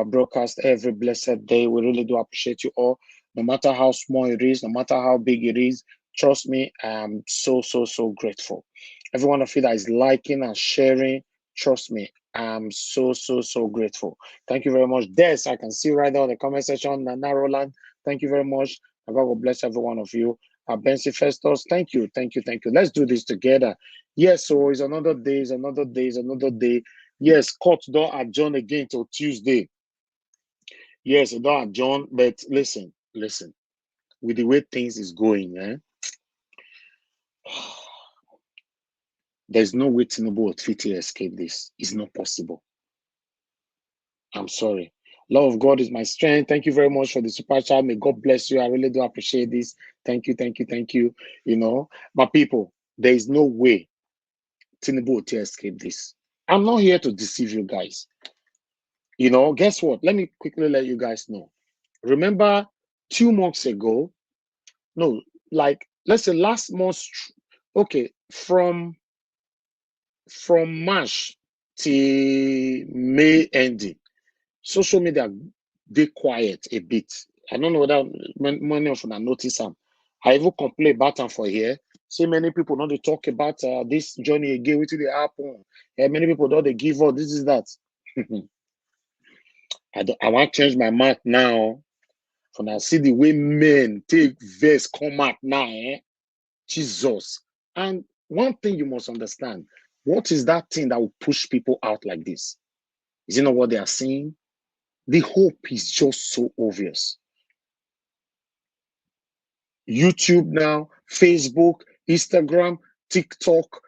our broadcast every blessed day. We really do appreciate you all, no matter how small it is, no matter how big it is. Trust me, I'm so grateful. Every one of you that is liking and sharing, trust me, I'm so grateful. Thank you very much. Des, I can see right there in the comment section. Nana Roland, thank you very much. God will bless every one of you. Bensi Festus, thank you. Let's do this together. Yes, so it's another day, it's another day. Yes, court don't adjourn again till Tuesday. Yes, it don't adjourn, but listen. With the way things is going, there's no way Tinubu will fit to escape this. It's not possible. I'm sorry. Love of God is my strength. Thank you very much for the super chat. May God bless you. I really do appreciate this. Thank you. You know, my people, there is no way Tinubu will escape this. I'm not here to deceive you guys. You know, guess what? Let me quickly let you guys know. Remember 2 months ago, no, like let's say last month, okay, from March till May ending, social media they quiet a bit. I don't know whether many of them notice them. I even complain about them for here. See, many people don't they talk about this journey again, which they happen. Many people don't they give up. This is that. I want to change my mind now. For now, see the way men take verse come out now, Jesus. And one thing you must understand, what is that thing that will push people out like this? Is it not what they are seeing? The hope is just so obvious. YouTube now, Facebook, Instagram, TikTok,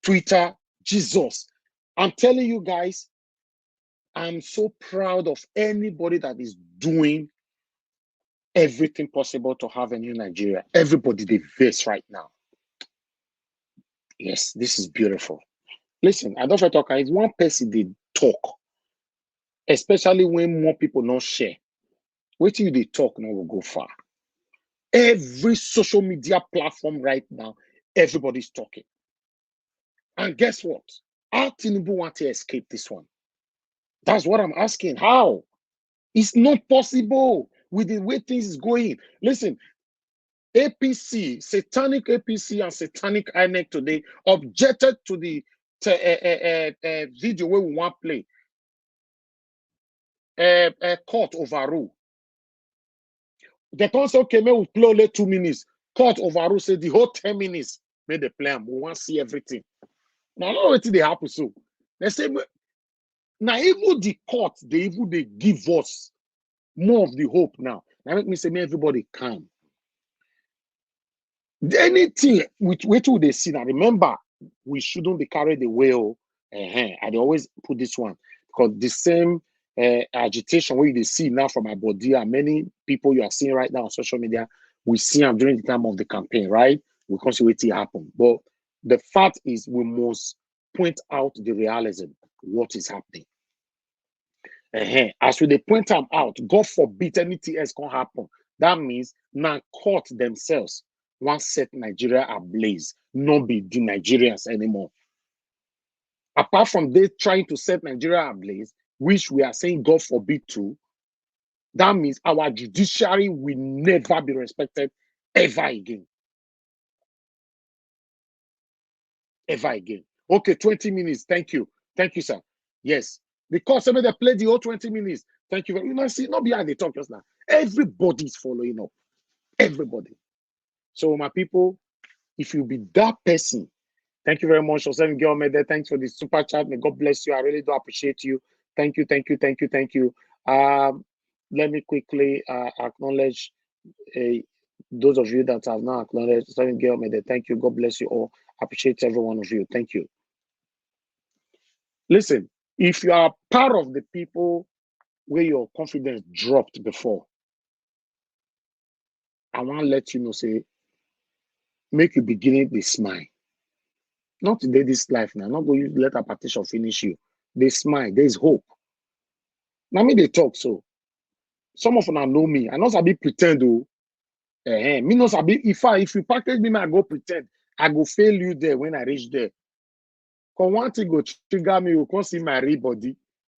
Twitter, Jesus. I'm telling you guys, I'm so proud of anybody that is doing everything possible to have a new Nigeria. Everybody they face right now. Yes, this is beautiful. Listen, I don't talk. It's one person they talk, especially when more people not share. Wait till they talk, now will go far. Every social media platform right now, everybody's talking. And guess what? How Tinubu want to escape this one? That's what I'm asking. How? It's not possible with the way things is going. Listen, APC, satanic APC and satanic INEC today objected to the video where we want to play. Court overrule. The council came in, we play only 2 minutes. Court overrule said the whole 10 minutes made the plan. We want to see everything. Now, I don't know what they happen so. They say, now even the court, they give us more of the hope now. Now make me say, everybody calm. Anything which will they see now? Remember, we shouldn't be carried away. I always put this one because the same agitation where you see now from my body and many people you are seeing right now on social media, we see them during the time of the campaign, right? We can't see what happen. But the fact is, we must point out the realism, what is happening. As we they point them out, God forbid anything else can happen. That means now court themselves want set Nigeria ablaze, not be the Nigerians anymore. Apart from they trying to set Nigeria ablaze, which we are saying God forbid to, that means our judiciary will never be respected ever again. Ever again. Okay, 20 minutes. Thank you. Thank you, sir. Yes. Because somebody they played the whole 20 minutes. Thank you. You know, see, not behind the talk just now. Everybody's following up. Everybody. So, my people, if you be that person, thank you very much. Thanks for the super chat. May God bless you. I really do appreciate you. Thank you. Let me quickly acknowledge those of you that have not acknowledged. Thank you. God bless you all. Appreciate every one of you. Thank you. Listen, if you are part of the people where your confidence dropped before, I want to let you know, say, make you beginning the smile. Not today, this life now. Not going to let a partition finish you. They smile. There is hope. Now me they talk so. Some of them know me. I know I be pretend though. Me knows I be if you package me, I go pretend. I go fail you there when I reach there. Cause one thing go trigger me, you can't see my real body.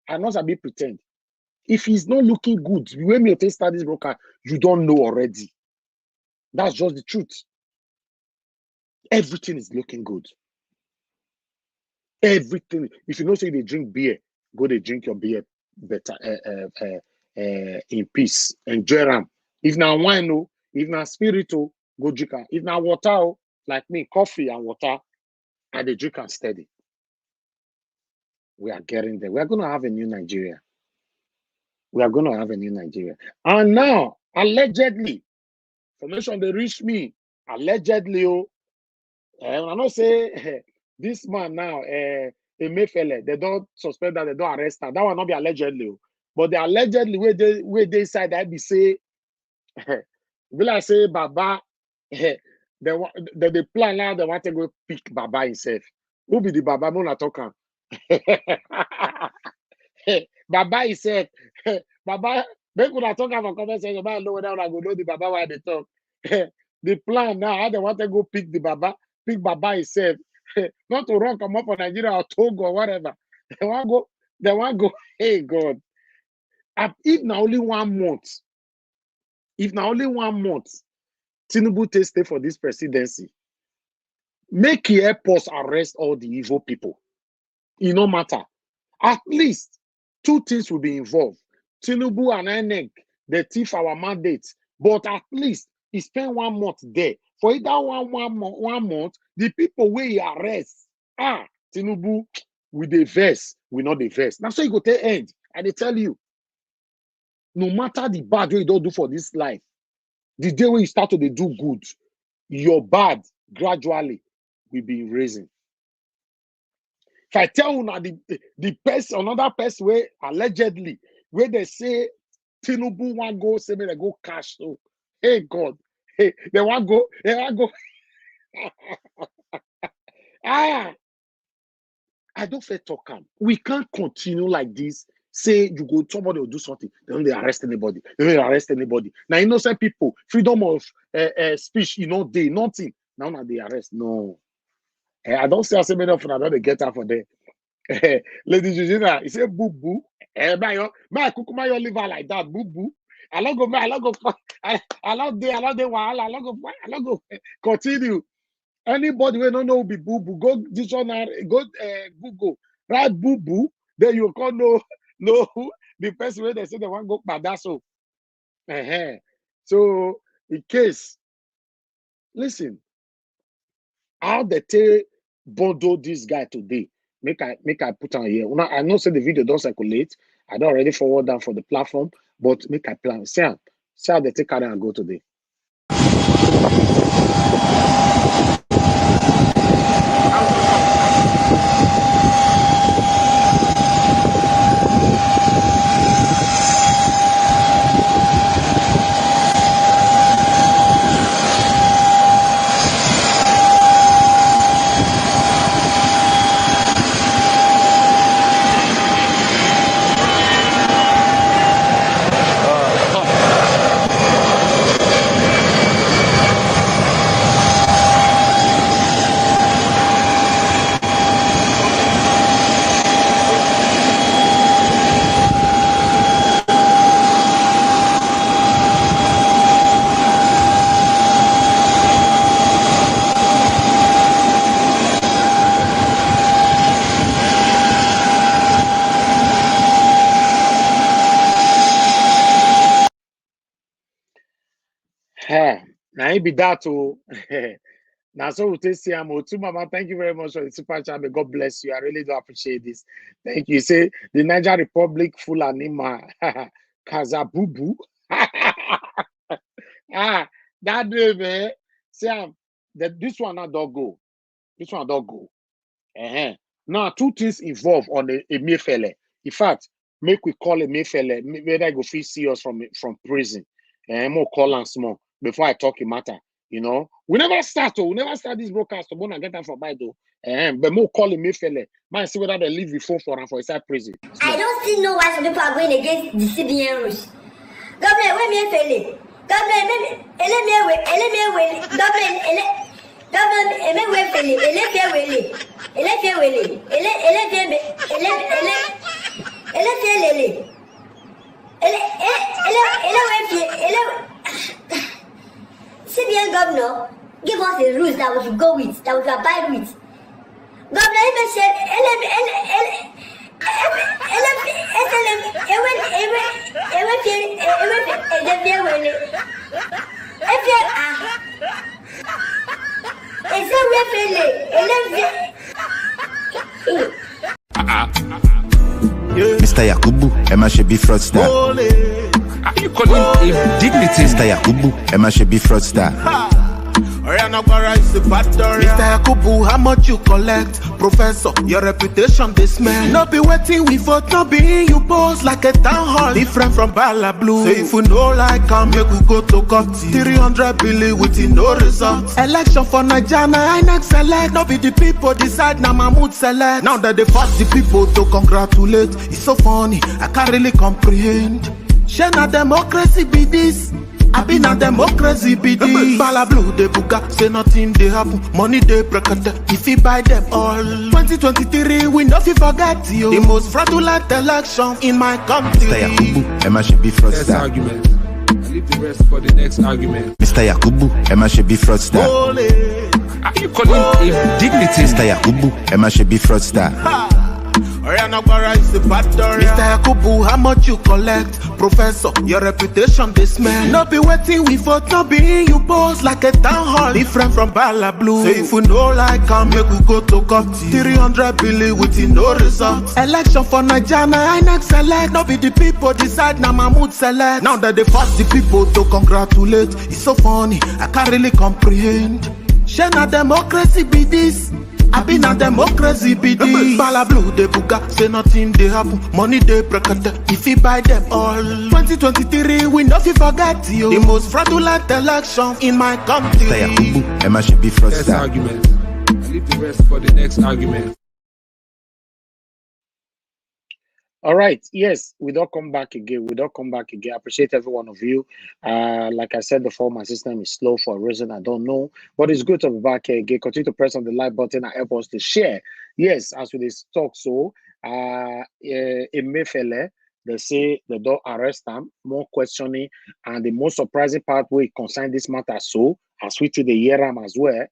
I not be pretend. If he's not looking good, when you start this broadcast, you don't know already. That's just the truth. Everything is looking good. Everything. If you know say they drink beer, go they drink your beer better in peace. Enjoy them. If now wine, if now spirit, go drink. If now water, like me, coffee and water, and they drink and steady. We are getting there. We are going to have a new Nigeria. We are going to have a new Nigeria. And now, allegedly, information they reach me, allegedly, I don't say this man now, Emefiele, they don't suspend that, they don't arrest her. That will not be allegedly. But the allegedly where they side that be say, will I say Baba, the plan now they want to go pick Baba himself. Who be the Baba? I'm not talking. Baba he said, Baba, they could have talked about conversation about know whether I go know the Baba while they talk. The plan now, how they want to go pick the Baba, pick Baba himself. Not to run come up for Nigeria or Togo or whatever. They want go, hey God. If now only 1 month, Tinubu to stay for this presidency, make he help us arrest all the evil people. It no matter. At least 2 things will be involved. Tinubu and INEC, they thief our mandates. But at least he spent 1 month there. For either one month, the people will arrest. Tinubu with the verse, we not the verse. Now so you go to end. And they tell you, no matter the bad way you don't do for this life, the day when you start to do good, your bad gradually will be raising. If I tell you now the person, another person where allegedly, where they say Tinubu want go, say me they go cash. So, hey God, hey, they want go. I don't feel talk. We can't continue like this. Say you go, somebody will do something. They don't arrest anybody. They don't arrest anybody. Now innocent people, freedom of speech, they nothing. Now they arrest. No. I don't see as many of them don't get out for them. Ladies and gentlemen, he said boo boo. My kukuma your liver like that, boo boo. I don't go continue. Anybody who don't know be boo boo, go dictionary, go Google, write boo boo, then you can know the person where they say they want to go badasso. So in case, listen, how they take bundle this guy today. Make I put on here. Now, I know say the video don't circulate. I don't already forward down for the platform, but make I plan. See how they take carry and go today. Now it be that too. Now so we take CMO too, Mama. Thank you very much for the super chat. May God bless you. I really do appreciate this. Thank you. Say the Niger Republic full anima Kazabubu. That day, man. Sam, this one not don't go. This one don't go. Now 2 things involved on the Emefiele. In fact, make we call Emefiele. Whether I go feel see us from prison. More call and small before I talk a matter. We never start this broadcast. We not get that for by though. But more call Emefiele. Man, see whether they leave the phone for him for inside prison. I don't still know why some people are going against the CBN rules. Government, when Emefiele. Government, Emefiele. CBN governor give us the rules that we should go with, that we should abide with. Governor Mr. Yakubu, Emma should be fraudster. Are you calling him dignity? Mr. Yakubu, Emma should be fraudster. Mr. Yakubu, how much you collect? Professor, your reputation this man. No be waiting we vote, no be you pose like a town hall. Different from Bala Blue. Say if you know like come, make we go to court. 300 billion within no results. Election for Nigeria, I next select. No be the people decide, now Mahmoud select. Now that they force the people to congratulate. It's so funny, I can't really comprehend. Share na democracy be this. I been a democracy be this. Bala Blue de buga, say nothing they happen. Money they precate, if you buy them all. 2023 we no fi forget you. The most fraudulent election in my country. Mr. Yakubu, Emma should be fraudster. Next argument. I leave the rest for the next argument. Mr. Yakubu, Emma should be fraudster. Are you calling him dignity? Mr. Yakubu, Emma should be fraudster. Mr. Yakubu, how much you collect? Professor, your reputation this man. No be waiting we vote, no be you pose like a town hall. Different from Bala Blue. Say if you know like come, make we go to court. 300 billion within no results. Election for Nigeria, I next select. No be the people decide, now Mahmoud select. Now that they force the people to congratulate. It's so funny, I can't really comprehend. Share na democracy be this. I been a democracy be this. Bala Blue de buga, say nothing they happen. Money they precate, if you buy them all. 2023 we no fi forget you. The most fraudulent election in my country. Mr. Yakubu, Emma should be Next fraudster. argument. I leave the rest for the next argument. All right. Yes, we don't come back again. I appreciate every one of you. Like I said before, my system is slow for a reason I don't know. But it's good to be back here again. Continue to press on the like button and help us to share. Yes, as we talk, so Emefiele, they say they don't arrest them, more questioning, and the most surprising part we concern this matter. So as we to the year as well,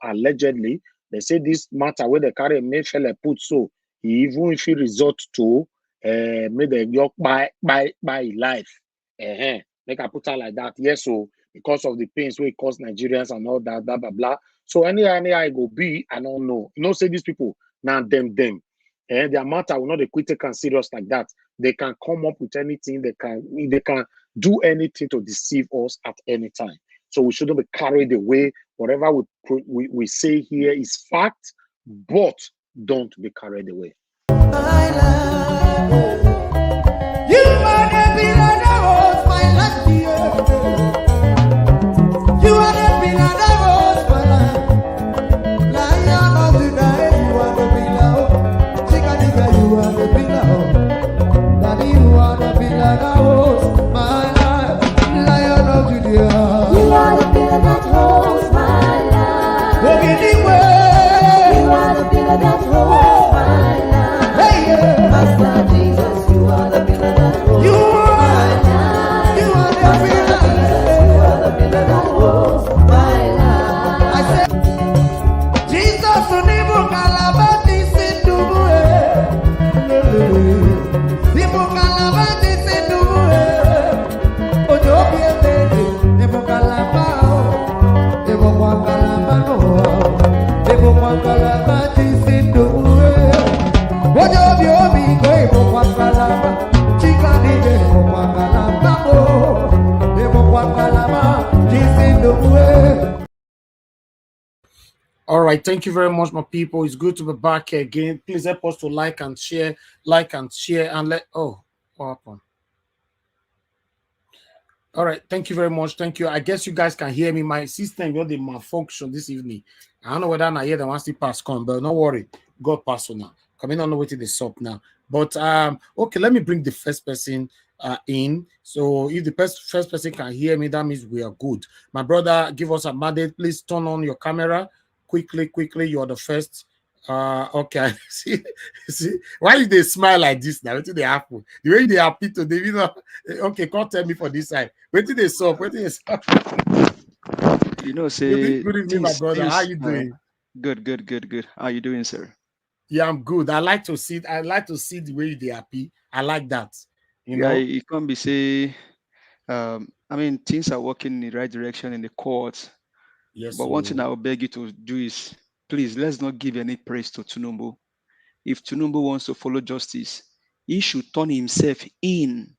allegedly they say this matter where the carry Emefiele put so even if he resort to made the York by life. Make I put her like that. Yes, so because of the pains we cause Nigerians and all that, blah blah blah. So any I go be, I don't know. Say these people now them. Their matter will not be critical and serious like that. They can come up with anything, they can do anything to deceive us at any time. So we shouldn't be carried away. Whatever we say here is fact, but don't be carried away. All right, thank you very much, my people. It's good to be back here again. Please help us to like and share, and let. Oh, what happened? All right, thank you very much. Thank you. I guess you guys can hear me. My system got the malfunction this evening. I don't know whether I hear the one still pass come, but don't worry. God pass on now. Coming on the way to the shop now. But okay, let me bring the first person in. So if the first person can hear me, that means we are good. My brother, give us a mandate. Please turn on your camera quickly. You are the first. Okay. See, why you they smile like this now? What did they happen? The way they happy today, you know. Okay, can't tell me for this side. Wait till they solve. Wait till they solve. You know, say Good evening, my brother. How you doing? Good. How you doing, sir? Yeah, I'm good. I like to see the way they happy. I like that. You Yeah, know. it can't be say. I mean, things are working in the right direction in the courts. Yes. But one thing I will beg you to do is, please, let's not give any praise to Tinubu. If Tinubu wants to follow justice, he should turn himself in.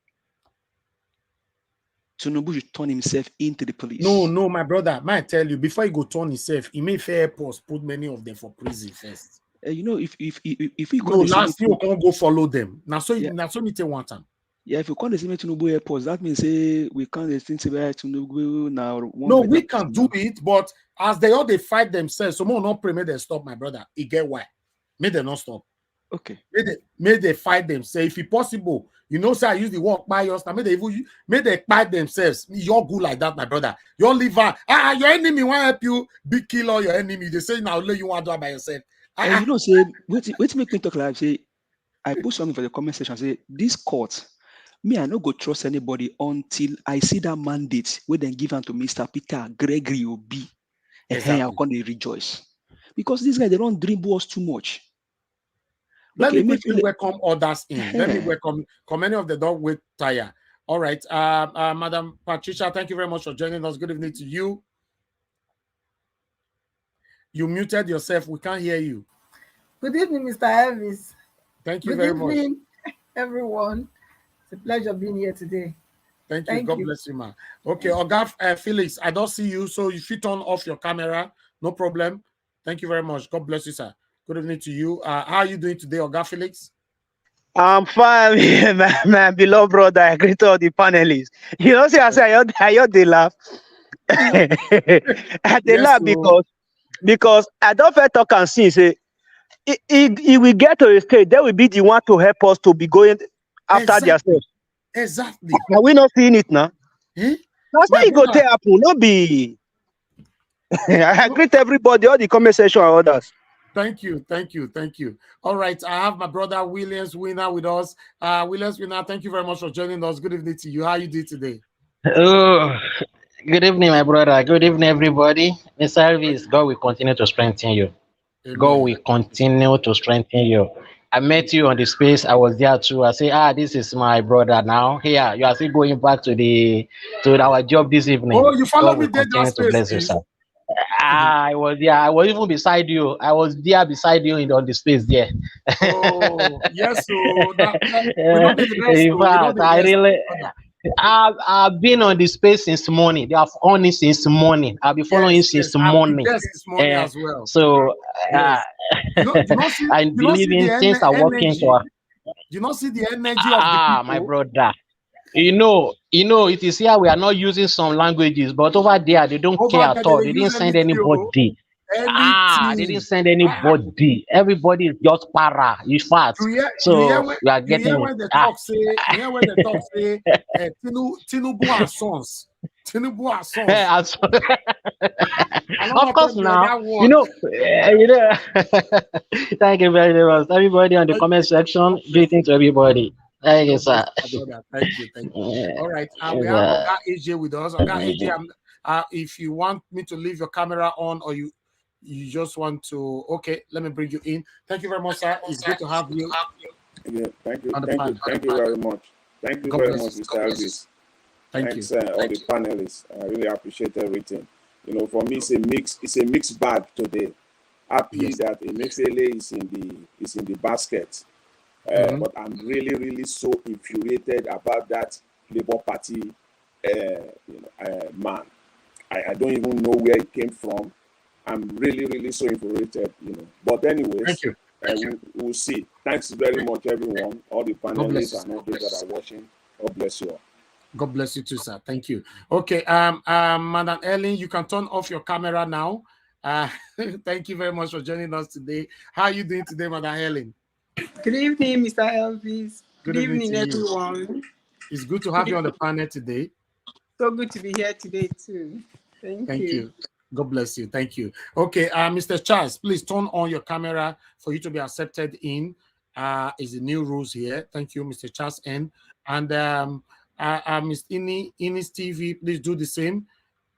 Tinubu should turn himself into the police. No, my brother. Might tell you before he go turn himself, he may fair post put many of them for prison first. You know, if we no last year, you can't go follow them. Now so me take one time. Yeah, if you can't see Tinubu airports, that means we can't think about Tinubu now. No, we can do it, but as they all they fight themselves, so more not pray, may they stop, my brother. You get why? May they not stop. Okay. May they fight themselves. If it's possible, you know, say I use the word bias. Now may they fight themselves. You're good like that, my brother. Your liver, your enemy want help you, big kill all your enemy. They say now let you want to do it by yourself. You know, say wait make me talk like say I put something for the comment section. Say this court. Me, I no go trust anybody until I see that mandate where they give to Mr. Peter Gregory Obi. Exactly. I'll come and rejoice. Because these guys, they don't dribble us too much. Let me quickly welcome others in. Let me welcome many of the dog with tire. All right. Madam Patricia, thank you very much for joining us. Good evening to you. You muted yourself. We can't hear you. Good evening, Mr. Elvis. Thank you very much. Good evening, everyone. It's a pleasure being here today. Thank you. God bless you, ma. Okay, Oga Felix, I don't see you, so if you turn off your camera, no problem. Thank you very much. God bless you, sir. Good evening to you. How are you doing today, Oga Felix? I'm fine, my beloved brother. I greet all the panelists. You know, see, I heard they laugh. They laugh because I don't feel talk and see. Say, it will get to a stage, they will be the one to help us to be going after themselves. Exactly. Are we not seeing it now? That's why you go to Apple, not be. I greet everybody, all the comment section and others. Thank you. All right, I have my brother Williams Winner with us. Williams Winner, thank you very much for joining us. Good evening to you. How you doing today? Oh, good evening, my brother. Good evening, everybody. In service, God will continue to strengthen you. Amen. God will continue to strengthen you. I met you on the space. I was there too. I say, this is my brother now. Here, you are still going back to our job this evening. Oh, you follow God me will continue to bless you, sir. I was there. I was even beside you. I was there beside you on the space there. Oh, yes. So we don't need the rest. In fact, I really. I've been on the space since morning. They have on it since morning. I'll be following since morning. Yes, since morning as well. So I believe in things are working for. You not see the energy of the people. My brother. You know, it is here we are not using some languages, but over there they don't care at all. They didn't send anybody. They didn't send anybody. Everybody is just para. You fast. So we are getting. You hear when they talk say, Tinubu and sons. Tinubu and sons. Of course, now you know. Thank you very much, everybody on the comment section. Greetings to everybody. Thank you, sir. Thank you. All right, we have Oga AJ with us. Oga AJ, if you want me to leave your camera on, or you just want to, okay, let me bring you in. Thank you very much, sir. It's good to have you. Yeah, thank you. Thank you very much. Thank you very much, Mr. Elvis. Thanks, all the panelists. I really appreciate everything. You know, for me, it's a mixed bag today. Happy that Emefiele is in the basket. But I'm really so infuriated about that Labour Party man. I don't even know where it came from. I'm really so infuriated, But anyways, we'll see. Thanks very much, everyone, all the panelists and all those that are watching. God bless you all. God bless you too, sir. Thank you. Okay, Madam Ellen, you can turn off your camera now. Thank you very much for joining us today. How are you doing today, Madam Ellen? Good evening, Mr. Elvis. Good evening, everyone. It's good to have you on the panel today. So good to be here today, too. Thank you. God bless you. Thank you. Okay, Mr. Charles, please turn on your camera for you to be accepted in. Is the new rules here. Thank you, Mr. Charles N. And Ms. Ines TV, please do the same.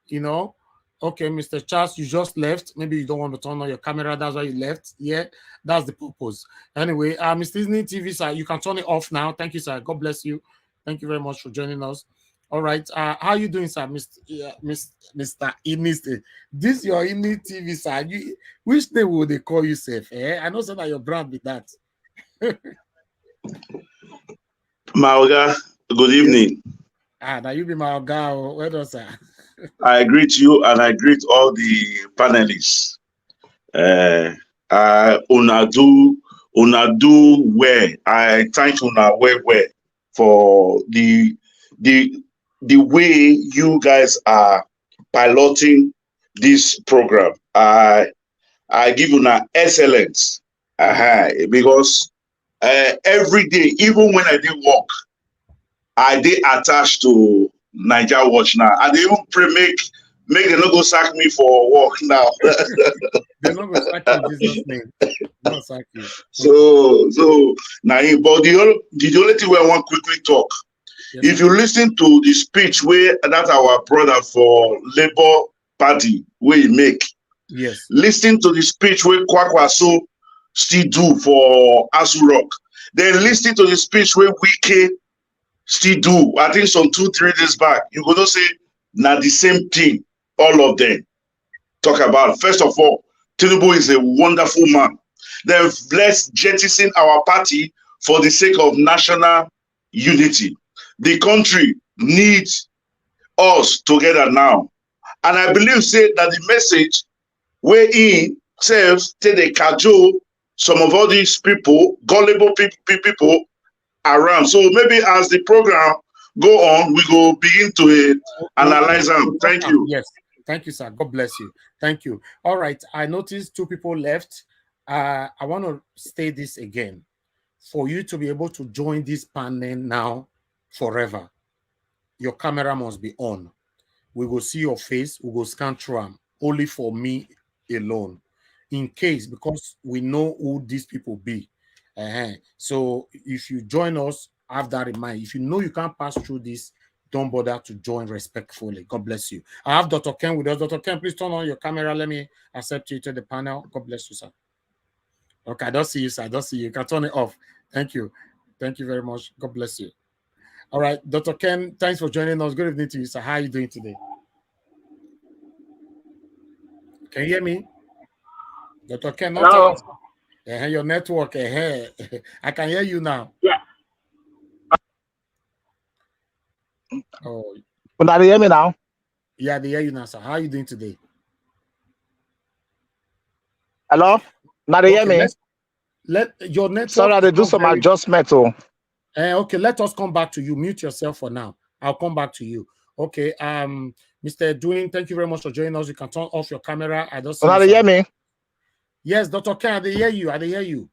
You know, okay, Mr. Charles, you just left. Maybe you don't want to turn on your camera. That's why you left. Yeah, that's the purpose. Anyway, Mr. Disney TV, sir, you can turn it off now. Thank you, sir. God bless you. Thank you very much for joining us. All right. How are you doing, sir? Mr. Inist. This your Inist TV, sir. Which name will they call you, safe? I know that your brand with that. Maoga, good evening. Now you be Maoga. Where does sir? I greet you and I greet all the panelists. Una do well. I thank una well for the way you guys are piloting this program. I give una excellence because every day, even when I did work, I did attached to Niger Watch now. I did even pray make them not go sack me for work now. They're not going to sack you in Jesus' name. Not sack you. So now, but the only thing where I want quickly talk. Yes, if you listen to the speech where that our brother for Labour Party where he make, yes, listen to the speech where Kwakwaso still do for Asu Rock. Then listen to the speech where Wike still do. I think some 2-3 days back, you gonna say now the same thing. All of them talk about. First of all, Tinubu is a wonderful man. Then let's jettison our party for the sake of national unity. The country needs us together now. And I believe say that the message where he says take the cajole some of all these people, gullible people around. So maybe as the program go on, we go begin to analyze them. Thank you. Yes. Thank you, sir. God bless you. Thank you. All right. I noticed 2 people left. I want to state this again. For you to be able to join this panel now forever, your camera must be on. We will see your face. We will scan through them. Only for me alone. In case, because we know who these people be. So if you join us, have that in mind. If you know you can't pass through this, don't bother to join respectfully. God bless you. I have Dr. Ken with us. Dr. Ken, please turn on your camera. Let me accept you to the panel. God bless you, sir. Okay, I don't see you, sir. I don't see you. You can turn it off. Thank you. Thank you very much. God bless you. All right, Dr. Ken, thanks for joining us. Good evening to you, sir. How are you doing today? Can you hear me? Dr. Ken, not your network. I can hear you now. Yeah. Oh. Can you hear me now? Yeah, they hear you now, sir. How are you doing today? Hello? Now they hear me? Let your network. Sorry, they do some adjustment. Okay, let us come back to you. Mute yourself for now. I'll come back to you. Okay. Mr. Edwin, thank you very much for joining us. You can turn off your camera. I don't see. Now they hear me? Yes, Dr. Ken, they hear you. I hear you.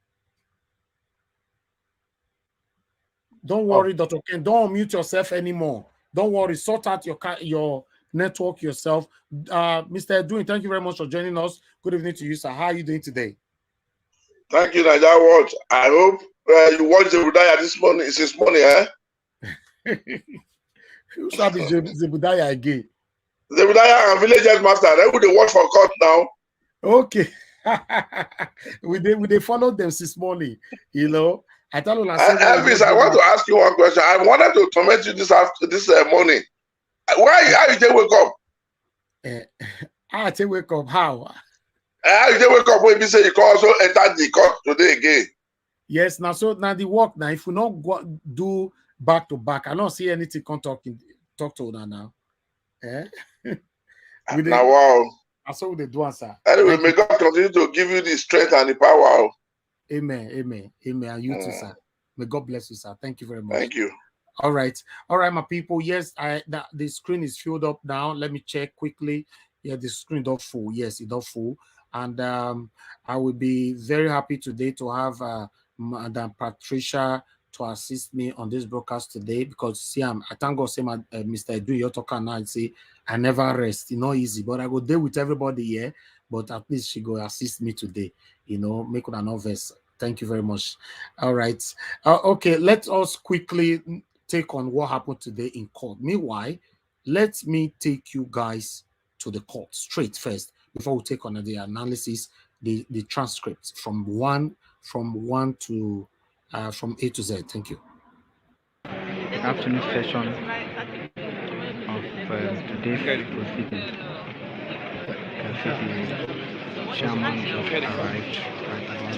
Don't worry, Dr. Ken. Don't mute yourself anymore. Don't worry. Sort out your network yourself. Mr. Edwin, thank you very much for joining us. Good evening to you, sir. How are you doing today? Thank you, Niger Watch. I hope you watched Zebudaya this morning. It's this morning, eh? Who shall be Zebudaya again? Zebudaya and Village Master. They would watch for court now. Okay. we follow them this morning, you know. I tell you, Elvis, I want to ask you one question. I wanted to torment you this morning. How did you wake up? How did you wake up? How? How did you wake up when you say you can also enter the court today again? Yes, now the work now. If we not go do back to back, I don't see anything. Can talk to her now. Now wow. That's what they do, sir. Anyway, may God continue to give you the strength and the power. Amen. And you too, sir. May God bless you, sir. Thank you very much. Thank you. All right, my people. Yes, the screen is filled up now. Let me check quickly. Yeah, the screen is full. Yes, it's not full. And I will be very happy today to have Madam Patricia to assist me on this broadcast today because see, I thank God, say Mr. Edu, you're talking now. See, I never rest. It's not easy, but I go deal with everybody here. But at least she go assist me today. Make una nervous. Thank you very much. All right. Okay, let us quickly take on what happened today in court. Meanwhile, let me take you guys to the court straight first before we take on the analysis, the transcripts from one to from A to Z. Thank you. Afternoon session of today's proceeding. You can see the chairman just arrived right around.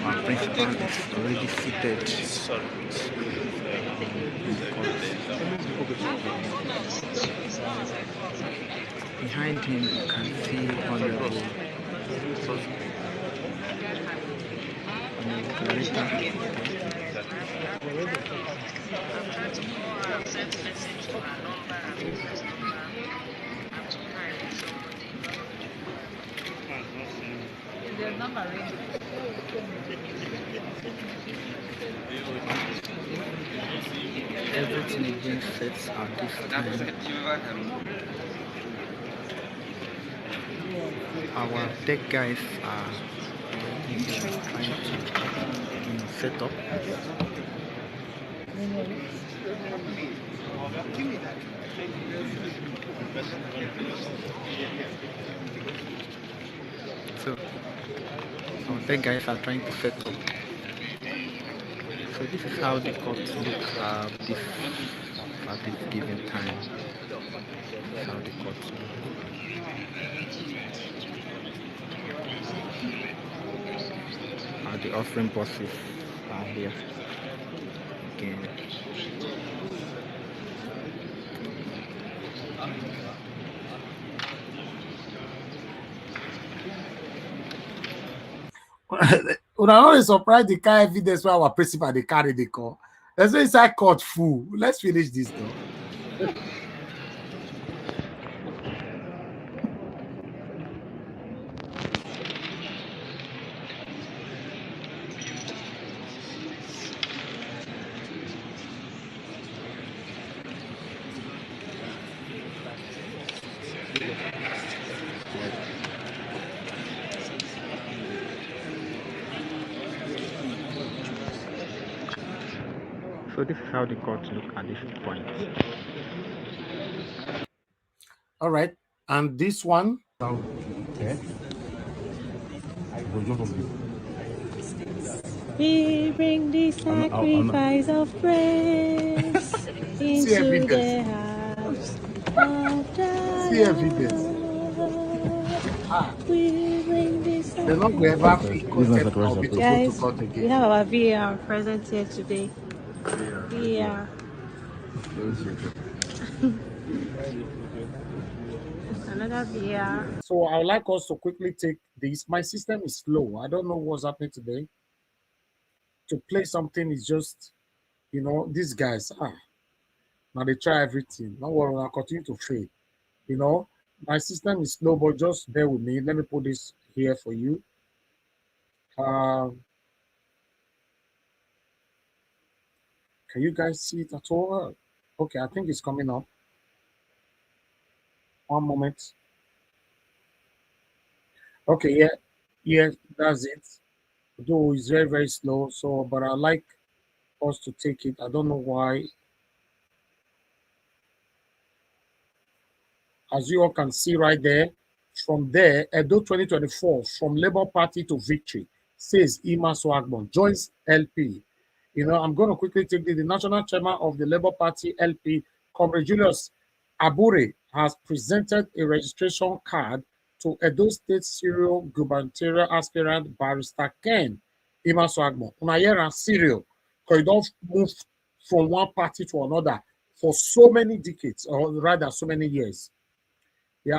Our principal is already seated in the court. Behind him, you can see Honorable Clarita. Everything is being set at this time. Our tech guys are trying to set up. So our tech guys are trying to set up. So this is how the court looks at this given time. This is how the court looks. The offering bosses are here again. Una always surprised the car evidence why our principal they carry the car. Let's say inside court full. Let's finish this though. So this is how the court look at this point. All right, and this one. We bring the sacrifice of praise into the house of the See evidence. We bring the They're not going to ever feel content to Guys, go to court again. we have our VAR present here today. Yeah. Another VAR. So I would like us to quickly take this. My system is slow. I don't know what's happening today. To play something is just, these guys, now they try everything. Don't worry, I'll continue to fail. My system is slow, but just bear with me. Let me put this here for you. Can you guys see it at all? Okay, I think it's coming up. One moment. Okay, yeah, that's it. Though it's very, very slow. So, but I like us to take it. I don't know why. As you all can see right there, from there, Edo 2024, from Labour Party to victory, says Ima Swagbon, joins LP. I'm going to quickly take the national chairman of the Labour Party LP, Comrade Julius Abure, has presented a registration card to Edo State serial gubernatorial aspirant Barrister Ken Ima Swagbon. Unayera serial, because he don't move from one party to another for so many decades, or rather so many years. He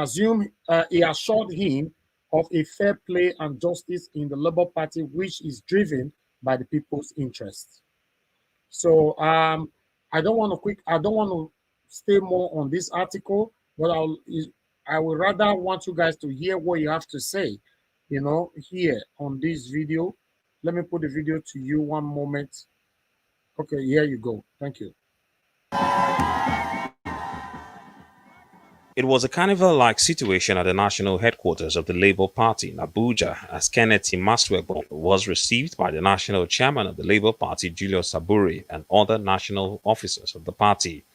assured him of a fair play and justice in the Labour Party, which is driven by the people's interests. So I don't want to stay more on this article, but I would rather want you guys to hear what you have to say, here on this video. Let me put the video to you one moment. Okay, here you go. Thank you. It was a carnival-like situation at the national headquarters of the Labour Party in Abuja as Kenneth Imaswegbo was received by the national chairman of the Labour Party, Julius Saburi, and other national officers of the party.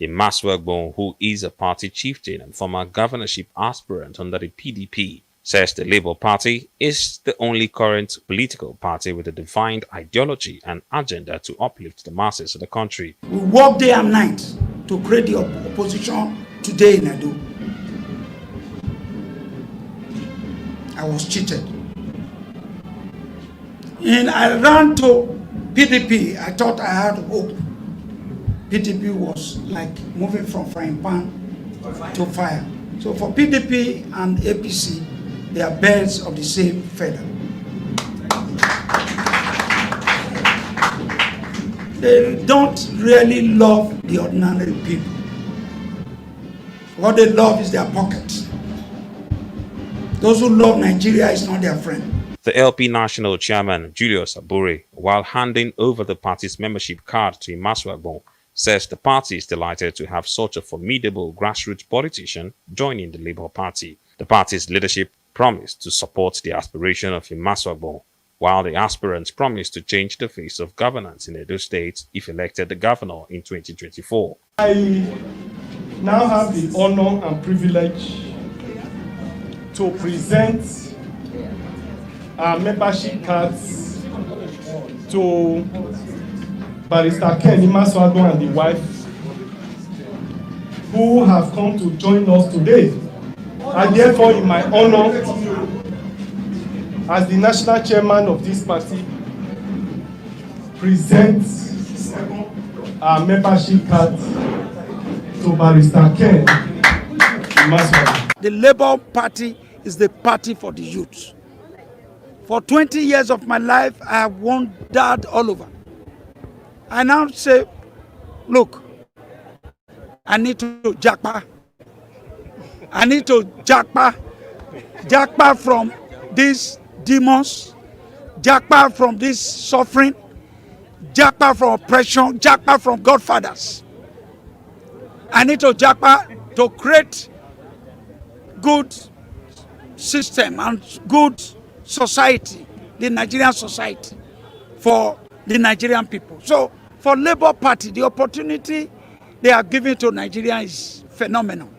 Imaswegbo, who is a party chieftain and former governorship aspirant under the PDP, says the Labour Party is the only current political party with a defined ideology and agenda to uplift the masses of the country. We work day and night to create the opposition today in Edo. I was cheated. And I ran to PDP. I thought I had hope. PDP was like moving from frying pan to fire. So for PDP and APC, they are birds of the same feather. They don't really love the ordinary people. What they love is their pockets. Those who love Nigeria is not their friend. The LP national chairman, Julius Abure, while handing over the party's membership card to Imaswegbo, says the party is delighted to have such a formidable grassroots politician joining the Labour Party. The party's leadership promised to support the aspiration of Imaswegbo, while the aspirants promised to change the face of governance in Edo State if elected the governor in 2024. I now have the honor and privilege to present our membership cards to Barrister Ken Imaswegbo and the wife, who have come to join us today. I therefore, in my honor as the national chairman of this party, present our membership card to Barrister Ken Imaswegbo. The Labour Party is the party for the youth. For 20 years of my life, I have wandered all over. I now say, look, I need to jackpot. I need to jackpot from these demons, jackpot from this suffering, jackpot from oppression, jackpot from godfathers. I need to jackpot to create good system and good society, the Nigerian society, for the Nigerian people. So for Labour Party, the opportunity they are giving to Nigeria is phenomenal.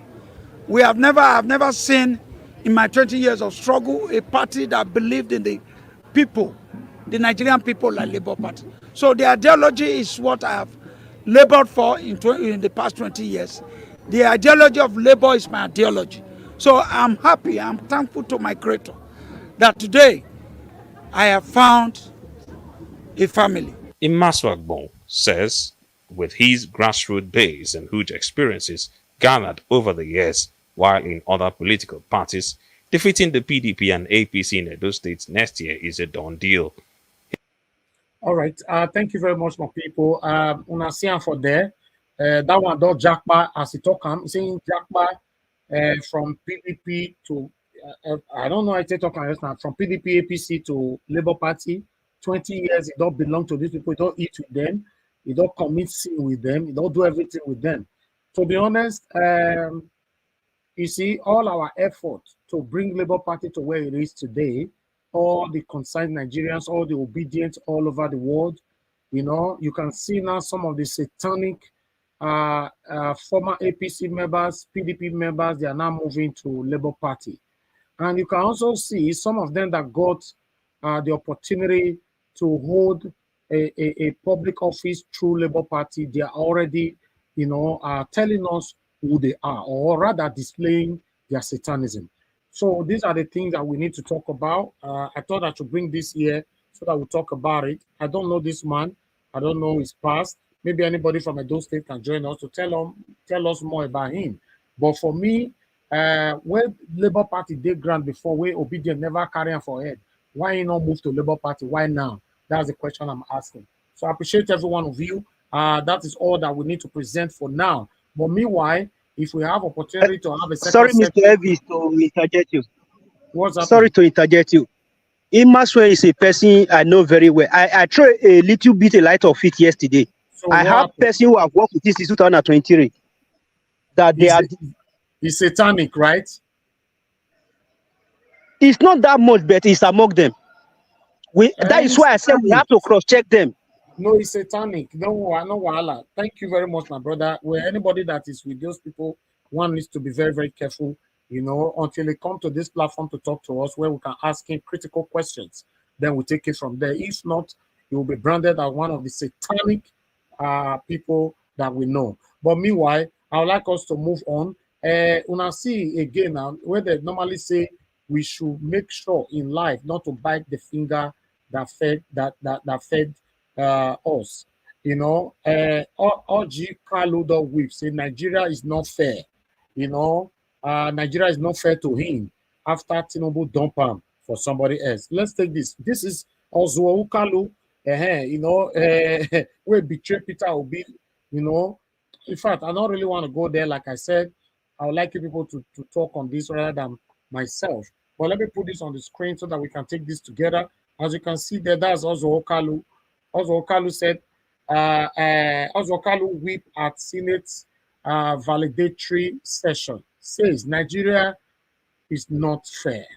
I've never seen in my 20 years of struggle a party that believed in the people, the Nigerian people, like Labour Party. So the ideology is what I have labored for in the past 20 years. The ideology of Labour is my ideology. So I'm happy, I'm thankful to my Creator that today I have found a family. Imaswegbo says, with his grassroots base and huge experiences garnered over the years, while in other political parties, defeating the PDP and APC in Edo State next year is a done deal. All right. Thank you very much, my people. Una see for there. That one, though, Jackpa, as he talk, I'm saying Jackpa from PDP to, I don't know, I take talk from PDP, APC to Labour Party. 20 years, it don't belong to these people. It don't eat with them. It don't commit sin with them. It don't do everything with them. To be honest, you see, all our effort to bring Labour Party to where it is today, all the concerned Nigerians, all the obedient all over the world, you know, you can see now some of the satanic former APC members, PDP members, they are now moving to Labour Party. And you can also see some of them that got the opportunity to hold a public office through Labour Party. They are already, you know, telling us who they are, or rather displaying their satanism. So these are the things that we need to talk about. I thought I should bring this here so that we talk about it. I don't know this man. I don't know his past. Maybe anybody from Edo State can join us to tell us more about him. But for me, where Labour Party did grant before, where Obedient never carry on for head, why he not move to Labour Party? Why now? That's the question I'm asking. So I appreciate every one of you. That is all that we need to present for now. But meanwhile, if we have opportunity to have a second sorry, Mr. Elvis, to interject you. What's up? Sorry to interject you. Imaswegbo is a person I know very well. I threw a little bit of light of it yesterday. So I have person who have worked with this since 2023. That they are. It's satanic, right? It's not that much, but it's among them. That is why I said we have to cross-check them. No, it's satanic. No, wahala. Thank you very much, my brother. Where anybody that is with those people, one needs to be very, very careful, until they come to this platform to talk to us, where we can ask him critical questions. Then we take it from there. If not, he will be branded as one of the satanic people that we know. But meanwhile, I would like us to move on. Una see again now, where they normally say we should make sure in life not to bite the finger that fed us. Oji Kaludo Whip say Nigeria is not fair. Nigeria is not fair to him after Tinubu dump him for somebody else. Let's take this. This is Ozuo Ukalu. We betray Peter Obi. In fact, I don't really want to go there. Like I said, I would like you people to talk on this rather than myself. But let me put this on the screen so that we can take this together. As you can see there, that's Ozuo Ukalu. Ozuo Ukalu said, Ozuo Ukalu whip at Senate validatory session. Says Nigeria is not fair.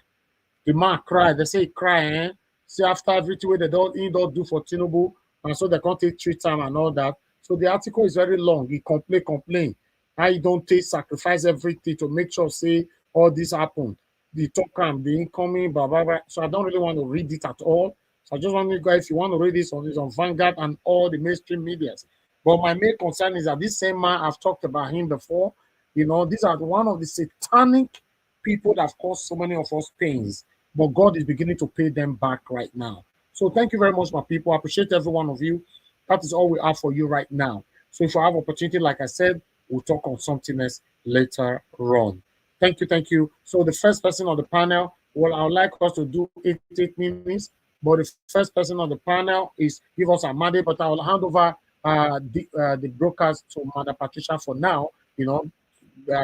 The man cried. They say he crying. See, after everything they don't do for Tinubu, and so they can't take 3 time and all that. So the article is very long. He complain. How you don't take sacrifice everything to make sure say all this happened. The talk the incoming, blah, blah, blah. So I don't really want to read it at all. So I just want you guys, if you want to read this on Vanguard and all the mainstream medias. But my main concern is that this same man, I've talked about him before. These are one of the satanic people that have caused so many of us pains. But God is beginning to pay them back right now. So thank you very much, my people. I appreciate every one of you. That is all we have for you right now. So if you have opportunity, like I said, we'll talk on something else later on. Thank you. So the first person on the panel, well, I would like us to do 8 minutes. But the first person on the panel is give us a mandate, but I will hand over the broadcast to Mother Patricia for now,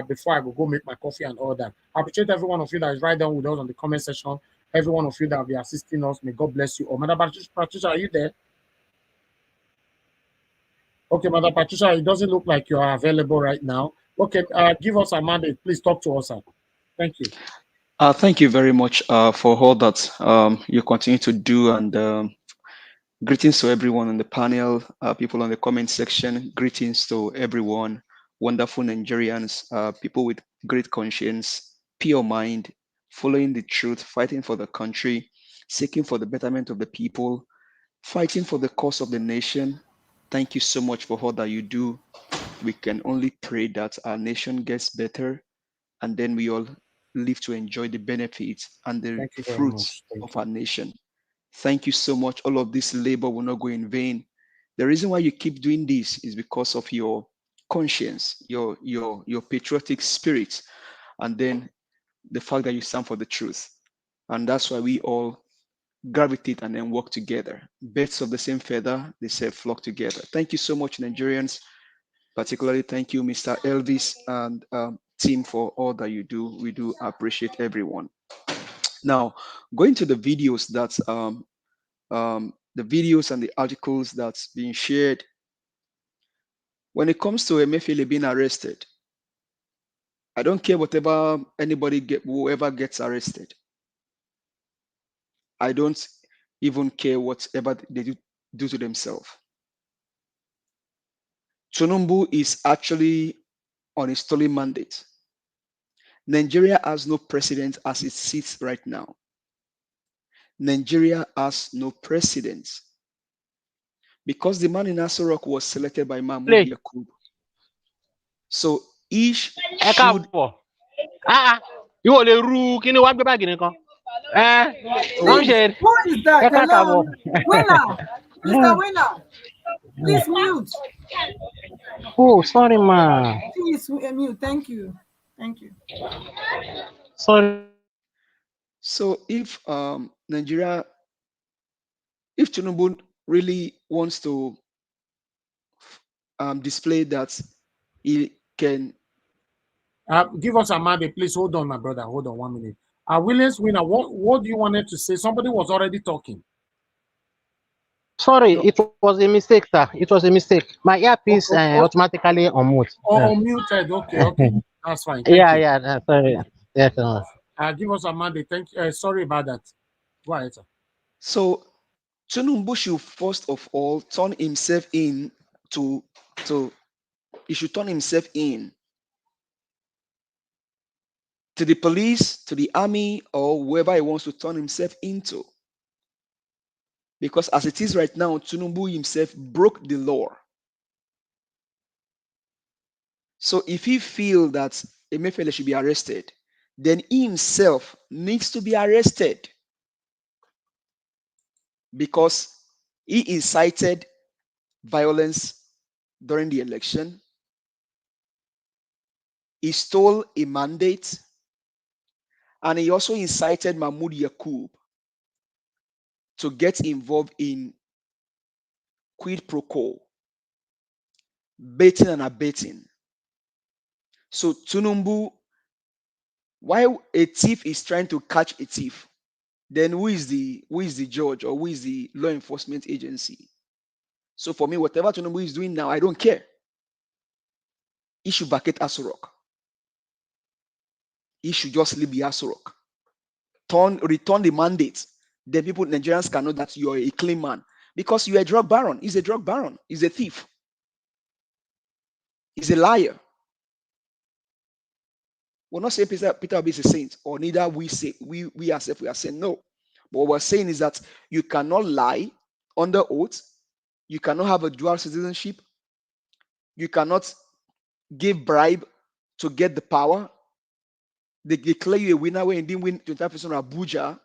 before I go make my coffee and all that. I appreciate every one of you that is right down with us on the comment section. Every one of you that will be assisting us. May God bless you. Oh, Mother Patricia, are you there? Okay, Mother Patricia, it doesn't look like you are available right now. Okay, give us a mandate. Please talk to us. Thank you. Thank you very much for all that you continue to do, and greetings to everyone on the panel, people on the comment section. Greetings to everyone, wonderful Nigerians, people with great conscience, pure mind, following the truth, fighting for the country, seeking for the betterment of the people, fighting for the cause of the nation. Thank you so much for all that you do. We can only pray that our nation gets better, and then we all live to enjoy the benefits and the fruits of our nation. Thank you so much. All of this labor will not go in vain. The reason why you keep doing this is because of your conscience, your patriotic spirit, and then the fact that you stand for the truth. And that's why we all gravitate and then work together. Birds of the same feather, they say flock together. Thank you so much, Nigerians. Particularly, thank you, Mr. Elvis and team, for all that you do. We do appreciate everyone. Now, going to the videos that the videos and the articles that's being shared. When it comes to Emefiele being arrested, I don't care whatever whoever gets arrested. I don't even care whatever they do to themselves. Tinubu is actually on a stolen mandate. Nigeria has no president as it sits right now. Nigeria has no president because the man in Aso Rock was selected by Mahmoud Yakub. So each should. You want to rule? Can you walk back in? Who is that? Hello, Winner, Mr. Winner, please mute. Oh, sorry, ma. Please mute. Thank you. Sorry. So if Nigeria, if Tinubu really wants to display that he can. Give us a mandate, please. Hold on, my brother. Hold on 1 minute. Williams Winner, what do you wanted to say? Somebody was already talking. Sorry, it was a mistake, sir. It was a mistake. My earpiece automatically on mute. Unmuted. Okay. That's fine. Thank Yeah, you. yeah. Sorry. Yes. Give us a mandate. Thank you. Sorry about that. Go ahead, sir. So Tinubu should first of all turn himself in to he should turn himself in to the police, to the army, or whoever he wants to turn himself into. Because as it is right now, Tinubu himself broke the law. So if he feels that Emefiele should be arrested, then he himself needs to be arrested because he incited violence during the election. He stole a mandate, and he also incited Mahmoud Yakub to get involved in quid pro quo, baiting and abetting. So Tinubu, while a thief is trying to catch a thief, then who is the judge or who is the law enforcement agency? So for me, whatever Tinubu is doing now, I don't care. He should vacate Asurok. He should just leave the Asurok. Return the mandate. Then people, Nigerians can know that you are a clean man. Because you are a drug baron. He's a drug baron. He's a thief. He's a liar. We're not saying Peter Obi is a saint, or neither we say we ourselves we are saying no. But what we're saying is that you cannot lie under oath. You cannot have a dual citizenship. You cannot give bribe to get the power. They declare you a winner when you didn't win 25% of Abuja,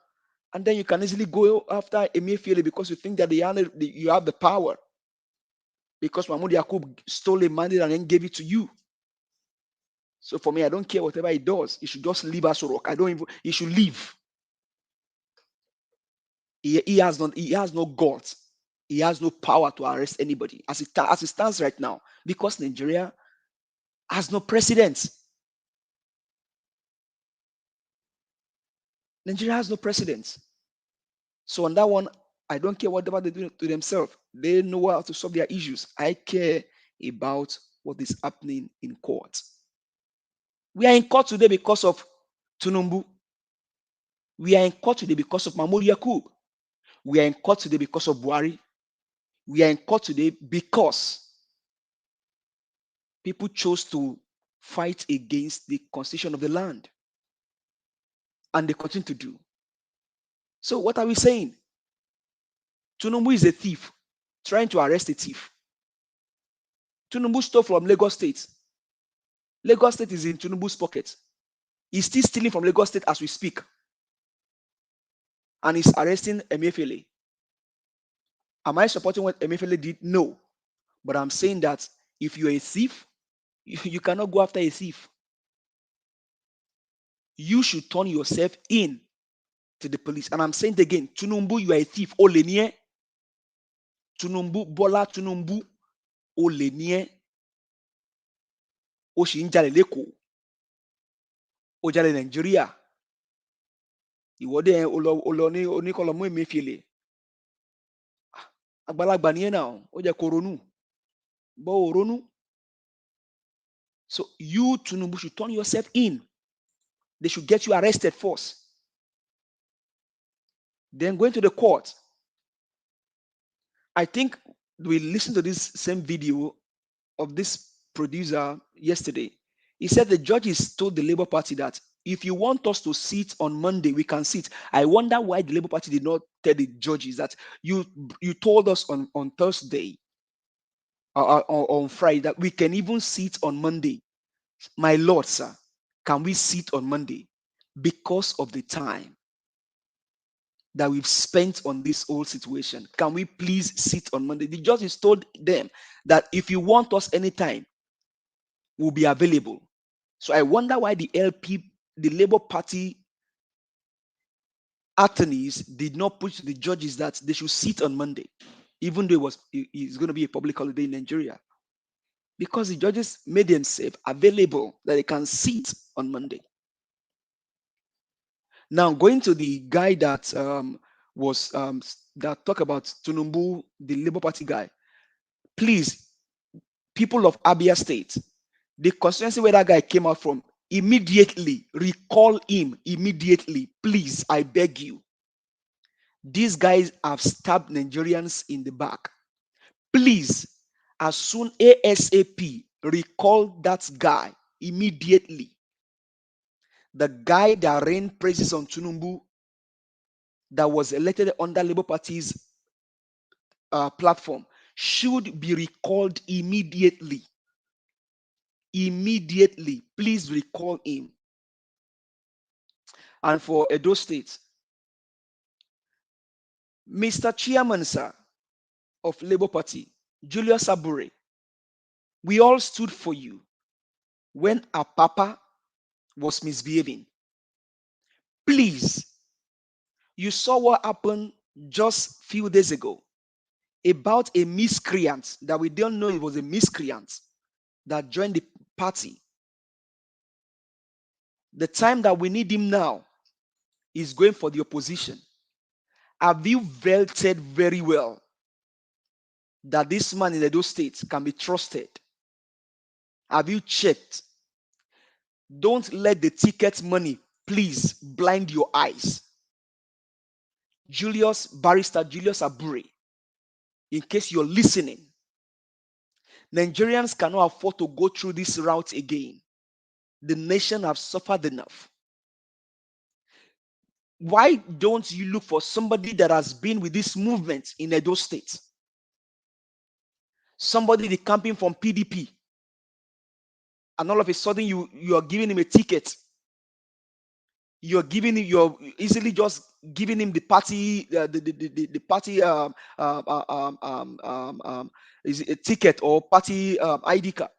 and then you can easily go after Emefiele because you think that you have the power. Because Mahmoud Yakub stole a mandate and then gave it to you. So for me, I don't care whatever he does. He should just leave Asurok. He should leave. He has no guts. He has no power to arrest anybody as it stands right now, because Nigeria has no president. Nigeria has no president. So on that one, I don't care whatever they do to themselves. They know how to solve their issues. I care about what is happening in court. We are in court today because of Tinubu. We are in court today because of Mahmoud Yakub. We are in court today because of Buhari. We are in court today because people chose to fight against the constitution of the land. And they continue to do. So what are we saying? Tinubu is a thief, trying to arrest a thief. Tinubu stole from Lagos State. Lagos State is in Tinubu's pocket. He's still stealing from Lagos State as we speak. And he's arresting Emefiele. Am I supporting what Emefiele did? No. But I'm saying that if you're a thief, you cannot go after a thief. You should turn yourself in to the police. And I'm saying it again, Tinubu, you are a thief. Olenie. Tinubu, Bola Tinubu, Olenie. O ṣì ń jalè lẹ́kọ̀ọ́. O jalè Nàìjíríà. Ìwọ́dẹ̀ o lọ ní oníkọlọmú Emefiele. Àgbàlagbà nìyẹn náà, ó jẹ́ kó ronú. Bọ́ ò ronú. So you, Tinubu, should turn yourself in. They should get you arrested first. Then going to the court. I think we listened to this same video of this producer yesterday. He said the judges told the Labour Party that if you want us to sit on Monday, we can sit. I wonder why the Labour Party did not tell the judges that you told us on Thursday or on Friday that we can even sit on Monday. My Lord, sir, can we sit on Monday? Because of the time that we've spent on this whole situation, can we please sit on Monday? The judges told them that if you want us anytime, we'll be available. So I wonder why the Labour Party attorneys did not push the judges that they should sit on Monday, even though it's going to be a public holiday in Nigeria. Because the judges made themselves available that they can sit on Monday. Now, going to the guy that that talked about Tinubu, the Labour Party guy. Please, people of Abia State, the constituency where that guy came out from immediately. Recall him immediately. Please, I beg you. These guys have stabbed Nigerians in the back. Please, as soon ASAP, recall that guy immediately. The guy that rained praises on Tinubu, that was elected under Labour Party's platform, should be recalled immediately. Immediately. Please recall him. And for Edo State, Mr. Chairman, sir, of Labour Party, Julius Abure, we all stood for you when our papa was misbehaving. Please, you saw what happened just a few days ago about a miscreant that we don't know it was a miscreant that joined the party. The time that we need him now is going for the opposition. Have you vetted very well that this man in Edo State can be trusted? Have you checked? Don't let the ticket money, please, blind your eyes. Barrister Julius Abure, in case you're listening, Nigerians cannot afford to go through this route again. The nation has suffered enough. Why don't you look for somebody that has been with this movement in Edo State? Somebody decamping from PDP, and all of a sudden you are giving him a ticket. You're easily just giving him the party is it a ticket or party ID card.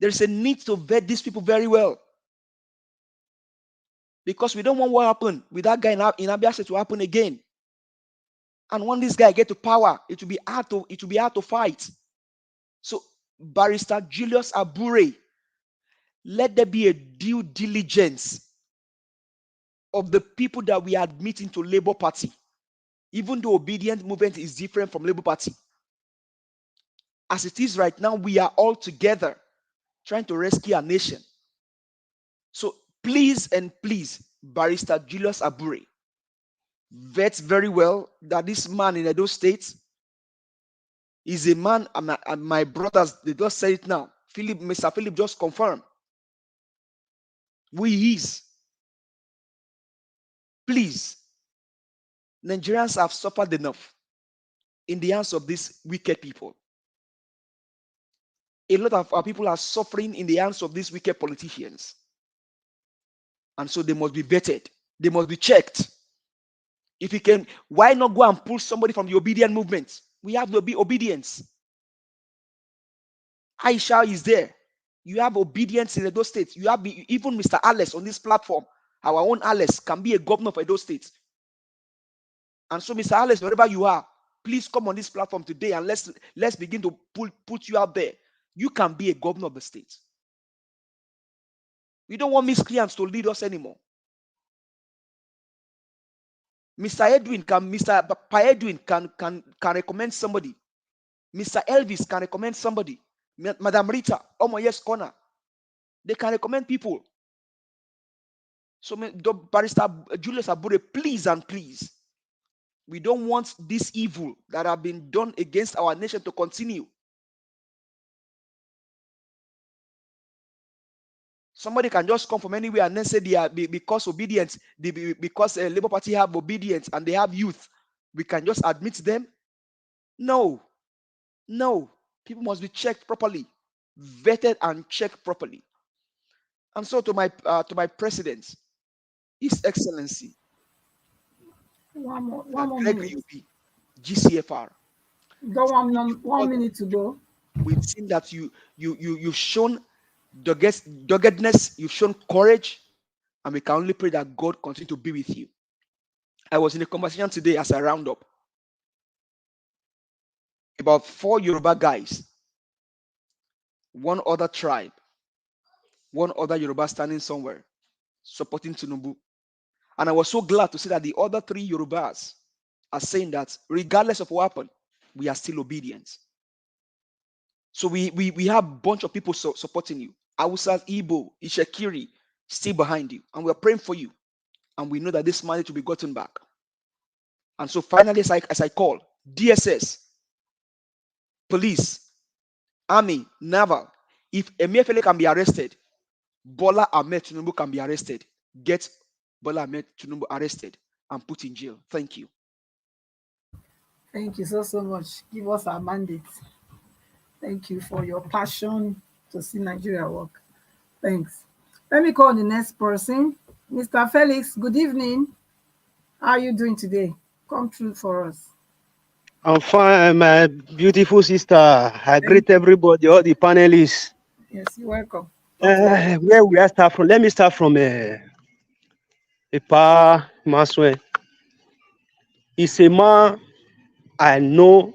There's a need to vet these people very well, because we don't want what happened with that guy in Abia State to happen again. And when this guy get to power, it will be hard to fight. So, Barrister Julius Abure, let there be a due diligence of the people that we are admitting to Labour Party, even though obedient movement is different from Labour Party. As it is right now, we are all together trying to rescue our nation. So please and please, Barrister Julius Abure, vet very well that this man in Edo State is a man, and my brothers, they just say it now. Mr. Philip just confirmed who he is. Please, Nigerians have suffered enough in the hands of these wicked people. A lot of our people are suffering in the hands of these wicked politicians. And so they must be vetted. They must be checked. If you can, why not go and pull somebody from the obedient movement? We have to be obedience. Aisha is there. You have obedience in Edo State. You have even Mr. Alex on this platform. Our own Alex can be a governor of Edo State. And so, Mr. Alex, wherever you are, please come on this platform today and let's begin to put you out there. You can be a governor of the state. We don't want miscreants to lead us anymore. Mr. Edwin can recommend somebody. Mr. Elvis can recommend somebody. Madam Rita, Omo Yes Corner, they can recommend people. So, Barrister Julius Abure, please and please, we don't want this evil that have been done against our nation to continue. Somebody can just come from anywhere and then say they are because obedience, because Labour Party have obedience and they have youth, we can just admit them. No. People must be checked properly, vetted and checked properly. And so to my president, His Excellency, one more Gregory minute. Ubi, GCFR. Go one minute to go. We've seen that you've shown doggedness, you've shown courage, and we can only pray that God continue to be with you. I was in a conversation today as I round up about 4 Yoruba guys, one other tribe, one other Yoruba standing somewhere supporting Tinubu. And I was so glad to see that the other 3 Yorubas are saying that regardless of what happened, we are still obedient. So we have a bunch of people supporting you. Awusas, Igbo, Ishekiri, still behind you. And we're praying for you. And we know that this mandate will be gotten back. And so finally, as I call, DSS, police, army, naval, if Emefiele can be arrested, Bola Ahmed Tinubu can be arrested. Get Bola Ahmed Tinubu arrested and put in jail. Thank you. Thank you so much. Give us our mandate. Thank you for your passion to see Nigeria work. Thanks. Let me call the next person. Mr. Felix, good evening. How are you doing today? Come through for us. I'm fine, my beautiful sister. I greet everybody, all the panelists. Yes, you're welcome. Where we are start from? Let me start from Epa Maswe. He's a man I know.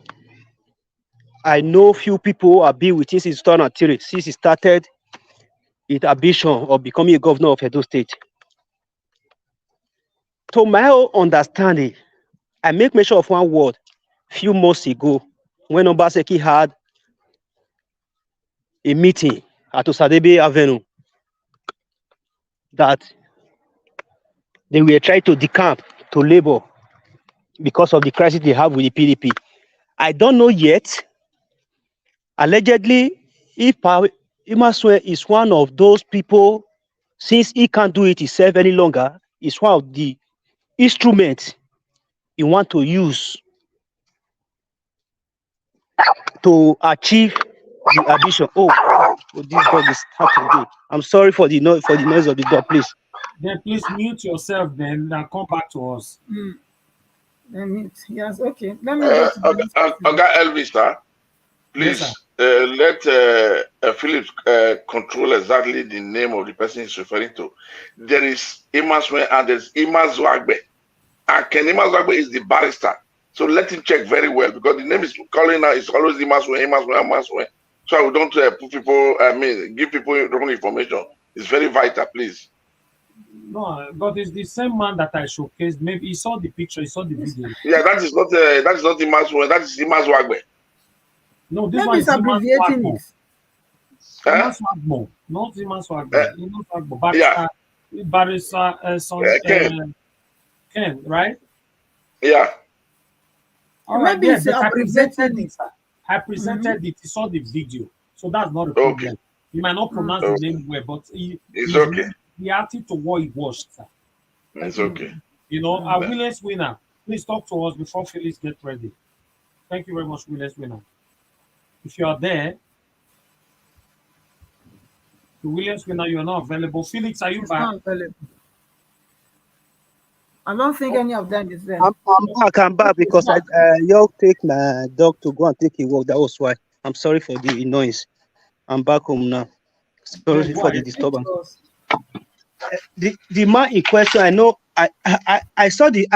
I know few people have been with him since 2003, since he started his ambition of becoming a governor of Edo State. To my own understanding, I make mention of one word few months ago when Obaseki had a meeting at Osadebe Avenue that they were trying to decamp to Labour because of the crisis they have with the PDP. I don't know yet. Allegedly, if Imaswe is one of those people, since he can't do it himself any longer, is one of the instruments he want to use to achieve the ambition. Oh, this dog is hard to do. I'm sorry for the noise of the dog, please. Then please mute yourself then and come back to us. Then mute. Yes, okay. Let me go to the next Oga Elvis, sir. Please let Phillips control exactly the name of the person he's referring to. There is Imaswe and there's Imazwagbe. And Ken Imazwagbe is the barrister. So let him check very well because the name is calling out is always Imaswe. So we don't put people, give people wrong information. It's very vital, please. No, but it's the same man that I showcased. Maybe he saw the picture, he saw the video. Yeah, that is not Imaswe, that is Imazwagbe. No, this one is abbreviating it. Imaswagbo, not Imaswagbo. Imaswagbo. Barrister Ken, right? Yeah. All right, yes, I presented it. He saw the video. So that's not a problem. Okay. He might not pronounce the name well, but it's okay. He acted to what he watched, sir. It's okay. You know, our Williams winner, please talk to us before Felix get ready. Thank you very much, Williams winner. If you are there, the Williams winner, you are not available. Felix, are you back? Not available. I don't think any of them is there. I'm back because y'all take my dog to go and take a walk. That was why. I'm sorry for the noise. I'm back home now. Sorry for the disturbance. The man in question, I know. I saw the.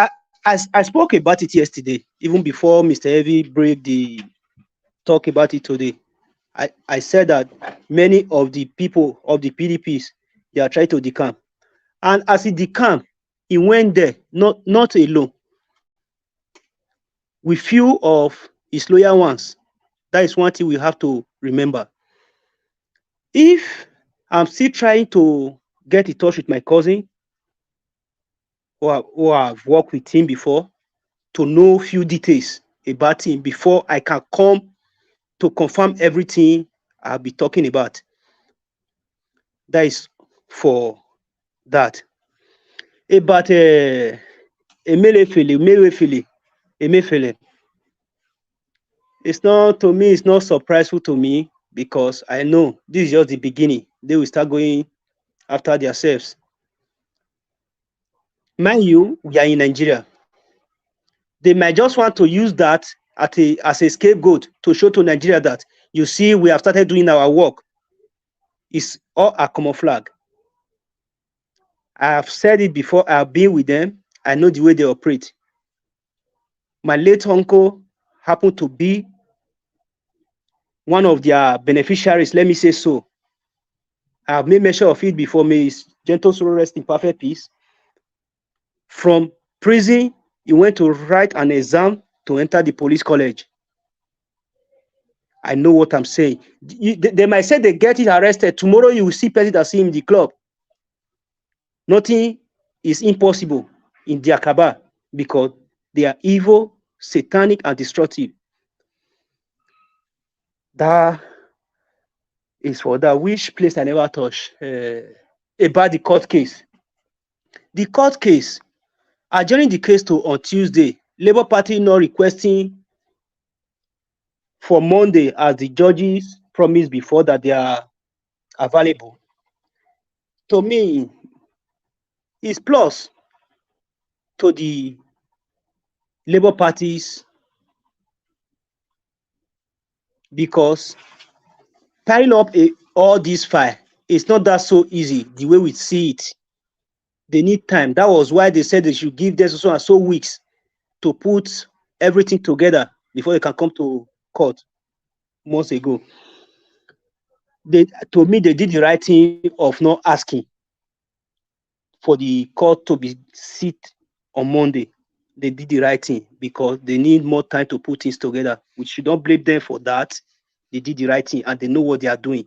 I spoke about it yesterday, even before Mr. Heavy break the talk about it today. I said that many of the people of the PDPs, they are trying to decamp, and as he decamp, he went there not alone. With few of his loyal ones. That is one thing we have to remember. If I'm still trying to get in touch with my cousin, who I've worked with him before, to know few details about him before I can come to confirm everything I'll be talking about. That is for that. About Emefiele. It's not surprising to me because I know this is just the beginning. They will start going after themselves. Mind you, we are in Nigeria. They might just want to use that as a scapegoat to show to Nigeria that, you see, we have started doing our work. It's all a common flag. I have said it before. I have been with them. I know the way they operate. My late uncle happened to be one of their beneficiaries, let me say so. I have made mention of it before. May his gentle soul rest in perfect peace. From prison, he went to write an exam to enter the police college. I know what I'm saying. They might say they get it arrested. Tomorrow you will see person that see him in the club. Nothing is impossible in their cabal because they are evil, satanic, and destructive. That is for that. Which place I never touch about the court case. The court case, adjourning the case to on Tuesday. Labour Party not requesting for Monday as the judges promised before that they are available. To me, is plus to the Labour parties because piling up all this file is not that so easy the way we see it. They need time. That was why they said they should give them so and so weeks to put everything together before they can come to court months ago. To me, they did the right thing of not asking for the court to be sit on Monday. They did the right thing because they need more time to put things together. We should not blame them for that. They did the right thing and they know what they are doing.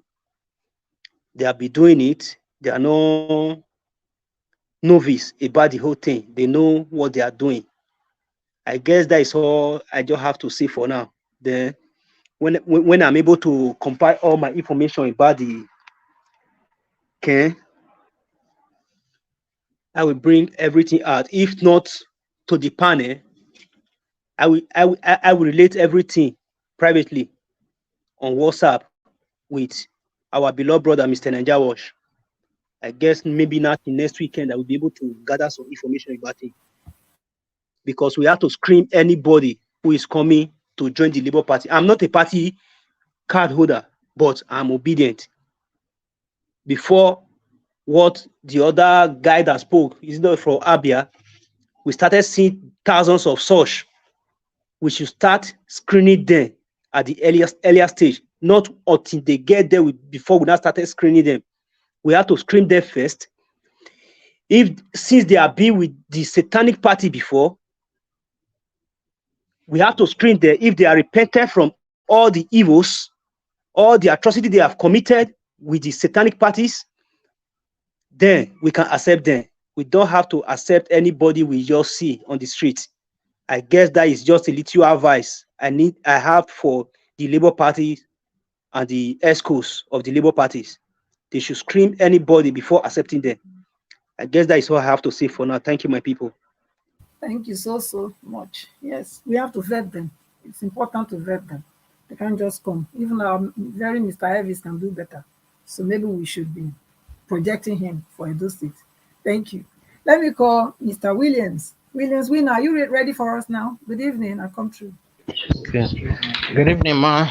They have been doing it. They are no novice about the whole thing. They know what they are doing. I guess that is all I just have to say for now. Then when I'm able to compile all my information about the can, I will bring everything out. If not to the panel, I will relate everything privately on WhatsApp with our beloved brother, Mr. Ninja Wash. I guess maybe not in next weekend, I will be able to gather some information about it. Because we have to screen anybody who is coming to join the Labour Party. I'm not a party card holder, but I'm obedient. Before what the other guy that spoke, is not from Abia, we started seeing thousands of such. We should start screening them at the earlier stage, not until they get there before we now started screening them. We have to screen them first. Since they have been with the satanic party before, we have to screen them if they are repented from all the evils, all the atrocity they have committed with the satanic parties, then we can accept them. We don't have to accept anybody we just see on the street. I guess that is just a little advice I have for the Labour Party and the ESCOs of the Labour parties. They should screen anybody before accepting them. I guess that is all I have to say for now. Thank you, my people. Thank you so much. Yes, we have to vet them. It's important to vet them. They can't just come. Even our very Mr. Elvis can do better. So maybe we should be projecting him for Edo State. Thank you. Let me call Mr. Williams. Williams, Winner, are you ready for us now? Good evening. I come through. Okay. Good evening, ma.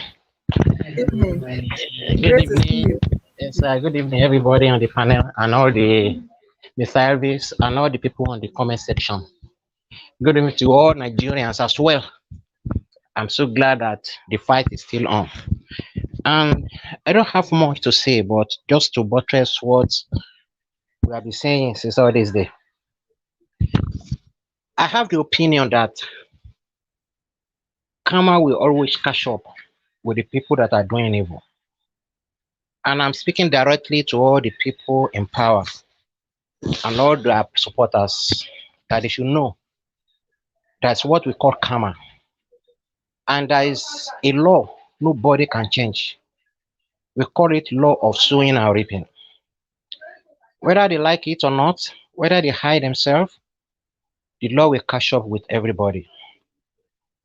Good evening. Good evening. Yes, good evening, everybody on the panel and all the Mr. and all the people on the comment section. Good evening to all Nigerians as well. I'm so glad that the fight is still on. And I don't have much to say, but just to buttress what we have been saying since all this day. I have the opinion that karma will always catch up with the people that are doing evil. And I'm speaking directly to all the people in power and all their supporters that they should know that's what we call karma. And there is a law nobody can change. We call it law of sowing and reaping. Whether they like it or not, whether they hide themselves, the law will catch up with everybody.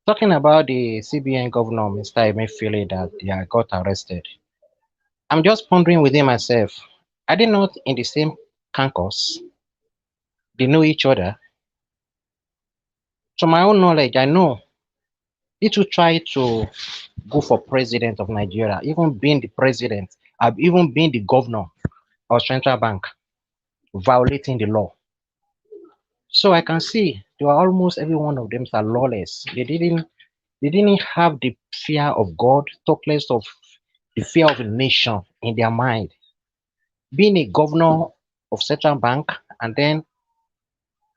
Talking about the CBN governor, Mr. Emefiele, that they got arrested. I'm just pondering within myself, are they not in the same campus? They know each other. To my own knowledge, I know it will try to go for president of Nigeria, even being the president, even being the governor of central bank, violating the law. So I can see they were almost every one of them are lawless. They didn't have the fear of God, talk less of the fear of a nation in their mind. Being a governor of central bank and then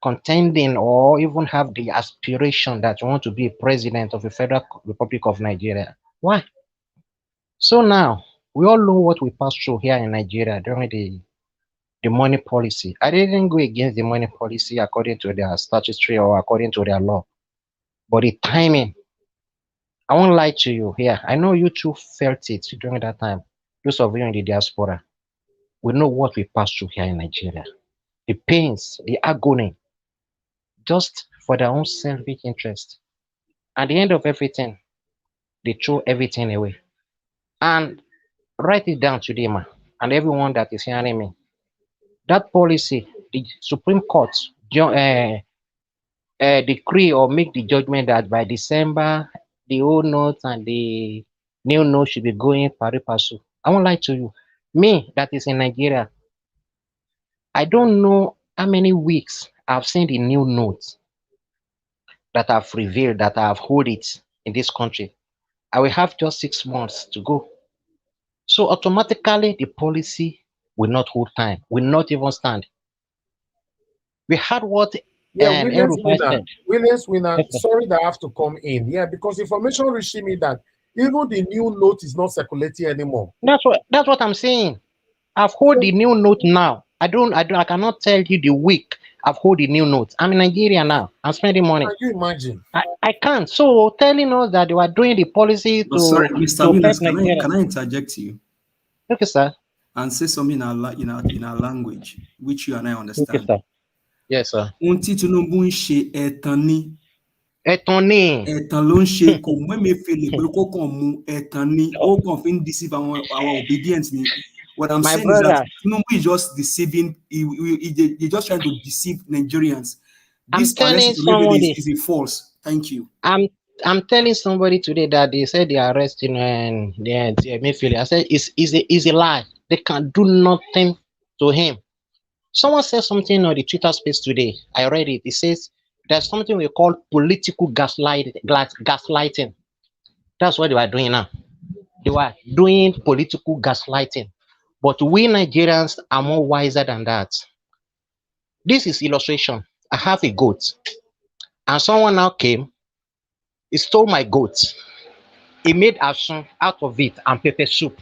contending or even have the aspiration that you want to be a president of the Federal Republic of Nigeria. Why? So now we all know what we passed through here in Nigeria during the money policy. I didn't go against the money policy according to their statutory or according to their law, but the timing. I won't lie to you here. I know you too felt it during that time. Those of you in the diaspora, we know what we passed through here in Nigeria. The pains, the agony, just for their own selfish interest. At the end of everything, they throw everything away. And write it down today, man, and everyone that is hearing me. That policy, the Supreme Court decree or make the judgment that by December, the old notes and the new notes should be going pari passu. I won't lie to you. Me, that is in Nigeria, I don't know how many weeks I've seen the new notes that have revealed, that I have hold it in this country. I will have just 6 months to go. So automatically the policy will not hold time, will not even stand. We had what Yeah, Williams Erufai winner. said. Williams winner. Okay. Sorry that I have to come in. Yeah, because information reaching me that even the new note is not circulating anymore. That's what I'm saying. I've hold the new note now. I cannot tell you the week I've hold the new note. I'm in Nigeria now. I'm spending money. Can you imagine? I can't. So telling us that they were doing the policy But sorry, Mr. to Winners, help Nigeria. can I interject you? Okay, sir. And say something in our language, which you and I understand. Okay, sir. Yes, sir. Ohun tí Tinubu ń ṣe ẹ̀tàn ni. Ẹ̀tàn ni. Ẹ̀tàn ló ń ṣe, kò mú Emefiele pẹ̀lú kó kàn mú ẹ̀tàn ni. Ó kàn fi ń deceive our obedience ni. What I'm saying is that Tinubu is just deceiving. He's just trying to deceive Nigerians. This arrest is a false. Thank you. I'm telling somebody today that they said they are arresting the Emefiele. I said it's a lie. They can do nothing to him. Someone said something on the Twitter space today. I read it. It says there's something we call political gaslighting. That's what they were doing now. They were doing political gaslighting. But we Nigerians are more wiser than that. This is illustration. I have a goat. And someone now came. He stole my goat. He made asun out of it and pepper soup.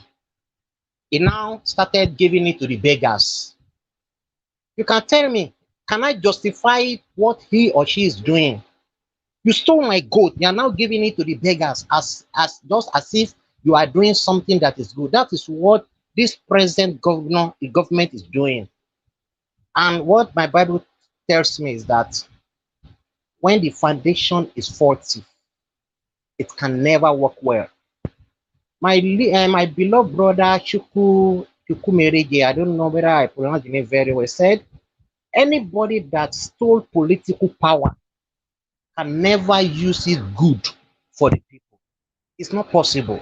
He now started giving it to the beggars. You can tell me, can I justify what he or she is doing? You stole my goat. You are now giving it to the beggars as if you are doing something that is good. That is what this present government is doing. And what my Bible tells me is that when the foundation is faulty, it can never work well. My beloved brother Chukwumerege, I don't know whether I pronounced the name very well, said, anybody that stole political power can never use it good for the people. It's not possible.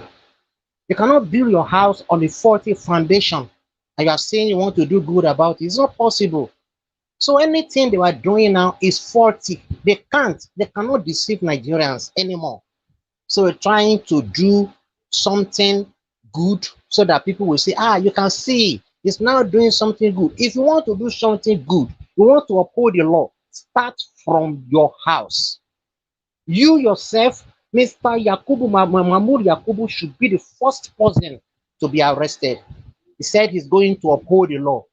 You cannot build your house on a faulty foundation and you are saying you want to do good about it. It's not possible. So anything they are doing now is faulty. They cannot deceive Nigerians anymore. So we're trying to do something good so that people will say, you can see it's now doing something good. If you want to do something good, you want to uphold the law, start from your house. You yourself, Mr. Mahmoud Yakubu, should be the first person to be arrested. He said he's going to uphold the law.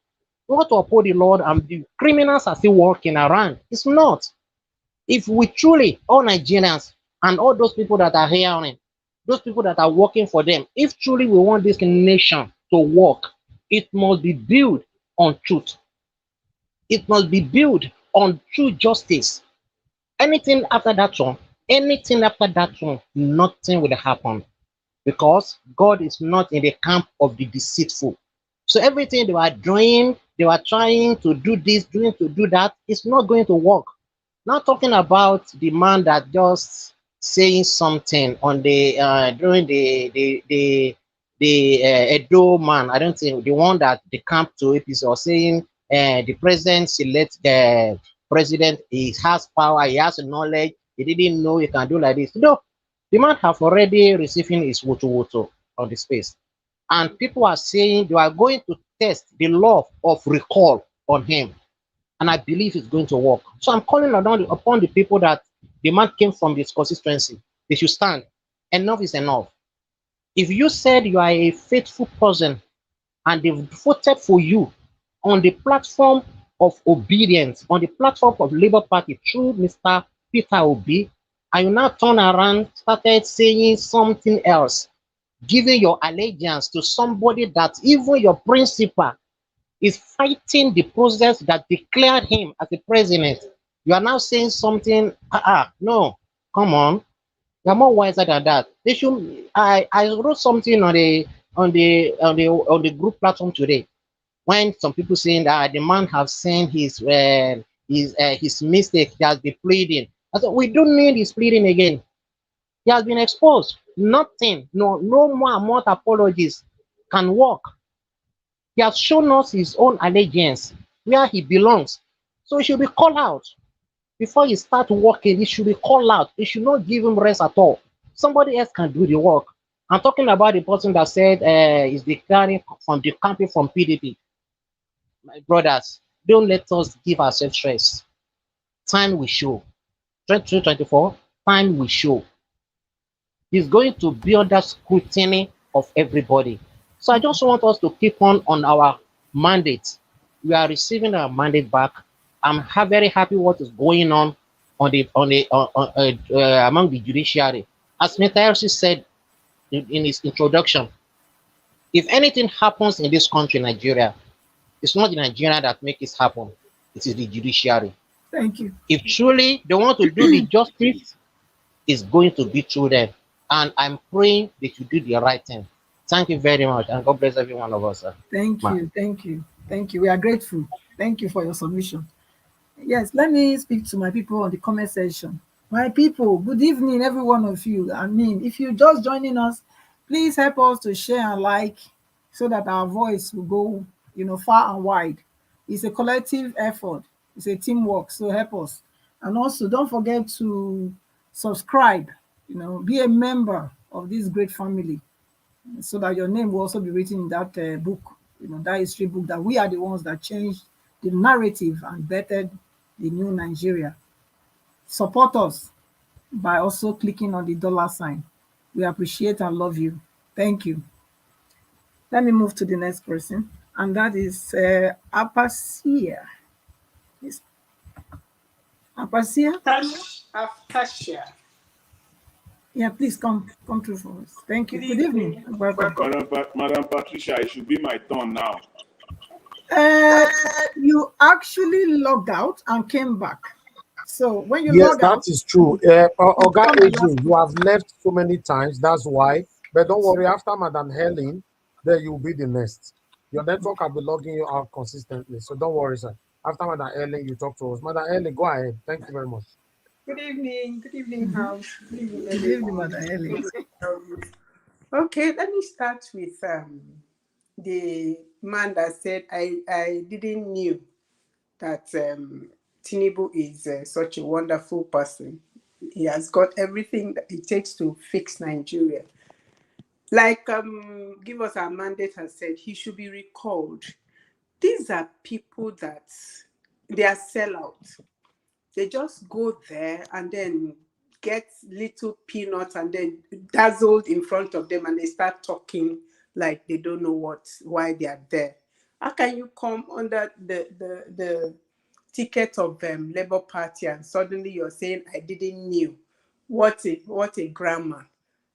You want to uphold the law and the criminals are still walking around. It's not. If we truly, all Nigerians and all those people that are hearing, those people that are working for them, if truly we want this nation to work, it must be built on truth. It must be built on true justice. Anything after that one, nothing will happen. Because God is not in the camp of the deceitful. So everything they were doing, they were trying to do this, to do that, it's not going to work. Not talking about the man that just saying something on the during the Edo man. I don't think the one that the camp to APC or saying the president select the president. He has power. He has knowledge. He didn't know he can do like this. No, the man have already receiving his woto on the space, and people are saying they are going to test the law of recall on him. And I believe it's going to work. So I'm calling upon the people that the man came from this constituency. They should stand. Enough is enough. If you said you are a faithful person and they've voted for you on the platform of obedience, on the platform of Labour Party through Mr. Peter Obi, and you now turn around, started saying something else, giving your allegiance to somebody that even your principal is fighting the process that declared him as the president. You are now saying something, no, come on. You're more wiser than that. They should. I wrote something on the group platform today when some people saying that the man have seen his mistake. He has been pleading. I said we don't need his pleading again. He has been exposed. Nothing, no more amount apologies can work. He has shown us his own allegiance, where he belongs. So he should be called out. Before he start working, he should be called out. He should not give him rest at all. Somebody else can do the work. I'm talking about the person that said is declaring from the campaign from PDP. My brothers, don't let us give ourselves stress. Time will show. 2024, time will show. He's going to be under scrutiny of everybody. So I just want us to keep on our mandate. We are receiving our mandate back. I'm very happy what is going on among the judiciary. As Mr. Elsie said in his introduction, if anything happens in this country, Nigeria, it's not the Nigeria that makes it happen. It is the judiciary. Thank you. If truly they want to do the justice, it's going to be through them. And I'm praying they should do the right thing. Thank you very much, and God bless every one of us, sir. Thank you, thank you, thank you. We are grateful. Thank you for your submission. Yes, let me speak to my people on the comment section. My people, good evening, every one of you. I mean, if you're just joining us, please help us to share and like so that our voice will go, far and wide. It's a collective effort. It's a teamwork. So help us. And also, don't forget to subscribe. Be a member of this great family, so that your name will also be written in that book. That history book that we are the ones that changed the narrative and bettered the new Nigeria. Support us by also clicking on the $sign. We appreciate and love you. Thank you. Let me move to the next person, and that is Apasia. Yes. Apasia? Tasha. Yeah, please come through for us. Thank you. Good evening. Welcome. Madam Patricia, it should be my turn now. You actually logged out and came back. So when you yes, log out, that is true. Oga Aging, you have left so many times. That's why. But don't worry. After Madam Helen, then you will be the next. Your network will be logging you out consistently. So don't worry, sir. After Madam Helen, you talk to us. Madam Helen, go ahead. Thank you very much. Good evening, house. Good evening, Good evening, Madam Helen. Okay, let me start with the man that said I didn't knew that Tinubu is such a wonderful person. He has got everything that it takes to fix Nigeria. Like Give Us Our Mandate has said, he should be recalled. These are people that they are sellouts. They just go there and then get little peanuts and then dazzled in front of them, and they start talking like they don't know why they are there. How can you come under the ticket of Labour Party and suddenly you're saying I didn't knew? What a grammar!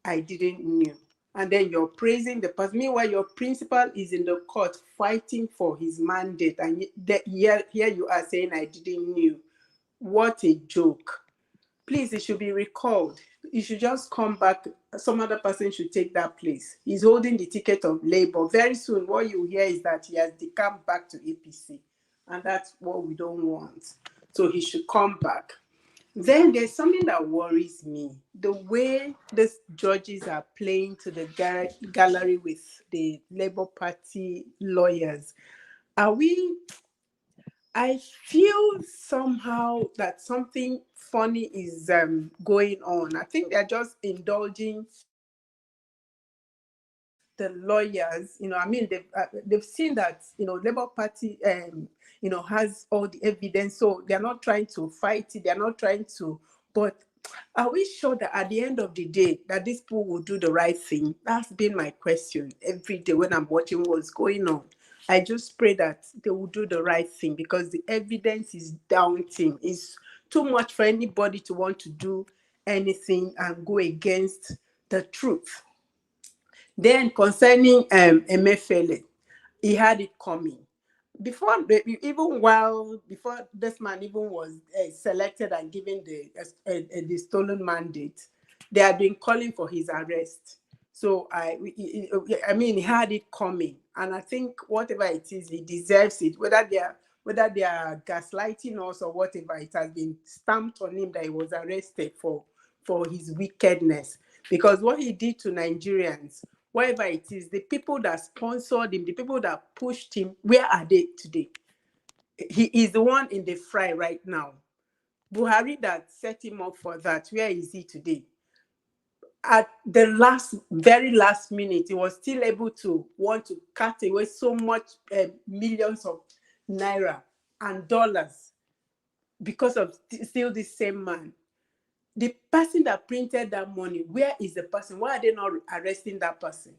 I didn't knew. And then you're praising the person. Meanwhile, your principal is in the court fighting for his mandate, and here you are saying I didn't knew. What a joke. Please, it should be recalled. He should just come back. Some other person should take that place. He's holding the ticket of Labour. Very soon, what you hear is that he has decamped back to APC. And that's what we don't want. So he should come back. Then there's something that worries me. The way these judges are playing to the gallery with the Labour Party lawyers. I feel somehow that something funny is going on. I think they're just indulging the lawyers. They've seen that Labour Party has all the evidence, so they're not trying to fight it. They're not trying to, but Are we sure that at the end of the day that these people will do the right thing? That's been my question every day when I'm watching what's going on. I just pray that they will do the right thing because the evidence is daunting. It's too much for anybody to want to do anything and go against the truth. Then concerning Emefiele, he had it coming. Before this man even was selected and given the stolen mandate, they had been calling for his arrest. So I mean, he had it coming, and I think whatever it is, he deserves it. Whether they are gaslighting us or whatever, it has been stamped on him that he was arrested for his wickedness. Because what he did to Nigerians, whatever it is, the people that sponsored him, the people that pushed him, where are they today? He is the one in the fry right now. Buhari that set him up for that, where is he today? At the very last minute, he was still able to want to cut away so much millions of naira and dollars because of still the same man. The person that printed that money, where is the person? Why are they not arresting that person?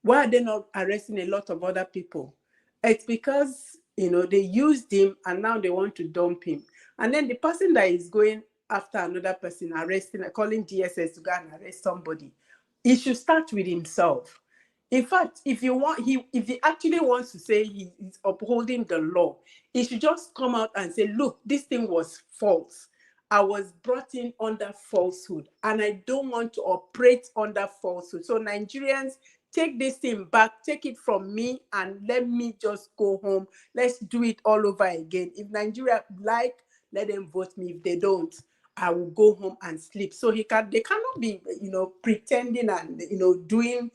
Why are they not arresting a lot of other people? It's because, they used him and now they want to dump him. And then the person that is going after another person, calling DSS to go and arrest somebody, he should start with himself. In fact, if he actually wants to say he's upholding the law, he should just come out and say, look, this thing was false. I was brought in under falsehood and I don't want to operate under falsehood. So Nigerians, take this thing back, take it from me and let me just go home. Let's do it all over again. If Nigeria let them vote me. If they don't, I will go home and sleep. So they cannot be, pretending and, doing,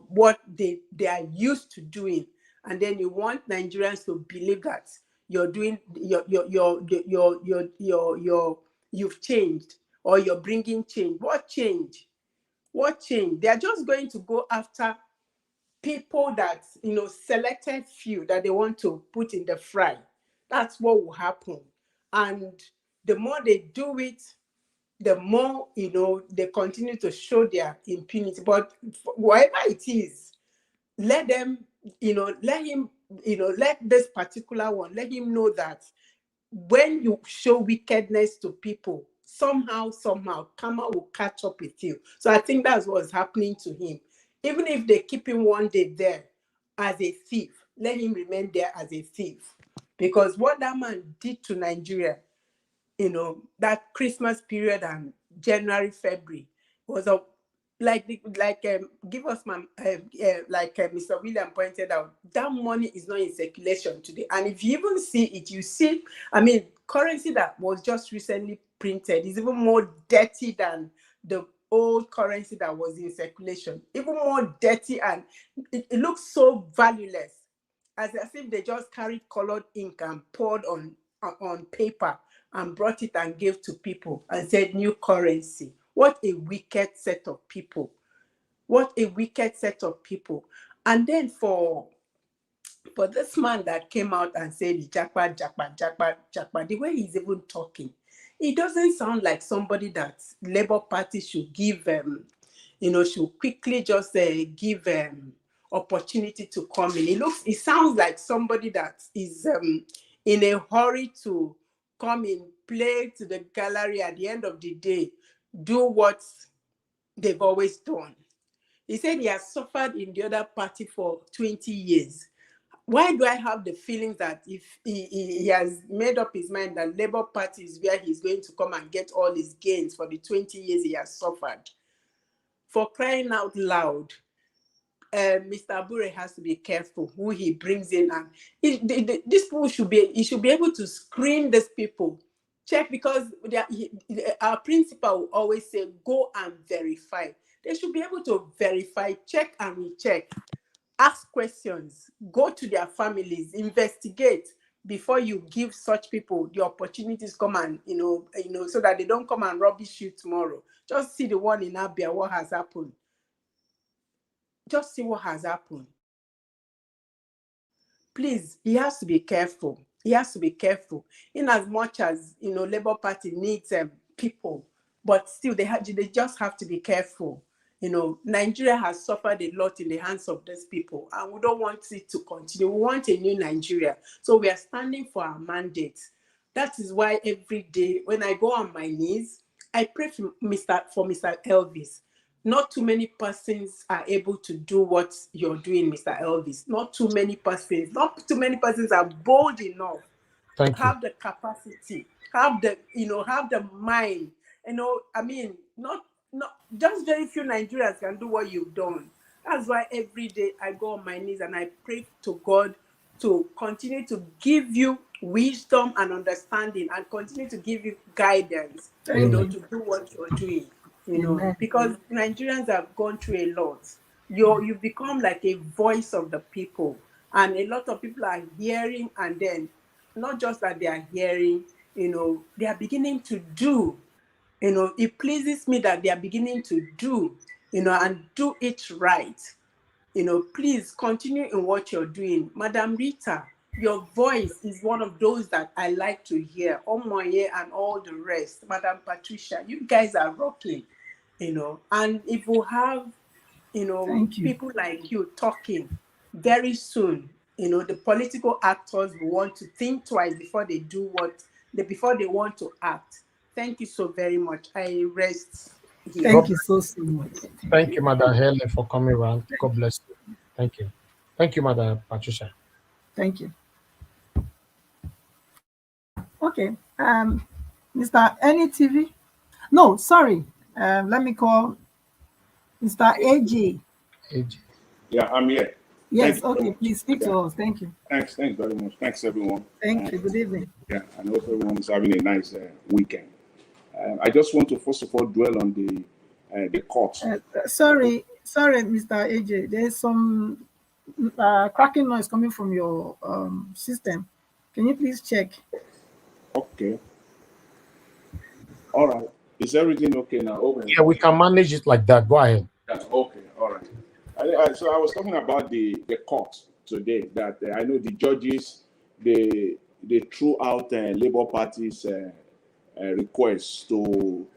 what they are used to doing. And then you want Nigerians to believe that you're doing, you've changed or you're bringing change. What change? What change? They are just going to go after people that, selected few that they want to put in the fry. That's what will happen. And the more they do it, the more, they continue to show their impunity. But whatever it is, let them, let this particular one, let him know that when you show wickedness to people, somehow, karma will catch up with you. So I think that's what's happening to him. Even if they keep him one day there as a thief, let him remain there as a thief. Because what that man did to Nigeria, that Christmas period and January, February was give us my Mr. William pointed out, that money is not in circulation today. And if you even see it, you see, currency that was just recently printed is even more dirty than the old currency that was in circulation, even more dirty, and it looks so valueless, as if they just carried colored ink and poured on paper and brought it and gave to people and said new currency. What a wicked set of people. What a wicked set of people. And then for this man that came out and said japa, the way he's even talking, it doesn't sound like somebody that Labour Party should give, should quickly just give opportunity to come in. It sounds like somebody that is in a hurry to come in, play to the gallery, at the end of the day, do what they've always done. He said he has suffered in the other party for 20 years. Why do I have the feeling that if he has made up his mind that Labour Party is where he's going to come and get all his gains for the 20 years he has suffered? For crying out loud, Mr. Abure has to be careful who he brings in, and these people should be able to screen these people, check, because our principal will always say go and verify. They should be able to verify, check and recheck, ask questions, go to their families, investigate before you give such people the opportunities come and so that they don't come and rubbish you tomorrow. Just see the one in Abia, what has happened. Just see what has happened. Please, he has to be careful. He has to be careful. In as much as, Labour Party needs people but still they just have to be careful. Nigeria has suffered a lot in the hands of these people, and we don't want it to continue. We want a new Nigeria. So we are standing for our mandate. That is why every day when I go on my knees, I pray for Mr. Elvis. Not too many persons are able to do what you're doing, Mr. Elvis. Not too many persons are bold enough to have the capacity, have the mind. Not just very few Nigerians can do what you've done. That's why every day I go on my knees and I pray to God to continue to give you wisdom and understanding, and continue to give you guidance, to do what you're doing. Because Nigerians have gone through a lot. You become like a voice of the people, and a lot of people are hearing, and then not just that they are hearing, they are beginning to do. It pleases me that they are beginning to do, and do it right. Please continue in what you're doing. Madam Rita, your voice is one of those that I like to hear. Omoye and all the rest. Madam Patricia, you guys are rocking, and if we have, people like you talking very soon, the political actors will want to think twice before they before they want to act. Thank you so very much. I rest here. Thank you so much. Thank you, Madam Helen, for coming around. God bless you. Thank you. Thank you, Madam Patricia. Thank you. Okay. Mr. NETV. No, sorry. Let me call Mr. AJ. AJ. Yeah, I'm here. Yes, okay. Please speak to us. Thank you. Thanks very much. Thanks, everyone. Thank you. Good evening. Yeah, I hope everyone is having a nice weekend. I just want to first of all dwell on the court. Sorry, Mr. AJ. There's some cracking noise coming from your system. Can you please check? Okay. All right. Is everything okay now? Okay. Yeah, we can manage it like that. Go ahead. Yeah, okay. All right. So I was talking about the court today. That I know the judges they threw out Labour Party's request to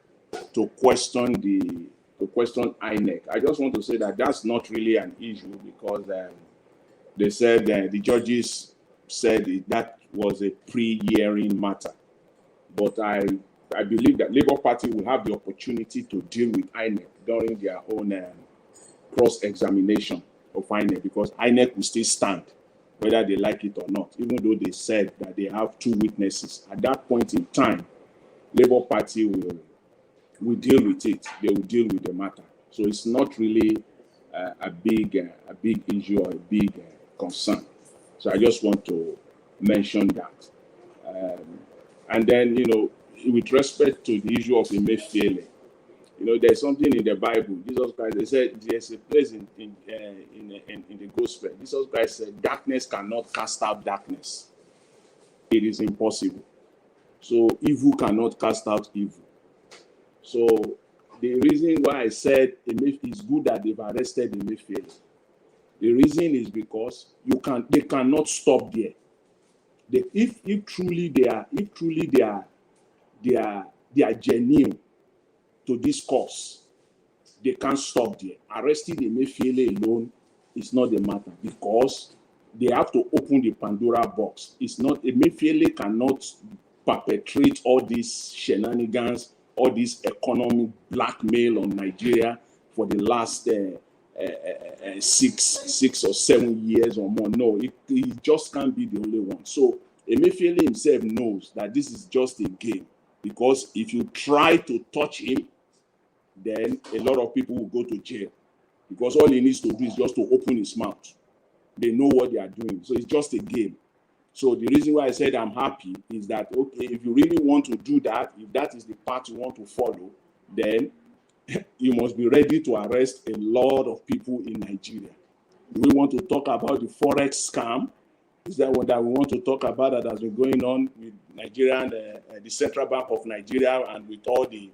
question INEC. I just want to say that that's not really an issue, because they said the judges said that was a pre-hearing matter. But I believe that Labour Party will have the opportunity to deal with INEC during their own cross-examination of INEC, because INEC will still stand whether they like it or not, even though they said that they have two witnesses. At that point in time, Labour Party will deal with it. They will deal with the matter. So it's not really a big issue or a big concern. So I just want to mention that. And then, with respect to the issue of Emefiele, there's something in the Bible. Jesus Christ, they said there's a place in the gospel. Jesus Christ said, darkness cannot cast out darkness. It is impossible. So evil cannot cast out evil. So the reason why I said it's good that they've arrested Emefiele, the reason is because they cannot stop there. If truly they are genuine to this cause, they can't stop there. Arresting Emefiele alone is not the matter, because they have to open the Pandora box. It's not, Emefiele cannot perpetrate all these shenanigans, all this economic blackmail on Nigeria for the last 6 or 7 years or more. No, it just can't be the only one. So Emefiele himself knows that this is just a game, because if you try to touch him, then a lot of people will go to jail, because all he needs to do is just to open his mouth. They know what they are doing. So it's just a game. So the reason why I said I'm happy is that, okay, if you really want to do that, if that is the path you want to follow, then you must be ready to arrest a lot of people in Nigeria. Do we want to talk about the Forex scam? Is that what that we want to talk about that has been going on with Nigeria and the Central Bank of Nigeria, and with all the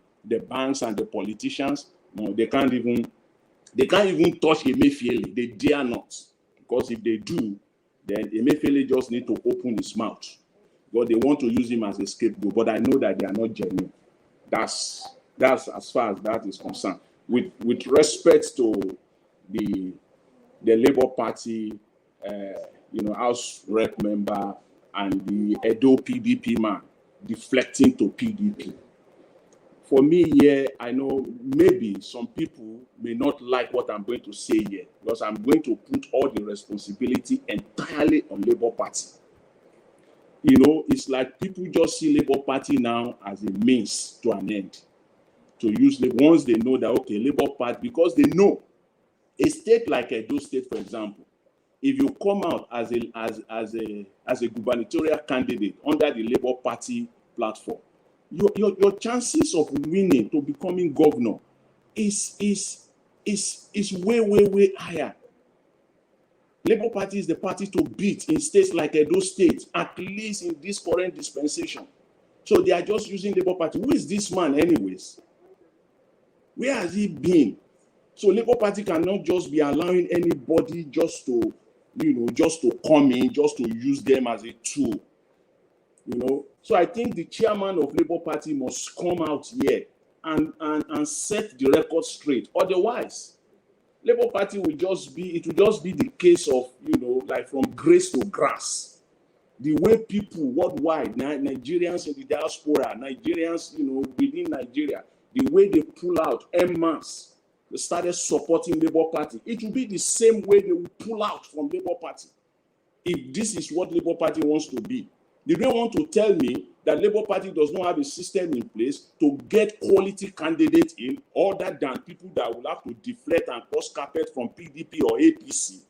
banks and the politicians? No, they can't even touch Emefiele. They dare not. Because if they do, then Emefiele just need to open his mouth, because they want to use him as a scapegoat. But I know that they are not genuine. That's That's as far as that is concerned. With respect to the Labour Party, House Rep member and the Edo PDP man deflecting to PDP. For me here, I know maybe some people may not like what I'm going to say here because I'm going to put all the responsibility entirely on Labour Party. It's like people just see Labour Party now as a means to an end. To use once they know that, okay, Labour Party, because they know a state like Edo State, for example, if you come out as a gubernatorial candidate under the Labour Party platform, your chances of winning to becoming governor is way higher. Labour Party is the party to beat in states like Edo State, at least in this current dispensation. So they are just using Labour Party. Who is this man anyways? Where has he been? So Labour Party cannot just be allowing anybody just to come in, just to use them as a tool. So I think the chairman of Labour Party must come out here and set the record straight. Otherwise, Labour Party will just be the case of, like from grace to grass. The way people worldwide, Nigerians in the diaspora, Nigerians, within Nigeria, the way they pull out en masse, they started supporting Labour Party. It will be the same way they will pull out from Labour Party. If this is what Labour Party wants to be. They don't want to tell me that Labour Party does not have a system in place to get quality candidates in, other than people that will have to deflect and cross carpet from PDP or APC.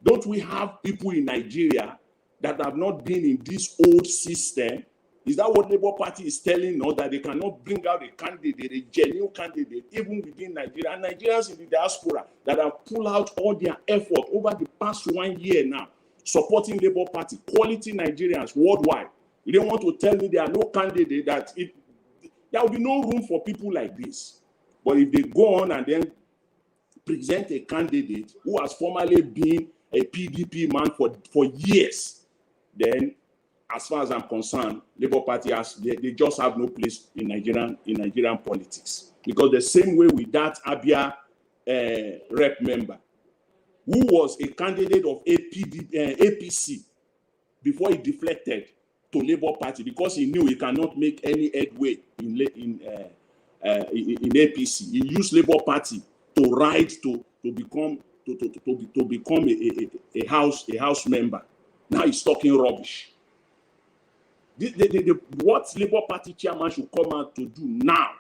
Don't we have people in Nigeria that have not been in this old system? Is that what Labour Party is telling us, that they cannot bring out a candidate, a genuine candidate, even within Nigeria? And Nigerians in the diaspora that have pulled out all their effort over the past 1 year now, supporting Labour Party, quality Nigerians worldwide. You don't want to tell me there are no candidates, there will be no room for people like this. But if they go on and then present a candidate who has formerly been a PDP man for years, then as far as I'm concerned, Labour Party they just have no place in Nigerian politics. Because the same way with that Abia rep member, who was a candidate of APC before he deflected to Labour Party because he knew he cannot make any headway in APC. He used Labour Party to ride to become a house member. Now he's talking rubbish. What Labour Party chairman should come out to do now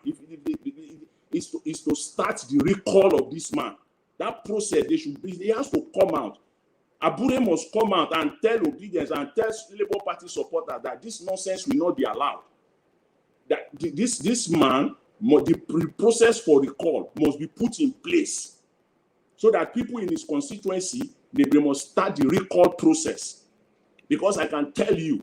is to start the recall of this man. That process, he has to come out. Abure must come out and tell obedience and tell Labour Party supporters that this nonsense will not be allowed. That this man, the process for recall must be put in place so that people in his constituency, they must start the recall process. Because I can tell you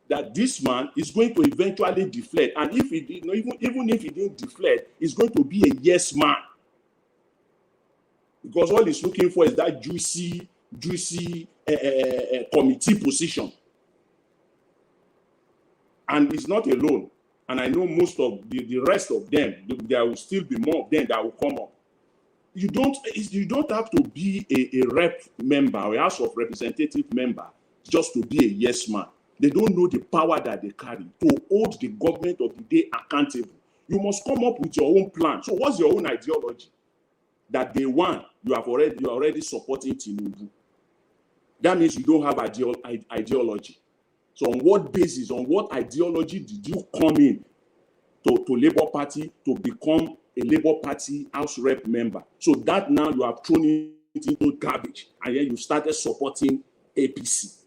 that this man is going to eventually deflect. And if he did, even if he didn't deflect, he's going to be a yes man. Because all he's looking for is that juicy committee position. And he's not alone. And I know most of the rest of them, there will still be more of them that will come up. You don't have to be a rep member or a House of Representative member just to be a yes man. They don't know the power that they carry to hold the government of the day accountable. You must come up with your own plan. So what's your own ideology? That day one, you are already supporting Tinubu. That means you don't have ideology. So on what basis, on what ideology did you come in to Labour Party to become a Labour Party House Rep member? So that now you have thrown it into garbage, and then you started supporting APC.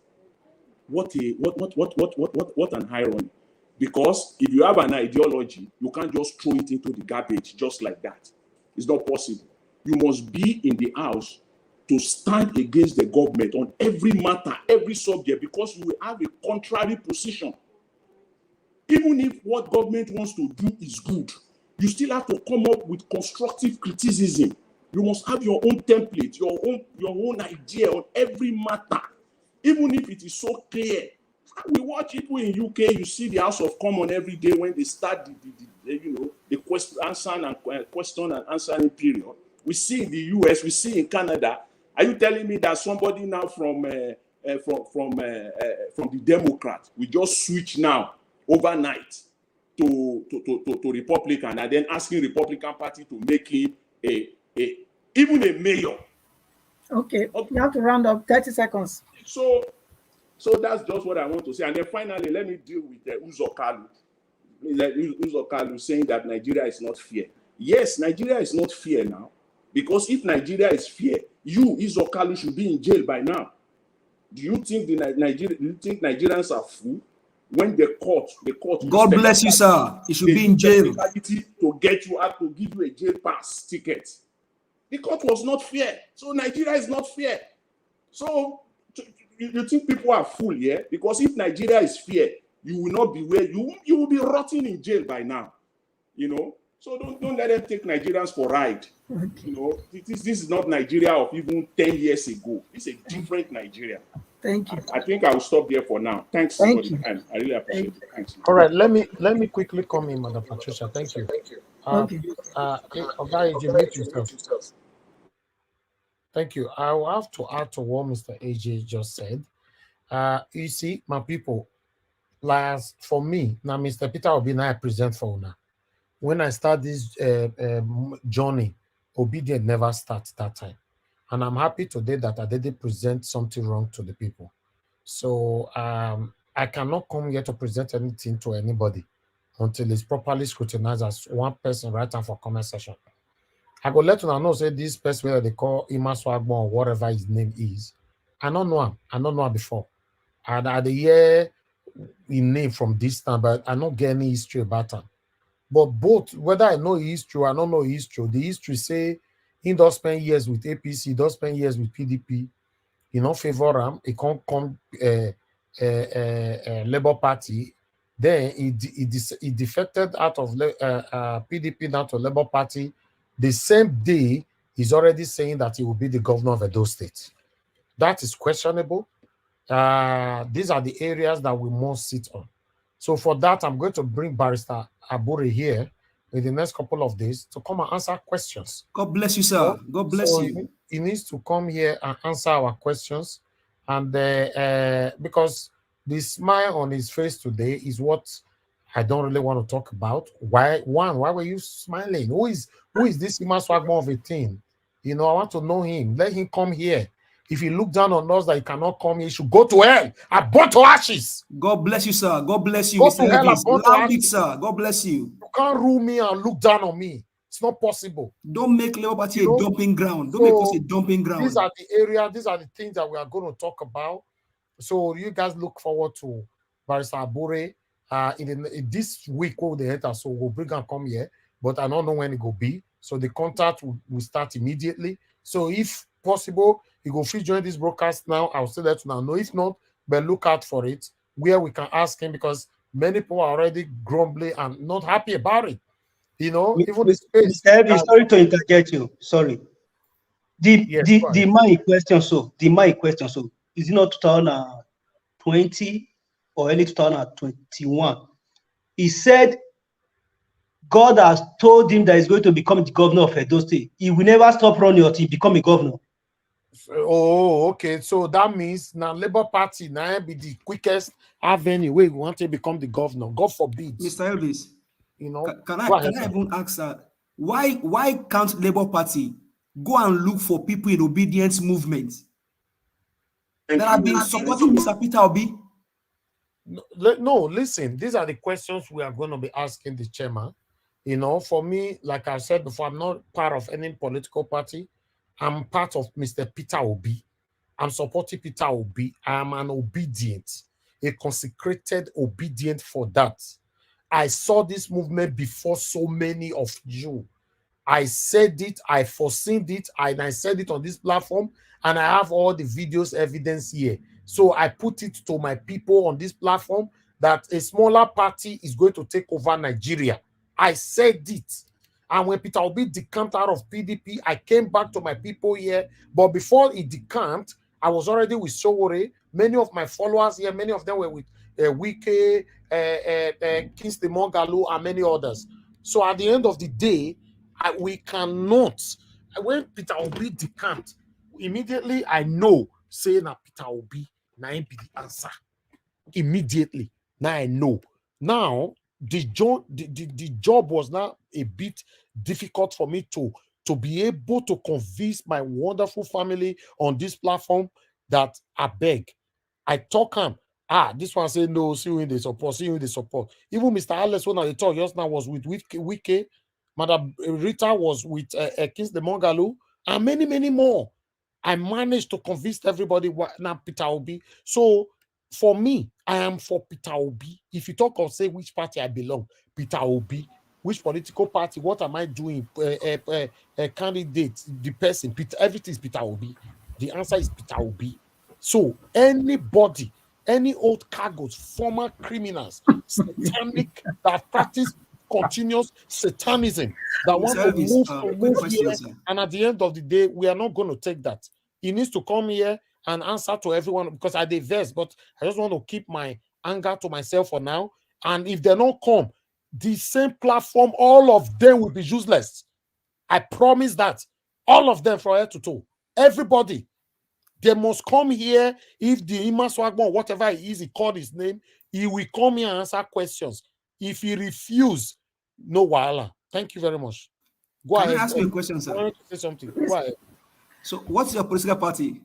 What an irony. Because if you have an ideology, you can't just throw it into the garbage just like that. It's not possible. You must be in the house to stand against the government on every matter, every subject, because you will have a contrary position. Even if what government wants to do is good, you still have to come up with constructive criticism. You must have your own template, your own idea on every matter, even if it is so clear We watch people in UK. You see the House of Commons every day when they start the question and answering period. We see in the US. We see in Canada. Are you telling me that somebody now from the Democrat we just switch now overnight to Republican and then asking Republican Party to make him even a mayor? Okay, you have to round up. 30 seconds. So that's just what I want to say. And then finally, let me deal with Uzo Kalu. Uzo Kalu saying that Nigeria is not fair. Yes, Nigeria is not fair now. Because if Nigeria is fair, you, Uzo Kalu, should be in jail by now. Do you think Nigerians are fool? When the court God bless you, sir. You should be in jail. To get you out, to give you a jail pass ticket. The court was not fair. So Nigeria is not fair. So you think people are fool, yeah? Because if Nigeria is fair, you will not be where you will be rotting in jail by now. So don't let them take Nigerians for ride. This is not Nigeria of even 10 years ago. It's a different Nigeria. Thank you. I think I will stop there for now. Thanks for the time. I really appreciate it. Thanks. All right, let me quickly come in, Madam Patricia. Thank you. Okay. Mute yourself. Thank you. I will have to add to what Mr. AJ just said. You see, my people, last for me, now Mr. Peter Obi now I present for now. When I start this journey, obedience never starts that time. And I'm happy today that I didn't present something wrong to the people. So I cannot come here to present anything to anybody until it's properly scrutinized as one person right now for comment session. I go let you know say this person that they call Ima Swagbo or whatever his name is. I don't know him. I don't know him before. And I hear his name from this time, but I don't get any history about him. But both, whether I know his true, I don't know his true. The history say he does spend years with APC, he does spend years with PDP. He not favor him. He can't come Labour Party. Then he defected out of PDP down to Labour Party. The same day, he's already saying that he will be the governor of Edo State. That is questionable. These are the areas that we must sit on. So for that, I'm going to bring Barrister Abure here in the next couple of days to come and answer questions. God bless you, sir. God bless you. He needs to come here and answer our questions. And because the smile on his face today is what I don't really want to talk about. Why were you smiling? Who is this Ima Swagbo of a thing? I want to know him. Let him come here. If he look down on us that he cannot come here, he should go to hell. I burn to ashes. God bless you, sir. God bless you, go Mr. to hell, Loud it, sir. God bless you. You can't rule me and look down on me. It's not possible. Don't make Labour Party a dumping ground. Don't make us a dumping ground. These are the areas, these are the things that we are going to talk about. So you guys look forward to Barrister Abure. In this week over the enter, so we'll bring and come here, but I don't know when it will be. So the contact will start immediately. So if possible, you go free join this broadcast now. I'll say that now. No, if not, but look out for it where we can ask him, because many people are already grumbling and not happy about it. Even the space. Sorry to interject you. Sorry. The my question. So is it not 2020 or early 2021? He said God has told him that he's going to become the governor of Edo State. He will never stop running until he become a governor. Oh, okay. So that means now Labour Party now be the quickest avenue where we want to become the governor. God forbid. Mr. Elvis, can I even ask that? Why can't Labour Party go and look for people in obedience movement that have been supporting Mr. Peter Obi? No, listen, these are the questions we are going to be asking the chairman. For me, like I said before, I'm not part of any political party. I'm part of Mr. Peter Obi. I'm supporting Peter Obi. I am an obedient, a consecrated obedient for that. I saw this movement before so many of you. I said it, I foreseen it, and I said it on this platform, and I have all the videos evidence here. So I put it to my people on this platform that a smaller party is going to take over Nigeria. I said it. And when Peter Obi decamped out of PDP, I came back to my people here. But before he decamped, I was already with Sowore. Many of my followers here, many of them were with Wike, Kingsley Mongalu, and many others. So at the end of the day, we cannot. When Peter Obi decamped, immediately I know saying that Peter Obi now be the answer. Immediately, now I know. Now the job was now a bit difficult for me to be able to convince my wonderful family on this platform that I beg. I talk him. This one say no, see you in the support, see you in the support. Even Mr. Alex, when I talk just now, was with Wike. Madam Rita was with Kingsley Mongalu, and many, many more. I managed to convince everybody now Peter Obi. So for me, I am for Peter Obi. If you talk of say which party I belong, Peter Obi. Which political party? What am I doing? Candidate, the person, Peter. Everything is Peter Obi. The answer is Peter Obi. So anybody, any old cargoes, former criminals, satanic that practice continuous satanism that want to move here, and at the end of the day, we are not going to take that. He needs to come here and answer to everyone because I diverse, but I just want to keep my anger to myself for now. And if they don't come, the same platform, all of them will be useless. I promise that. All of them from head to toe. Everybody. They must come here. If the Ima Swagbo, whatever he is, he called his name, he will come here and answer questions. If he refuses, no wahala. Thank you very much. Go Can ahead. I ask you a question, sir? I want to say something. Go ahead. So, what's your political party?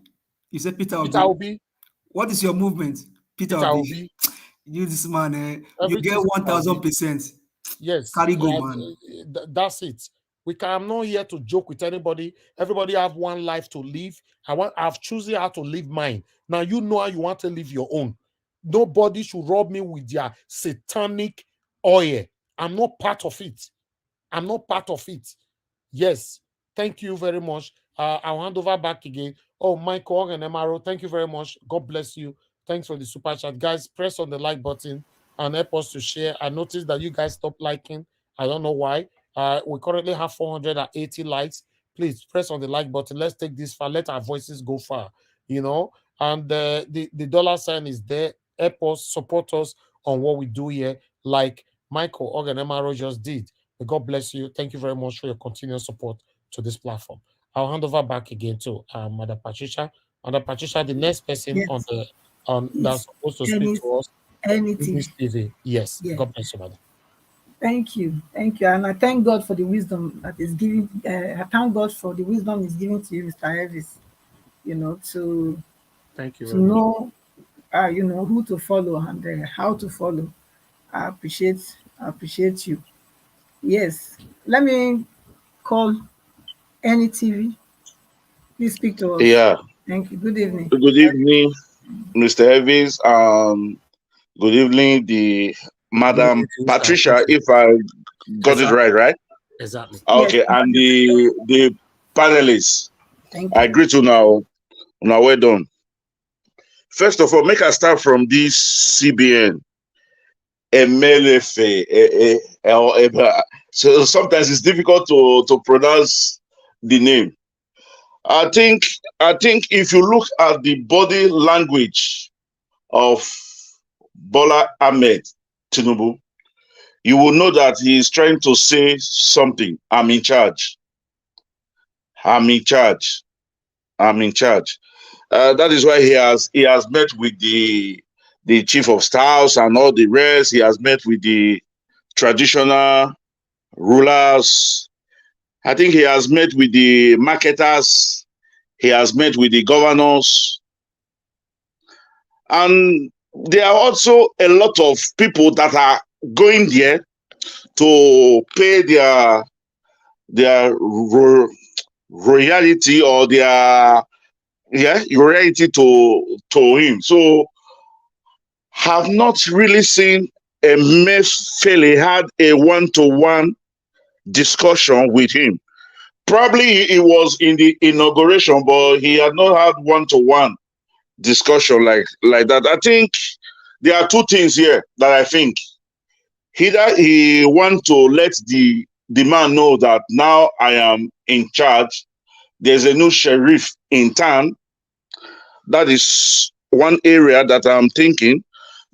You said Peter Obi. Peter Obi. What is your movement? Peter Obi. You, this man, you get 1,000%. Yes. Carry go, man. That's it. I'm not here to joke with anybody. Everybody have one life to live. I've chosen how to live mine. Now you know how you want to live your own. Nobody should rob me with their satanic oil. I'm not part of it. I'm not part of it. Yes. Thank you very much. I'll hand over back again. Oh, Michael and MRO, thank you very much. God bless you. Thanks for the super chat. Guys, press on the like button and help us to share. I noticed that you guys stopped liking. I don't know why. We currently have 480 likes. Please press on the like button. Let's take this far. Let our voices go far, you know. And the dollar sign is there. Help us, support us on what we do here, like Michael Organ MRO just did. May God bless you. Thank you very much for your continued support to this platform. I'll hand over back again to Mother Patricia. Mother Patricia, the next person that's supposed to speak to us. TV. Yes. God bless you, Mother. Thank you. Thank you. And I thank God for the wisdom that is given. I thank God for the wisdom is given to you, Mr. Elvis, you know, to know, you know, who to follow and how to follow. I appreciate you. Yes. Let me call any TV. Please speak to us. Yeah. Thank you. Good evening. Good evening, Mr. Elvis. Good evening, the Madam Patricia, if I got it right? Exactly. Okay, yes. And the panelists. Thank you. I greet you now. Now, well done. First of all, make us start from this CBN. Emefiele. So sometimes it's difficult to pronounce the name. I think if you look at the body language of Bola Ahmed Tinubu, you will know that he is trying to say something. I'm in charge. I'm in charge. I'm in charge. That is why he has met with the chief of staffs and all the rest. He has met with the traditional rulers. I think he has met with the marketers. He has met with the governors. And there are also a lot of people that are going there to pay their royalty or their royalty to him. So have not really seen Emefiele had a one-to-one discussion with him. Probably it was in the inauguration, but he had not had one-to-one discussion like that. I think there are two things here that I think. Either he wants to let the man know that now I am in charge. There's a new sheriff in town. That is one area that I'm thinking.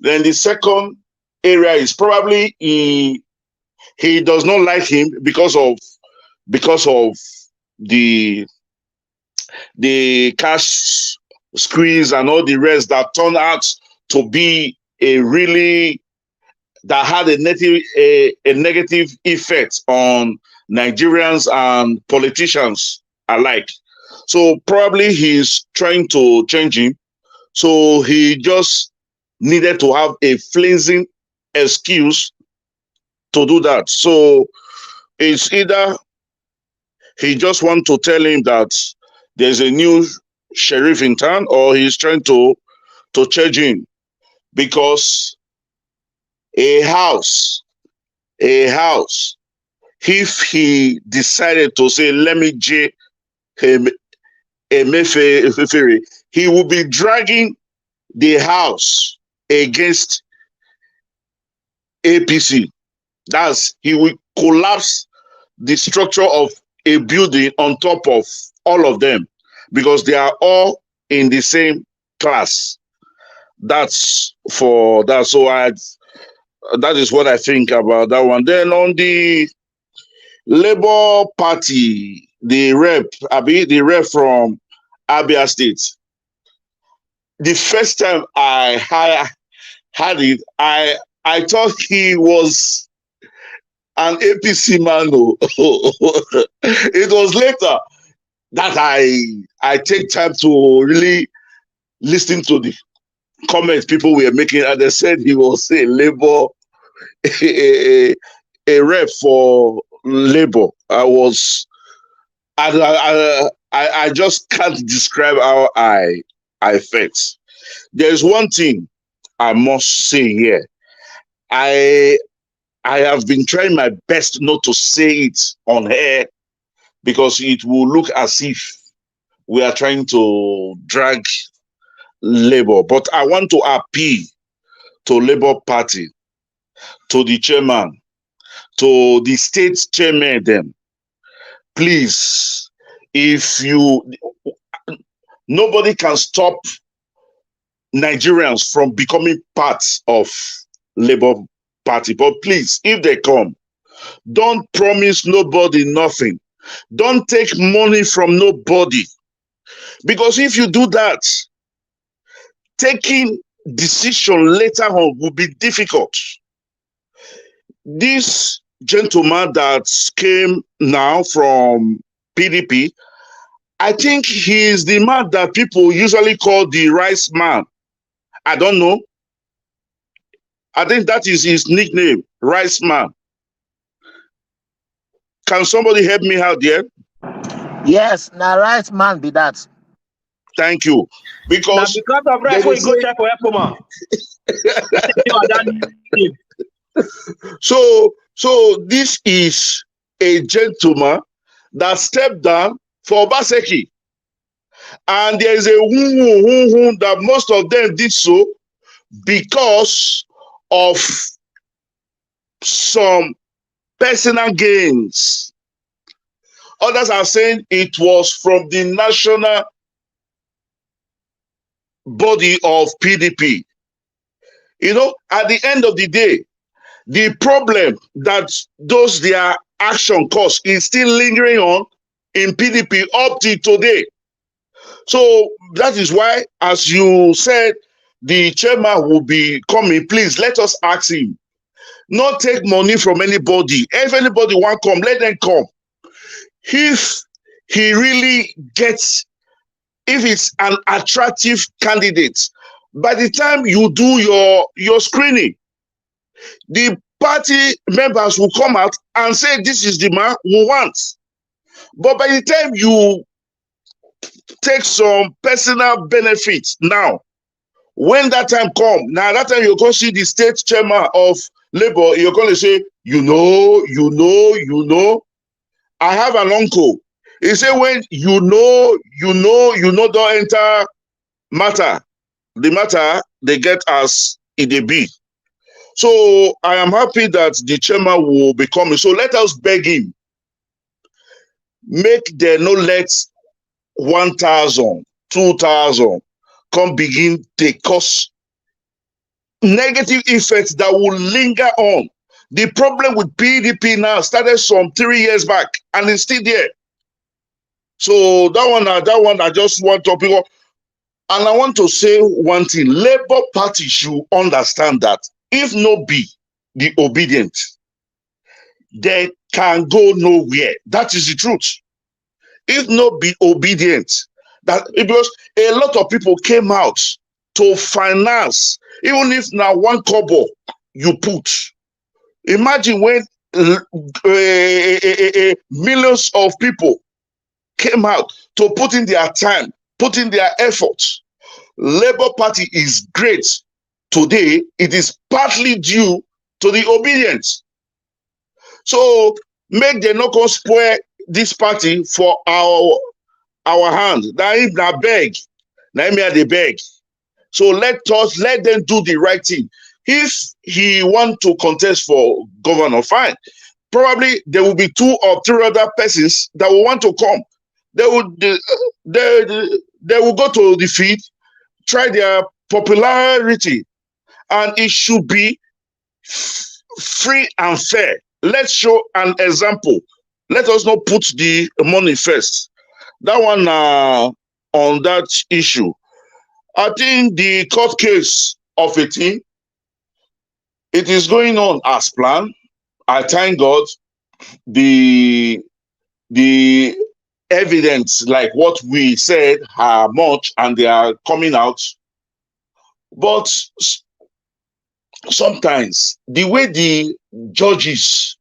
Then the second area is probably he does not like him because of the cash squeeze and all the rest that turned out to be that had a negative effect on Nigerians and politicians alike. So probably he's trying to change him. So he just needed to have a flimsy excuse to do that. So it's either he just wants to tell him that there's a new sheriff in town, or he's trying to change him, because a house, if he decided to say, let me J Emefiele, he will be dragging the house against APC. He will collapse the structure of a building on top of all of them, because they are all in the same class. That's for that. So that is what I think about that one. Then on the Labour Party, the rep from Abia State, the first time I had it, I thought he was an APC man. It was later that I take time to really listen to the comments people were making, and they said he was a Labour, a rep for Labour. I just can't describe how I felt. There's one thing I must say here. I have been trying my best not to say it on air, because it will look as if we are trying to drag Labour. But I want to appeal to Labour Party, to the chairman, to the state chairman, them. Please, nobody can stop Nigerians from becoming part of Labour Party. But please, if they come, don't promise nobody nothing. Don't take money from nobody. Because if you do that, taking decision later on will be difficult. This gentleman that came now from PDP, I think he's the man that people usually call the rice man. I don't know. I think that is his nickname, Rice Man. Can somebody help me out there? Yes, now Rice Man be that. Thank you. Because of rice, we go check for Epoma. So this is a gentleman that stepped down for Obaseki. And there is a that most of them did so because of some personal gains. Others are saying it was from the national body of PDP. You know, at the end of the day, the problem that their action caused is still lingering on in PDP up to today. So that is why, as you said, the chairman will be coming. Please let us ask him. Not take money from anybody. If anybody want to come, let them come. If he really gets, if it's an attractive candidate, by the time you do your screening, the party members will come out and say, this is the man we want. But by the time you take some personal benefits now, when that time come, now that time you're going to see the state chairman of Labour, you're going to say, you know, I have an uncle. He said, when you know, don't enter matter. The matter they get as it be. So I am happy that the chairman will be coming. So let us beg him. Make them no let 1,000, 2,000 come begin to cost negative effects that will linger on. The problem with PDP now started some 3 years back, and it's still there. So that one, I just want to people, and I want to say one thing: Labour Party should understand that if no be the obedient, they can go nowhere. That is the truth. If not be obedient, that because a lot of people came out to finance, even if now 1 kobo you put. Imagine when millions of people came out to put in their time, put in their efforts. Labour Party is great today. It is partly due to the obedience. So make them not go spoil this party for our hand. Now if na beg, now me they beg. So let them do the right thing. If he want to contest for governor, fine. Probably there will be 2 or 3 other persons that will want to come. They will go to the field, try their popularity, and it should be free and fair. Let's show an example. Let us not put the money first. That one on that issue. I think the court case of 18, it is going on as planned. I thank God the evidence, like what we said, are much and they are coming out. But sometimes the way the judges,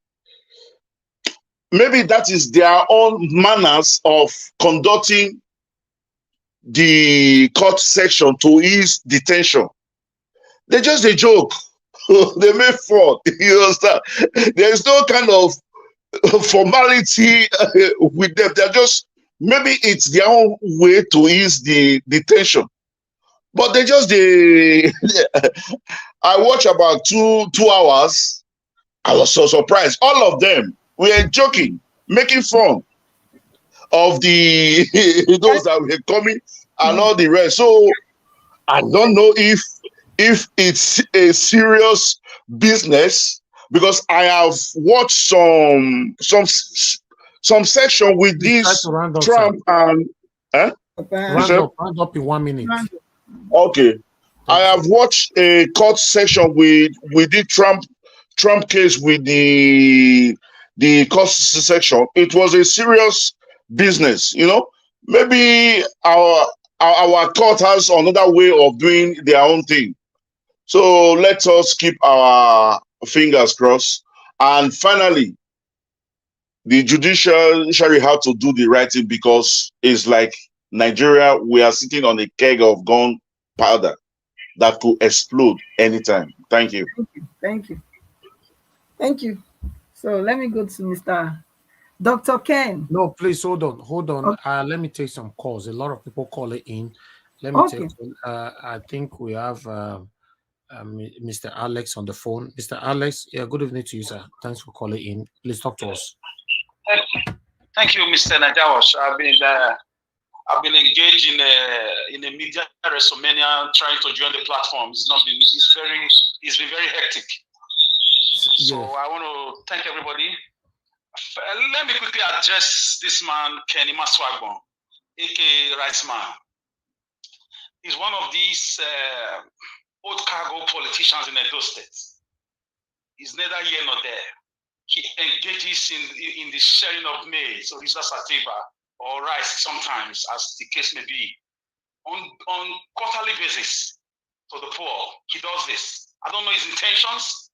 maybe that is their own manners of conducting the court section to ease detention. They just a joke. They make fun. You understand? There's no kind of formality with them. They're just, maybe it's their own way to ease the detention. But they just I watched about two hours. I was so surprised. All of them were joking, making fun of the those that were coming and all the rest. So I don't know if it's a serious business, because I have watched some section with this Trump and round up in 1 minute. Okay. I have watched a court section with the Trump case with the court section. It was a serious business, you know. Maybe our court has another way of doing their own thing. So let us keep our fingers crossed. And finally, the judiciary have to do the right thing, because it's like Nigeria, we are sitting on a keg of gunpowder that could explode anytime. Thank you. Thank you. So let me go to Mr. Dr. Ken. No, please hold on. Okay. Let me take some calls. A lot of people call it in. Let me take. I think we have Mr. Alex on the phone. Mr. Alex, yeah, good evening to you, sir. Thanks for calling in. Please talk to us. Thank you, Mr. Najawash. I've been engaged in a media WrestleMania, trying to join the platform. It's been very hectic. So I want to thank everybody. Let me quickly address this man, Kenny Maswagbon, aka Rice Man. He's one of these old cargo politicians in Edo State. He's neither here nor there. He engages in the sharing of maize, or Risa Sativa, or rice sometimes, as the case may be, on quarterly basis to the poor. He does this. I don't know his intentions.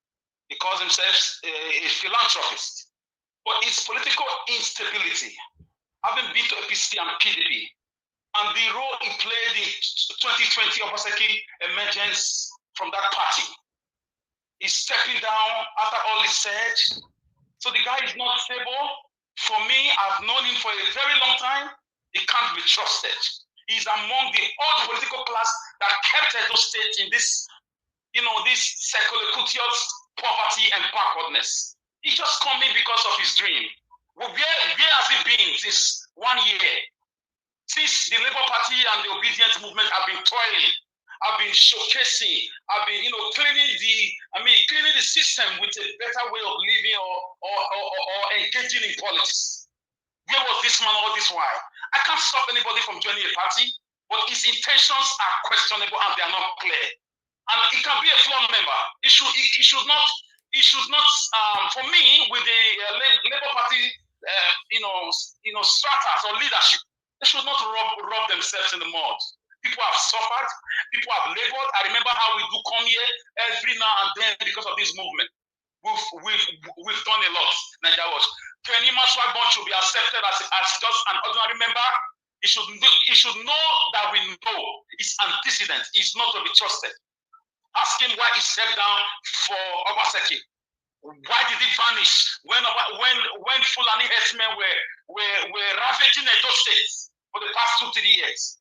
He calls himself a philanthropist. But it's political instability. Having been to APC and PDP, and the role he played in 2020 Obaseki emergence from that party, he's stepping down after all is said. So the guy is not stable. For me, I've known him for a very long time. He can't be trusted. He's among the old political class that kept Edo State in this, this seculocutious poverty and backwardness. He's just coming because of his dream. Where has he been since 1 year? Since the Labour Party and the obedience movement have been toiling I've been showcasing, I've been, cleaning the system with a better way of living or engaging in politics. Where was this man all this while? I can't stop anybody from joining a party, but his intentions are questionable and they are not clear. And it can be a flawed member. It should not. For me, with the Labour Party, stratas or leadership, they should not rub themselves in the mud. People have suffered. People have labored. I remember how we do come here every now and then because of this movement. We've done a lot. Nigeria was. Kenny Maswabon should be accepted as just an ordinary member. He should know that we know his antecedent is not to be trusted. Ask him why he stepped down for Obaseki. Why did he vanish when Fulani herdsmen were ravaging Edo State for the past 2-3 years?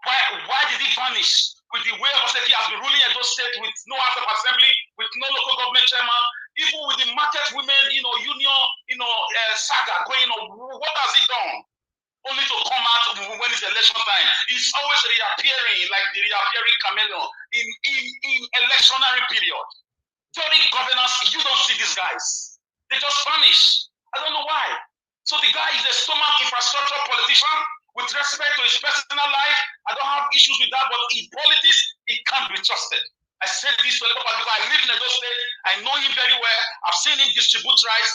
Why did he vanish with the way Obaseki has been ruling Edo State with no House of Assembly, with no local government chairman, even with the market women, union, saga going on? What has he done? Only to come out when it's election time. He's always reappearing like the reappearing chameleon in electionary period. During governance, you don't see these guys. They just vanish. I don't know why. So the guy is a stomach infrastructure politician with respect to his personal life. I don't have issues with that, but in politics, he can't be trusted. I said this to Labour Party because I live in Edo State. I know him very well. I've seen him distribute rice.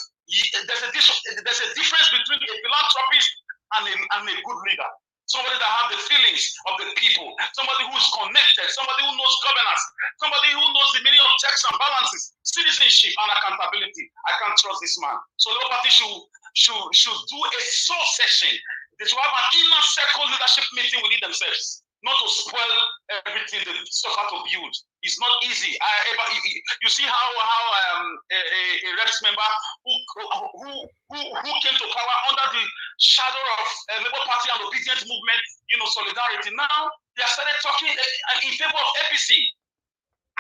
There's a difference between a philanthropist and a good leader. Somebody that has the feelings of the people, somebody who is connected, somebody who knows governance, somebody who knows the meaning of checks and balances, citizenship and accountability. I can't trust this man. So the party should do a soul session. They should have an inner circle leadership meeting within themselves, not to spoil everything they suffer to build. It's not easy. You see how a reps member who came to power under the shadow of Labour Party and obedient movement, solidarity. Now they have started talking in favor of APC.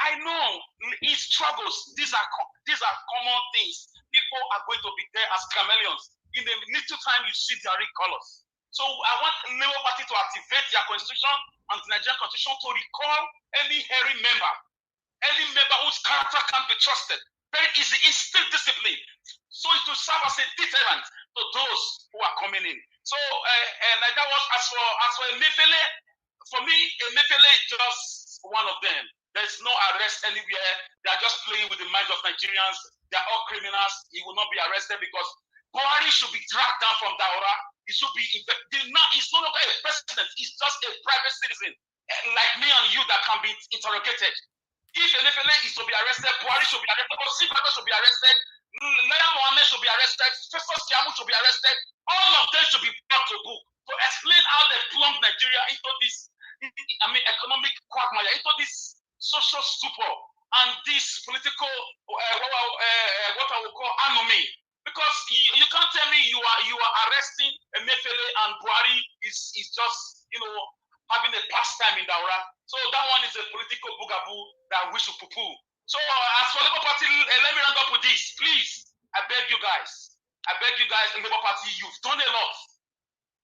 I know his struggles. These are common things. People are going to be there as chameleons. In the little time, you see their real colors. So I want Labour Party to activate their constitution and the Nigerian constitution to recall any hairy member whose character can't be trusted. Very easy, instill discipline. So it will serve as a deterrent to those who are coming in. So Nigeria was as for Emefiele, for me, Emefiele is just one of them. There's no arrest anywhere. They are just playing with the minds of Nigerians. They are all criminals. He will not be arrested because Buhari should be dragged down from Daura. He should be. He's no longer a president. He's just a private citizen like me and you that can be interrogated. If Emefiele is to be arrested, Buhari should be arrested, Osibajo should be arrested, Naya Mohammed should be arrested, Festus Kiamu should be arrested. All of them should be brought to book to explain how they plumbed Nigeria into this, economic quagmire, into this social stupor and this political, what I would call anomy. Because you can't tell me you are arresting Emefiele and Buhari is just having a pastime in Daura. So that one is a political bugaboo that we should poo-poo. So as for Labour Party, let me round up with this, please. I beg you guys, Labour Party, you've done a lot.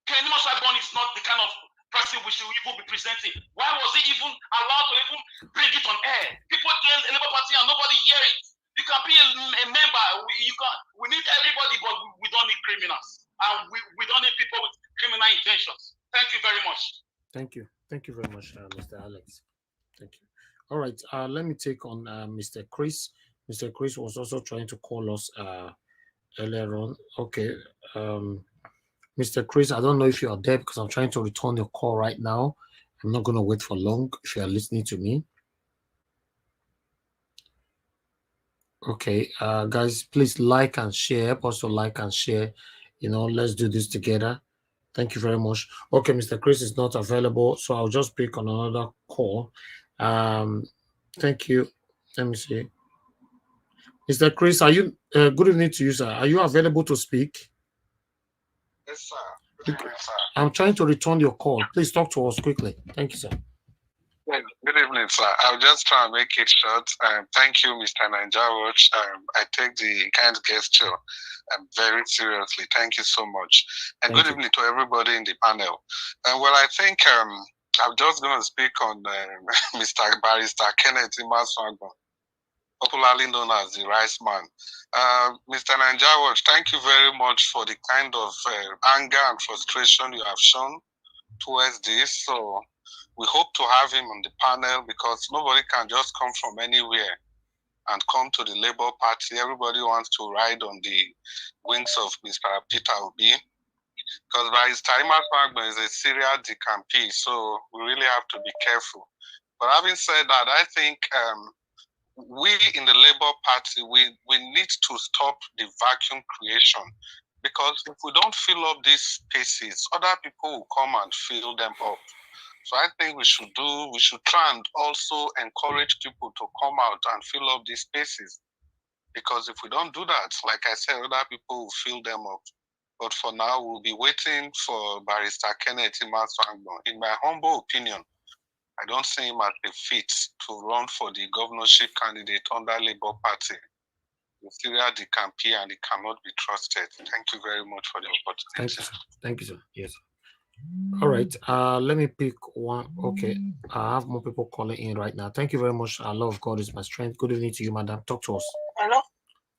Kenny Maswabon is not the kind of person we should even be presenting. Why was he even allowed to even bring it on air? People tell Labour Party and nobody hear it. You can be a member. We need everybody, but we don't need criminals. And we don't need people with criminal intentions. Thank you very much. Thank you. Thank you very much, Mr. Alex. Thank you. All right. Let me take on Mr. Chris. Mr. Chris was also trying to call us earlier on. Okay. Mr. Chris, I don't know if you are there because I'm trying to return your call right now. I'm not going to wait for long if you are listening to me. Okay, guys, please like and share. Also like and share. Let's do this together. Thank you very much. Okay, Mr. Chris is not available, so I'll just pick on another call. Thank you. Let me see. Mr. Chris, are you good evening to you, sir? Are you available to speak? Yes, sir. Good evening, sir. I'm trying to return your call. Please talk to us quickly. Thank you, sir. Good evening, sir. I'll just try and make it short. Thank you, Mr. Nigeria. I take the kind gesture very seriously. Thank you so much. And good evening to everybody in the panel. Well, I think I'm just going to speak on Mr. Barrister Kenneth Imaswagba, popularly known as the Rice Man. Mr. Nanjawa, thank you very much for the kind of anger and frustration you have shown towards this. So we hope to have him on the panel because nobody can just come from anywhere and come to the Labour Party. Everybody wants to ride on the wings of Mr. Peter Obi. Because Barrister Imaswagba is a serial decampee, so we really have to be careful. But having said that, I think we in the Labour Party, we need to stop the vacuum creation. Because if we don't fill up these spaces, other people will come and fill them up. So I think we should try and also encourage people to come out and fill up these spaces. Because if we don't do that, like I said, other people will fill them up. But for now, we'll be waiting for Barrister Kenneth Imaswagba. In my humble opinion, I don't see him as a fit to run for the governorship candidate under Labour Party. He's serial decampee and he cannot be trusted. Thank you very much for the opportunity. Thank you, sir. Thank you, sir. Yes. All right. Let me pick one. Okay. I have more people calling in right now. Thank you very much. Our love of God is my strength. Good evening to you, madam. Talk to us. Hello?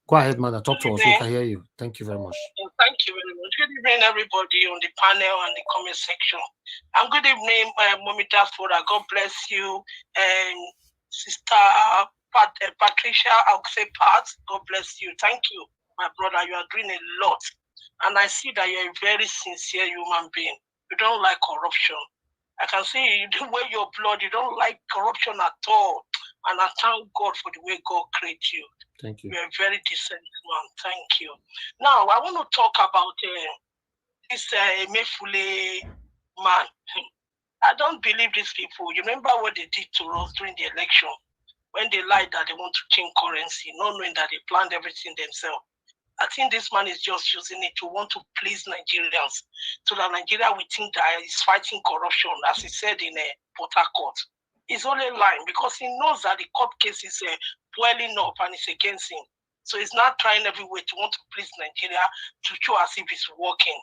Go ahead, madam. Talk to us. We can hear you. Thank you very much. Thank you very much. Good evening, everybody on the panel and the comment section. And good evening, Mommy Diaspora. God bless you. And Sister Patricia, I would say Pat, God bless you. Thank you, my brother. You are doing a lot. And I see that you're a very sincere human being. You don't like corruption. I can see the way your blood, you don't like corruption at all. And I thank God for the way God created you. Thank you. You're a very decent man. Thank you. Now, I want to talk about this Emefiele man. I don't believe these people. You remember what they did to us during the election? When they lied that they want to change currency, not knowing that they planned everything themselves. I think this man is just using it to want to please Nigerians. So that Nigeria will think that he's fighting corruption, as he said in Port Harcourt. He's only lying because he knows that the court case is boiling up and it's against him. So he's not trying every way to want to please Nigeria to show as if it's working.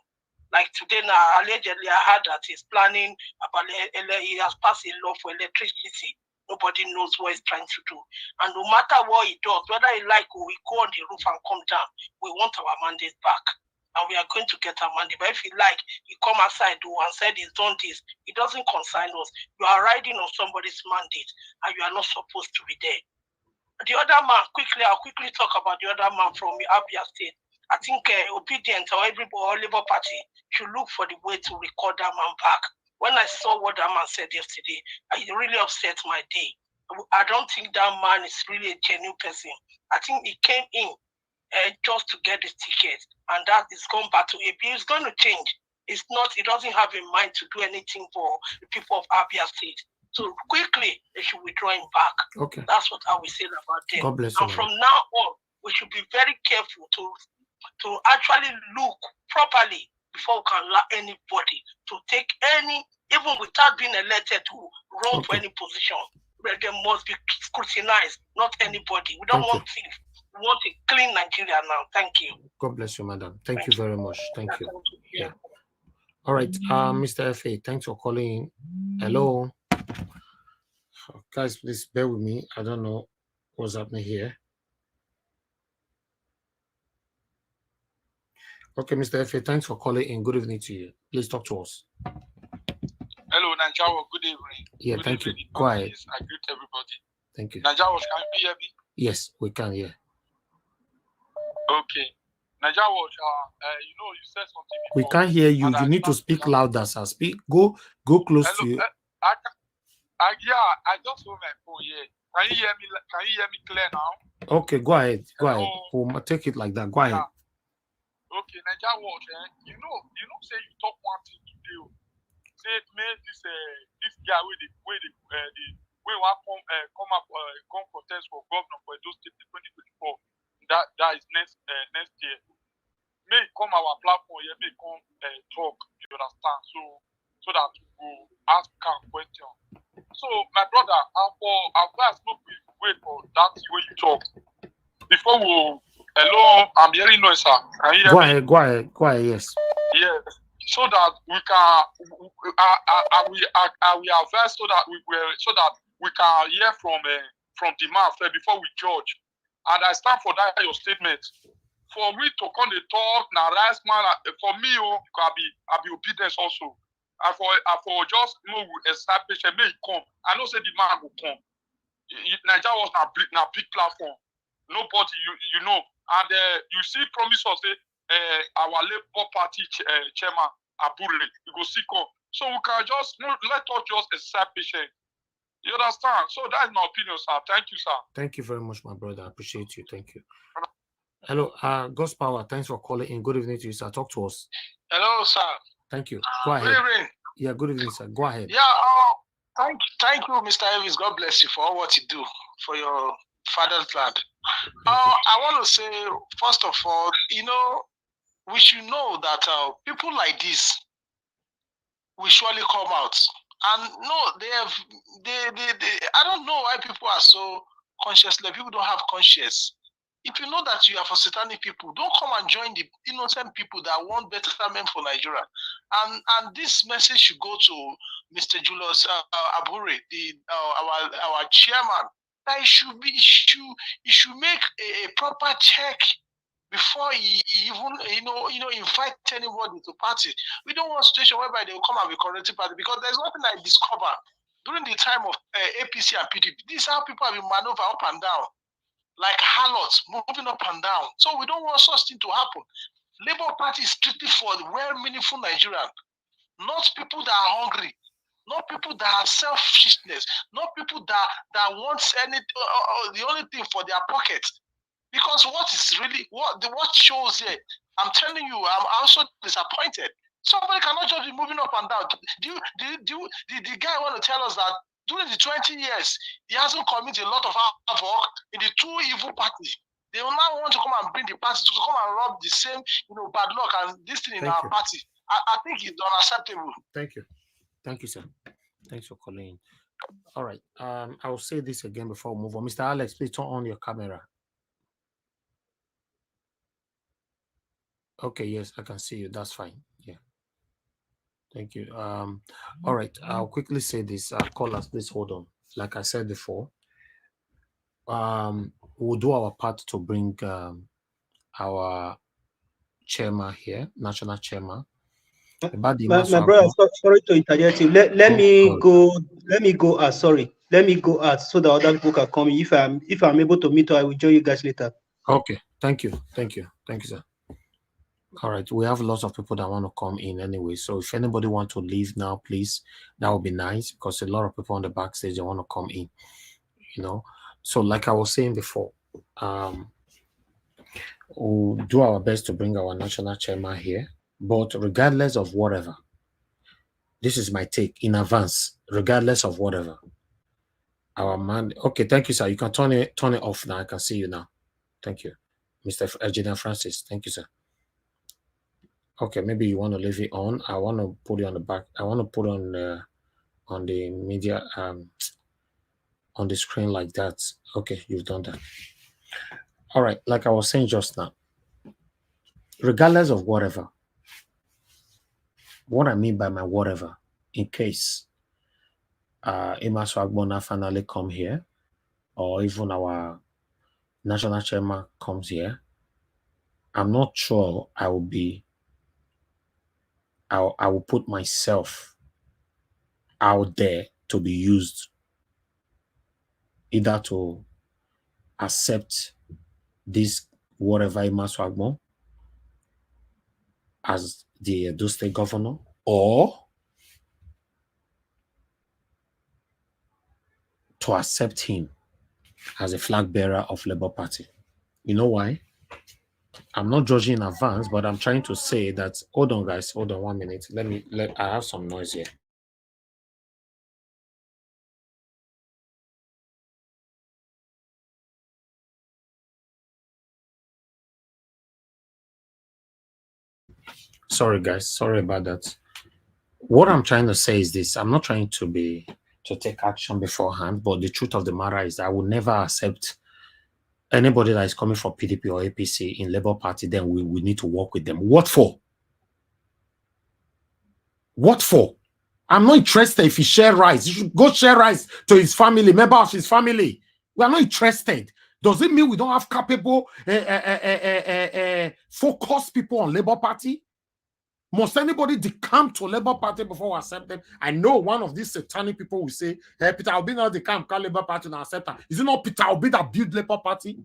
Like today now, allegedly I heard that he's planning about, he has passed a law for electricity. Nobody knows what he's trying to do. And no matter what he does, whether he like or we go on the roof and come down, we want our mandate back. And we are going to get our mandate. But if he like, he come outside and said he's done this, it doesn't concern us. You are riding on somebody's mandate and you are not supposed to be there. The other man, I'll quickly talk about the other man from Abia State. I think Obedient or everybody or Labour Party should look for the way to record that man back. When I saw what that man said yesterday, it really upset my day. I don't think that man is really a genuine person. I think he came in just to get the ticket, and that is gone back to AP. It's going to change. It's not. He doesn't have in mind to do anything for the people of Abia State. So quickly, they should withdraw him back. Okay. That's what I will say about them. God bless you. And from now on, we should be very careful to actually look properly before we can allow anybody to take any, even without being elected, to run for any position. They must be scrutinized, not anybody. We don't want thief. We want a clean Nigeria now. Thank you. God bless you, madam. Thank you very much. Thank you. Yeah. All right, Mr. FA, thanks for calling. Hello. Guys, please bear with me. I don't know what's happening here. Okay, Mr. FA, thanks for calling in. Good evening to you. Please talk to us. Hello, Nanjawo. Good evening. Yeah, good thank evening. you. Go ahead. I greet everybody. Thank you. Nanjawo, can you hear me? Yes, we can, yeah. Okay. Nanjawo, you know, you said something before. We can't hear you. You need to speak louder, sir. Speak. Go close to you. Yeah, I just hold my phone here. Can you hear me? Can you hear me clear now? Okay, go ahead. Go ahead. We'll take it like that. Go ahead. Okay, Nanjawo, you know, say you talk one thing today. Say it made this guy with the come contest for governor for Edo State in 2024. That is next year. May come our platform here, may come talk. You understand? So that we will ask a question. So my brother, I'll wait for that way you talk before we. Hello, I'm hearing noise, sir. Can you hear me? Go ahead. Yes. Yes. so that we can we are versed so that we can hear from the man first before we judge. And I stand for that your statement. For me to come the talk now, rice man, for me, I'll be obedience also. And for just establish and may come. I know say the man will come. Nigeria was na big platform. Nobody you know, and you see promise us our Labour Party chairman Abure, you go see come. So we can just let us just establish it. You understand? So that's my opinion, sir. Thank you, sir. Thank you very much, my brother. I appreciate you. Thank you. Hello, God's Power. Thanks for calling in. Good evening to you, sir. Talk to us. Hello, sir. Thank you. Go ahead. Good evening. Yeah, good evening, sir. Go ahead. Yeah, thank you, Mr. Elvis. God bless you for all what you do for your father's land. I want to say, first of all, we should know that people like this will surely come out. And no, I don't know why people are so conscious. Like, people don't have conscience. If you know that you are for satanic people, don't come and join the innocent people that want betterment for Nigeria. And this message should go to Mr. Julius Abure, our chairman. That he should make a proper check before he even invite anybody to party. We don't want a situation whereby they will come and be corrective party, because there's nothing I discovered during the time of APC and PDP. This is how people have been maneuvered up and down, like harlots moving up and down. So we don't want such thing to happen. Labour Party is strictly for the well-meaningful Nigerian, not people that are hungry, not people that have selfishness, not people that want the only thing for their pocket. Because what is really what shows here, I'm telling you, I'm also disappointed. Somebody cannot just be moving up and down. The guy want to tell us that during the 20 years, he hasn't committed a lot of havoc in the two evil parties. They will now want to come and bring the party to come and rub the same, bad luck and this thing in our party. I think it's unacceptable. Thank you. Thank you, sir. Thanks for calling in. All right. I will say this again before we move on. Mr. Alex, please turn on your camera. Okay, yes, I can see you. That's fine. Yeah. Thank you. All right. I'll quickly say this. Callers, please hold on. Like I said before, we'll do our part to bring our chairman here, national chairman. My brother, sorry to interject you. Let me go out. Sorry. Let me go out so that other people can come in. If I'm able to meet, I will join you guys later. Okay. Thank you. Thank you. Thank you, sir. All right. We have lots of people that want to come in anyway. So if anybody wants to leave now, please, that would be nice, because a lot of people on the backstage, they want to come in, So like I was saying before, we'll do our best to bring our national chairman here. But regardless of whatever, this is my take in advance, regardless of whatever, our man. Okay, thank you, sir. You can turn it off now. I can see you now. Thank you, Mr. Ejina Francis. Thank you, sir. Okay, maybe you want to leave it on. I want to put it on the back. I want to put on the media on the screen like that. Okay, you've done that. All right, like I was saying just now, regardless of whatever, what I mean by my whatever, in case Emerson Agbona finally come here, or even our national chairman comes here, I'm not sure I will put myself out there to be used either to accept this whatever Emerson Agbon as the Edo State governor, or to accept him as a flag bearer of Labour Party. You know why? I'm not judging in advance, but I'm trying to say that, hold on guys, hold on 1 minute. I have some noise here. Sorry guys, sorry about that. What I'm trying to say is this: I'm not trying to take action beforehand, but the truth of the matter is I will never accept anybody that is coming from PDP or APC in Labour Party. Then we need to work with them. What for? What for? I'm not interested if he share rice. He should go share rice to his family, member of his family. We are not interested. Does it mean we don't have capable, focused people on Labour Party? Must anybody decamp to Labour Party before we accept them? I know one of these satanic people will say, hey, Peter Obi not decamp, call Labour Party and accept them. Is it not Peter Obi that built Labour Party?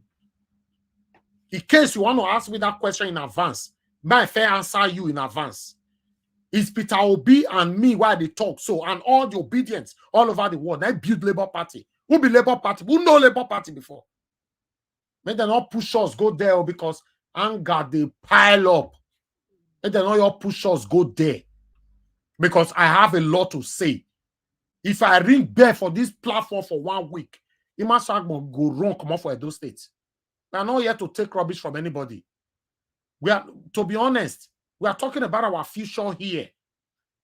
In case you want to ask me that question in advance, may I fair answer you in advance? Is Peter Obi and me why they talk so, and all the obedience all over the world, they build Labour Party. Who be Labour Party? Who know Labour Party before? May they not push us go there because anger they pile up. May they not your push us go there because I have a lot to say. If I ring bell for this platform for 1 week, it must go wrong. Come off for those states. We are not here to take rubbish from anybody. We are, to be honest, we are talking about our future here.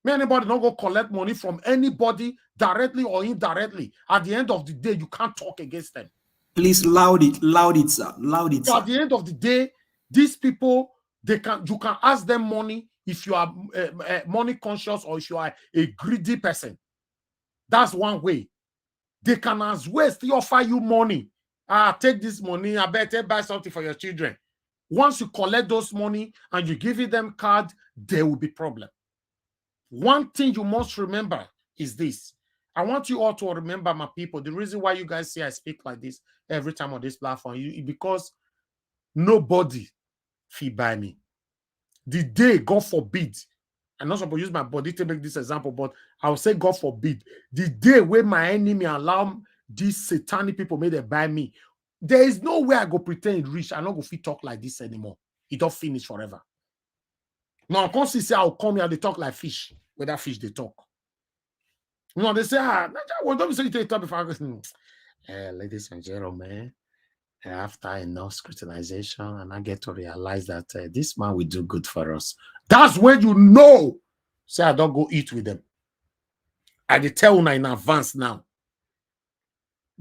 May anybody not go collect money from anybody directly or indirectly. At the end of the day, you can't talk against them. Please loud it, sir. Loud it, sir. At the end of the day, these people, you can ask them money if you are money conscious or if you are a greedy person. That's one way. They can as well still offer you money. Take this money, I better buy something for your children. Once you collect those money and you give them card, there will be problem. One thing you must remember is this. I want you all to remember, my people, the reason why you guys see I speak like this every time on this platform, because nobody feel by me. The day, God forbid, I'm not supposed to use my body to make this example, but I'll say God forbid, the day where my enemy allow these satanic people may they buy me, there is no way I go pretend rich. I'm not going to talk like this anymore. It don't finish forever. Now, of course, say I'll come here, they talk like fish. With that fish, they talk. You know, they say, well, don't say you talk before. Ladies and gentlemen, after enough scrutinization, and I get to realize that this man will do good for us. That's when you know. Say, I don't go eat with them. I dey tell you in advance now.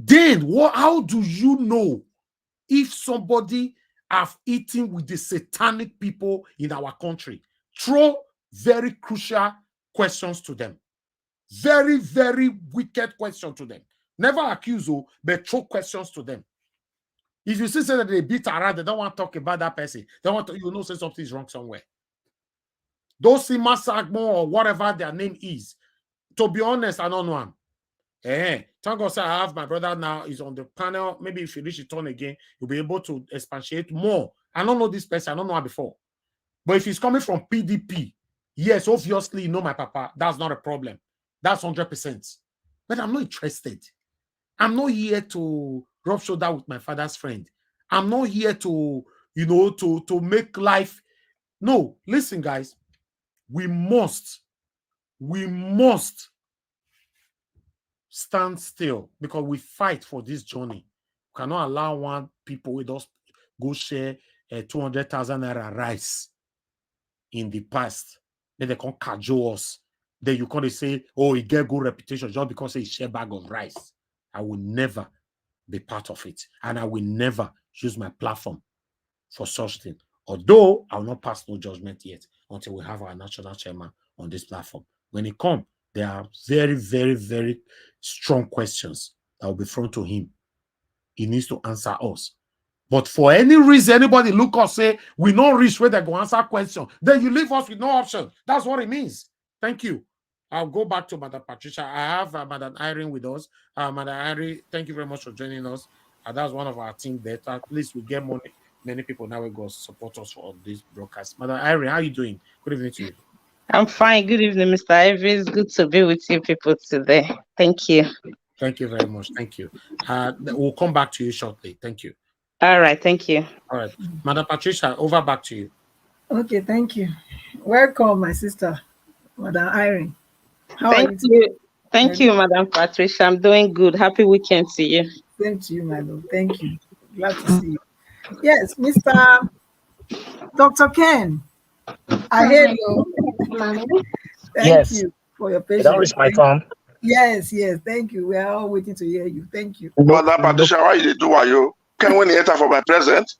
Then, how do you know if somebody have eaten with the satanic people in our country? Throw very crucial questions to them. Very, very wicked questions to them. Never accuse you, but throw questions to them. If you say that they beat around, they don't want to talk about that person. They want to, say something is wrong somewhere. Those Sima Sagmo or whatever their name is. To be honest, I don't know him. Thank God, sir, I have my brother now. He's on the panel. Maybe if you reach it on again, you'll be able to expatiate more. I don't know this person. I don't know her before. But if he's coming from PDP, yes, obviously, you know my papa. That's not a problem. That's 100%. But I'm not interested. I'm not here to rub shoulder with my father's friend. I'm not here to, to make life. No, listen, guys. We must stand still because we fight for this journey. We cannot allow one people with us go share 200,000 naira rice in the past. Then they can cajole us. Then you can't say, oh, he get good reputation just because he share bag of rice. I will never be part of it. And I will never use my platform for such thing. Although I will not pass no judgment yet until we have our national chairman on this platform. When he comes, there are very, very, very strong questions that will be thrown to him. He needs to answer us. But for any reason, anybody look or say, we not reach where they go answer question, then you leave us with no option. That's what it means. Thank you. I'll go back to Madam Patricia. I have Madam Irene with us. Madam Irene, thank you very much for joining us. That's one of our team there. At least we get money. Many people now will go support us for this broadcast. Madam Irene, how are you doing? Good evening to you. I'm fine. Good evening, Mr. Ivy. It's good to be with you people today. Thank you. Thank you very much. Thank you. We'll come back to you shortly. Thank you. All right. Thank you. All right. Madam Patricia, over back to you. Okay. Thank you. Welcome, my sister, Madam Irene. How thank are you? Thank you, Madam Patricia. I'm doing good. Happy weekend to you. Same to you, my love. Thank you. Glad to see you. Yes, Mr. Dr. Ken. I hear you. Thank you for your patience. Don't reach my phone. Yes, thank you. We are all waiting to hear you. Thank you. Mother Patricia, why you do? Are you? Can we enter for my present?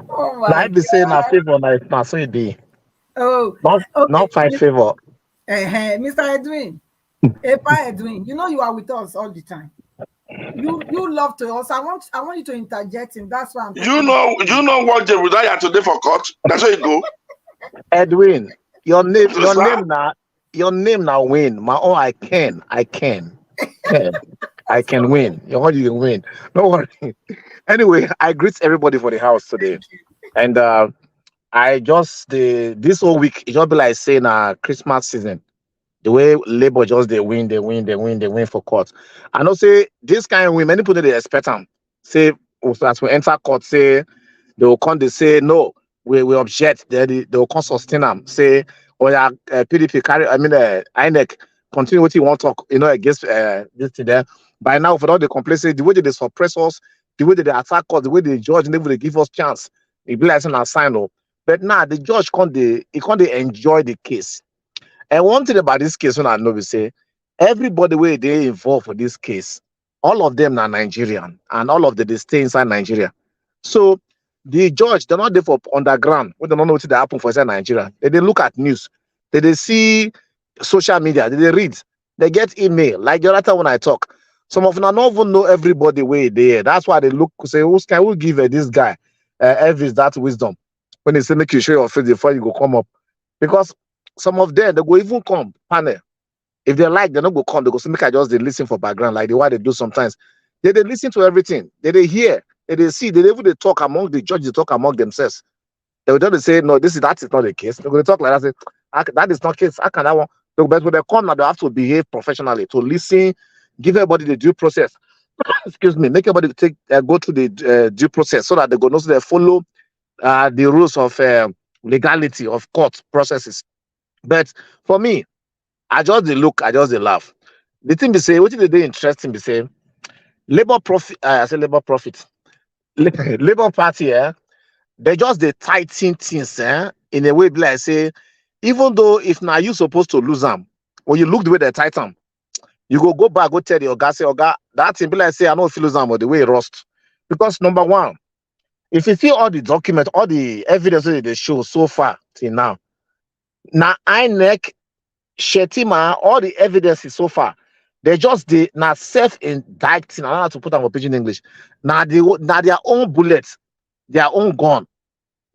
Oh my I be saying a favor, like so it be. Oh, not find favor. Mr. Edwin, Epa Edwin, you know you are with us all the time. You love to us. I want you to interject him. That's why I'm You know what they would I today for court? That's where you go. Edwin, your name now win. My own I can. I can win. Your own you can win. No worry. Anyway, I greet everybody for the house today. And I just this whole week it just be like saying Christmas season. The way Labour just they win for court. I know say this kind of win, many people they expect them. Say as we enter court, say they will come, they say no, we object. They will come sustain them. Say, oh yeah, PDP carry, INEC continue what you want to talk, against this thing there. By now, for all the complaints, say the way they suppress us, the way they attack us, the way they judge, never they give us chance. It be like saying a sign up. But now the judge can't they enjoy the case. And one thing about this case, when I know, we say everybody where they involved for this case, all of them are Nigerian, and all of them they stay inside Nigeria. So the judge, they're not there for underground. We don't know what they happen for inside Nigeria. They look at news, they see social media, they read, they get email. Like the other time when I talk, some of them don't even know everybody where they are. That's why they look say, who give this guy Elvis that wisdom when they say make you show your face before you go come up, because some of them they go even come panel. If they like, they don't go come. They go say make I just they listen for background like the way they do sometimes. They listen to everything. They hear. They see. They even they talk among the judges. They talk among themselves. They will just say no. That is not the case. They're going to talk like that. Say that is not case. How can that one? But when they come now, they have to behave professionally to listen, give everybody the due process. Excuse me. Make everybody take go through the due process so that they go know so they follow the rules of legality of court processes. But for me, I just they look, I just they laugh. The thing they say, what did they interesting? They say, Labour profit. I say Labour profit. Labour Party, they just they tighten things, in a way. Like say, even though if now you supposed to lose them, when you look the way they tighten, you go back, go tell the Oga, say Oga, that thing be like say I know if you lose them or the way it rust. Because number one, if you see all the documents, all the evidence that they show so far till now INEC, Shetima, all the evidences so far, they just not self-indicting. I don't know how to put on pidgin English. Now their own bullets, their own gun.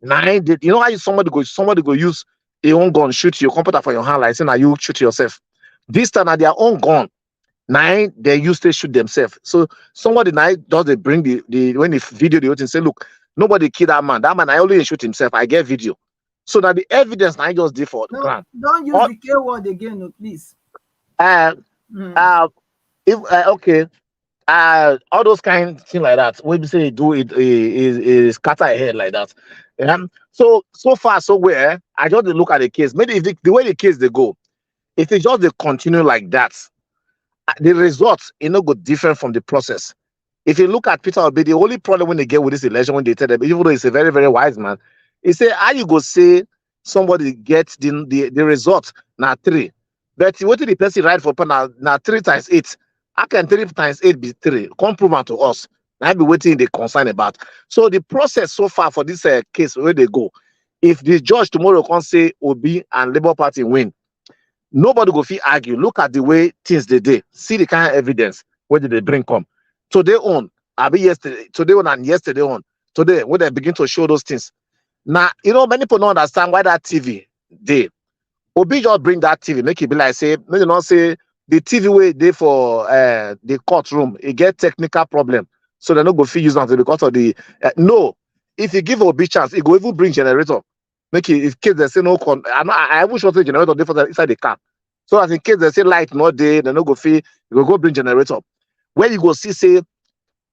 Now you know how somebody go use their own gun, shoot your computer for your hand, like saying now you shoot yourself. This time their own gun. Now they used to shoot themselves. So somebody now does they bring the when the video the and say, look, nobody killed that man. That man I only shoot himself. I get video. So that the evidence now just did for the ground. Don't use the K word again, no, please. Okay. All those kind of things like that. When we say do it is scatter ahead like that. So far so where I just look at the case. Maybe if the way the case they go, if they just they continue like that, the results not go different from the process. If you look at Peter Obi, the only problem when they get with this election when they tell them, even though he's a very very wise man, he say how you go somebody gets the result now 3, but what did the person write for now 3 times 8? How can 3 times 8 be 3? Come prove to us. I be waiting the concern about. So the process so far for this case where they go, if the judge tomorrow can say Obi and Labour Party win, nobody go feel argue. Look at the way things they did. See the kind of evidence where did they bring come today on. I be yesterday today on and yesterday on today when they begin to show those things. Now, many people don't understand why that TV they Obi just bring that TV, make it be like say, maybe not say the TV way they for the courtroom, it get technical problem. So they're not going to use until because of the no. If you give Obi chance, it go even bring generator. Make it if kids they say no I wish also generator they for inside the car. So as in case they say light not there, they no go feel you go bring generator. Where you go say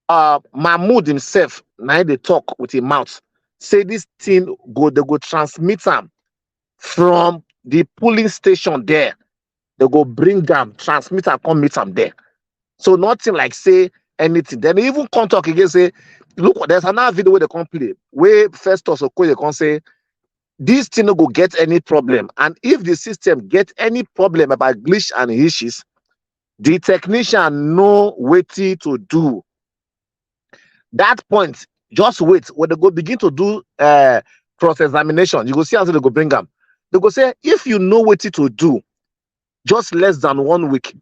Mahmoud himself, now they talk with his mouth. Say this thing they go transmit them from the polling station there. They go bring them, transmit and come meet them there. So nothing like say anything. Then they even come talk again, say, look, there's another video where they come play. Where first also they can say, this thing no go get any problem. And if the system get any problem about glitch and issues, the technician know what to do. That point, just wait. When they go begin to do cross-examination, you go see how they go bring them. They go say, if you know what to do, just less than 1 week.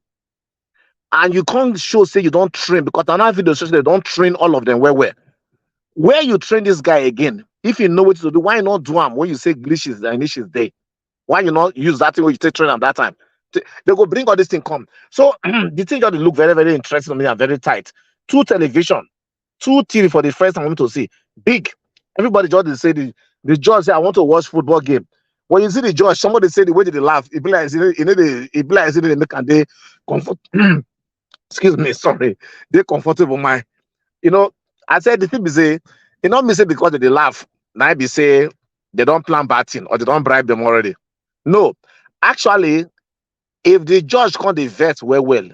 And you can't show say you don't train, because another video shows they don't train all of them where you train this guy again. If you know what to do, why not do him when you say glitch is there? Why you not use that thing when you take train at that time? They go bring all this thing come. So the thing just look very, very interesting to me and very tight. 2 television, 2 TV for the first time I want to see. Big. Everybody just say the judge say I want to watch football game. When you see the judge, somebody say the way they laugh, it be like they make and they comfort. Excuse me, sorry. They comfortable my. I said the thing be say, me say because they laugh. Now be say they don't plan bad thing or they don't bribe them already. No, actually, if the judge can't vet well,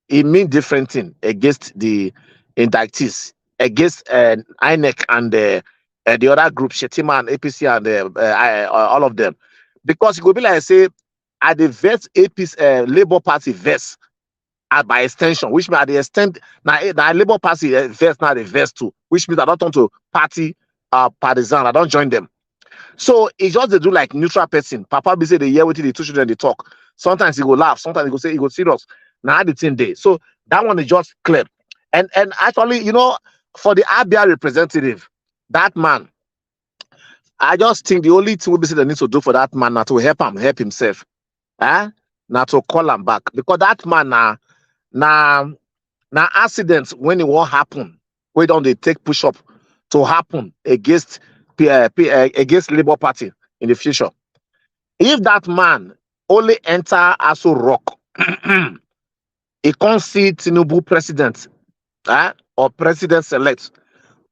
it means different thing against the indictees, against INEC and the other group, Shetima and APC and all of them. Because it could be like say, at the vet APC, Labour Party vets, by extension, which means at the extent, now Labour Party vets now the vets too, which means I don't turn to party partisan, I don't join them. So it's just they do like neutral person. Papa be say the year with the 2 children they talk. Sometimes he go laugh, sometimes he go say he go serious. Now the thing day. So that one is just clear. And actually, for the RBI representative, that man, I just think the only thing we be say they need to do for that man now to help himself. Now to call him back. Because that man now accidents when it won't happen, we don't they take push-up to happen against Labour Party in the future. If that man only enter Aso Rock, he can't see Tinubu president or president-elect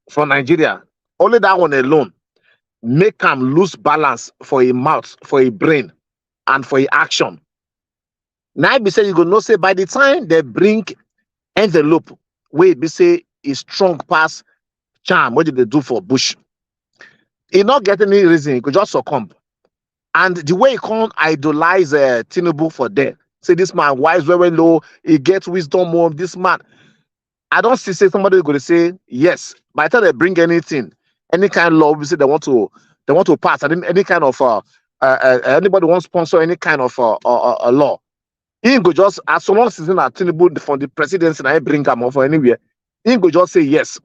for Nigeria. Only that one alone make him lose balance for a mouth, for a brain, and for a action. Now be say you go know say by the time they bring envelope, where be say is strong pass charm, what did they do for Bush? He not get any reason, he could just succumb. And the way he can't idolize Tinubu for that, say this man wise very low, he gets wisdom more. This man, I don't see say somebody going to say yes. By the time they bring anything, any kind of law, we say they want to pass, and any kind of anybody wants to sponsor any kind of a law. He go just as someone sitting at Tinubu from the presidency, and I bring him over anywhere. He go just say yes,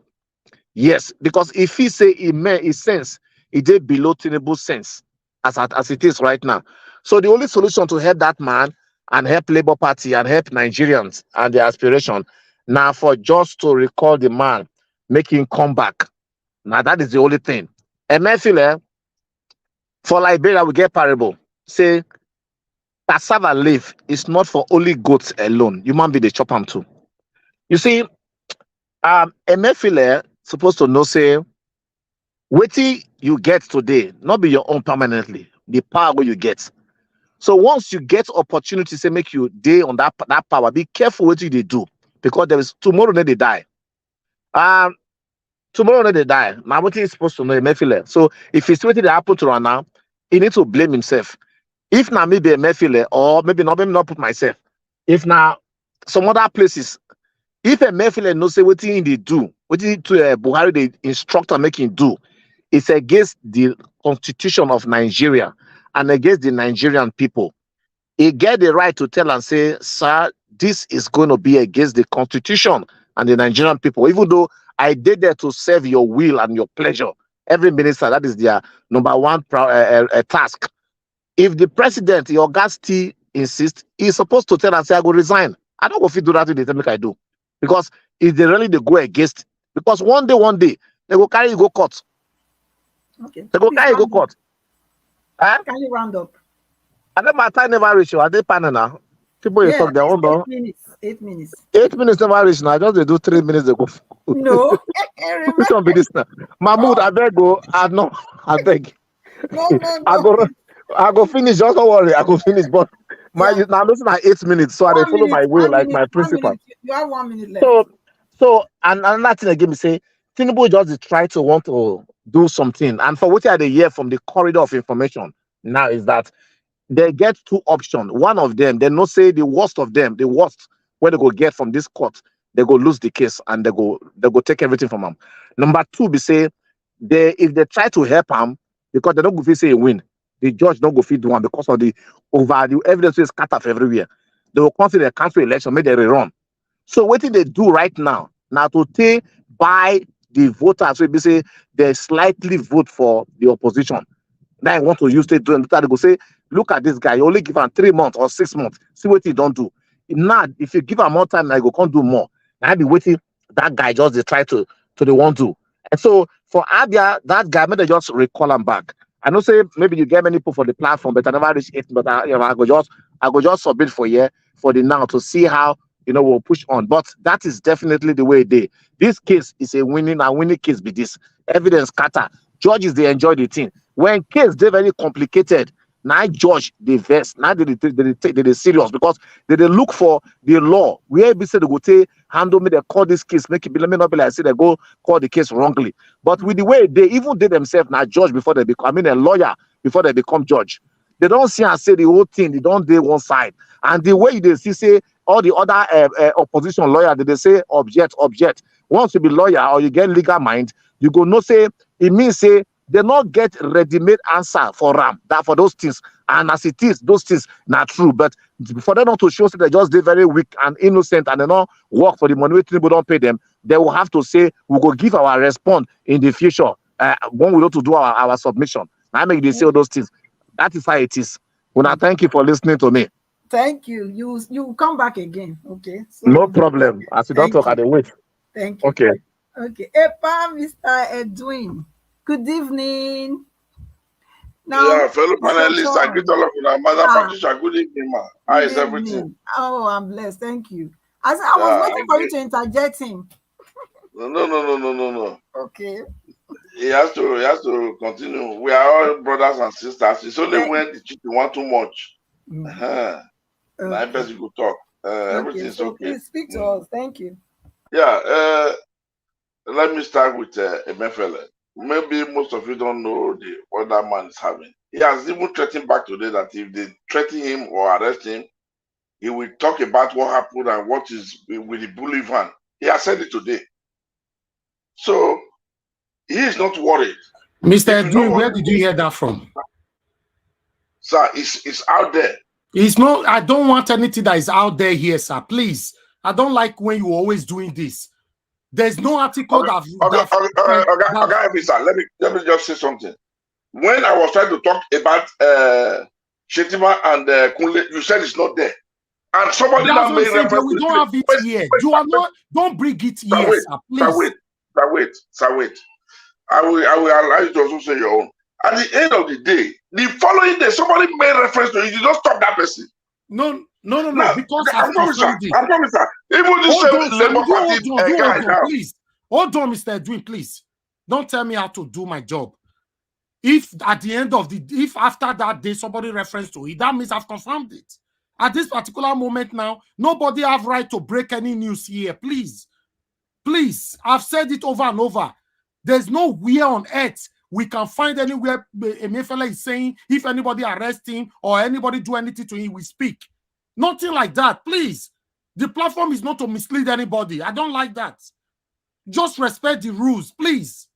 because if he say he may his sense, he did below Tinubu's sense as it is right now. So the only solution to help that man and help Labour Party and help Nigerians and their aspiration now for just to recall the man, make him come back. Now that is the only thing. Emefiele, for Liberia, we get parable. Say cassava leaf is not for only goats alone. Human being they chop them too. You see, Emefiele supposed to know say, wetin you get today, not be your own permanently. The power where you get. So once you get opportunity, say make you day on that power, be careful what you they do, because there is tomorrow they die. Tomorrow they die. Now what is supposed to know Emefiele? So if it's waiting to happen to her now, he needs to blame himself. If now maybe Emefiele, or maybe not put myself. If now some other places, if Emefiele knows say what they do, what to Buhari the instructor making do, it's against the constitution of Nigeria and against the Nigerian people. He get the right to tell and say, sir, this is going to be against the constitution and the Nigerian people, even though I did there to serve your will and your pleasure. Every minister, that is their number one task. If the president, your guy still insists, he's supposed to tell and say, I go resign. I don't go fit do that with the time I do. Because if they really they go against, because one day, they go carry you go court. Okay. They go carry you go court. Can you round up? I think my time never reach you. Are they panel now? People talk their own. 8 minutes. 8 minutes. 8 minutes never reach now. Just they do 3 minutes they go. No. Which one be this now? Mahmoud, I beg go. I beg. No. I go finish. Just don't worry. I go finish. But now listen at 8 minutes, so I follow my will like my principle. You have 1 minute left. So and another thing again, me say Tinubu just try to want to do something, and for what I hear from the corridor of information now is that they get 2 options. One of them, they not say the worst of them, the worst where they go get from this court, they go lose the case and they go take everything from them. Number 2, be say if they try to help him, because they don't go say he win, the judge don't go feed one because of the evidence is cut off everywhere. They will consider the council election, make them rerun. So what did they do right now? Now to take by the voters, so they say they slightly vote for the opposition. Now I want to use it to go say, look at this guy, you only give him 3 months or 6 months. See what he don't do. Now, if you give him more time, I go can't do more. Now I be waiting. That guy just they try to they want to. And so for Abia, that guy made they just recall him back. I know say maybe you get many people for the platform, but I never reach it. But I go just submit for year for the now to see how we'll push on. But that is definitely the way they. This case is a winning case. Be this evidence scatter. Judges they enjoy the thing. When case they very complicated, now judge the verse. Now they serious because they look for the law. Where be said they go take handle me, they call this case, make it be let me not be like say they go call the case wrongly. But with the way they even they themselves now judge before they become, a lawyer before they become judge. They don't see and say the whole thing, they don't do one side. And the way they see say all the other opposition lawyer, they say object. Once you be lawyer or you get legal mind, you go no say it means say they not get ready-made answer for RAM that for those things. And as it is, those things not true. But for them not to show that they just did very weak and innocent and they not work for the money people don't pay them, they will have to say we go give our response in the future when we want to do our submission. I make they say all those things. That is how it is. Well, I thank you for listening to me. Thank you. You come back again. Okay. So, no problem. As you don't talk, I will wait. Thank you. Okay. Okay. Epa, Mr. Edwin. Good evening. Now, yeah, fellow panelists, I greet all of you. Madam Patricia, good evening, ma. How is everything? Oh, I'm blessed. Thank you. I was waiting for you to interject him. No. Okay. He has to continue. We are all brothers and sisters. It's only when the chicken want too much. Now best you could talk. Everything is okay. Please speak to us. Thank you. Yeah. Let me start with Emefiele. Maybe most of you don't know what that man is having. He has even threatened back today that if they threaten him or arrest him, he will talk about what happened and what is with the bully van. He has said it today. So he is not worried. Mr. Edwin, where did you hear that from? Sir, it's out there. It's not, I don't want anything that is out there here, sir. Please. I don't like when you're always doing this. There's no article Okay, sir, let me just say something. When I was trying to talk about Shetima and Kunle, you said it's not there. And somebody now made reference. We don't have it here. You are not. Don't bring it here, sir. Please. Wait. I will allow you to also say your own. At the end of the day, the following day, somebody made reference to it. You don't stop that person. No. Because I promise, sir. Even the same Labour Party guy now. Please. Hold on, Mr. Edwin, please. Don't tell me how to do my job. If at the end of if after that day somebody reference to it, that means I've confirmed it. At this particular moment now, nobody have right to break any news here. Please. I've said it over and over. There's nowhere on earth we can find anywhere Emefiele is saying if anybody arrest him or anybody do anything to him, we speak. Nothing like that, please. The platform is not to mislead anybody. I don't like that. Just respect the rules, please.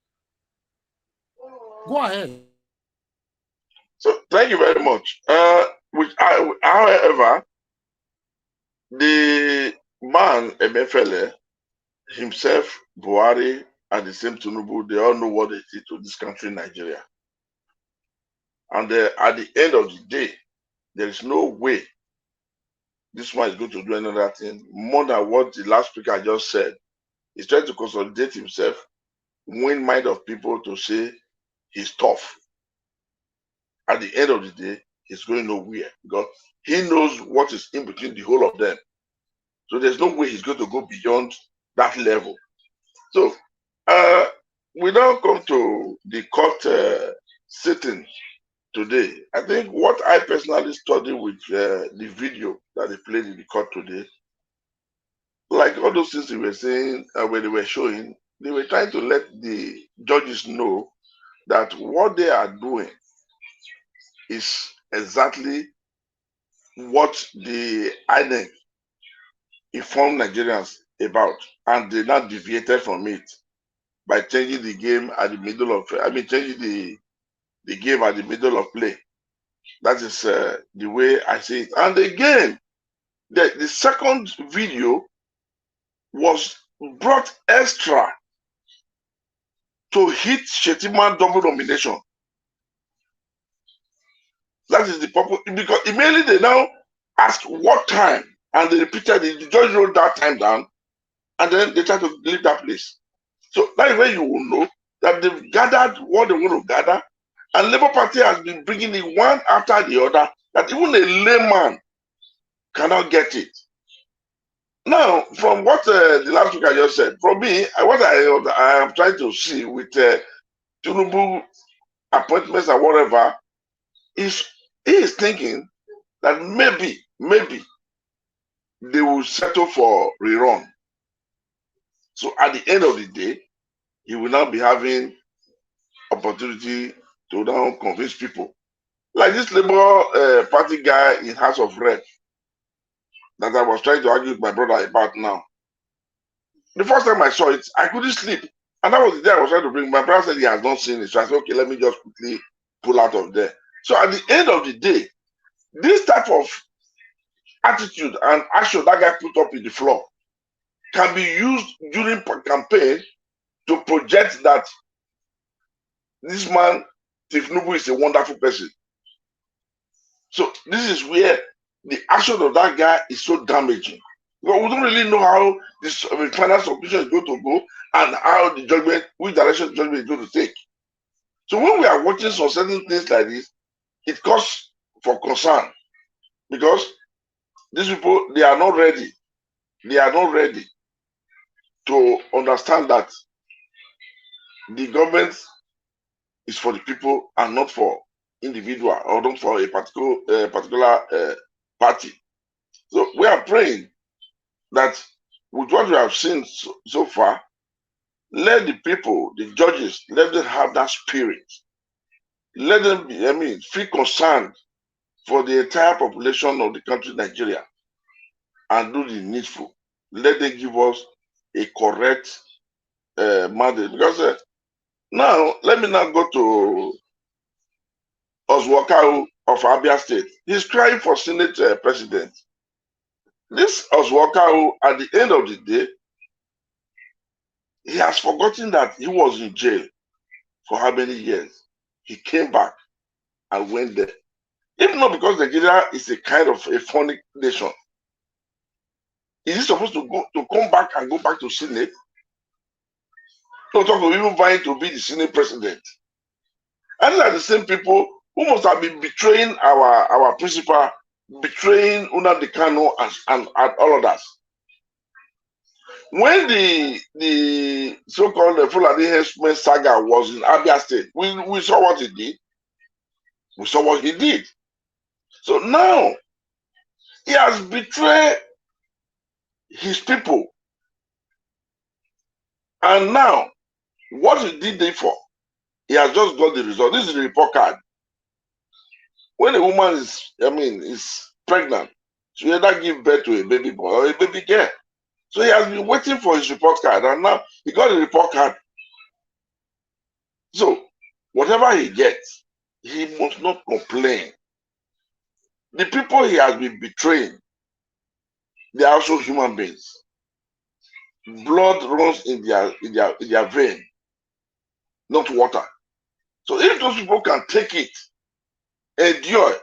Go ahead. So, thank you very much. However, the man, Emefiele, himself, Buhari, and the same Tinubu, they all know what they did to this country, Nigeria. And at the end of the day, there is no way this one is going to do another thing more than what the last speaker just said. He's trying to consolidate himself, win mind of people to say he's tough. At the end of the day, he's going nowhere because he knows what is in between the whole of them. So there's no way he's going to go beyond that level. So we now come to the court sitting today. I think what I personally studied with the video that they played in the court today, like all those things they were saying when they were showing, they were trying to let the judges know that what they are doing is exactly what the INEC informed Nigerians about, and they now deviated from it by changing the game at the middle of, changing the game at the middle of play. That is the way I see it. And again, the second video was brought extra to hit Shetima double nomination. That is the purpose, because immediately they now ask what time, and they repeated it. The judge wrote that time down, and then they try to leave that place. So that is where you will know that they've gathered what they want to gather, and Labour Party has been bringing it one after the other, that even a layman cannot get it. Now, from what the last week I just said, from me, what I am trying to see with Tinubu appointments and whatever, is he is thinking that maybe they will settle for rerun. So at the end of the day, he will now be having opportunity to now convince people. Like this Labour Party guy in House of Rep that I was trying to argue with my brother about now. The first time I saw it, I couldn't sleep. And that was the day I was trying to bring. My brother said he has not seen it. So I said, okay, let me just quickly pull out of there. So at the end of the day, this type of attitude and action that guy put up in the floor can be used during campaign to project that this man, Tinubu, is a wonderful person. So this is where the action of that guy is so damaging. Because we don't really know how this final submission is going to go and how the judgment, which direction the judgment is going to take. So when we are watching some certain things like this, it causes for concern, because these people, they are not ready. They are not ready to understand that the government is for the people and not for individual or not for a particular party. So we are praying that with what we have seen so far, let the people, the judges, let them have that spirit. Let them be, feel concerned for the entire population of the country, Nigeria, and do the needful. Let them give us a correct mandate. Because now, let me now go to Oswakau of Abia State. He's crying for Senate president. This Oswakau, at the end of the day, he has forgotten that he was in jail for how many years. He came back and went there. If not because Nigeria is a kind of a funny nation, is he supposed to come back and go back to Senate? Not talk of even vying to be the Senate president. And these are the same people who must have been betraying our principal, betraying Nnamdi Kanu and all of us. When the so-called Fulani Herdsmen saga was in Abia State, we saw what he did. We saw what he did. So now he has betrayed his people. And now, what he did there for, he has just got the result. This is the report card. When a woman is pregnant, she either give birth to a baby boy or a baby girl. So he has been waiting for his report card, and now he got the report card. So whatever he gets, he must not complain. The people he has been betraying, they are also human beings. Blood runs in their vein, not water. So if those people can take it, endure,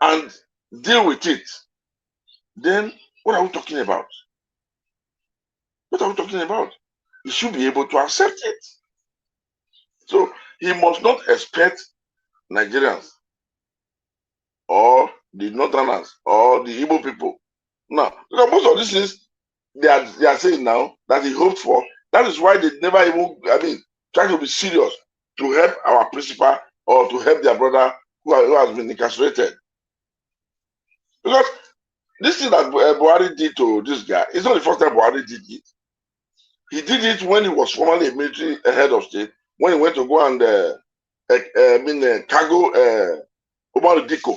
and deal with it, then what are we talking about? What are we talking about? He should be able to accept it. So he must not expect Nigerians or the Northerners or the Igbo people. Now, because most of these things they are saying now that he hoped for, that is why they never even, try to be serious to help our principal or to help their brother who has been incarcerated. Because this thing that Buhari did to this guy, it's not the first time Buhari did it. He did it when he was formerly a military head of state, when he went to go and cargo Omar Diko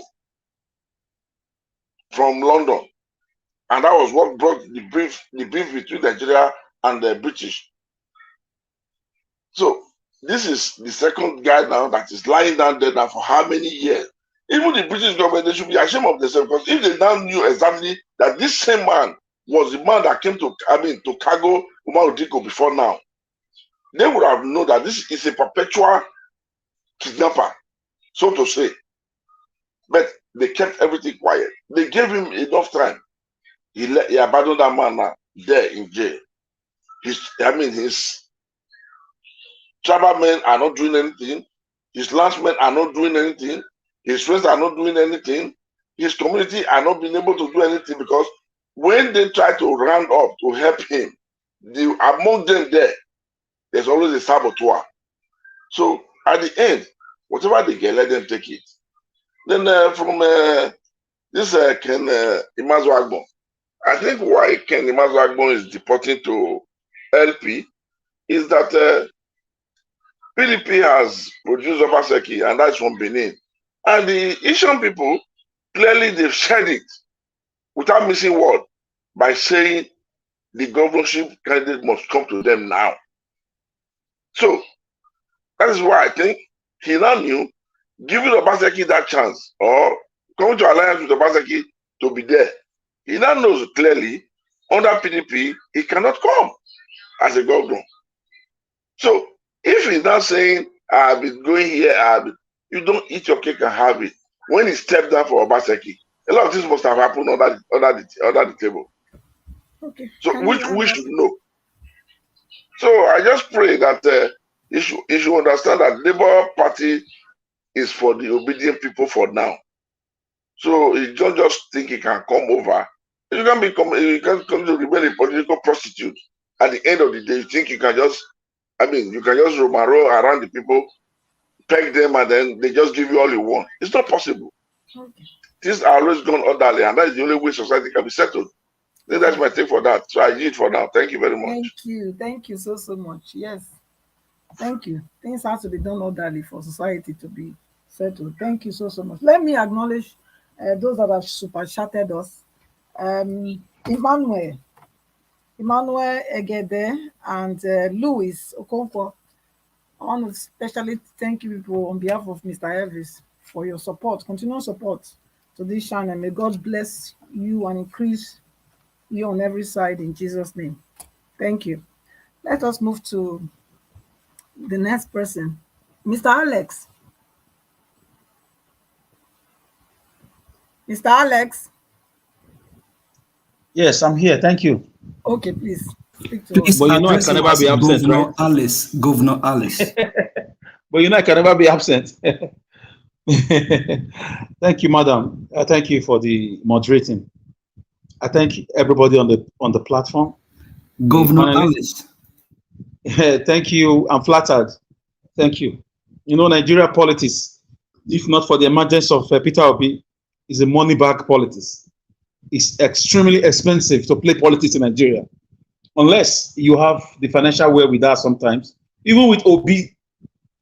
from London. And that was what brought the beef between Nigeria and the British. So this is the second guy now that is lying down there now for how many years? Even the British government, they should be ashamed of themselves, because if they now knew exactly that this same man was the man that came to, to cargo Umar Diko before now, they would have known that this is a perpetual kidnapper, so to say. But they kept everything quiet. They gave him enough time. He abandoned that man now, there in jail. His tribal men are not doing anything. His landsmen are not doing anything. His friends are not doing anything. His community are not being able to do anything, because when they try to round up to help him, among them there's always a saboteur. So at the end, whatever they get, let them take it. Then from this Ken Imazu Agbon, I think why Ken Imazu Agbon is deporting to LP is that PDP has produced Obaseki, and that's from Benin. And the Asian people, clearly they've shared it without missing word by saying the governorship candidate must come to them now. So that is why I think he now knew giving Obaseki that chance, or coming to alliance with Obaseki to be there. He now knows clearly under PDP he cannot come as a governor. So if he's now saying I've been going here, you don't eat your cake and have it. When he stepped down for Obaseki, a lot of things must have happened under the table. Okay. So which we should know. So I just pray that you should understand that Labour Party is for the obedient people for now. So you don't just think he can come over. You can come to remain a political prostitute. At the end of the day, you think you can just, you can just roam around the people, peg them, and then they just give you all you want. It's not possible. Okay. Things are always gone orderly, and that is the only way society can be settled. I think that's my take for that. So I need it for now. Thank you very much. Thank you so much. Yes, thank you. Things have to be done orderly for society to be settled. Thank you so much. Let me acknowledge those that have super chatted us. Emmanuel Egede and Louis Okonkwo. I want to especially thank you people on behalf of Mr. Elvis for your support, continual support to this channel. May God bless you and increase you on every side in Jesus' name. Thank you. Let us move to the next person. Mr. Alex. Mr. Alex. Yes, I'm here. Thank you. Okay, please speak to us. But you know I can never be absent, Governor right? Governor Alice. But you know I can never be absent. Thank you, madam. Thank you for the moderating. I thank everybody on the platform. Governor Alice. Thank you. I'm flattered. Thank you. You know, Nigeria politics, if not for the emergence of Peter Obi, is a money bag politics. It's extremely expensive to play politics in Nigeria, unless you have the financial wherewithal sometimes. Even with Obi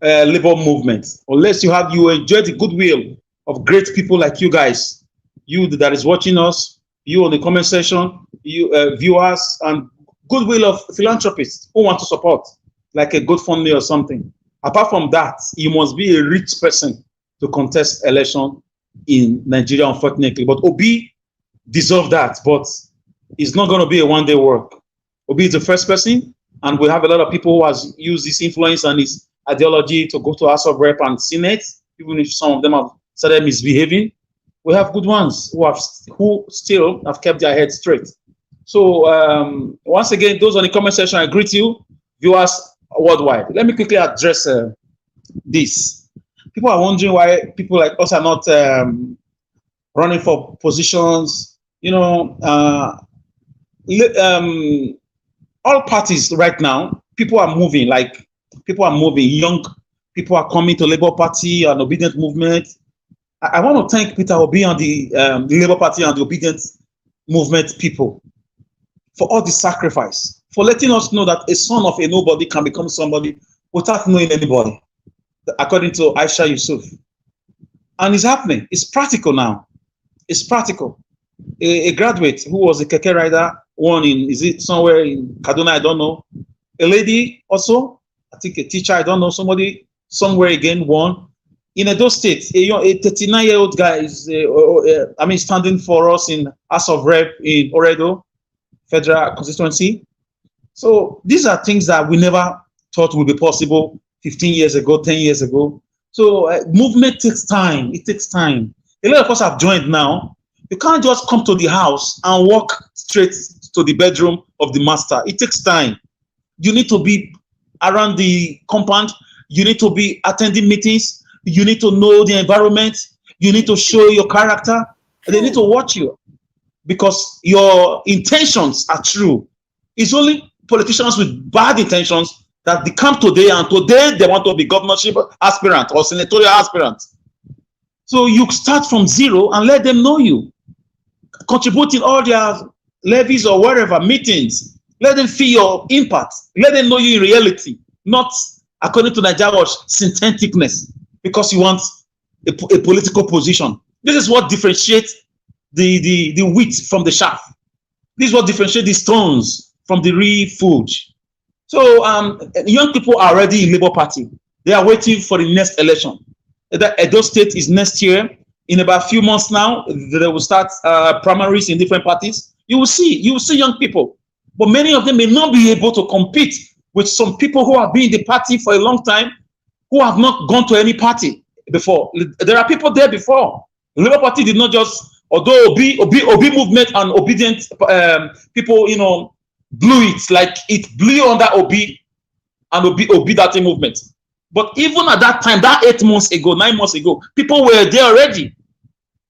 labor movement, unless you enjoy the goodwill of great people like you guys, you that is watching us, you on the comment section, you viewers, and goodwill of philanthropists who want to support, like a GoFundMe or something. Apart from that, you must be a rich person to contest election in Nigeria, unfortunately. But Obi deserves that, but it's not going to be a one-day work. Obi is the first person, and we have a lot of people who has used this influence and his ideology to go to House of Rep and Senate, even if some of them have started misbehaving. We have good ones who still have kept their heads straight. So once again, those on the comment section, I greet you, viewers worldwide. Let me quickly address this. People are wondering why people like us are not running for positions. You know, all parties right now, people are moving. Young people are coming to Labour Party and Obedient Movement. I want to thank Peter Obi and the Labour Party and the Obedient Movement people for all the sacrifice, for letting us know that a son of a nobody can become somebody without knowing anybody, according to Aisha Yusuf. And it's happening. It's practical now. It's practical. A graduate who was a keke rider, is it somewhere in Kaduna, I don't know. A lady also, I think a teacher, I don't know, somebody somewhere again won. in Edo State, a 39-year-old guy is, standing for us in House of Rep in Oredo Federal Constituency. So these are things that we never thought would be possible 15 years ago, 10 years ago. So movement takes time. It takes time. A lot of us have joined now. You can't just come to the house and walk straight to the bedroom of the master. It takes time. You need to be around the compound. You need to be attending meetings. You need to know the environment. You need to show your character. They need to watch you because your intentions are true. It's only politicians with bad intentions that they come today and today they want to be governorship aspirant or senatorial aspirant. So you start from zero and let them know you. Contributing all their levies or whatever, meetings. Let them feel your impact. Let them know you in reality, not according to Nigeria's syntheticness, because you want a political position. This is what differentiates the wheat from the chaff. This is what differentiates the stones from the real food. So young people are already in Labour Party. They are waiting for the next election. The Edo State is next year. In about a few months now, they will start primaries in different parties. You will see young people, but many of them may not be able to compete with some people who have been in the party for a long time, who have not gone to any party before. There are people there before. The Labour Party did not just, although Obi movement and obedient people, blew it, like it blew under Obi and Obi that movement. But even at that time, that 8 months ago, 9 months ago, people were there already.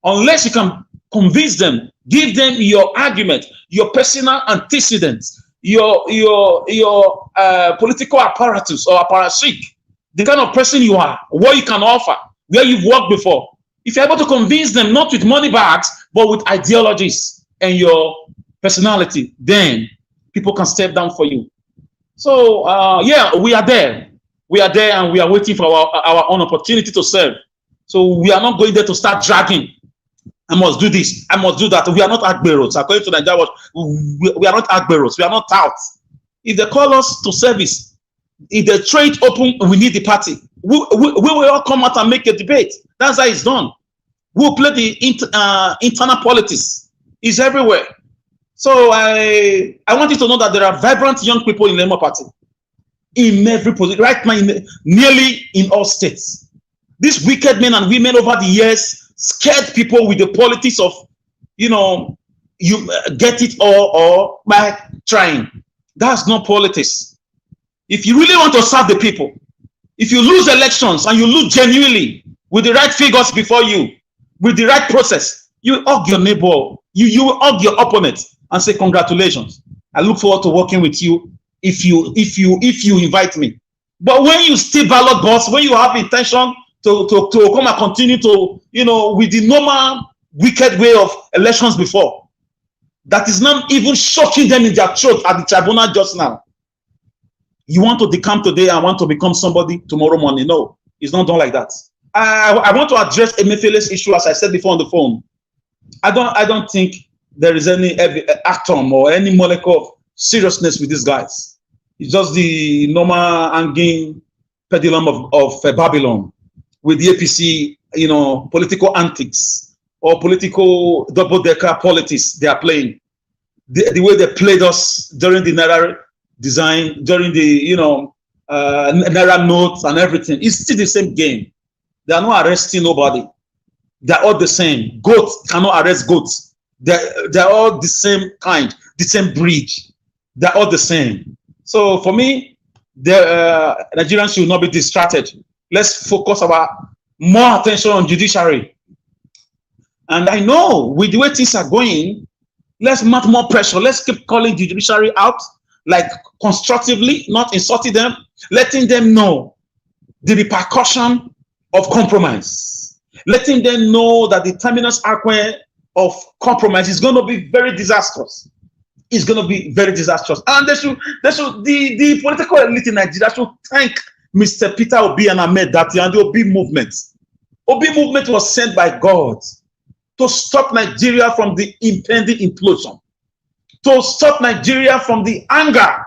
Unless you can convince them, give them your argument, your personal antecedents, your political apparatus or apparatchik, the kind of person you are, what you can offer, where you've worked before. If you're able to convince them, not with money bags, but with ideologies and your personality, then people can step down for you. So, yeah, we are there. We are there and we are waiting for our own opportunity to serve. So we are not going there to start dragging. I must do this. I must do that. We are not agberos. According to Nigeria, we are not agberos. We are not touts. If they call us to service, if they throw it open, we need the party. We will all come out and make a debate. That's how it's done. We'll play the internal politics. It's everywhere. So I want you to know that there are vibrant young people in the Labour Party. In every position, right now, nearly in all states. These wicked men and women over the years scared people with the politics of, you get it or by trying. That's not politics. If you really want to serve the people, if you lose elections and you lose genuinely with the right figures before you, with the right process, you hug your neighbor, you hug your opponent and say congratulations. I look forward to working with you. If you invite me. But when you still ballot box, when you have intention to come and continue to, with the normal wicked way of elections before, that is not even shocking them in their throat at the tribunal just now. You want to decamp today and want to become somebody tomorrow morning. No, it's not done like that. I want to address Emefiele's issue, as I said before on the phone. I don't think there is any atom or any molecule of seriousness with these guys. It's just the normal hanging pendulum of Babylon with the APC, political antics or political double-decker politics they are playing. The way they played us during the Naira design, during the, Naira notes and everything. It's still the same game. They are not arresting nobody. They're all the same. Goats cannot arrest goats. They're all the same kind, the same breed. They're all the same. So for me, Nigerians should not be distracted. Let's focus our more attention on judiciary. And I know with the way things are going, let's mount more pressure. Let's keep calling the judiciary out, like constructively, not insulting them, letting them know the repercussion of compromise, letting them know that the terminus acque of compromise is going to be very disastrous. It's going to be very disastrous. And the political elite in Nigeria should thank Mr. Peter Obi and Ahmed Dati and the Obi movement. Obi movement was sent by God to stop Nigeria from the impending implosion, to stop Nigeria from the anger,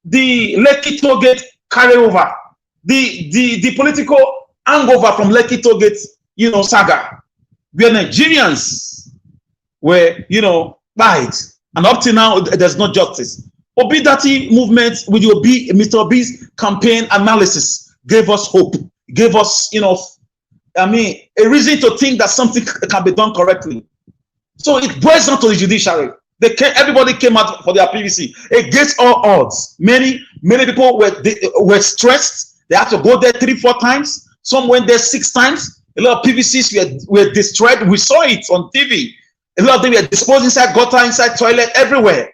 the Lekki Tollgate carryover, the political hangover from Lekki Tollgate, saga, where Nigerians were, died, and up to now there's no justice. Obi Dati movement with Mr. Obi's campaign analysis gave us hope, gave us, a reason to think that something can be done correctly. So it boils down to the judiciary. Everybody came out for their PVC against all odds. Many people were stressed. They had to go there 3-4 times. Some went there 6 times. A lot of PVCs were destroyed. We saw it on TV. A lot of them were disposed inside gutter, inside toilet, everywhere.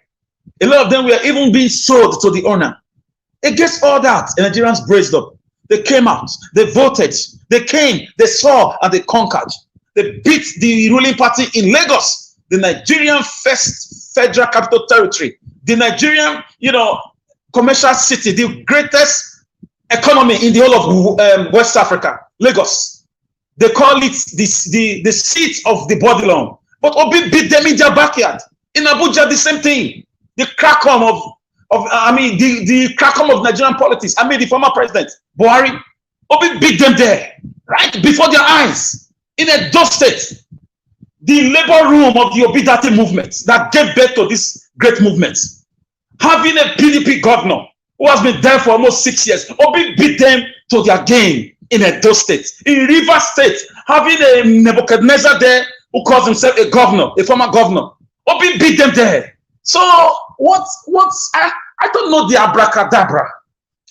A lot of them were even being sold to the owner. Against all that, the Nigerians braced up. They came out. They voted. They came. They saw and they conquered. They beat the ruling party in Lagos, the Nigerian first federal capital territory, the Nigerian, commercial city, the greatest economy in the whole of West Africa, Lagos. They call it the seat of the Babylon. But Obi beat them in their backyard. In Abuja, the same thing. The Krakom the Krakom of Nigerian politics. The former president, Buhari. Obi beat them there, right before their eyes. In Edo State, the labor room of the Obi Dati movement that gave birth to this great movement, having a PDP governor who has been there for almost 6 years, Obi beat them to their game in Edo State. In Rivers State, having a Nebuchadnezzar there who calls himself a governor, a former governor, Obi beat them there. So I don't know the abracadabra.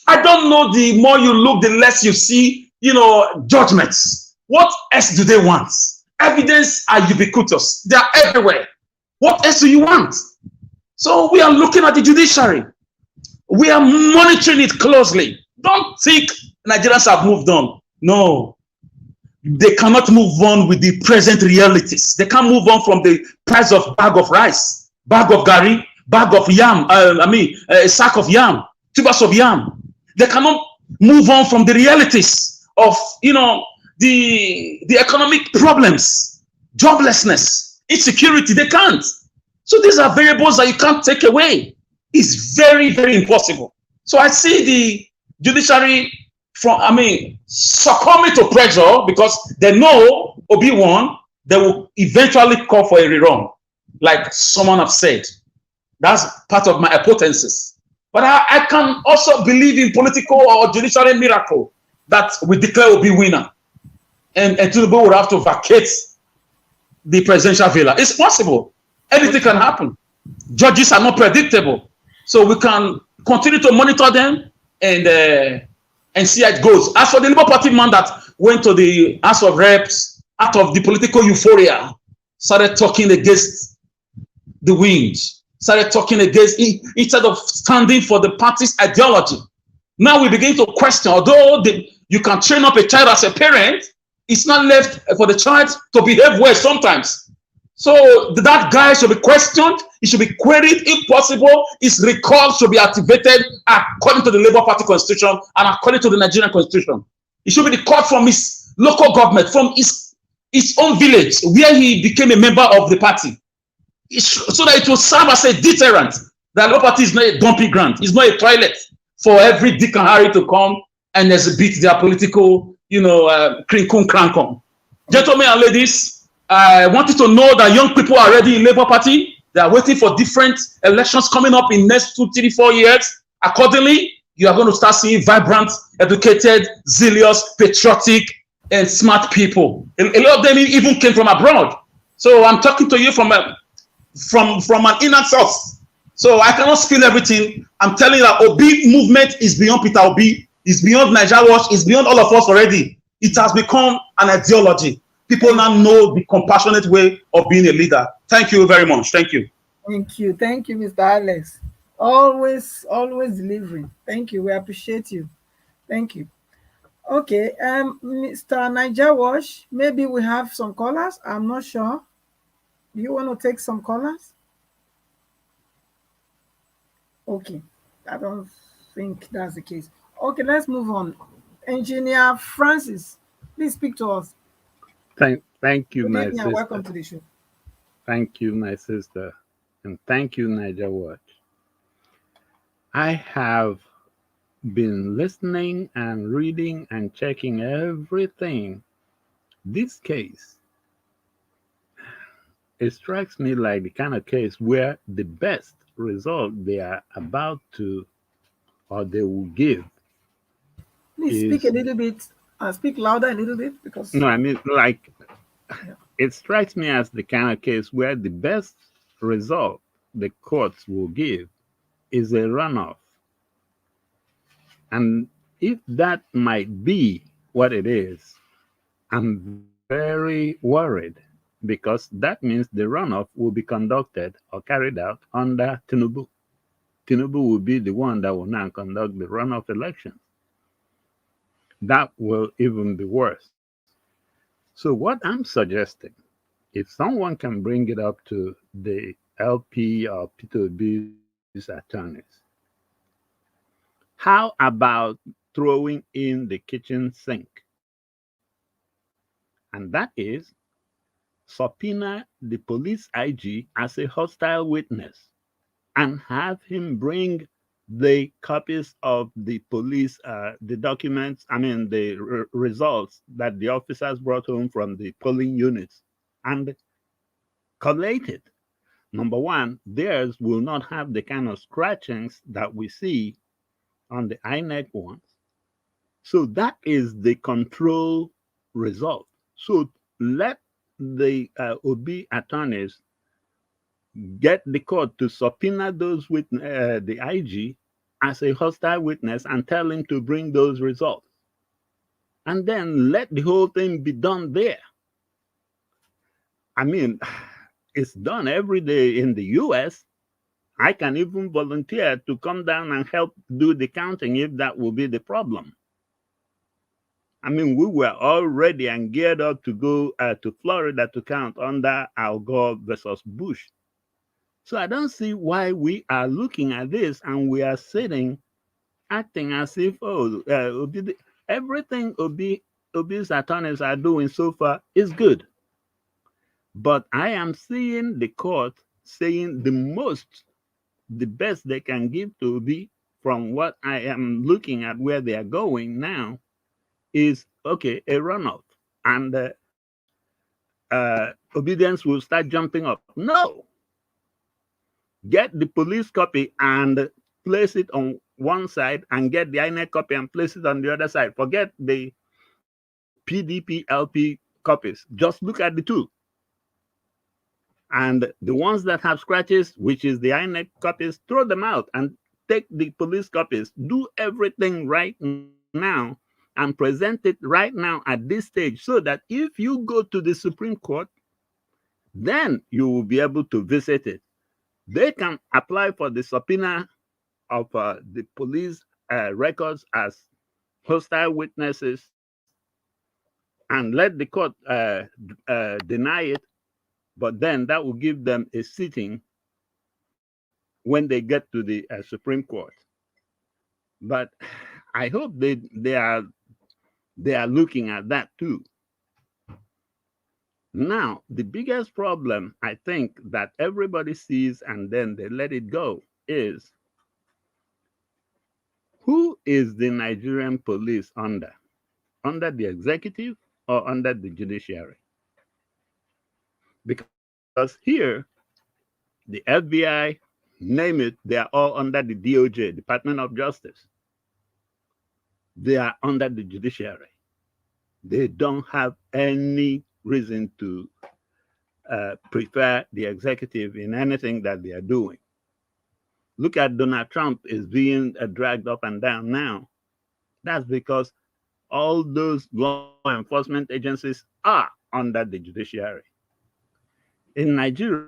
I don't know, the more you look, the less you see, judgments. What else do they want? Evidence are ubiquitous. They are everywhere. What else do you want? So we are looking at the judiciary. We are monitoring it closely. Don't think Nigerians have moved on. No. They cannot move on with the present realities. They can't move on from the price of bag of rice, bag of gari, bag of yam, a sack of yam, tubers of yam. They cannot move on from the realities of, the economic problems, joblessness, insecurity. They can't. So these are variables that you can't take away. It's very, very impossible. So I see the judiciary succumbing to pressure because they know Obi won. They will eventually call for a rerun, like someone have said. That's part of my hypothesis. But I can also believe in political or judiciary miracle that we declare Obi winner. And Tinubu would have to vacate the presidential villa. It's possible. Anything can happen. Judges are not predictable. So we can continue to monitor them and see how it goes. As for the Labour Party man that went to the House of Reps out of the political euphoria, started talking against the wind, started talking against, instead of standing for the party's ideology. Now we begin to question, although you can train up a child as a parent, it's not left for the child to behave well sometimes. So that guy should be questioned, he should be queried, if possible, his recall should be activated according to the Labour Party constitution and according to the Nigerian constitution. He should be recalled from his local government, from his own village, where he became a member of the party, so that it will serve as a deterrent. The Labour Party is not a dumping ground, it's not a toilet for every Dick and Harry to come and exhibit their political, crinkum crankum. Gentlemen and ladies, I want you to know that young people are already in Labour Party. They are waiting for different elections coming up in next 2, 3, 4 years. Accordingly, you are going to start seeing vibrant, educated, zealous, patriotic, and smart people. A lot of them even came from abroad. So I'm talking to you from an inner source. So I cannot spill everything. I'm telling you that Obi movement is beyond Peter Obi, is beyond Niger Watch, is beyond all of us already. It has become an ideology. People now know the compassionate way of being a leader. Thank you very much. Thank you. Thank you. Thank you, Mr. Alex. Always delivering. Thank you. We appreciate you. Thank you. Okay, Mr. Niger Wash, maybe we have some callers. I'm not sure. Do you want to take some callers? Okay, I don't think that's the case. Okay, let's move on. Engineer Francis, please speak to us. Thank you, my sister. Welcome to the show. Thank you, my sister. And thank you, Niger Watch. I have been listening and reading and checking everything. This case, it strikes me like the kind of case where the best result they are about to or they will give Please speak is a little bit, speak louder a little bit because. no, I mean, like, Yeah. it strikes me as the kind of case where the best result the courts will give is a runoff. And if that might be what it is, I'm very worried because that means the runoff will be conducted or carried out under Tinubu. Tinubu will be the one that will now conduct the runoff elections. That will even be worse. So, what I'm suggesting, if someone can bring it up to the LP or P2B's attorneys, how about throwing in the kitchen sink? And that is subpoena the police IG as a hostile witness and have him bring the copies of the police, the documents, I mean, the results that the officers brought home from the polling units and collate it. Number one, theirs will not have the kind of scratchings that we see on the INEC ones. So that is the control result. So let the OB attorneys get the court to subpoena those with the IG as a hostile witness and tell him to bring those results. And then let the whole thing be done there. I mean, it's done every day in the US. I can even volunteer to come down and help do the counting if that will be the problem. I mean, we were all ready and geared up to go to Florida to count under Al Gore versus Bush. So I don't see why we are looking at this and we are sitting, acting as if, everything Obi's attorneys are doing so far is good. But I am seeing the court saying the best they can give to Obi from what I am looking at where they are going now is, okay, a runoff. And obedience will start jumping up. No, get the police copy and place it on one side and get the INEC copy and place it on the other side. Forget the PDP, LP copies. Just look at the two. And the ones that have scratches, which is the INEC copies, throw them out and take the police copies. Do everything right now and present it right now at this stage so that if you go to the Supreme Court, then you will be able to visit it. They can apply for the subpoena of the police records as hostile witnesses and let the court deny it, but then that will give them a sitting when they get to the Supreme Court. But I hope they are looking at that too. Now, the biggest problem I think that everybody sees and then they let it go is, who is the Nigerian police under? Under the executive or under the judiciary? Because here, the FBI, name it, they are all under the DOJ, Department of Justice. They are under the judiciary. They don't have any reason to prefer the executive in anything that they are doing. Look at Donald Trump is being dragged up and down now. That's because all those law enforcement agencies are under the judiciary. In Nigeria,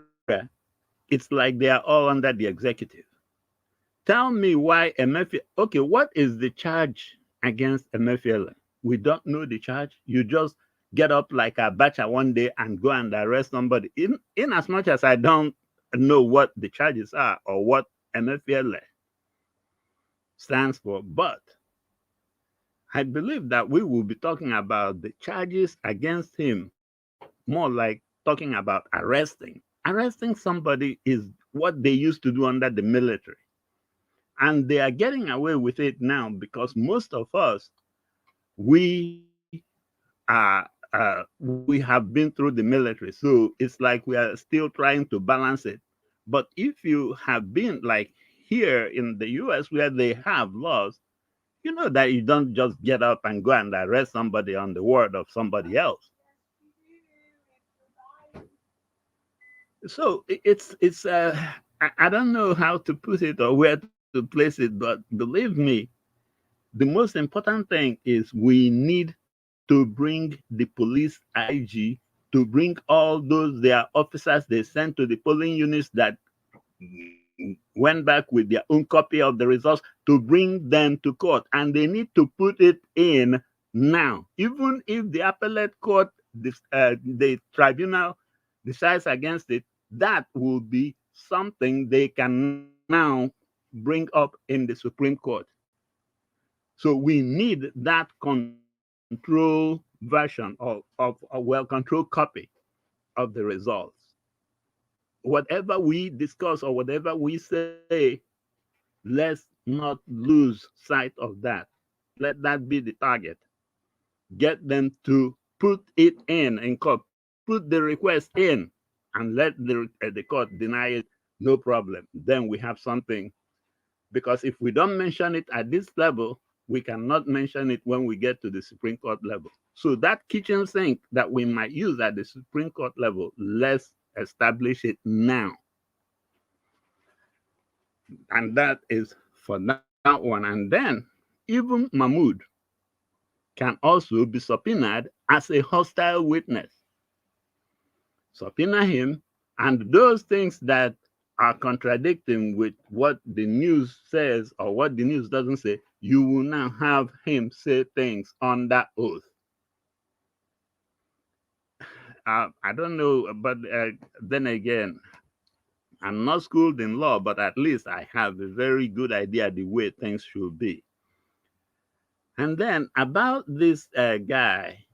it's like they are all under the executive. Tell me why Emefiele, okay, what is the charge against Emefiele? We don't know the charge. You just get up like a Abacha one day and go and arrest somebody. In as much as I don't know what the charges are or what Emefiele stands for, but I believe that we will be talking about the charges against him, more like talking about arresting. Arresting somebody is what they used to do under the military. And they are getting away with it now because most of us, we we have been through the military. So it's like we are still trying to balance it. But if you have been like here in the US where they have laws, you know that you don't just get up and go and arrest somebody on the word of somebody else. So it's I don't know how to put it or where to place it, but believe me, the most important thing is we need to bring the police IG, to bring all those their officers they sent to the polling units that went back with their own copy of the results, to bring them to court, and they need to put it in now. Even if the appellate court, the tribunal decides against it, that will be something they can now bring up in the Supreme Court. So we need that control version of a well-controlled copy of the results. Whatever we discuss or whatever we say, let's not lose sight of that. Let that be the target. Get them to put it in court, put the request in, and let the court deny it, no problem. Then we have something. Because if we don't mention it at this level, we cannot mention it when we get to the Supreme Court level. So that kitchen sink that we might use at the Supreme Court level, let's establish it now. And that is for that one. And then even Mahmoud can also be subpoenaed as a hostile witness. Subpoena him, and those things that are contradicting with what the news says or what the news doesn't say, you will now have him say things under oath. I don't know, but then again, I'm not schooled in law, but at least I have a very good idea the way things should be. And then about this guy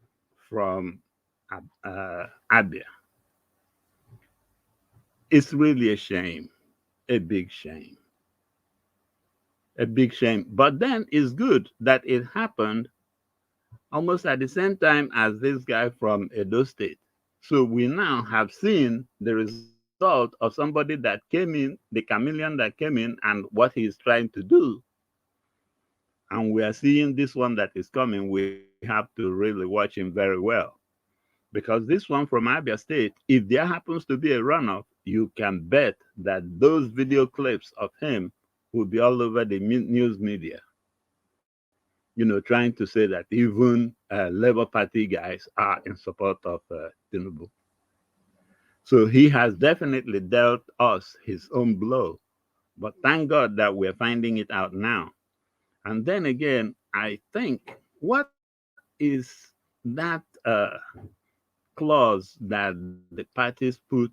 from Abia, it's really a shame, a big shame. A big shame. But then it's good that it happened almost at the same time as this guy from Edo State. So we now have seen the result of somebody that came in, the chameleon that came in, and what he is trying to do. And we are seeing this one that is coming. We have to really watch him very well. Because this one from Abia State, if there happens to be a runoff, you can bet that those video clips of him will be all over the news media. You know, trying to say that even Labour Party guys are in support of Tinubu. So he has definitely dealt us his own blow. But thank God that we're finding it out now. And then again, I think, what is that clause that the parties put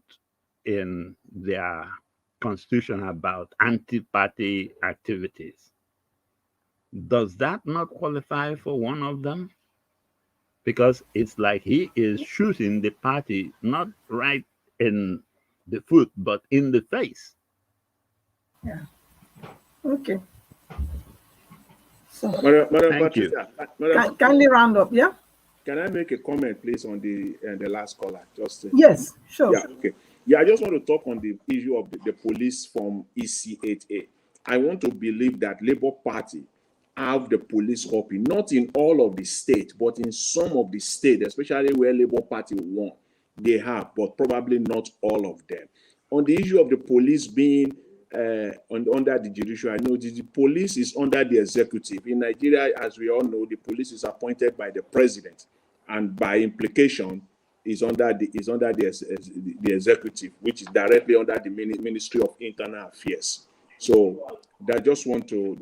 in their constitution about anti-party activities? Does that not qualify for one of them? Because it's like he is shooting the party not right in the foot, but in the face. Yeah. Okay. So, Madam Thank you. Patricia, kindly round up, yeah? Can I make a comment, please, on the last caller? Just yes, sure. Yeah, okay. Yeah, I just want to talk on the issue of the police from EC8A. I want to believe that Labour Party have the police copy, not in all of the state, but in some of the state, especially where Labour Party won, they have, but probably not all of them. On the issue of the police being under the judiciary, I know the police is under the executive. In Nigeria, as we all know, the police is appointed by the president, and by implication, is under the executive, which is directly under the Ministry of Internal Affairs. So that just want to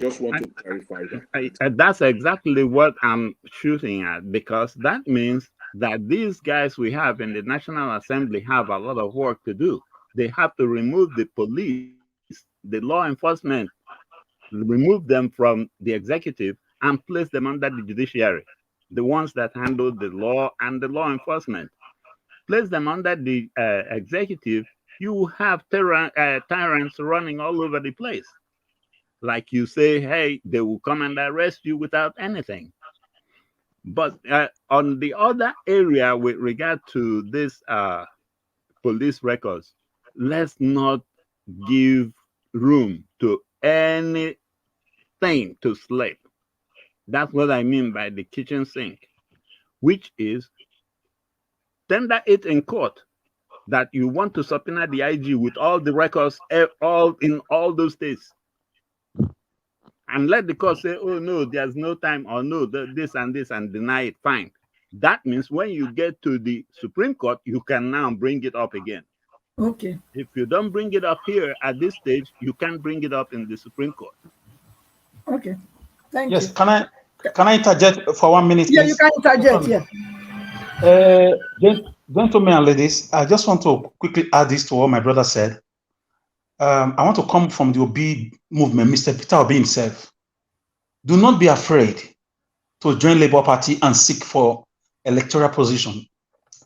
clarify that. That's exactly what I'm shooting at, because that means that these guys we have in the National Assembly have a lot of work to do. They have to remove the police, the law enforcement, remove them from the executive and place them under the judiciary, the ones that handle the law and the law enforcement. Place them under the executive, you will have tyrants running all over the place. Like you say, hey, they will come and arrest you without anything. But on the other area with regard to this police records, let's not give room to anything to slip. That's what I mean by the kitchen sink, which is tender it in court that you want to subpoena the IG with all the records all in all those states. And let the court say, oh, no, there's no time, or no, this and this, and deny it. Fine. That means when you get to the Supreme Court, you can now bring it up again. Okay. If you don't bring it up here at this stage, you can't bring it up in the Supreme Court. Okay. Thank you. Yes, can I interject for 1 minute, please? Yeah, you can interject, yeah. Gentlemen and ladies, I just want to quickly add this to what my brother said. I want to come from the Obi movement, Mr. Peter Obi himself. Do not be afraid to join Labour Party and seek for electoral position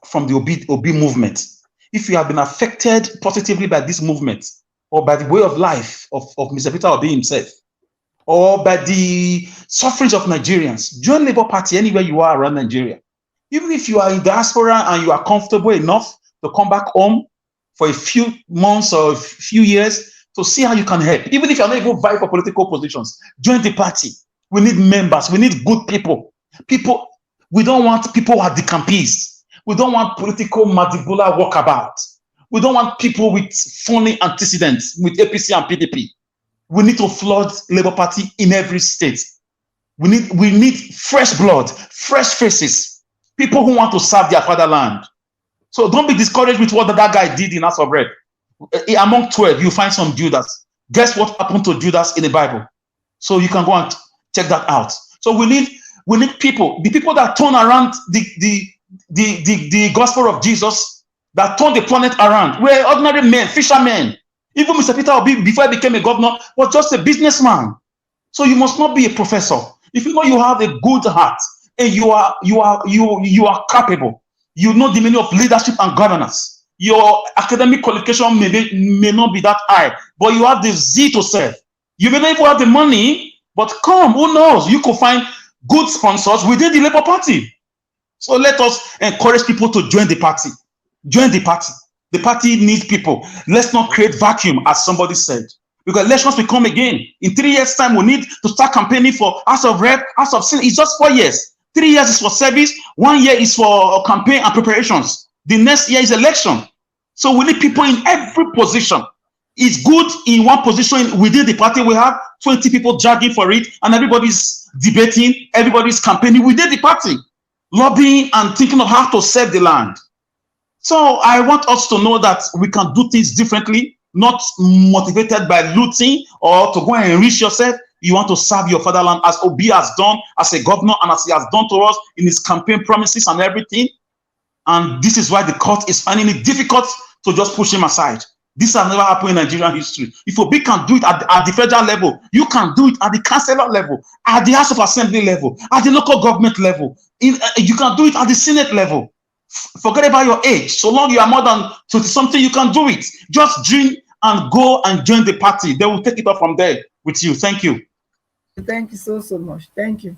from the Obi movement. If you have been affected positively by this movement or by the way of life of Mr. Peter Obi himself, or by the sufferings of Nigerians, join Labour Party anywhere you are around Nigeria. Even if you are in diaspora and you are comfortable enough to come back home for a few months or a few years to see how you can help. Even if you're not even vying for political positions, join the party. We need members. We need good people. We don't want people who are decampees. We don't want political madibula walkabout. We don't want people with phony antecedents with APC and PDP. We need to flood Labour Party in every state. We need fresh blood, fresh faces, people who want to serve their fatherland. So don't be discouraged with what that guy did in House of Bread. Among 12, you find some Judas. Guess what happened to Judas in the Bible? So you can go and check that out. So we need people, the people that turn around the gospel of Jesus, that turn the planet around. We're ordinary men, fishermen. Even Mr. Peter Obi, before he became a governor, was just a businessman. So you must not be a professor. If you know you have a good heart and you are capable, you know the meaning of leadership and governance. Your academic qualification may not be that high, but you have the zeal to serve. You may not even have the money, but come, who knows? You could find good sponsors within the Labour Party. So let us encourage people to join the party. Join the party. The party needs people. Let's not create vacuum, as somebody said. Because elections will come again. In 3 years' time, we need to start campaigning for House of Rep, House of Senate. It's just 4 years. 3 years is for service. 1 year is for campaign and preparations. The next year is election. So we need people in every position. It's good in one position within the party. We have 20 people jogging for it, and everybody's debating, everybody's campaigning within the party, lobbying and thinking of how to serve the land. So I want us to know that we can do things differently, not motivated by looting or to go and enrich yourself. You want to serve your fatherland as Obi has done as a governor and as he has done to us in his campaign promises and everything. And this is why the court is finding it difficult to just push him aside. This has never happened in Nigerian history. If Obi can do it at the federal level, you can do it at the councillor level, at the House of Assembly level, at the local government level. You can do it at the Senate level. Forget about your age. So long you are more than 20-something, you can do it. Just dream and go and join the party. They will take it up from there with you. Thank you. Thank you so much. Thank you.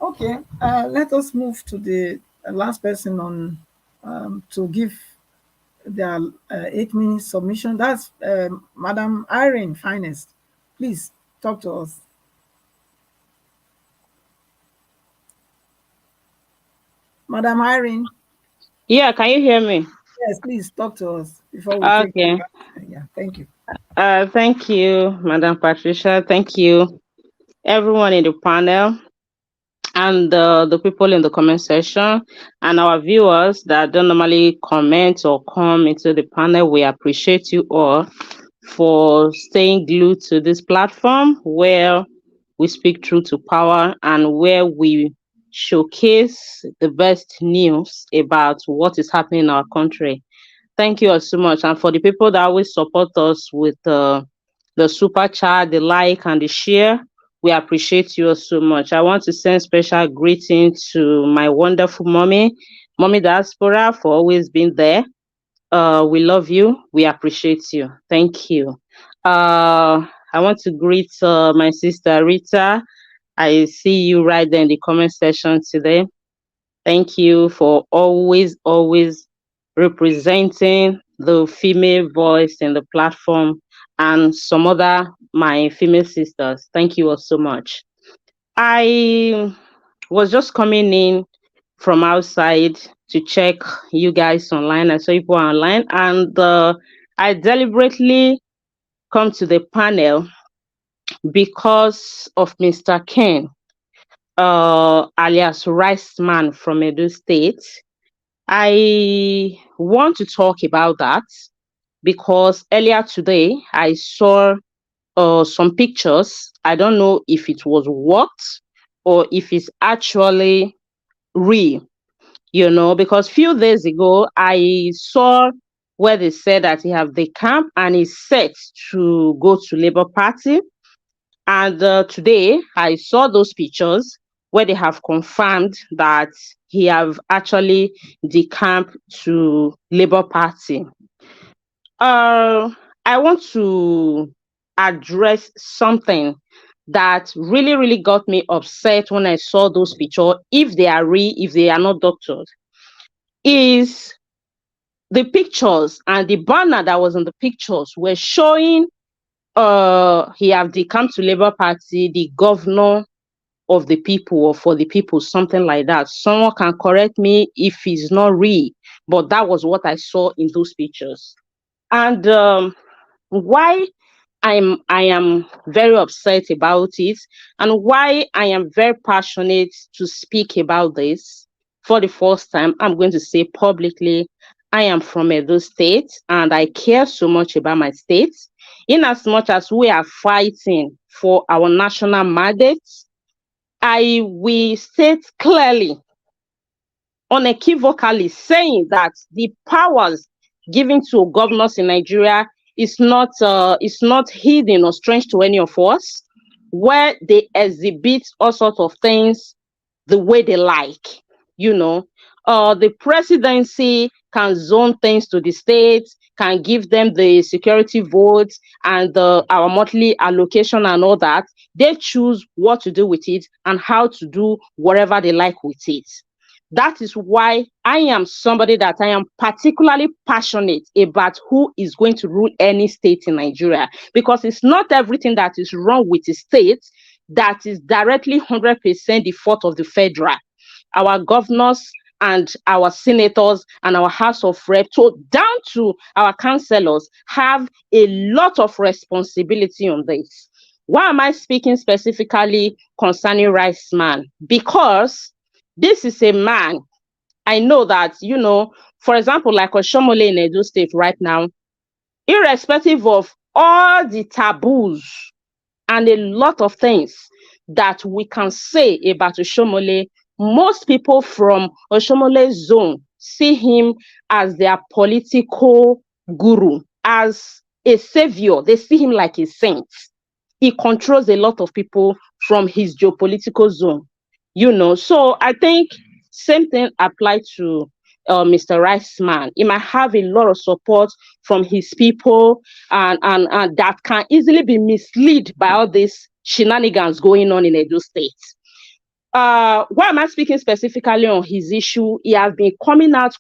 Okay, let us move to the last person on to give their 8-minute submission. That's Madam Irene Finest. Please talk to us. Madam Irene. Yeah, can you hear me? Yes, please talk to us before we okay. Yeah, thank you. Thank you, Madam Patricia. Thank you, everyone in the panel, and the people in the comment section, and our viewers that don't normally comment or come into the panel. We appreciate you all for staying glued to this platform where we speak truth to power and where we showcase the best news about what is happening in our country. Thank you all so much. And for the people that always support us with the super chat, the like, and the share, we appreciate you all so much. I want to send special greetings to my wonderful mommy Diaspora, for always being there. We love you. We appreciate you. Thank you. I want to greet my sister Rita. I see you right there in the comment section today. Thank you for always representing the female voice in the platform, and some other my female sisters. Thank you all so much. I was just coming in from outside to check you guys online. I saw you people online, and I deliberately come to the panel because of Mr. Ken, alias Rice Man from Edo State. I want to talk about that because earlier today I saw some pictures. I don't know if it was worked or if it's actually real, because few days ago I saw where they said that he have the camp and is set to go to Labour Party. And today I saw those pictures where they have confirmed that he have actually decamped to Labour Party. I want to address something that really got me upset when I saw those pictures, if they are real, if they are not doctored, is the pictures and the banner that was in the pictures were showing he have decamped to Labour Party, the governor of the people or for the people, something like that. Someone can correct me if it's not real, but that was what I saw in those pictures. And why I am very upset about it, and why I am very passionate to speak about this for the first time, I'm going to say publicly, I am from Edo State and I care so much about my state. In as much as we are fighting for our national mandates, I will state clearly, unequivocally, saying that the powers given to governors in Nigeria is not hidden or strange to any of us, where they exhibit all sorts of things the way they like. The presidency can zone things to the states, can give them the security votes and our monthly allocation and all that. They choose what to do with it and how to do whatever they like with it. That is why I am somebody that I am particularly passionate about who is going to rule any state in Nigeria, because it's not everything that is wrong with the state that is directly 100% the fault of the federal. Our governors and our senators and our House of Reps, so down to our councillors, have a lot of responsibility on this. Why am I speaking specifically concerning Rice Man? Because this is a man, I know that, for example, like Oshomole in Edo State right now, irrespective of all the taboos and a lot of things that we can say about Oshomole, most people from Oshomole's zone see him as their political guru, as a savior. They see him like a saint. He controls a lot of people from his geopolitical zone. So I think same thing applies to Mr. Riceman. He might have a lot of support from his people, and that can easily be misled by all these shenanigans going on in Edo State. Why am I speaking specifically on his issue? He has been coming out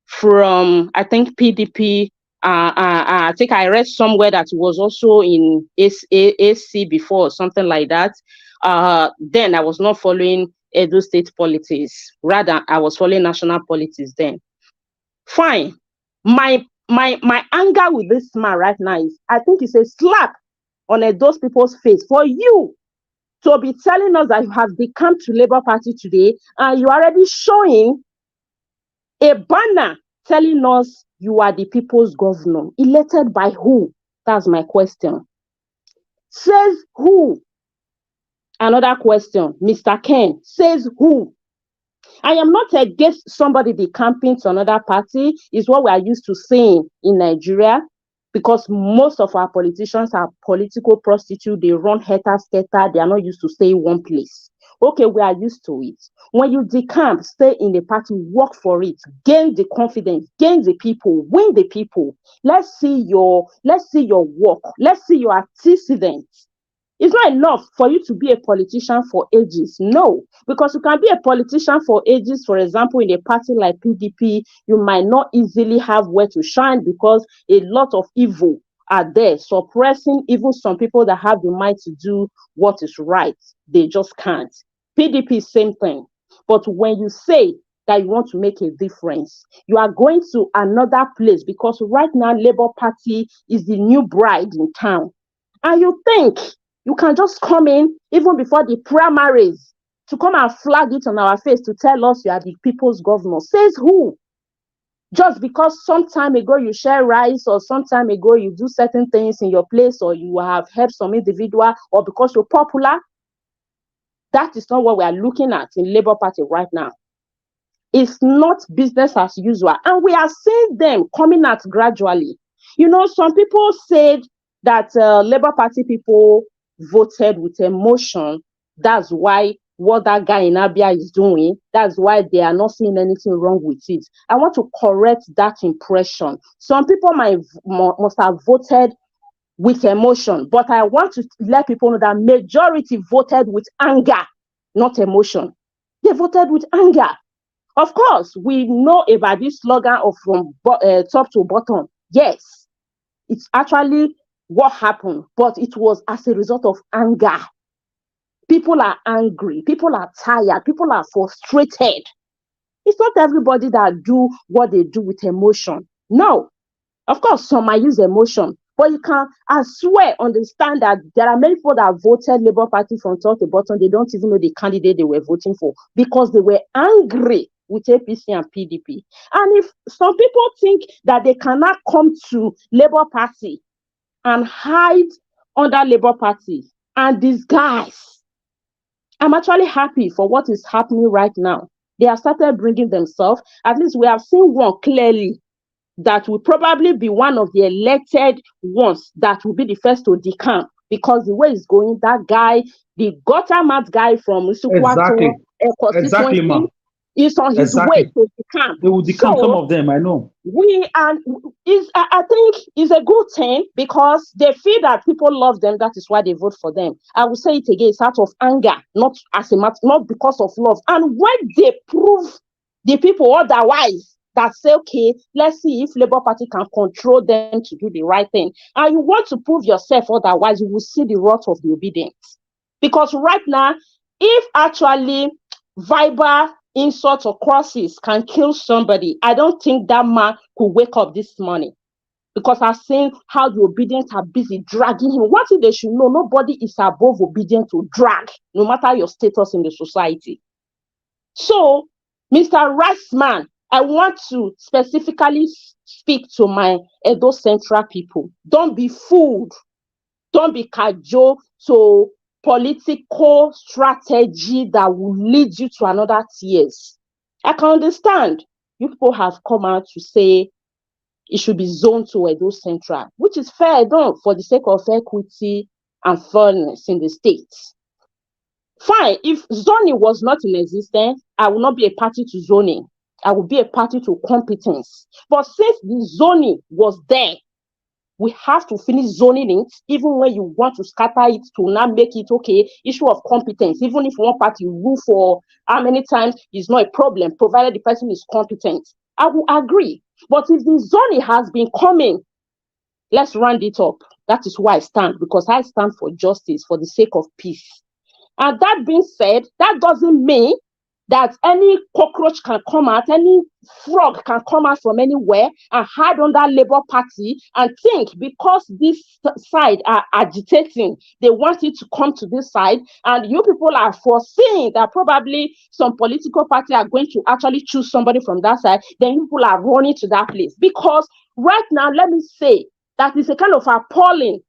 from, I think, PDP. I think I read somewhere that he was also in AC before, or something like that. Then I was not following Edo State politics. Rather, I was following national politics then. Fine. My anger with this man right now is, I think it's a slap on those people's face for you to be telling us that you have decamped to Labour Party today, and you are already showing a banner telling us you are the people's governor. Elected by who? That's my question. Says who? Another question. Mr. Ken says who? I am not against somebody decamping to another party. Is what we are used to saying in Nigeria, because most of our politicians are political prostitutes. They run helter-skelter. They are not used to stay in one place. Okay, we are used to it. When you decamp, stay in the party, work for it, gain the confidence, gain the people, win the people. Let's see your work. Let's see your antecedents. It's not enough for you to be a politician for ages. No, because you can be a politician for ages. For example, in a party like PDP, you might not easily have where to shine because a lot of evil are there, suppressing even some people that have the mind to do what is right. They just can't. PDP, same thing. But when you say that you want to make a difference, you are going to another place because right now, Labour Party is the new bride in town. And you think you can just come in even before the primaries to come and flag it on our face to tell us you are the people's governor. Says who? Just because some time ago you share rice or some time ago you do certain things in your place or you have helped some individual or because you're popular? That is not what we are looking at in Labour Party right now. It's not business as usual. And we are seeing them coming out gradually. You know, some people said that Labour Party people voted with emotion. That's why what that guy in Abia is doing, that's why they are not seeing anything wrong with it. I want to correct that impression. Some people must have voted with emotion, but I want to let people know that majority voted with anger, not emotion. They voted with anger. Of course, we know about this slogan of from top to bottom. Yes, it's actually what happened, but it was as a result of anger. People are angry. People are tired. People are frustrated. It's not everybody that do what they do with emotion. No. Of course, some might use emotion, but you can, I swear, understand that there are many people that voted Labour Party from top to bottom. They don't even know the candidate they were voting for because they were angry with APC and PDP. And if some people think that they cannot come to Labour Party and hide under Labour Party and disguise, I'm actually happy for what is happening right now. They have started bringing themselves. At least we have seen one clearly that will probably be one of the elected ones that will be the first to decamp because the way it's going, that guy, the gutter mat guy from Usukwato Exactly, ma. is on his way to decamp. They will decamp some of them, I know. I think it's a good thing because they feel that people love them. That is why they vote for them. I will say it again, it's out of anger, not because of love. And when they prove the people otherwise, that say, okay, let's see if Labour Party can control them to do the right thing. And you want to prove yourself otherwise, you will see the wrath of the obedience. Because right now, if actually verbal insults or crosses can kill somebody, I don't think that man could wake up this morning. Because I've seen how the obedient are busy dragging him. One thing they should know, nobody is above obedient to drag, no matter your status in the society. So, Mr. Riceman, I want to specifically speak to my Edo Central people. Don't be fooled. Don't be cajoled to political strategy that will lead you to another tears. I can understand. You people have come out to say it should be zoned to Edo Central, which is fair enough for the sake of equity and fairness in the states. Fine, if zoning was not in existence, I will not be a party to zoning. I will be a party to competence. But since the zoning was there, we have to finish zoning it, even when you want to scatter it to now make it okay, issue of competence. Even if one party rule for how many times is not a problem, provided the person is competent. I will agree. But if the zoning has been coming, let's round it up. That is why I stand, because I stand for justice, for the sake of peace. And that being said, that doesn't mean that any cockroach can come out, any frog can come out from anywhere and hide under Labour Party and think because this side are agitating, they want it to come to this side, and you people are foreseeing that probably some political party are going to actually choose somebody from that side, then you people are running to that place. Because right now, let me say, that is a kind of appalling.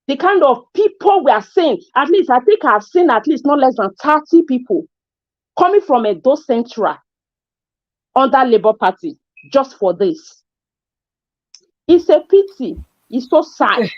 The kind of people we are seeing, at least I think I've seen at least not less than 30 people coming from Edo Central under Labour Party just for this. It's a pity. It's so sad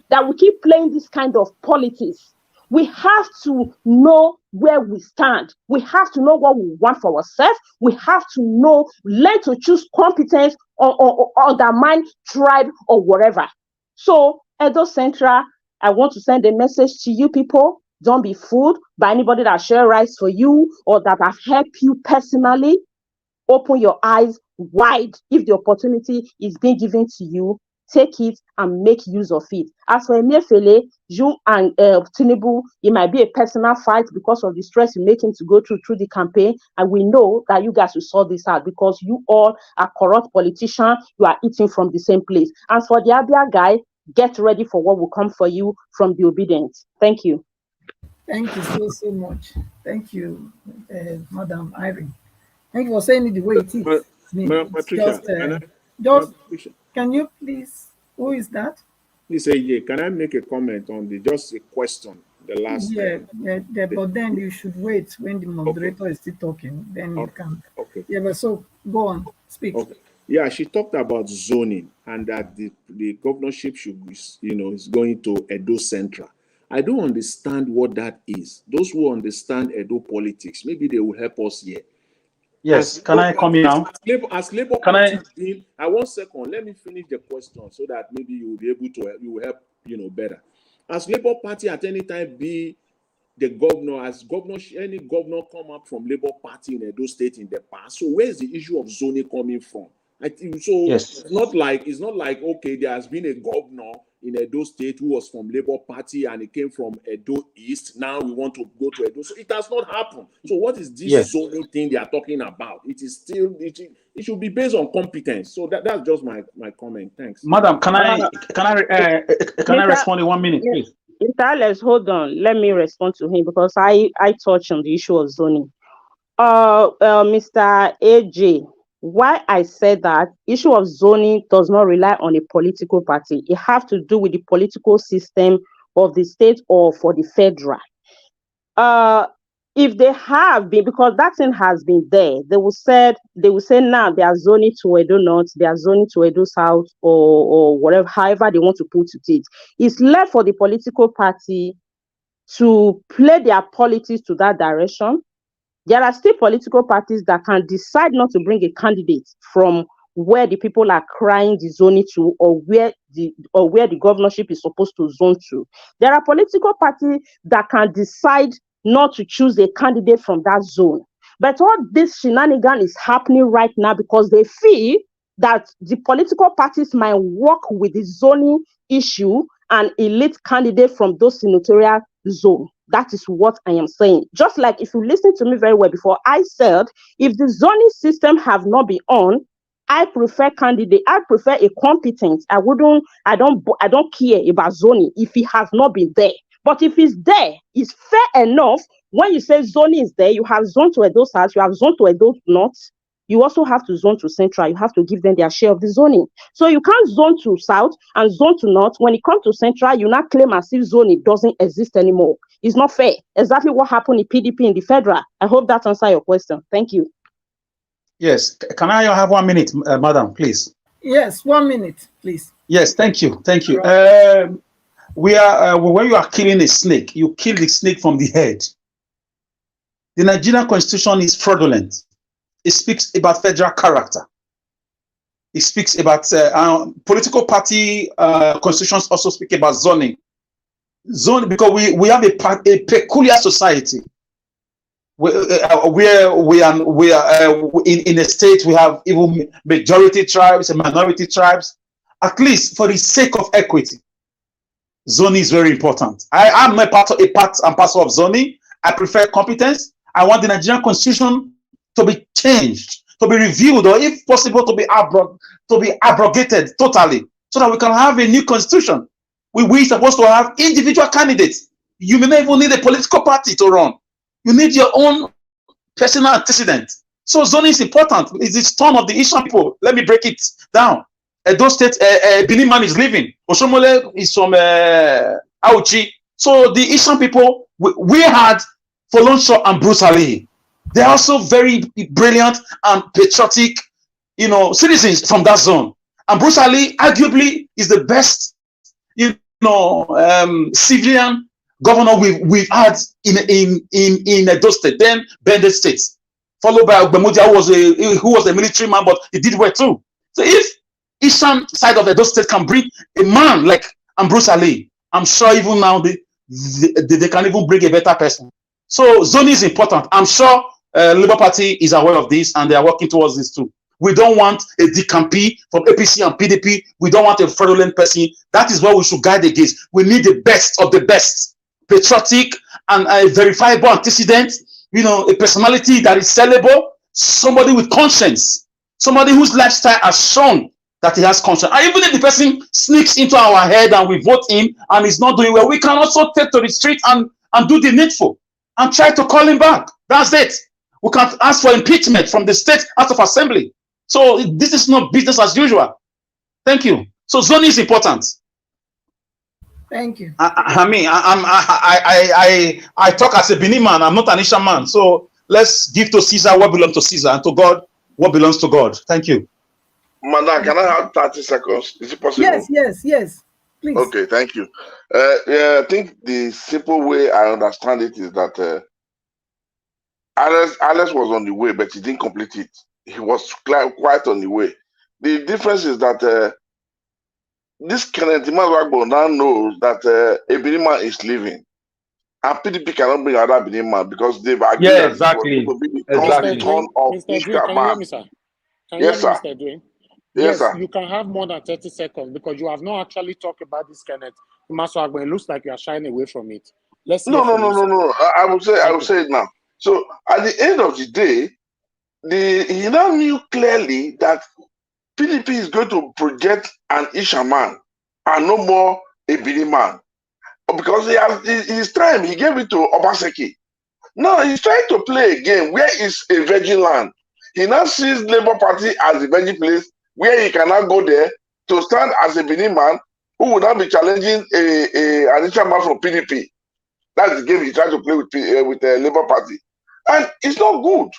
that we keep playing this kind of politics We have to know where we stand. We have to know what we want for ourselves. We have to know, learn to choose competence or undermine tribe or whatever. So, Edo Central, I want to send a message to you people. Don't be fooled by anybody that share rights for you or that have helped you personally. Open your eyes wide. If the opportunity is being given to you, take it and make use of it. As for Emefiele, you and Tinubu, it might be a personal fight because of the stress you make him to go through the campaign. And we know that you guys will sort this out because you all are corrupt politicians. You are eating from the same place. As for the Abia guy, get ready for what will come for you from the obedience. Thank you. Thank you so much. Thank you, Madam Irene. Thank you for saying it the way it is. I mean, Patricia, can you please, who is that? Please say, yeah, can I make a comment on just a question? The last but then you should wait when the moderator is still talking, then you can. Okay. Yeah, but so go on, speak. Okay. Yeah, she talked about zoning and that the governorship should, is going to Edo Central. I don't understand what that is. Those who understand Edo politics, maybe they will help us here. Yes, can I come in now? As Labour Party being, 1 second, let me finish the question so that maybe you will be able to, you will help, better. As Labour Party at any time be the governor, as governor, any governor come up from Labour Party in Edo State in the past. So where is the issue of zoning coming from? I think so. Yes. It's not like okay, there has been a governor in Edo State who was from Labour Party and he came from Edo East. Now we want to go to Edo. So it has not happened. So what is this zoning thing they are talking about? It is still it should be based on competence. So that's just my comment. Thanks. Madam, can I respond in 1 minute, please? Mr. Alex, hold on. Let me respond to him because I touched on the issue of zoning. Mr. AJ, why I said that issue of zoning does not rely on a political party. It has to do with the political system of the state or for the federal. If they have been, because that thing has been there, they will say now they are zoning to Edo North, they are zoning to Edo South, or whatever, however they want to put it. It's left for the political party to play their politics to that direction. There are still political parties that can decide not to bring a candidate from where the people are crying the zoning to, or where the governorship is supposed to zone to. There are political parties that can decide not to choose a candidate from that zone. But all this shenanigan is happening right now because they feel that the political parties might work with the zoning issue and elite candidate from those senatorial zone. That is what I am saying. Just like if you listen to me very well before, I said if the zoning system have not been on, I prefer candidate. I prefer a competent. I don't care about zoning if it has not been there. But if it's there, it's fair enough. When you say zoning is there, you have zone to Edo South, you have zone to Edo North. You also have to zone to Central. You have to give them their share of the zoning. So you can't zone to South and zone to North. When it comes to Central, you not claim as if zoning doesn't exist anymore. It's not fair. Exactly what happened in PDP in the federal. I hope that answers your question. Thank you. Yes. Can I have 1 minute, madam, please? Yes, 1 minute, please. Yes, thank you. Thank you. When you are killing a snake, you kill the snake from the head. The Nigerian constitution is fraudulent. It speaks about federal character. It speaks about political party constitutions also speak about zoning. Zoning, because we have a peculiar society where we are in a state we have even majority tribes and minority tribes. At least for the sake of equity, zoning is very important. I am a part and parcel of zoning. I prefer competence. I want the Nigerian constitution to be changed, to be reviewed, or if possible, to be abrogated totally, so that we can have a new constitution. We supposed to have individual candidates. You may not even need a political party to run. You need your own personal antecedent. So zoning is important. It's the turn of the Asian people. Let me break it down. Those states, Benin man is living. Oshomole is from Auchi. So the Asian people, we had Folonsho and Bruce Ali. They're also very brilliant and patriotic, citizens from that zone. And Bruce Ali arguably is the best, civilian governor we've had in Edo State, then Bendel State, followed by Ogbemudia, who was a military man, but he did well too. So if Eastern side of Edo State can bring a man like Ambrose Ali, I'm sure even now they can even bring a better person. So zoning is important. I'm sure Labour Party is aware of this and they are working towards this too. We don't want a decampee from APC and PDP. We don't want a fraudulent person. That is what we should guide against. We need the best of the best, patriotic and verifiable antecedent. A personality that is sellable, somebody with conscience, somebody whose lifestyle has shown that he has conscience. And even if the person sneaks into our head and we vote him and he's not doing well, we can also take to the street and do the needful and try to call him back. That's it. We can ask for impeachment from the State House of Assembly. So this is not business as usual. Thank you. So zoning is important. Thank you. I talk as a Benin man. I'm not an Isha man. So let's give to Caesar what belongs to Caesar and to God what belongs to God. Thank you. Madam, can I have 30 seconds? Is it possible? Yes. Please. Okay, thank you. I think the simple way I understand it is that Alex was on the way, but he didn't complete it. He was quite on the way. The difference is that this Kenneth Imazwagbo now knows that a Benima is leaving. And PDP cannot bring another Benima because they've agreed that exactly. to be the Mr. turn of Dwayne, can you hear me, sir? Yes, sir. Mr. Dwayne? Yes, sir. You can have more than 30 seconds because you have not actually talked about this Kenneth Imazwagbo. It looks like you are shying away from it. Let's No. I will say it now. So at the end of the day, he now knew clearly that PDP is going to project an Isha man and no more a Bini man. Because his time, he gave it to Obaseki. Now he's trying to play a game where it's a virgin land. He now sees Labour Party as a virgin place where he cannot go there to stand as a Bini man who would now be challenging an Isha man from PDP. That's the game he tried to play with the Labour Party. And it's not good.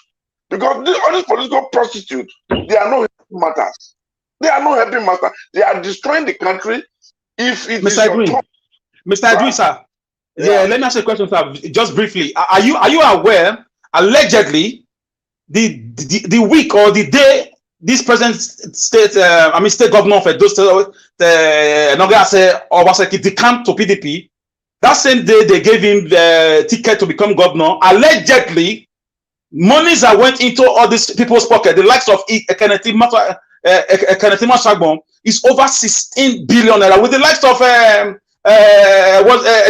Because all these political prostitutes, they are not helping matters. They are not helping matters. They are destroying the country. If it is your turn, Mr. Edwin, sir. Yeah, let me ask you a question, sir. Just briefly. Are you aware, allegedly, the week or the day this present state governor of Edo State, Obaseki decamped to PDP, that same day they gave him the ticket to become governor, allegedly, monies that went into all these people's pocket, the likes of Kenneth Imazwagbo, is over 16 billion naira with the likes of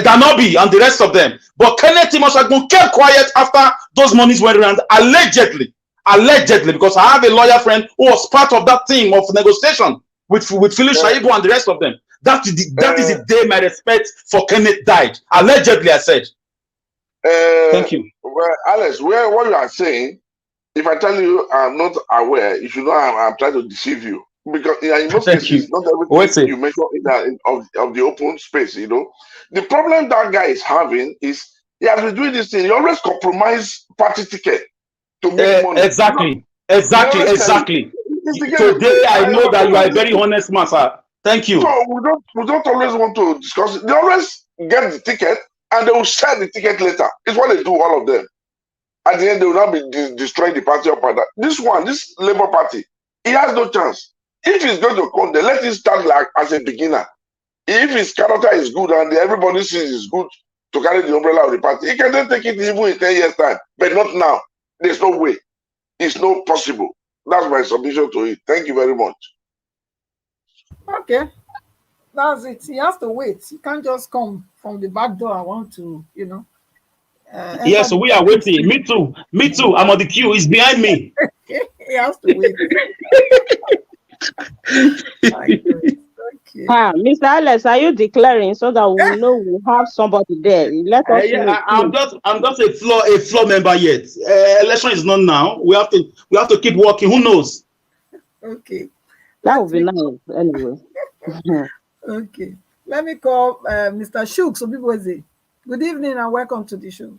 Danobi and the rest of them. But Kenneth Imazwagbo kept quiet after those monies went around, allegedly, because I have a lawyer friend who was part of that team of negotiation with Philip Shaibu and the rest of them. That is the day my respect for Kenneth died. Allegedly, I said. Thank you. Well, Alex, what you are saying, if I tell you I'm not aware, you should know I'm trying to deceive you. Because in most cases, not everything you mention of the open space, The problem that guy is having is he has been doing this thing. He always compromise party ticket to make money. Exactly. Today I know that you are a very honest man, sir. Thank you. So we don't always want to discuss it. They always get the ticket and they will sell the ticket later. It's what they do, all of them. At the end, they will not be destroying the party up and down. This Labour Party, he has no chance. If he's going to come, they let him start like as a beginner. If his character is good and everybody sees it's good to carry the umbrella of the party, he can then take it even in 10 years' time. But not now. There's no way. It's not possible. That's my submission to it. Thank you very much. Okay. That's it. He has to wait. He can't just come from the back door. I want to, yes, so we are waiting. Me too. I'm on the queue. He's behind me. He has to wait. Okay. Mr. Alex, are you declaring so that we know we have somebody there? Let us I'm just a floor member yet. Election is not now. We have to keep working. Who knows? Okay. That would be nice anyway. Okay. Let me call Mr. Shuk. So people say, good evening and welcome to the show.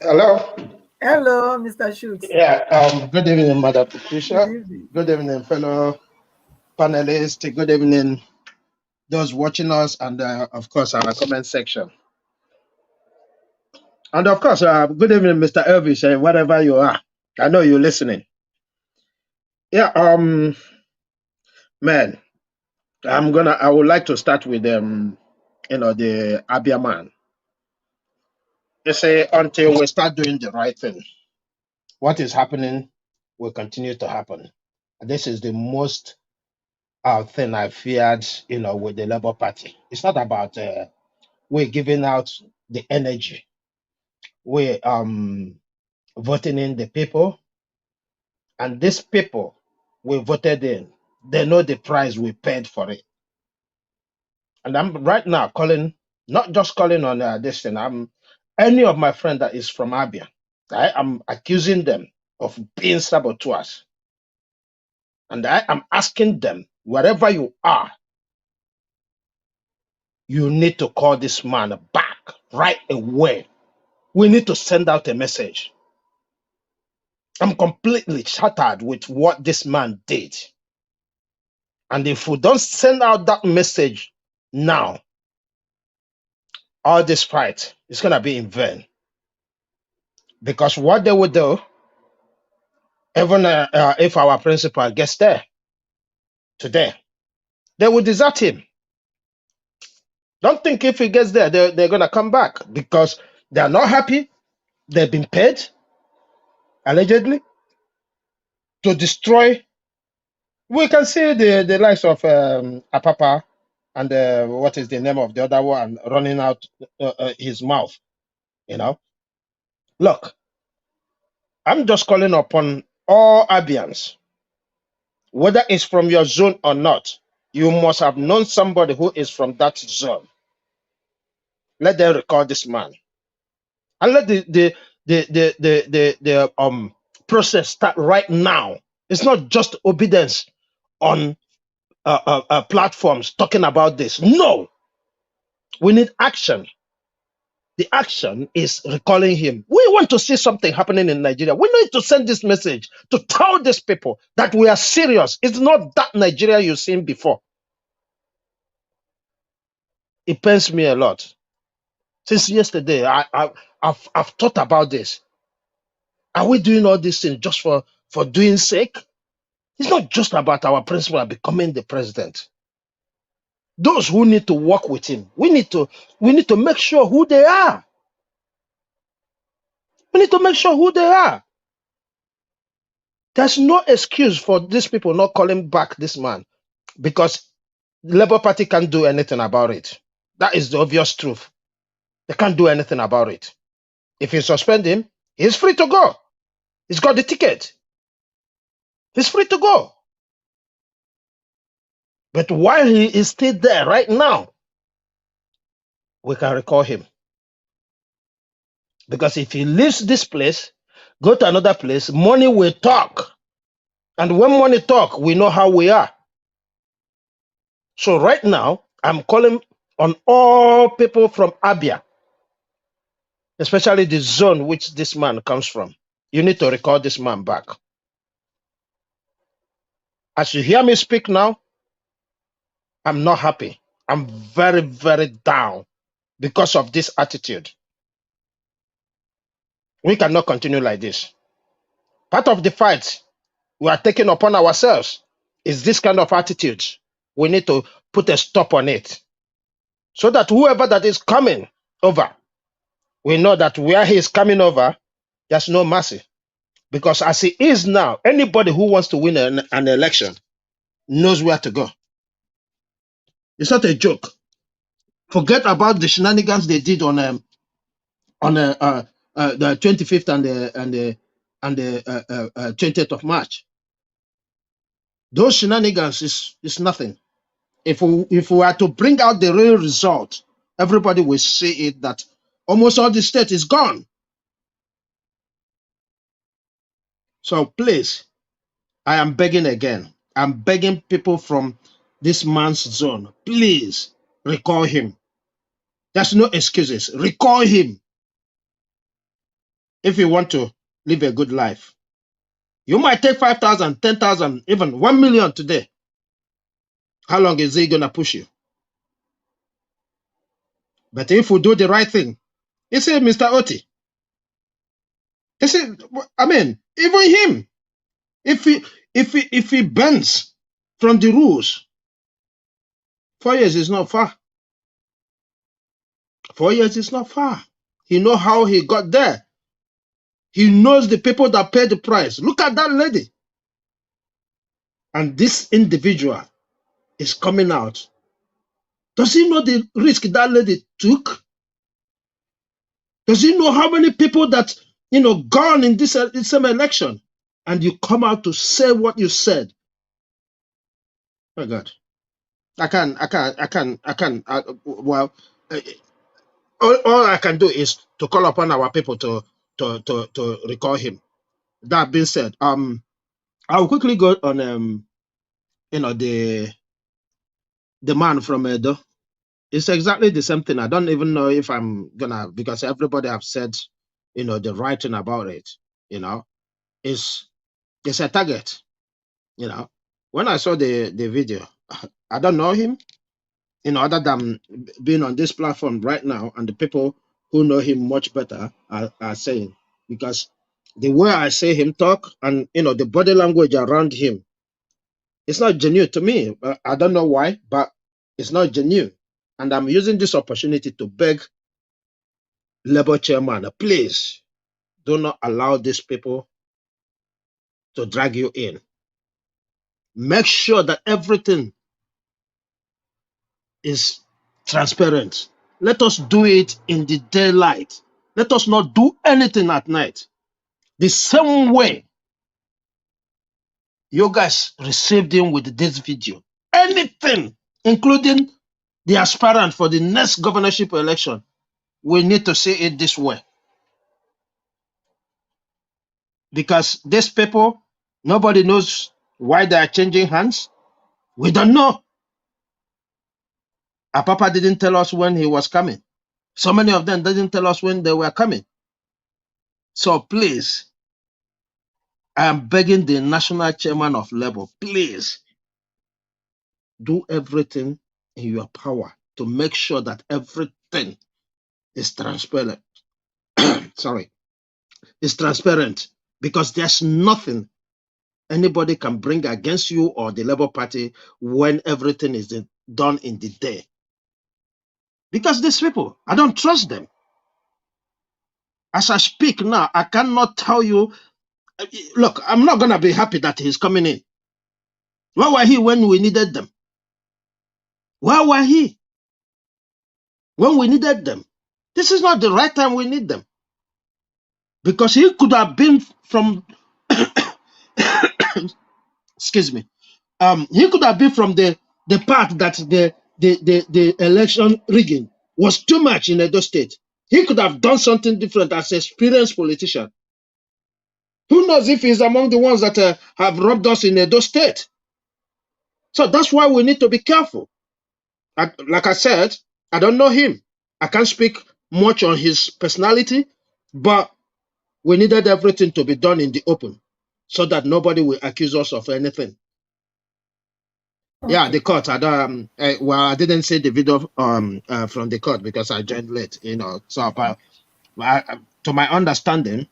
Hello. Hello, Mr. Shuk. Yeah. Good evening, Madam Patricia. Good evening, fellow panelists. Good evening, those watching us, and of course our comment section. And of course, good evening, Mr. Elvis, wherever you are. I know you're listening. Yeah, man, I would like to start with the Abia man. They say until we start doing the right thing, what is happening will continue to happen. This is the most thing I feared, with the Labour Party. It's not about we're giving out the energy. We're voting in the people, and these people we voted in, they know the price we paid for it. And I'm right now calling, not just calling on this thing. I'm any of my friends that is from Abia. I am accusing them of being saboteurs, and I am asking them, wherever you are, you need to call this man back right away. We need to send out a message. I'm completely shattered with what this man did. And if we don't send out that message now, all this fight is going to be in vain. Because what they will do, even if our principal gets there today, they will desert him. Don't think if he gets there, they're going to come back, because they are not happy. They've been paid, allegedly, to destroy. We can see the likes of Apapa and what is the name of the other one running out his mouth. Look, I'm just calling upon all Abians, whether it's from your zone or not. You must have known somebody who is from that zone. Let them record this man, and let the process start right now. It's not just obedience on platforms talking about this. No, we need action. The action is recalling him. We want to see something happening in Nigeria. We need to send this message to tell these people that we are serious. It's not that Nigeria you've seen before. It pains me a lot. Since yesterday, I've thought about this. Are we doing all these things just for doing sake? It's not just about our principal becoming the president. Those who need to work with him, we need to make sure who they are. We need to make sure who they are. There's no excuse for these people not calling back this man, because the Labour Party can't do anything about it. That is the obvious truth. They can't do anything about it. If you suspend him, he's free to go. He's got the ticket. He's free to go. But while he is still there right now, we can recall him. Because if he leaves this place, go to another place, money will talk. And when money talk, we know how we are. So right now, I'm calling on all people from Abia, especially the zone which this man comes from. You need to recall this man back. As you hear me speak now, I'm not happy. I'm very, very down because of this attitude. We cannot continue like this. Part of the fight we are taking upon ourselves is this kind of attitude. We need to put a stop on it, so that whoever that is coming over, we know that where he is coming over, there's no mercy. Because as he is now, anybody who wants to win an election knows where to go. It's not a joke. Forget about the shenanigans they did on the 25th and the 20th of March. Those shenanigans is nothing. If we were to bring out the real result, everybody will see it that almost all the state is gone. So please, I am begging again. I'm begging people from this man's zone, please recall him. There's no excuses. Recall him if you want to live a good life. You might take 5,000, 10,000, even 1 million today. How long is he going to push you? But if we do the right thing, you see, Mr. Oti, you see, I mean, even him, if he bends from the rules, 4 years is not far. 4 years is not far. He knows how he got there. He knows the people that paid the price. Look at that lady. And this individual is coming out. Does he know the risk that lady took? Does he know how many people that, gone in this same election? And you come out to say what you said. Oh God. Well, all I can do is to call upon our people to recall him. That being said, I'll quickly go on the man from Edo. It's exactly the same thing. I don't even know if I'm gonna, because everybody have said, the writing about it. It's a target. When I saw the video, I don't know him. Other than being on this platform right now, and the people who know him much better are saying, because the way I say him talk and the body language around him, it's not genuine to me. I don't know why, but it's not genuine. And I'm using this opportunity to beg Labour chairman, please do not allow these people to drag you in. Make sure that everything is transparent. Let us do it in the daylight. Let us not do anything at night. The same way you guys received him with this video. Anything, including the aspirant for the next governorship election, we need to see it this way. Because these people, nobody knows why they are changing hands. We don't know. Our Papa didn't tell us when he was coming. So many of them didn't tell us when they were coming. So please, I am begging the national chairman of Labour, please do everything in your power to make sure that everything is transparent. Sorry, is transparent, because there's nothing anybody can bring against you or the Labour Party when everything is done in the day. Because these people, I don't trust them. As I speak now, I cannot tell you. Look, I'm not going to be happy that he's coming in. Where were he when we needed them? Where were he when we needed them? This is not the right time we need them. Because he could have been from, excuse me, he could have been from the part that the election rigging was too much in Edo State. He could have done something different as an experienced politician. Who knows if he's among the ones that have robbed us in Edo State? So that's why we need to be careful. Like I said, I don't know him. I can't speak much on his personality, but we needed everything to be done in the open so that nobody will accuse us of anything. Okay. Yeah, the court. I didn't see the video from the court because I joined late. So, but to my understanding,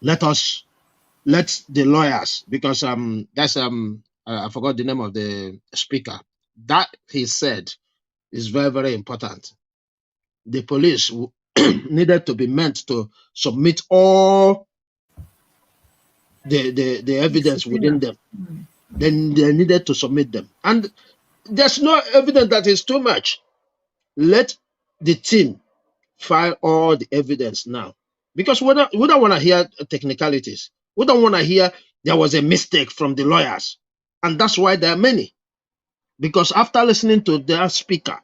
let the lawyers, because that's I forgot the name of the speaker. That he said is very, very important. The police needed to be meant to submit all the evidence within them. Then they needed to submit them. And there's no evidence that is too much. Let the team file all the evidence now. Because we don't want to hear technicalities. We don't want to hear there was a mistake from the lawyers. And that's why there are many. Because after listening to their speaker,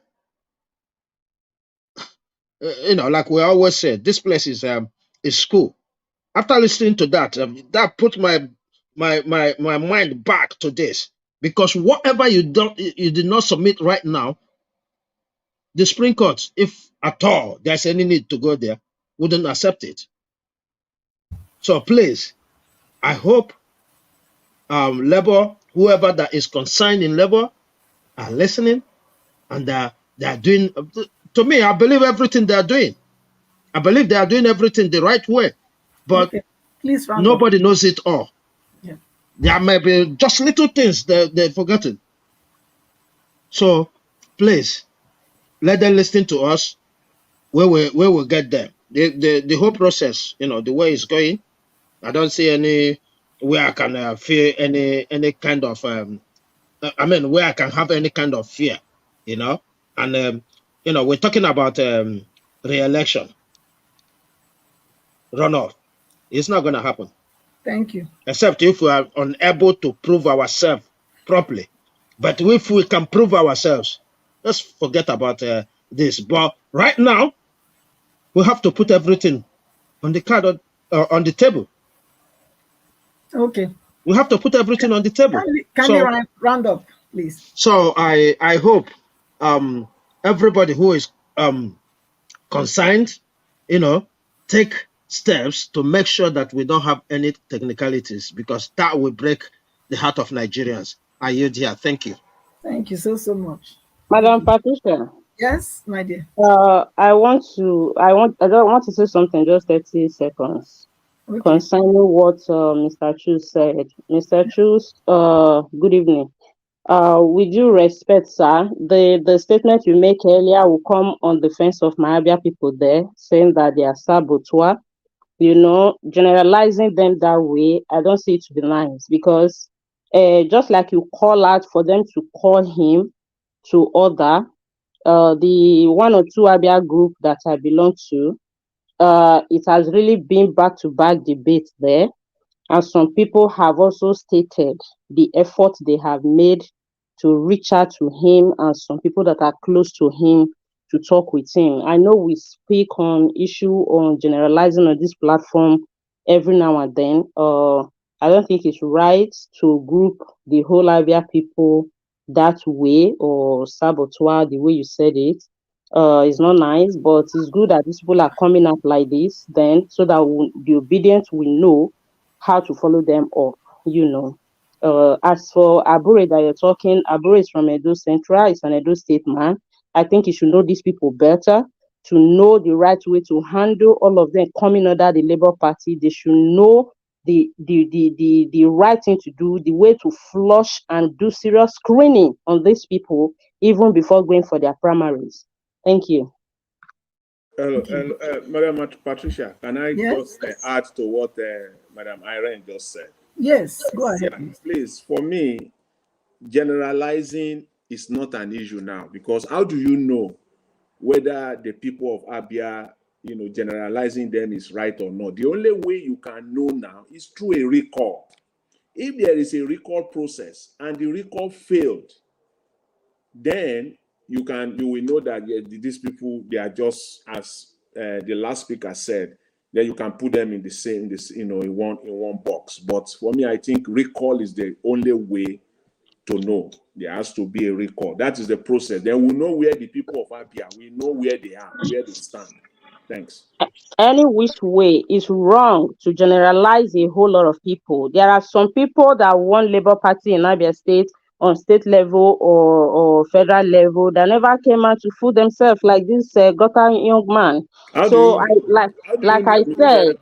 like we always say, this place is school. After listening to that, that put my mind back to this. Because whatever you did not submit right now, the Supreme Court, if at all there's any need to go there, wouldn't accept it. So please, I hope Labour, whoever that is concerned in Labour, are listening, and they are doing. to me, I believe everything they are doing. I believe they are doing everything the right way, but Okay, please round up. nobody knows it all. Yeah. There may be just little things that they've forgotten. So please let them listen to us where we get them. The whole process, the way it's going, I don't see any where I can feel any kind of where I can have any kind of fear, and we're talking about re-election runoff. It's not going to happen. Thank you. Except if we are unable to prove ourselves properly. But if we can prove ourselves, let's forget about this. But right now, we have to put everything on the card on the table. Okay. We have to put everything on the table. Can you round up, please? So I hope everybody who is concerned, take steps to make sure that we don't have any technicalities, because that will break the heart of Nigerians. I yield here. Thank you. Thank you so much. Madam Patricia. Yes, my dear. I don't want to say something, just 30 seconds. Okay. Concerning what Mr. Chu said. Mr. Chu, good evening. With due respect, sir, the statement you make earlier will come on the defense of my Abia people there, saying that they are saboteur. Generalizing them that way, I don't see it to be nice, because just like you call out for them to call him to order, the one or two Abia group that I belong to, it has really been back-to-back debate there. And some people have also stated the effort they have made to reach out to him, and some people that are close to him to talk with him. I know we speak on issue on generalizing on this platform every now and then. I don't think it's right to group the whole Abia people that way, or saboteur the way you said it. It's not nice, but it's good that these people are coming up like this, then, so that the obedient will know how to follow them up. As for Abure that you're talking, Abure is from Edo Central, it's an Edo State man. I think you should know these people better, to know the right way to handle all of them coming under the Labour Party. They should know the right thing to do, the way to flush and do serious screening on these people even before going for their primaries. Thank you. Madam Patricia, can I just add to what Madam Irene just said? Yes, go ahead. Yeah, please, for me, generalizing is not an issue now, because how do you know whether the people of Abia, generalizing them is right or not? The only way you can know now is through a recall. If there is a recall process and the recall failed, then you will know that these people, they are just, as the last speaker said, then you can put them in the same, in one box. But for me, I think recall is the only way to know. There has to be a recall. That is the process. Then we know where the people of Abia, we know where they are, where they stand. Thanks. Any which way is wrong to generalize a whole lot of people. There are some people that won Labour Party in Abia State on state level or federal level that never came out to fool themselves like this gutter young man. So I said,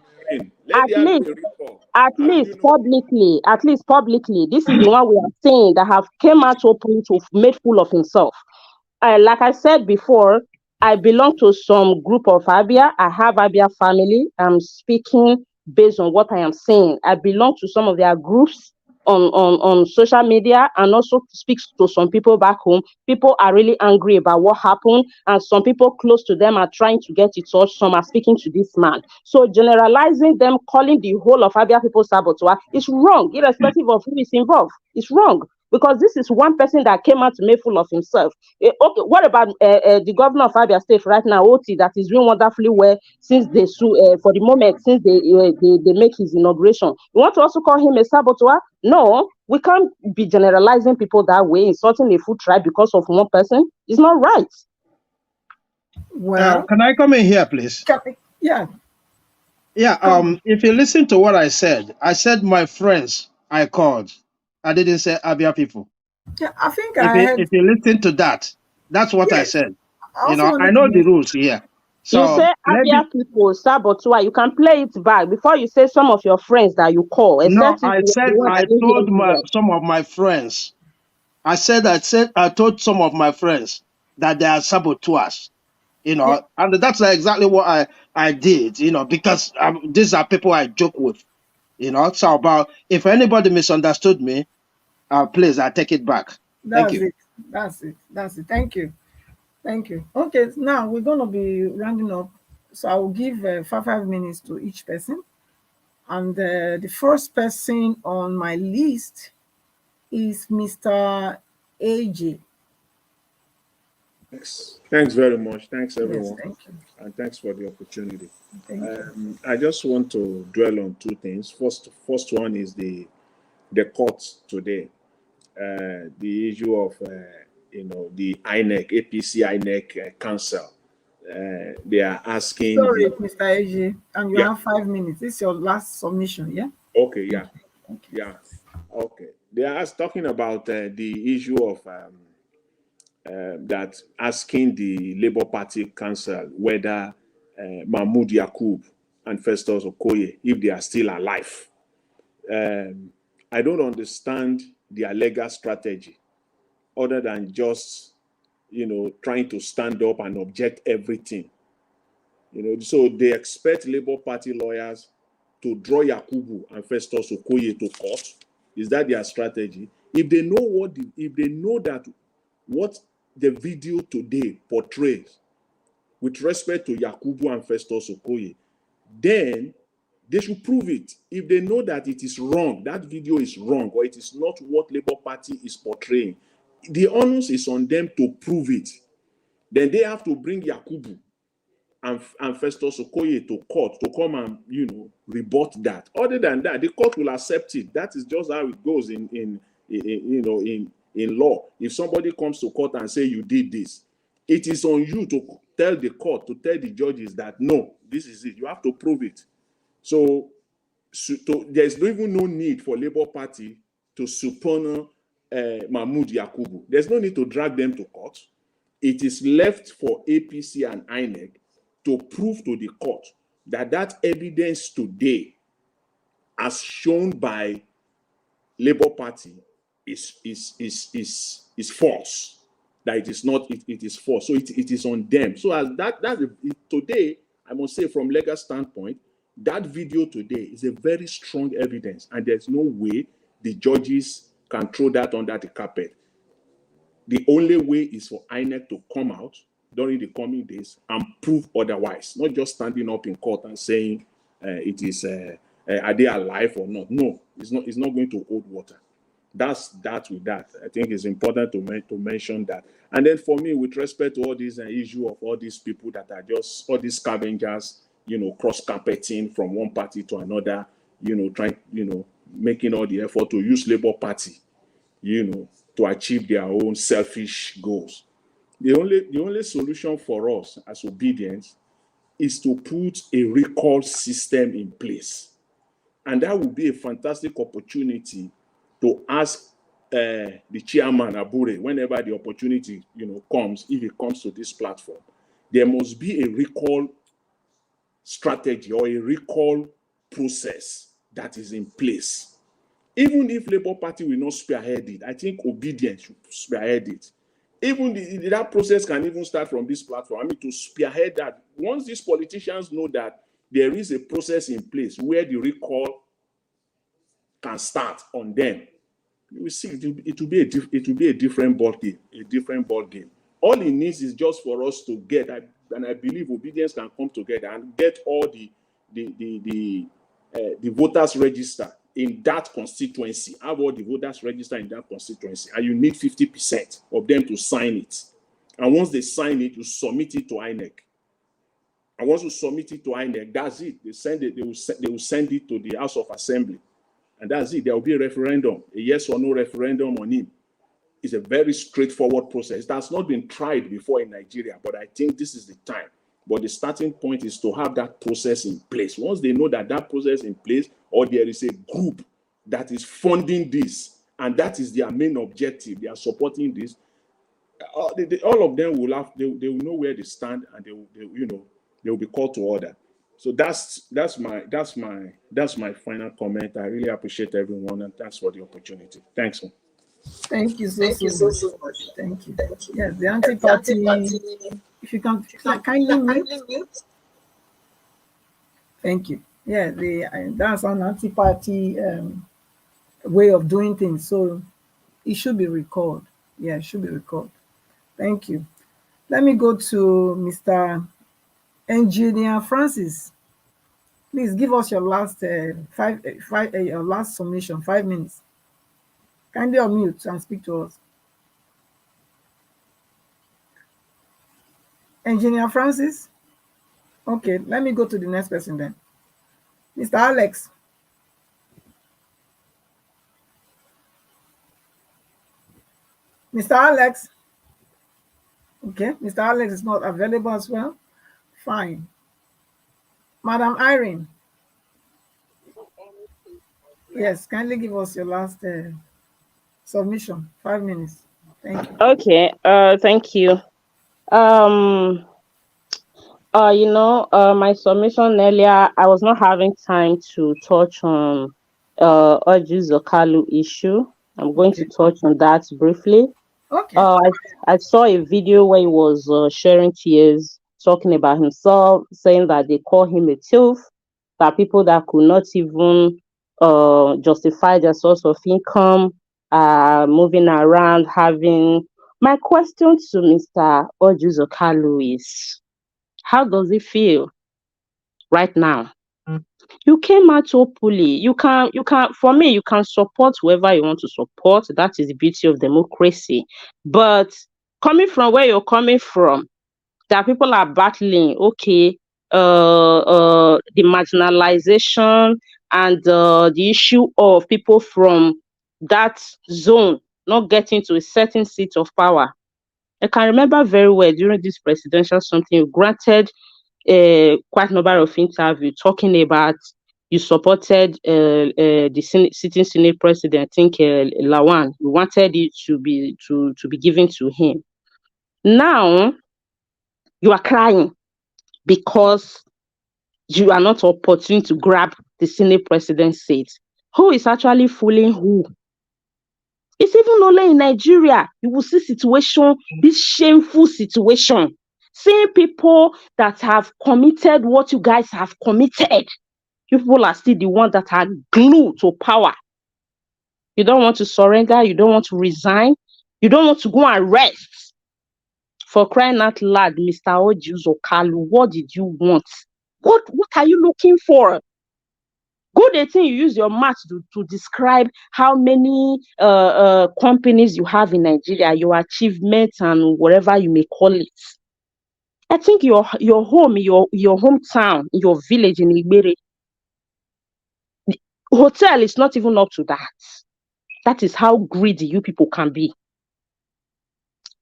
at least publicly, this is the one we are saying that have came out openly to made fool of himself. Like I said before, I belong to some group of Abia. I have Abia family. I'm speaking based on what I am saying. I belong to some of their groups on social media, and also speaks to some people back home. People are really angry about what happened, and some people close to them are trying to get in touch. Some are speaking to this man. So generalizing them, calling the whole of Abia people saboteur is wrong, irrespective of who is involved. It's wrong. Because this is one person that came out to make fool of himself. Okay, what about the governor of Abia State right now, Oti, that is doing wonderfully well since they for the moment, since they make his inauguration? You want to also call him a saboteur? No, we can't be generalizing people that way, insulting a full tribe because of one person. It's not right. Well, can I come in here, please? Yeah. Yeah. If you listen to what I said my friends I called. I didn't say Abia people. Yeah, I think if you listen to that, that's what I said. I You also know, I wanted know the to rules here. You So say maybe Abia people saboteur. You can play it back before you say some of your friends that you call, no, except if I you are said the one I that didn't hear told me well. some of my friends. I told some of my friends that they are saboteurs. You Yeah, know, and that's exactly what I did. You know, because these are people I joke with. You know, so about if anybody misunderstood me, please I take it back. Thank that's you. it. That's it. That's it. Thank you. Thank you. Okay, now we're going to be rounding up. So I will give 5 minutes to each person. And the first person on my list is Mr. AJ. Thanks very much. Thanks, Yes, everyone. thank you. And thanks for the opportunity. Thank you. I just want to dwell on two things. First one is the court today. The issue of, the INEC, APC INEC Council. They are asking Sorry, the, Mr. AJ, and you yeah, have 5 minutes. This is your last submission, yeah? okay, yeah, Thank you. Thank you. yeah, okay. They are talking about the issue of that asking the Labour Party Council whether Mahmoud Yakub and Festus Okoye, if they are still alive. I don't understand their legal strategy other than just, trying to stand up and object everything. So they expect Labour Party lawyers to draw Yakubu and Festus Okoye to court. Is that their strategy? If they know that what the video today portrays with respect to Yakubu and Festus Okoye, then they should prove it. If they know that it is wrong, that video is wrong, or it is not what Labour Party is portraying, the onus is on them to prove it. Then they have to bring Yakubu and Festus Okoye to court to come and rebut that. Other than that, the court will accept it. That is just how it goes in law. If somebody comes to court and say you did this, it is on you to tell the court, to tell the judges that no, this is it. You have to prove it. So there's even no need for Labour Party to subpoena Mahmoud Yakubu. There's no need to drag them to court. It is left for APC and INEC to prove to the court that that evidence today, as shown by Labour Party, is false. That it is not. It is false. So it is on them. So as today, I must say, from legal standpoint, that video today is a very strong evidence, and there's no way the judges can throw that under the carpet. The only way is for INEC to come out during the coming days and prove otherwise, not just standing up in court and saying are they alive or not. No, it's not going to hold water. That's that with that. I think it's important to mention that. And then for me, with respect to all this issue of all these people that are just all these scavengers, cross-carpeting from one party to another, trying, making all the effort to use Labour Party, to achieve their own selfish goals. The only solution for us as obedience is to put a recall system in place. And that would be a fantastic opportunity to ask the chairman, Abure, whenever the opportunity comes, if it comes to this platform, there must be a recall strategy or a recall process that is in place. Even if Labour Party will not spearhead it, I think obedience should spearhead it. Even that process can even start from this platform. I mean, to spearhead that. Once these politicians know that there is a process in place where the recall can start on them, you will see it will be a different ball game. A different ball game. All it needs is just for us to get, and I believe obedience can come together and get all the voters register in that constituency. Have all the voters register in that constituency, and you need 50% of them to sign it. And once they sign it, you submit it to INEC. And once you submit it to INEC, that's it. They send it. They will send it to the House of Assembly, and that's it. There will be a referendum, a yes or no referendum on him. It's a very straightforward process. It has not been tried before in Nigeria, but I think this is the time. But the starting point is to have that process in place. Once they know that process is in place, or there is a group that is funding this, and that is their main objective, they are supporting this, all of them will have, they will know where they stand, and they will be called to order. So that's my final comment. I really appreciate everyone, and thanks for the opportunity. Thanks. Thank you so much. Thank you. Yes, the anti-party. If you can kindly mute. Thank you. Yeah, that's an anti-party way of doing things. So it should be recalled. Yeah, it should be recalled. Thank you. Let me go to Mr. Engineer Francis. Please give us your last your last submission, 5 minutes. Kindly unmute and speak to us. Engineer Francis? Okay, let me go to the next person then. Mr. Alex. Mr. Alex? Okay, Mr. Alex is not available as well. Fine. Madam Irene? Yes, kindly give us your last submission, 5 minutes. Thank you. Okay, thank you. My submission earlier, I was not having time to touch on Orji Zokalu issue. I'm going to touch on that briefly. Okay. I saw a video where he was sharing tears, talking about himself, saying that they call him a thief, that people that could not even justify their source of income, moving around, having. My question to Mr. Orji Zokalu is, how does it feel right now? You came out openly. You can, for me, you can support whoever you want to support. That is the beauty of democracy. But coming from where you're coming from, that people are battling, okay, the marginalization and the issue of people from that zone not getting to a certain seat of power. I can remember very well during this presidential something, you granted quite a number of interviews talking about you supported the sitting Senate president, I think Lawan. You wanted it to be given to him. Now you are crying because you are not opportune to grab the Senate president seat. Who is actually fooling who? It's even only in Nigeria you will see situation, this shameful situation. Seeing people that have committed what you guys have committed, people are still the ones that are glued to power. You don't want to surrender, you don't want to resign, you don't want to go and rest. For crying out loud, Mr. Orji Zokalu, what did you want? What are you looking for? Good thing you use your mouth to describe how many companies you have in Nigeria, your achievements and whatever you may call it. I think your home, your hometown, your village in Igbere, hotel is not even up to that. That is how greedy you people can be.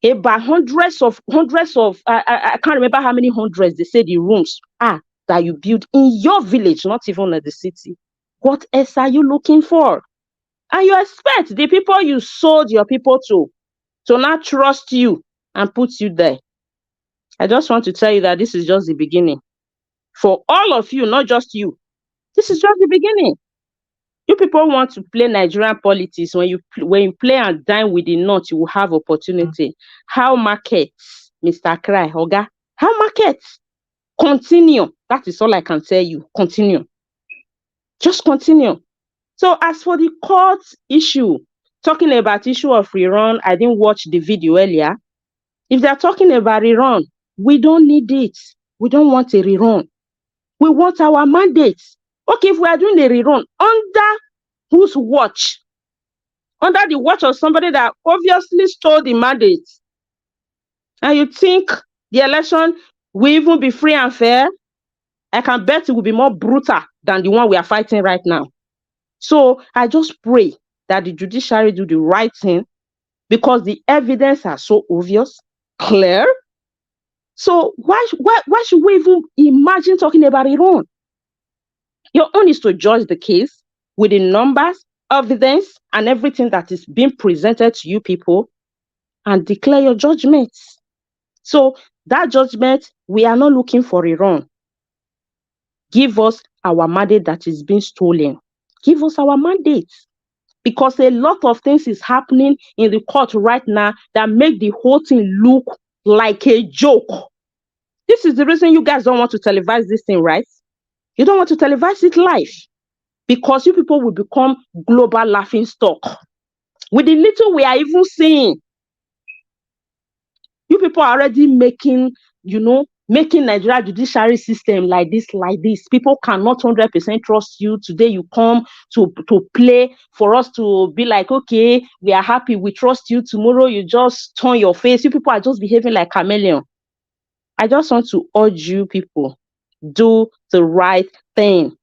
About hundreds of I can't remember how many hundreds they say the rooms are that you build in your village, not even at the city. What else are you looking for? And you expect the people you sold your people to not trust you and put you there. I just want to tell you that this is just the beginning. For all of you, not just you. This is just the beginning. You people want to play Nigerian politics. When you play and dine with the North, you will have opportunity. How markets, Mr. Cry, Oga? How markets? Continue. That is all I can tell you. Continue. Just continue. So as for the court issue, talking about issue of rerun, I didn't watch the video earlier. If they're talking about rerun, we don't need it. We don't want a rerun. We want our mandate. Okay, if we are doing a rerun, under whose watch? Under the watch of somebody that obviously stole the mandate. And you think the election will even be free and fair? I can bet it will be more brutal than the one we are fighting right now. So I just pray that the judiciary do the right thing, because the evidence are so obvious, clear. So why should we even imagine talking about it wrong? Your own is to judge the case with the numbers, evidence, and everything that is being presented to you people. and declare your judgments. So that judgment, we are not looking for a run. Give us our mandate that is being stolen. Give us our mandate. Because a lot of things is happening in the court right now that make the whole thing look like a joke. This is the reason you guys don't want to televise this thing, right? You don't want to televise it live. Because you people will become global laughing stock. With the little we are even seeing, you people are already making Nigeria judiciary system like this. People cannot 100% trust you. Today you come to play for us to be like, okay, we are happy, we trust you. Tomorrow you just turn your face. You people are just behaving like chameleon. I just want to urge you people, do the right thing.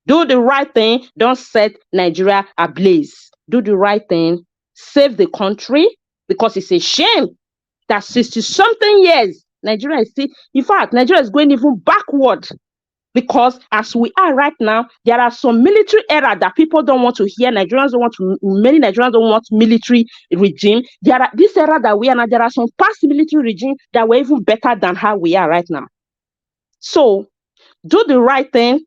Do the right thing. Don't set Nigeria ablaze. Do the right thing. Save the country, because it's a shame that 60-something years, Nigeria is still, in fact, Nigeria is going even backward, because as we are right now, there are some military era that people don't want to hear. Many Nigerians don't want military regime. This era that we are now, there are some past military regime that were even better than how we are right now. So, do the right thing.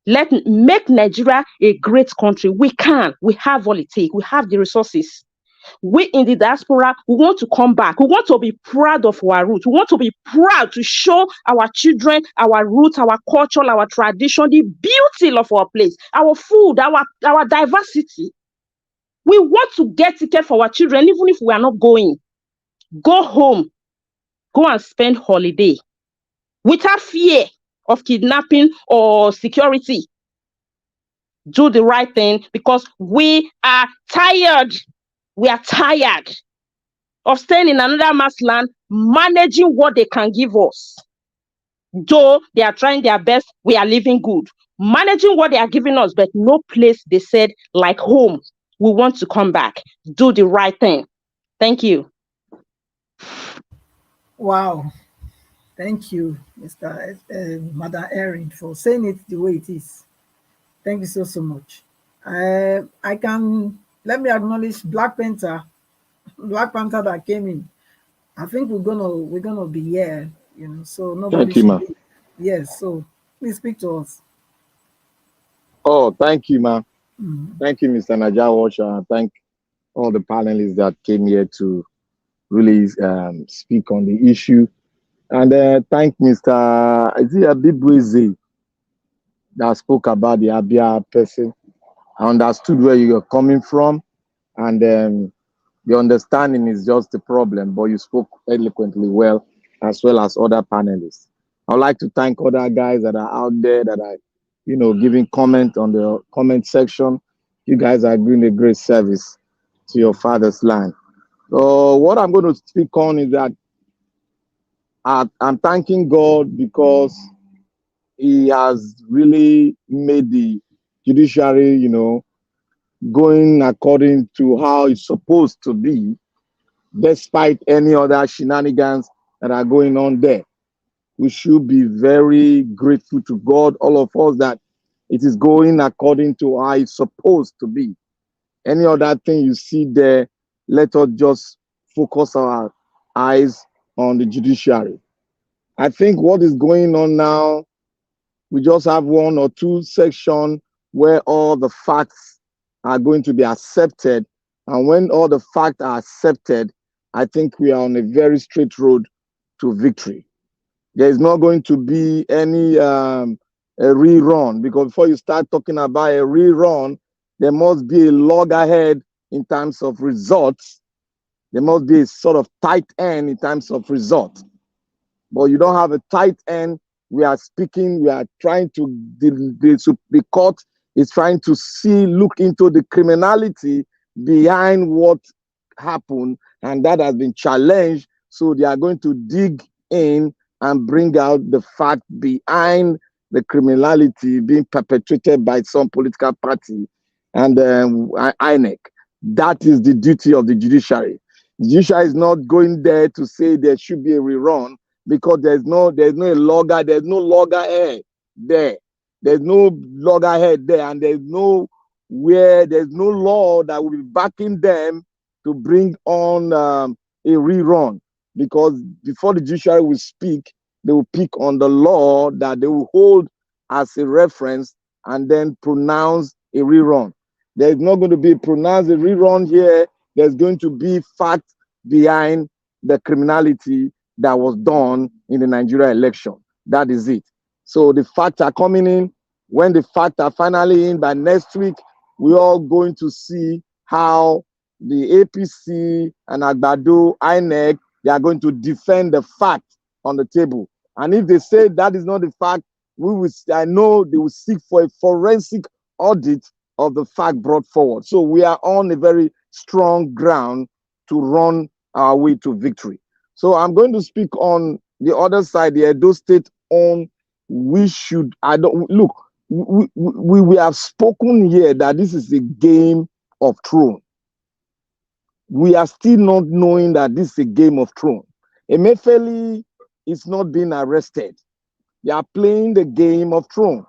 Make Nigeria a great country. We have all it takes. We have the resources. We in the diaspora, we want to come back. We want to be proud of our roots. We want to be proud to show our children our roots, our culture, our tradition, the beauty of our place, our food, our diversity. We want to get ticket for our children, even if we are not going. Go home. Go and spend holiday without fear of kidnapping or security. Do the right thing, because we are tired. We are tired of staying in another man's land, managing what they can give us. Though they are trying their best, we are living good. Managing what they are giving us, but no place, they said, like home. We want to come back. Do the right thing. Thank you. Wow. Thank you, Mr. Madam Erin, for saying it the way it is. Thank you so much. Let me acknowledge Black Panther that came in. I think we're gonna be here, so nobody Thank you, ma. Yes, so please speak to us. Oh, thank you, ma. Thank you, Mr. Najawash. Thank all the panelists that came here to really speak on the issue. And thank Mr. Abibweze that spoke about the Abia person. I understood where you're coming from, and the understanding is just the problem, but you spoke eloquently well as other panelists. I would like to thank other guys that are out there that are, giving comment on the comment section. You guys are doing a great service to your father's land. So what I'm going to speak on is that I'm thanking God because He has really made the judiciary, going according to how it's supposed to be, despite any other shenanigans that are going on there. We should be very grateful to God, all of us, that it is going according to how it's supposed to be. Any other thing you see there, let us just focus our eyes on the judiciary. I think what is going on now, we just have one or two sections where all the facts are going to be accepted. And when all the facts are accepted, I think we are on a very straight road to victory. There is not going to be any a rerun, because before you start talking about a rerun, there must be a loggerhead in terms of results. There must be a sort of tight end in terms of results. But you don't have a tight end. We are trying to, the court is trying to look into the criminality behind what happened, and that has been challenged. So they are going to dig in and bring out the fact behind the criminality being perpetrated by some political party and INEC. That is the duty of the judiciary. The judiciary is not going there to say there should be a rerun, because there's no loggerhead there. There's no loggerhead there, and there's no law that will be backing them to bring on a rerun, because before the judiciary will speak, they will pick on the law that they will hold as a reference and then pronounce a rerun. There's not going to be pronounced a rerun here. There's going to be fact behind the criminality that was done in the Nigeria election. That is it. So the facts are coming in. When the facts are finally in by next week, we're all going to see how the APC and Agbado, INEC, they are going to defend the fact on the table. And if they say that is not the fact, I know they will seek for a forensic audit of the fact brought forward. So we are on a very strong ground to run our way to victory. So I'm going to speak on the other side, the Edo State on we have spoken here that this is a game of throne. We are still not knowing that this is a game of throne. Emefiele is not being arrested. They are playing the game of throne.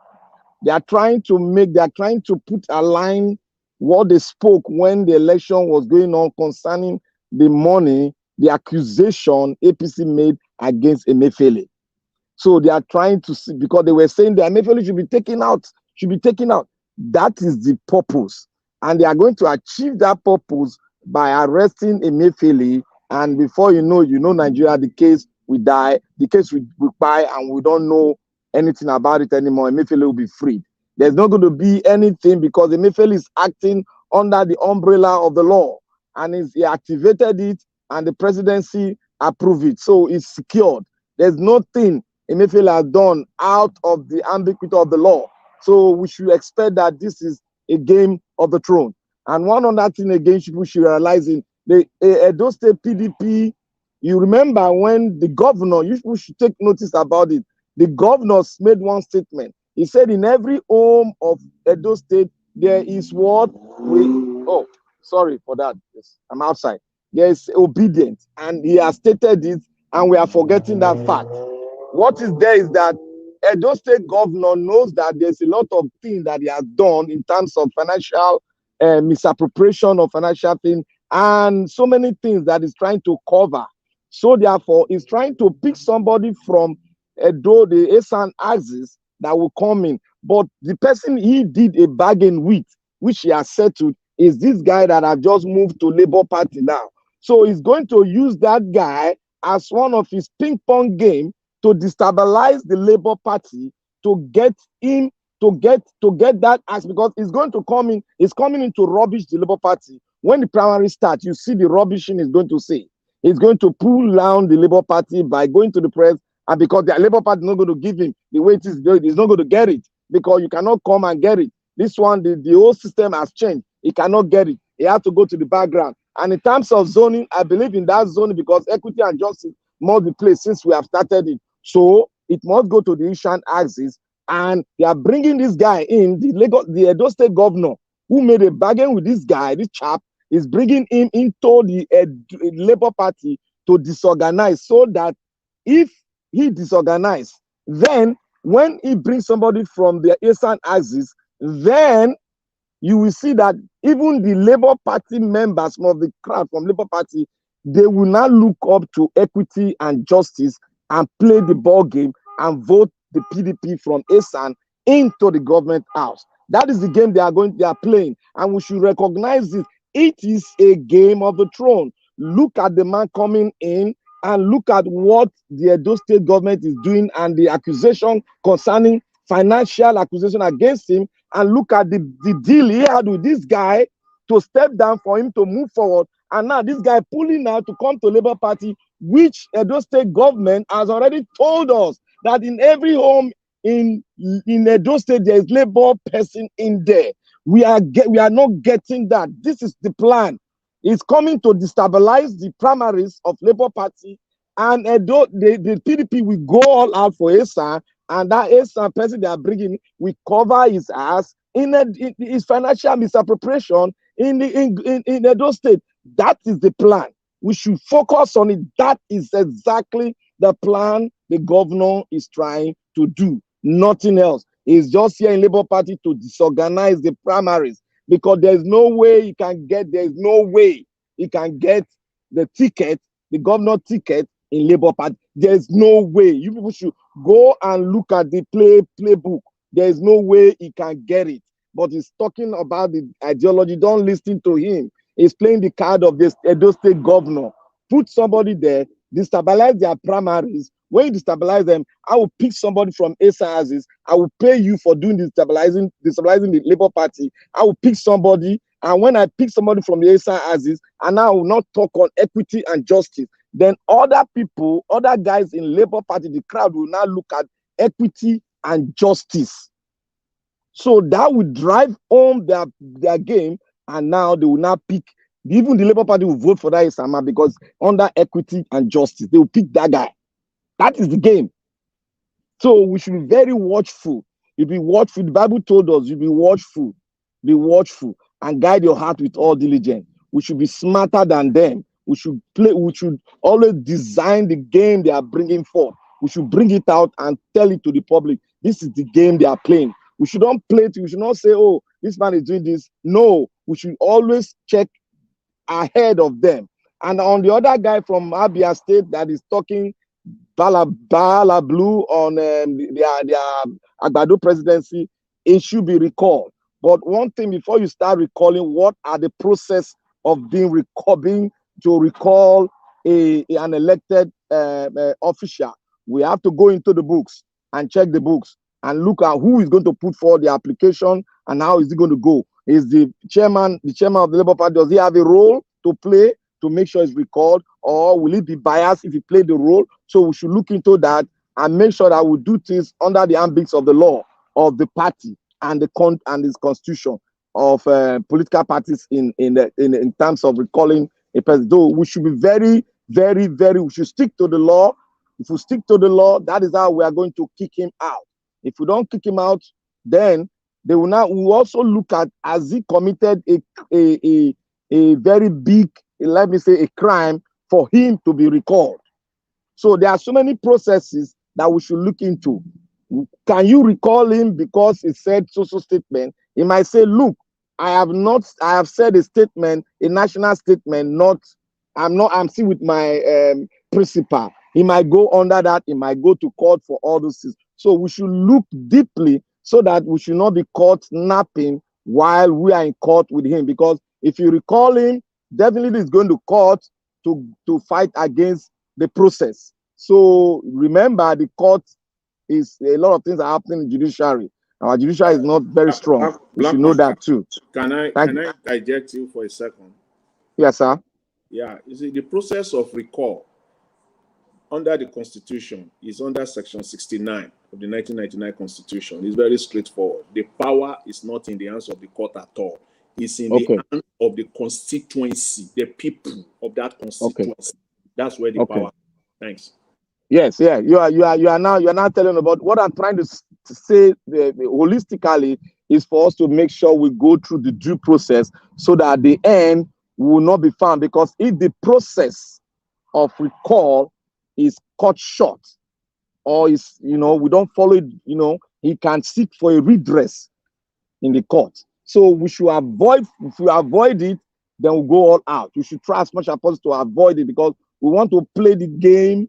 They are trying to put a line what they spoke when the election was going on concerning the money, the accusation APC made against Emefiele. So they are trying to see, because they were saying that Emefiele should be taken out, That is the purpose. And they are going to achieve that purpose by arresting Emefiele. And before you know Nigeria, the case will die, the case will die, and we don't know anything about it anymore. Emefiele will be freed. There's not going to be anything because Emefiele is acting under the umbrella of the law, and he activated it, and the presidency approved it. So it's secured. There's nothing Emefiele has done out of the ambiguity of the law. So we should expect that this is a game of the throne. And one other thing again, people should realize in the Edo State PDP, you remember when the governor, you should take notice about it. The governor made one statement. He said in every home of Edo State, there is what sorry for that. Yes, I'm outside. There is obedience, and he has stated it, and we are forgetting that fact. What is there is that Edo State governor knows that there's a lot of things that he has done in terms of financial misappropriation of financial things, and so many things that he's trying to cover. So therefore, he's trying to pick somebody from Edo, the Esan axis, that will come in. But the person he did a bargain with, which he has settled, is this guy that have just moved to Labour Party now. So he's going to use that guy as one of his ping pong game to destabilize the Labour Party, to get him to get that act, because he's going to come in, he's coming in to rubbish the Labour Party. When the primary starts, you see the rubbishing he's going to say. He's going to pull down the Labour Party by going to the press, and because the Labour Party is not going to give him the way it is, he's not going to get it, because you cannot come and get it. This one, the whole system has changed. He cannot get it. He has to go to the background. And in terms of zoning, I believe in that zoning because equity and justice must be placed since we have started it. So it must go to the Eastern axis. And they are bringing this guy in, the Edo State governor, who made a bargain with this guy, this chap, is bringing him into the Labour Party to disorganize, so that if he disorganizes, then when he brings somebody from the Eastern axis, then you will see that even the Labour Party members, some of the crowd from Labour Party, they will now look up to equity and justice and play the ball game and vote the PDP from Esan into the government house. That is the game they are playing, and we should recognize it. It is a game of the throne. Look at the man coming in, and look at what the Edo State government is doing, and the accusation concerning financial accusation against him, and look at the deal he had with this guy to step down for him to move forward. And now this guy pulling out to come to Labour Party, which Edo State government has already told us that in every home in Edo State, there is Labour person in there. We are not getting that. This is the plan. It's coming to destabilize the primaries of Labour Party, and the PDP will go all out for Asa, and that Asa person they are bringing will cover his ass in his financial misappropriation in Edo State. That is the plan. We should focus on it. That is exactly the plan the governor is trying to do. Nothing else. He's just here in Labour Party to disorganize the primaries, because there's no way he can get the ticket the governor ticket in Labour Party. There's no way. You people should go and look at the playbook. There's no way he can get it. But he's talking about the ideology. Don't listen to him. He's playing the card of this Edo State governor. Put somebody there, destabilize their primaries. When you destabilize them, I will pick somebody from ASASs. I will pay you for doing destabilizing the Labour Party. I will pick somebody, and when I pick somebody from the ASASs, and I will not talk on equity and justice, then other people, other guys in Labour Party, the crowd will now look at equity and justice. So that will drive home their game, and now they will now pick. Even the Labour Party will vote for that Isama because under equity and justice, they will pick that guy. That is the game. So we should be very watchful. You be watchful. The Bible told us you be watchful, and guide your heart with all diligence. We should be smarter than them. We should always design the game they are bringing forth. We should bring it out and tell it to the public. This is the game they are playing. We should not play it. We should not say, oh, this man is doing this. No, we should always check ahead of them. And on the other guy from Abia State that is talking bala blue on their Agbado presidency, it should be recalled. But one thing before you start recalling, what are the process of being to recall an elected official? We have to go into the books and check the books and look at who is going to put forward the application and how is it going to go. Is the chairman of the Labour Party, does he have a role to play to make sure it's recalled, or will it be biased if he played the role? So we should look into that and make sure that we do things under the ambits of the law of the party and its constitution of political parties in terms of recalling a person. Though we should be very, very, very, we should stick to the law. If we stick to the law, that is how we are going to kick him out. If we don't kick him out, then they will now. We will also look at, has he committed a very big, let me say, a crime for him to be recalled. So there are so many processes that we should look into. Can you recall him because he said social statement? He might say, look, I have said a statement, a national statement, I'm still with my principal. He might go under that, he might go to court for all those things. So we should look deeply so that we should not be caught napping while we are in court with him. Because if you recall him, definitely he's going to court to fight against the process. So remember, the court is a lot of things are happening in judiciary. Our judiciary is not very strong. We should know that too. Can I interject you for a second? Yes, sir. Yeah, you see, the process of recall under the Constitution is under Section 69 of the 1999 Constitution. It's very straightforward. The power is not in the hands of the court at all. It's in the hands of the constituency, the people of that constituency. That's where the power. Thanks. Yes, yeah. You are now telling about what I'm trying to say holistically is for us to make sure we go through the due process so that at the end we will not be found. Because if the process of recall is cut short, or is we don't follow it, he can seek for a redress in the court. So we should avoid. If we avoid it, then we'll go all out. We should try as much as possible to avoid it because we want to play the game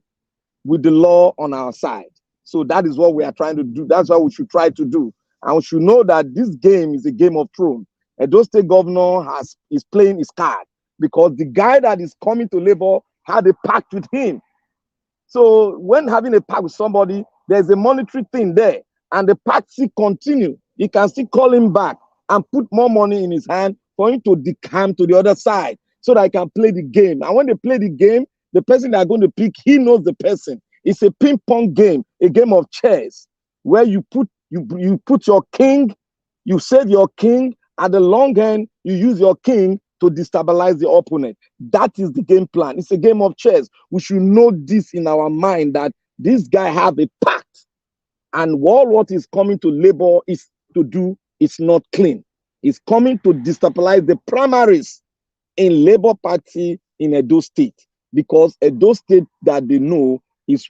with the law on our side. So that is what we are trying to do. That's what we should try to do. And we should know that this game is a game of thrones. Edo State governor is playing his card because the guy that is coming to Labour had a pact with him. So when having a pact with somebody, there's a monetary thing there, and the pact still continue. You can still call him back and put more money in his hand for him to decamp to the other side so that he can play the game. And when they play the game, the person they are going to pick, he knows the person. It's a ping pong game, a game of chess, where you put your king, you save your king. At the long end, you use your king to destabilize the opponent. That is the game plan. It's a game of chess. We should know this in our mind that this guy have a pact, and what is coming to Labour is to do is not clean. It's coming to destabilize the primaries in Labour Party in Edo State, because Edo State that they know is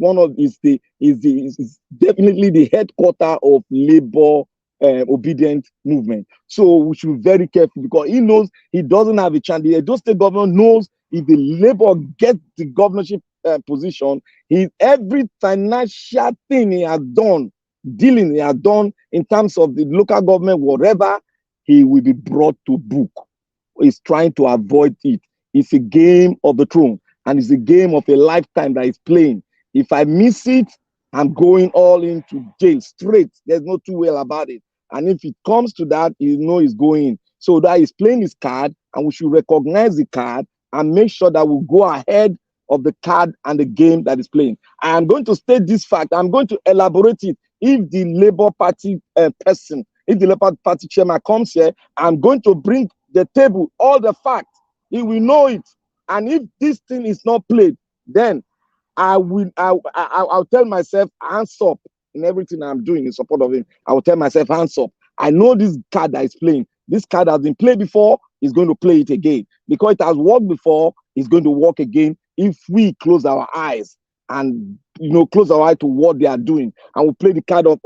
definitely the headquarter of Labour obedient movement. So we should be very careful because he knows he doesn't have a chance. The Edo State government knows if the Labour gets the governorship position, every financial thing he has done, dealing he has done in terms of the local government, whatever, he will be brought to book. He's trying to avoid it. It's a game of the throne, and it's a game of a lifetime that he's playing. If I miss it, I'm going all into jail straight. There's no two way about it. And if it comes to that, you know he's going. So that he's playing his card, and we should recognize the card and make sure that we go ahead of the card and the game that is playing. I am going to state this fact. I'm going to elaborate it. If the Labour Party person, if the Labour Party chairman comes here, I'm going to bring the table all the facts. He will know it. And if this thing is not played, then I'll tell myself hands up in everything I'm doing in support of him. I will tell myself hands up. I know this card that is playing. This card has been played before. He's going to play it again because it has worked before. It's going to work again if we close our eyes and close our eye to what they are doing, and we play the card of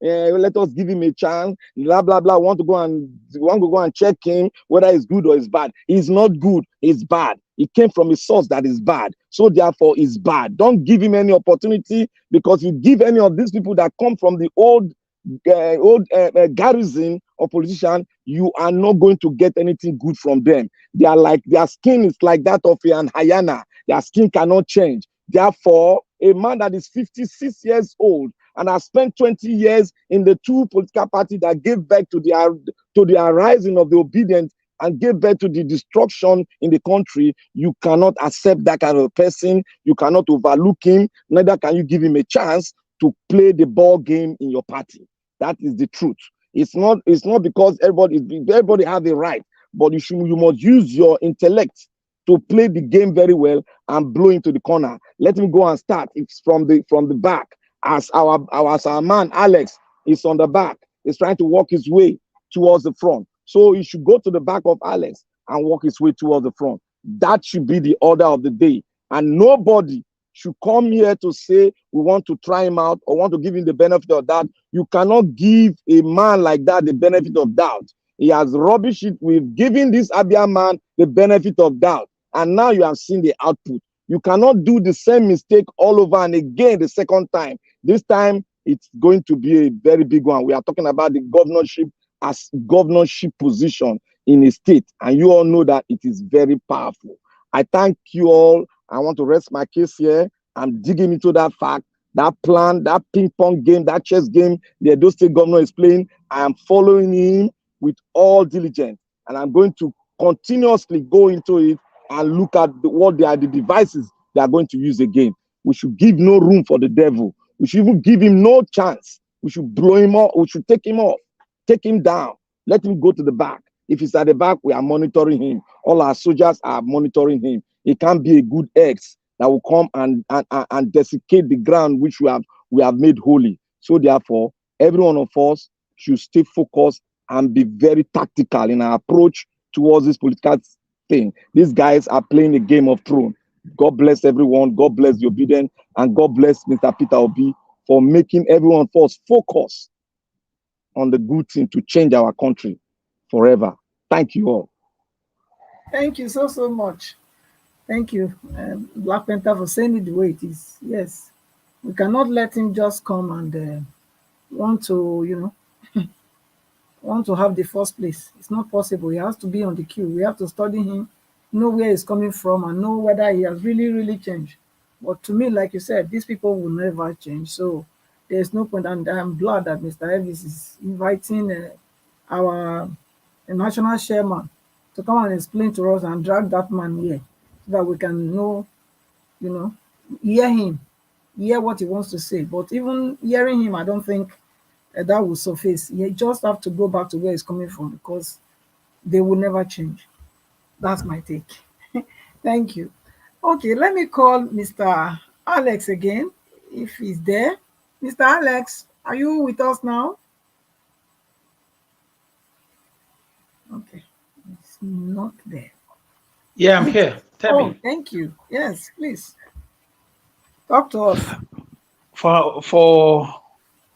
let us give him a chance. Blah blah blah. Want to go and check him whether it's good or it's bad. He's not good. It's bad. It came from a source that is bad. So therefore, it's bad. Don't give him any opportunity, because you give any of these people that come from the old garrison or politician, you are not going to get anything good from them. They are like, their skin is like that of an hyena. Their skin cannot change. Therefore, a man that is 56 years old and has spent 20 years in the two political parties that gave birth to the arising of the obedient and gave birth to the destruction in the country, you cannot accept that kind of person. You cannot overlook him. Neither can you give him a chance to play the ball game in your party. That is the truth. It's not because everybody has a right, but you must use your intellect to play the game very well and blow into the corner. Let him go and start. It's from the back. As our man Alex is on the back, he's trying to walk his way towards the front. So he should go to the back of Alex and walk his way towards the front. That should be the order of the day. And nobody should come here to say we want to try him out or want to give him the benefit of that. You cannot give a man like that the benefit of doubt. He has rubbish it. We've given this Abia man the benefit of doubt. And now you have seen the output. You cannot do the same mistake all over and again the second time. This time, it's going to be a very big one. We are talking about the governorship as governorship position in a state. And you all know that it is very powerful. I thank you all. I want to rest my case here. I'm digging into that fact, that plan, that ping pong game, that chess game the Edo State governor is playing. I am following him with all diligence. And I'm going to continuously go into it and look at what they are the devices they are going to use again. We should give no room for the devil. We should even give him no chance. We should blow him off. We should take him off, take him down, let him go to the back. If he's at the back, we are monitoring him. All our soldiers are monitoring him. It can't be a good ex that will come and desiccate the ground which we have made holy. So therefore, every one of us should stay focused and be very tactical in our approach towards this political thing. These guys are playing a game of throne. God bless everyone. God bless the obedient. And God bless Mr. Peter Obi for making everyone of us focus on the good thing to change our country forever. Thank you all. Thank you so much. Thank you, Black Panther, for saying it the way it is. Yes, we cannot let him just come and want to, want to have the first place. It's not possible. He has to be on the queue. We have to study him, know where he's coming from, and know whether he has really changed. But to me, like you said, these people will never change. So there's no point. And I'm glad that Mr. Elvis is inviting our national chairman to come and explain to us and drag that man here so that we can know, hear him, hear what he wants to say. But even hearing him, I don't think that will surface. You just have to go back to where he's coming from, because they will never change. That's my take. Thank you. Okay, let me call Mr. Alex again, if he's there. Mr. Alex, are you with us now? Okay, it's not there. Yeah, I'm here. Tell me. Thank you. Yes, please. Talk to us. For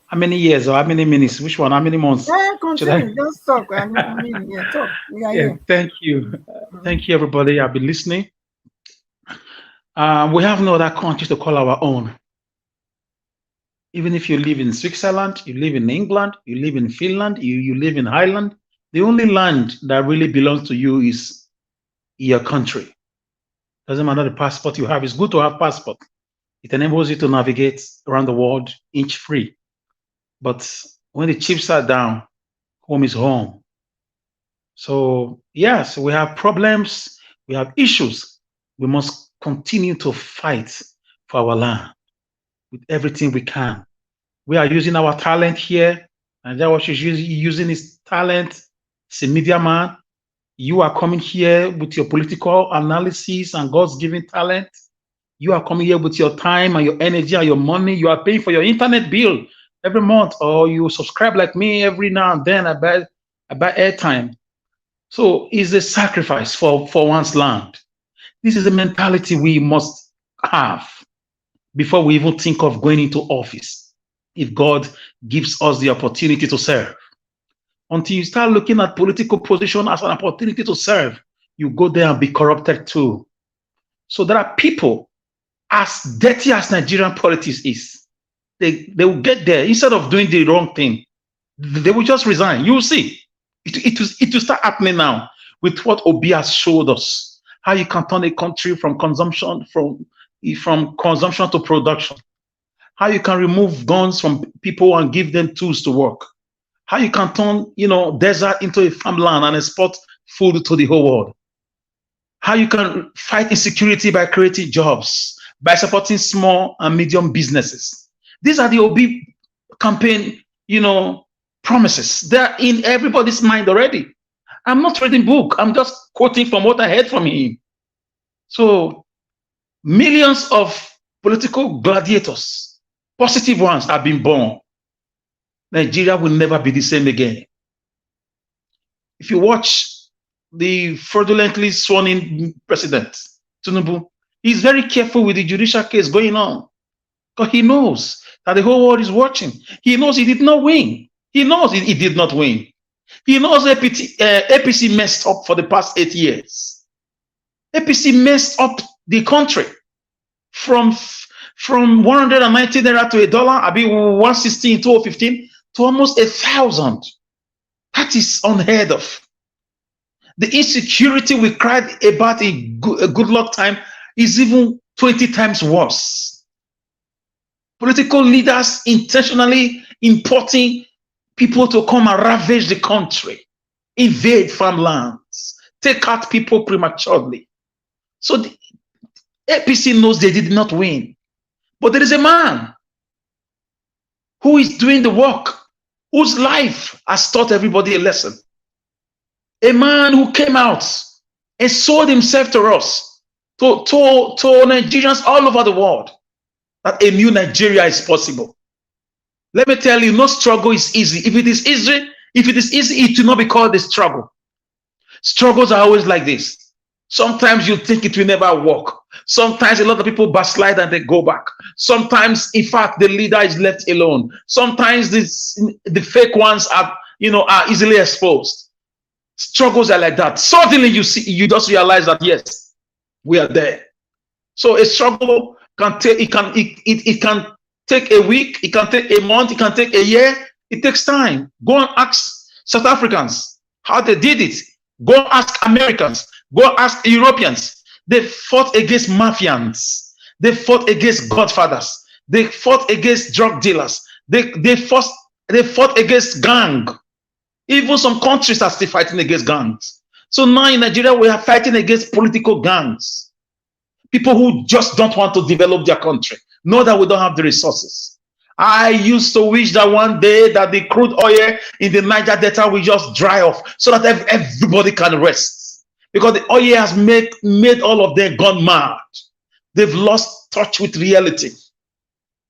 how many years or how many minutes? Which one? How many months? Continue. Just talk. Talk. We are here. Thank you. Thank you, everybody. I've been listening. We have no other country to call our own. Even if you live in Switzerland, you live in England, you live in Finland, you live in Ireland, the only land that really belongs to you is your country. Doesn't matter the passport you have. It's good to have passport. It enables you to navigate around the world inch free. But when the chips are down, home is home. So yes, we have problems, we have issues. We must continue to fight for our land with everything we can. We are using our talent here, and that was using his talent. He's a media man. You are coming here with your political analysis and God's given talent. You are coming here with your time and your energy and your money. You are paying for your internet bill every month, or you subscribe like me every now and then. I buy airtime. So it's a sacrifice for one's land. This is a mentality we must have before we even think of going into office, if God gives us the opportunity to serve. Until you start looking at political position as an opportunity to serve, you go there and be corrupted too. So there are people, as dirty as Nigerian politics is, they will get there. Instead of doing the wrong thing, they will just resign. You will see. It will start happening now with what Obi has showed us, how you can turn a country from consumption to production, how you can remove guns from people and give them tools to work, how you can turn desert into a farmland and export food to the whole world, how you can fight insecurity by creating jobs, by supporting small and medium businesses. These are the Obi campaign promises. They're in everybody's mind already. I'm not reading book. I'm just quoting from what I heard from him. So millions of political gladiators, positive ones, have been born. Nigeria will never be the same again. If you watch the fraudulently sworn-in president, Tinubu, he's very careful with the judicial case going on because he knows that the whole world is watching. He knows he did not win. He knows he did not win. He knows APC messed up for the past 8 years. APC messed up the country from 190 naira to $1, I mean 160 in 2015 to almost 1,000. That is unheard of. The insecurity we cried about a good luck time is even 20 times worse. Political leaders intentionally importing people to come and ravage the country, invade farmlands, take out people prematurely. So the APC knows they did not win. But there is a man who is doing the work, whose life has taught everybody a lesson. A man who came out and sold himself to us, to Nigerians all over the world, that a new Nigeria is possible. Let me tell you, no struggle is easy. If it is easy, it will not be called a struggle. Struggles are always like this. Sometimes you think it will never work. Sometimes a lot of people backslide and they go back. Sometimes, in fact, the leader is left alone. Sometimes the fake ones are easily exposed. Struggles are like that. Suddenly you just realize that yes, we are there. So a struggle can take it can take a week, it can take a month, it can take a year. It takes time. Go and ask South Africans how they did it. Go and ask Americans. Go and ask Europeans. They fought against mafians. They fought against godfathers. They fought against drug dealers. They fought against gang. Even some countries are still fighting against gangs. So now in Nigeria, we are fighting against political gangs. People who just don't want to develop their country, know that we don't have the resources. I used to wish that one day that the crude oil in the Niger Delta will just dry off so that everybody can rest. Because the oil has made all of them gone mad. They've lost touch with reality.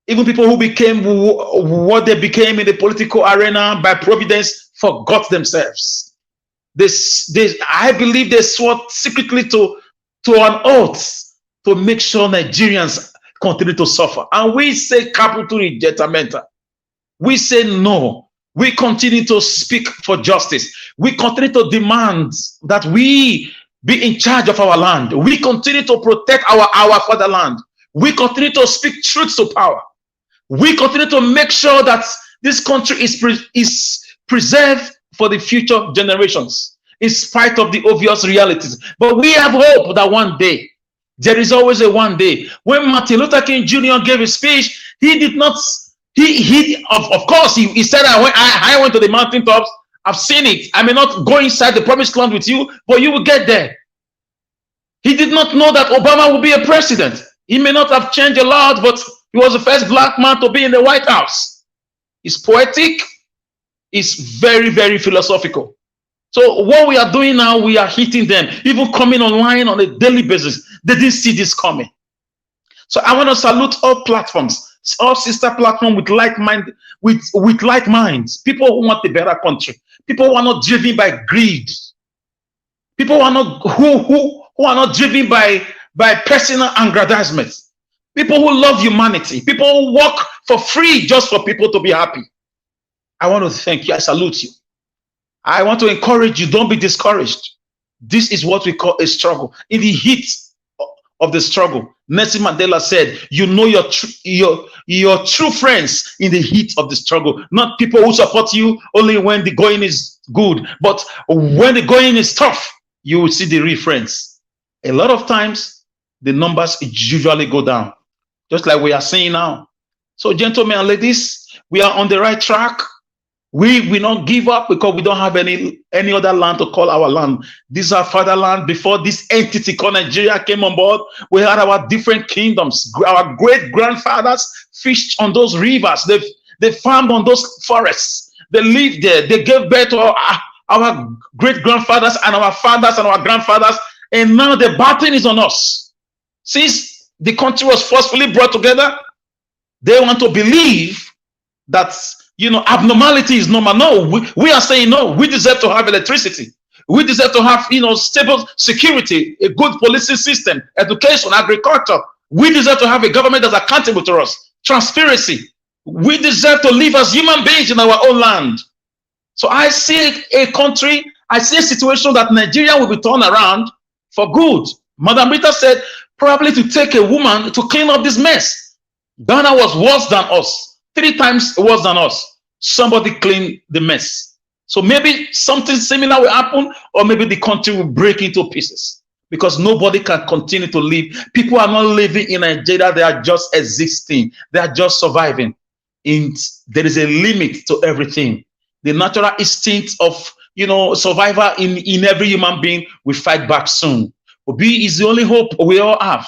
Even people who became what they became in the political arena by providence forgot themselves. I believe they swore secretly to an oath to make sure Nigerians continue to suffer. And we say capital rejectamento. We say no. We continue to speak for justice. We continue to demand that we be in charge of our land. We continue to protect our fatherland. We continue to speak truth to power. We continue to make sure that this country is preserved for the future generations, in spite of the obvious realities. But we have hope that one day, there is always a one day. When Martin Luther King Jr. gave his speech, he did not, of course, he said, I went to the mountaintops, I've seen it. I may not go inside the promised land with you, but you will get there. He did not know that Obama would be a president. He may not have changed a lot, but he was the first black man to be in the White House. It's poetic. It's very, very philosophical. So what we are doing now, we are hitting them, even coming online on a daily basis. They didn't see this coming. So I want to salute all platforms, all sister platforms with like mind, with like minds, people who want a better country, people who are not driven by greed, people who are not who are not driven by personal aggrandizement, people who love humanity, people who work for free just for people to be happy. I want to thank you. I salute you. I want to encourage you. Don't be discouraged. This is what we call a struggle. In the heat of the struggle, Nelson Mandela said, you know your true friends in the heat of the struggle, not people who support you only when the going is good, but when the going is tough, you will see the real friends. A lot of times, the numbers usually go down, just like we are seeing now. So, gentlemen and ladies, we are on the right track. We will not give up because we don't have any other land to call our land. This is our fatherland. Before this entity called Nigeria came on board, we had our different kingdoms. Our great grandfathers fished on those rivers. They farmed on those forests. They lived there. They gave birth to our great grandfathers and our fathers and our grandfathers. And now the baton is on us. Since the country was forcefully brought together, they want to believe that, you know, abnormality is normal. No, we are saying no. We deserve to have electricity. We deserve to have, you know, stable security, a good policing system, education, agriculture. We deserve to have a government that's accountable to us. Transparency. We deserve to live as human beings in our own land. So I see a country, I see a situation that Nigeria will be turned around for good. Madam Rita said, probably to take a woman to clean up this mess. Ghana was worse than us. 3 times worse than us. Somebody clean the mess. So maybe something similar will happen, or maybe the country will break into pieces because nobody can continue to live. People are not living in Nigeria. They are just existing. They are just surviving. There is a limit to everything. The natural instinct of, you know, survival in every human being will fight back soon. Obi is the only hope we all have.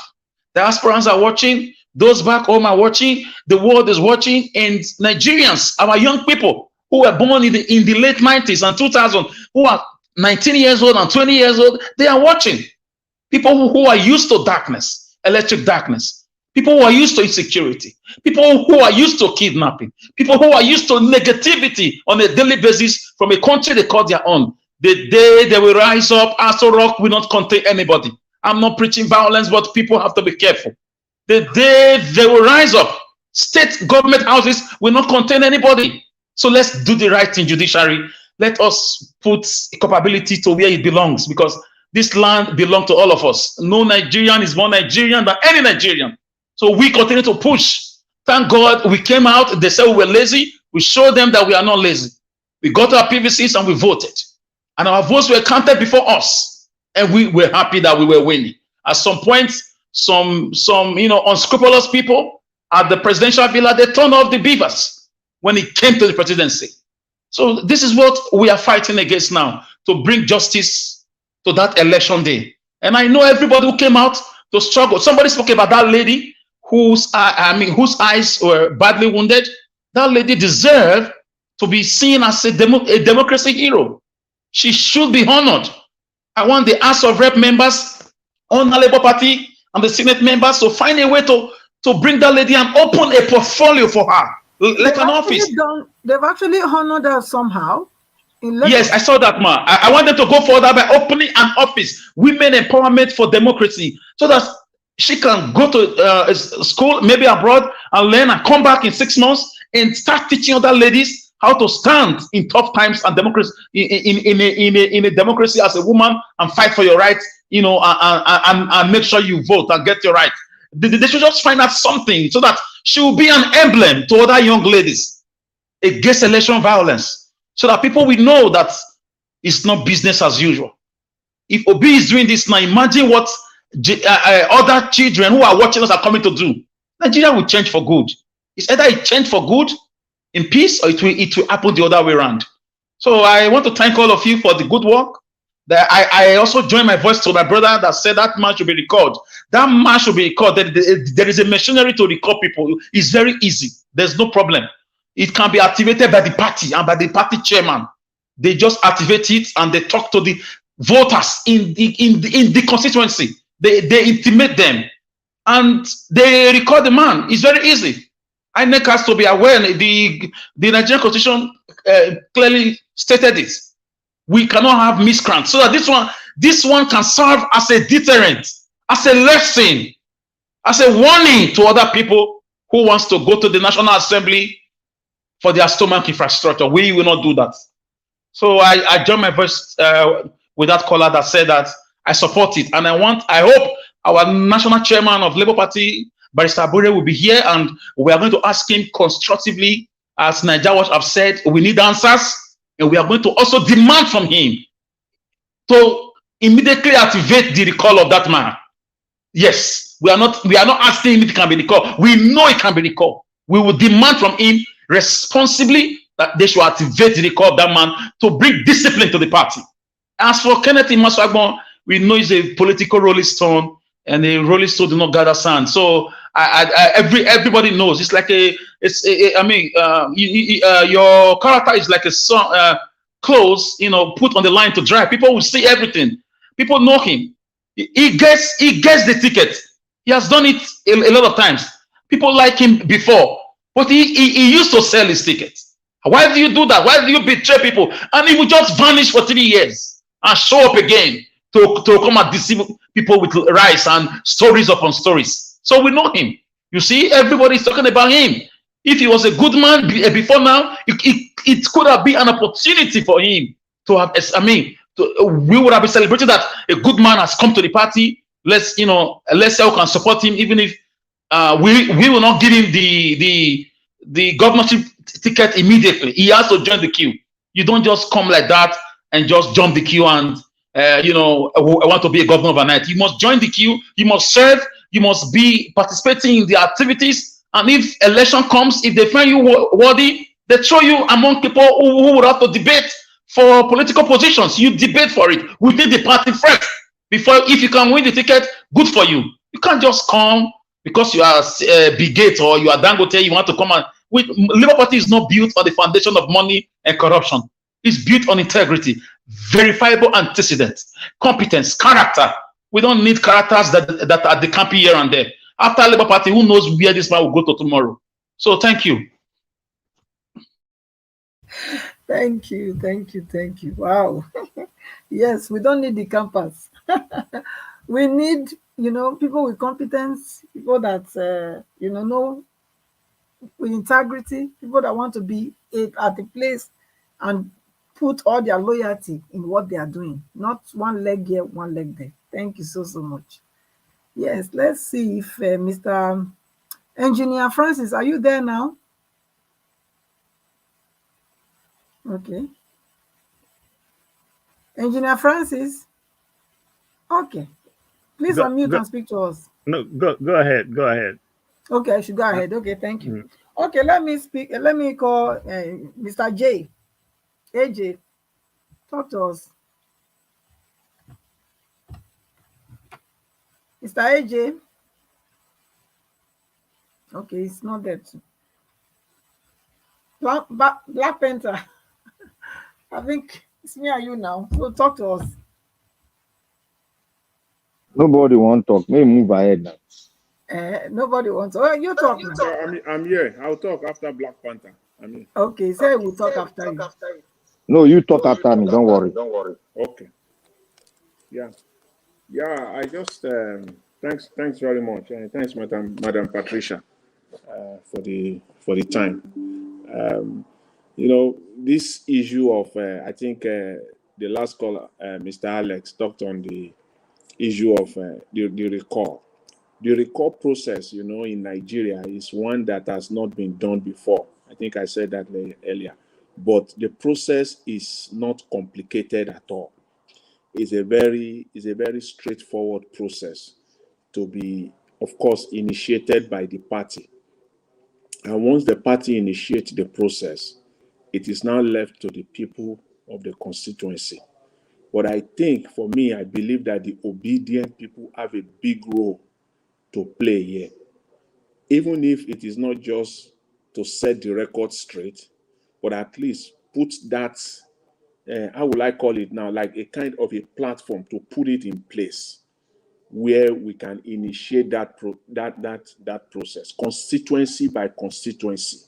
The aspirants are watching. Those back home are watching, the world is watching, and Nigerians, our young people who were born in the late 90s and 2000, who are 19 years old and 20 years old, they are watching. People who are used to darkness, electric darkness, people who are used to insecurity, people who are used to kidnapping, people who are used to negativity on a daily basis from a country they call their own. The day they will rise up, Aso Rock will not contain anybody. I'm not preaching violence, but people have to be careful. The day they will rise up, state government houses will not contain anybody. So let's do the right thing, judiciary. Let us put capability to where it belongs, because this land belongs to all of us. No Nigerian is more Nigerian than any Nigerian. So we continue to push. Thank God we came out. They said we were lazy. We showed them that we are not lazy. We got our PVCs and we voted. And our votes were counted before us. And we were happy that we were winning. At some point, some you know, unscrupulous people at the presidential villa, they turned off the beavers when it came to the presidency. So this is what we are fighting against now, to bring justice to that election day. And I know everybody who came out to struggle. Somebody spoke about that lady whose eyes were badly wounded. That lady deserved to be seen as a democracy hero. She should be honored. I want the House of Rep members on the Labour Party and the Senate members to find a way to bring that lady and open a portfolio for her, like an office. They've actually honored her somehow. Yes, I saw that, ma. I want them to go further by opening an office, women empowerment for democracy, so that she can go to school, maybe abroad, and learn and come back in 6 months and start teaching other ladies how to stand in tough times and democracy in a democracy as a woman and fight for your rights, you know, and make sure you vote and get your right. They should just find out something so that she will be an emblem to other young ladies against election violence, so that people will know that it's not business as usual. If Obi is doing this now, imagine what other children who are watching us are coming to do. Nigeria will change for good. It's either it change for good in peace, or it will happen the other way around. So I want to thank all of you for the good work. That I also join my voice to my brother that said that man should be recorded. That man should be recorded. There is a machinery to record people. It's very easy. There's no problem. It can be activated by the party and by the party chairman. They just activate it and they talk to the voters in the constituency. They intimate them and they record the man. It's very easy. INEC has to be aware. The Nigerian Constitution clearly stated it. We cannot have miscreants, so that this one can serve as a deterrent, as a lesson, as a warning to other people who wants to go to the National Assembly for their stomach infrastructure. We will not do that. So I join my voice with that caller that said that I support it, and I hope our national chairman of Labour Party, Barrister Abure, will be here, and we are going to ask him constructively, as Naija Watch have said, we need answers, and we are going to also demand from him to immediately activate the recall of that man. Yes, we are not asking him if it can be recalled. We know it can be recalled. We will demand from him responsibly that they should activate the recall of that man to bring discipline to the party. As for Kenneth Imaswagbon, we know he's a political rolling stone, and a rolling stone do not gather sand. So everybody knows it's like your character is like a clothes, you know, put on the line to dry. People will see everything. People know him. He gets the ticket. He has done it a lot of times. People like him before, but he used to sell his tickets. Why do you do that? Why do you betray people? And he will just vanish for 3 years and show up again to come and deceive people with rice and stories upon stories. So we know him. You see, everybody's talking about him. If he was a good man before now, it could have been an opportunity for him to have, we would have been celebrating that a good man has come to the party. Let's say we can support him, even if we will not give him the governorship ticket immediately. He has to join the queue. You don't just come like that and just jump the queue and I want to be a governor overnight. You must join the queue. You must serve. You must be participating in the activities. And if election comes, if they find you worthy, they throw you among people who would have to debate for political positions. You debate for it within the party first. If you can win the ticket, good for you. You can't just come because you are Bigate or you are Dangote. You want to come and Labour Party is not built on the foundation of money and corruption. It's built on integrity, verifiable antecedents, competence, character. We don't need characters that are decamping here and there. After Labour Party, who knows where this man will go to tomorrow? So thank you. Thank you. Wow. Yes, we don't need the campers. We need, people with competence, people that, know with integrity, people that want to be at the place and put all their loyalty in what they are doing, not one leg here, one leg there. Thank you so much. Yes, let's see if Mr. Engineer Francis, are you there now? Okay. Engineer Francis? Okay. Please unmute and speak to us. No, go ahead. Go ahead. Okay, I should go ahead. Okay, thank you. Okay, let me call Mr. J. AJ, talk to us. Mr. AJ? Okay, it's not there too. Black Panther. I think it's me and you now. So talk to us. Nobody want to talk. Maybe move ahead now. Nobody wants. Oh, you talk. I'm here. I'll talk after Black Panther. Okay, say we'll talk after you. No, you talk after me. Don't worry. Okay. Yeah. I just thanks very much. Thanks, Madam Patricia, for the time. You know, this issue of, I think the last caller, Mr. Alex, talked on the issue of the recall. The recall process, you know, in Nigeria is one that has not been done before. I think I said that earlier. But the process is not complicated at all. It's a very straightforward process to be, of course, initiated by the party. And once the party initiates the process, it is now left to the people of the constituency. But I think, for me, I believe that the obedient people have a big role to play here. Even if it is not just to set the record straight, but at least put that, how will I call it now, like a kind of a platform to put it in place where we can initiate that process, constituency by constituency.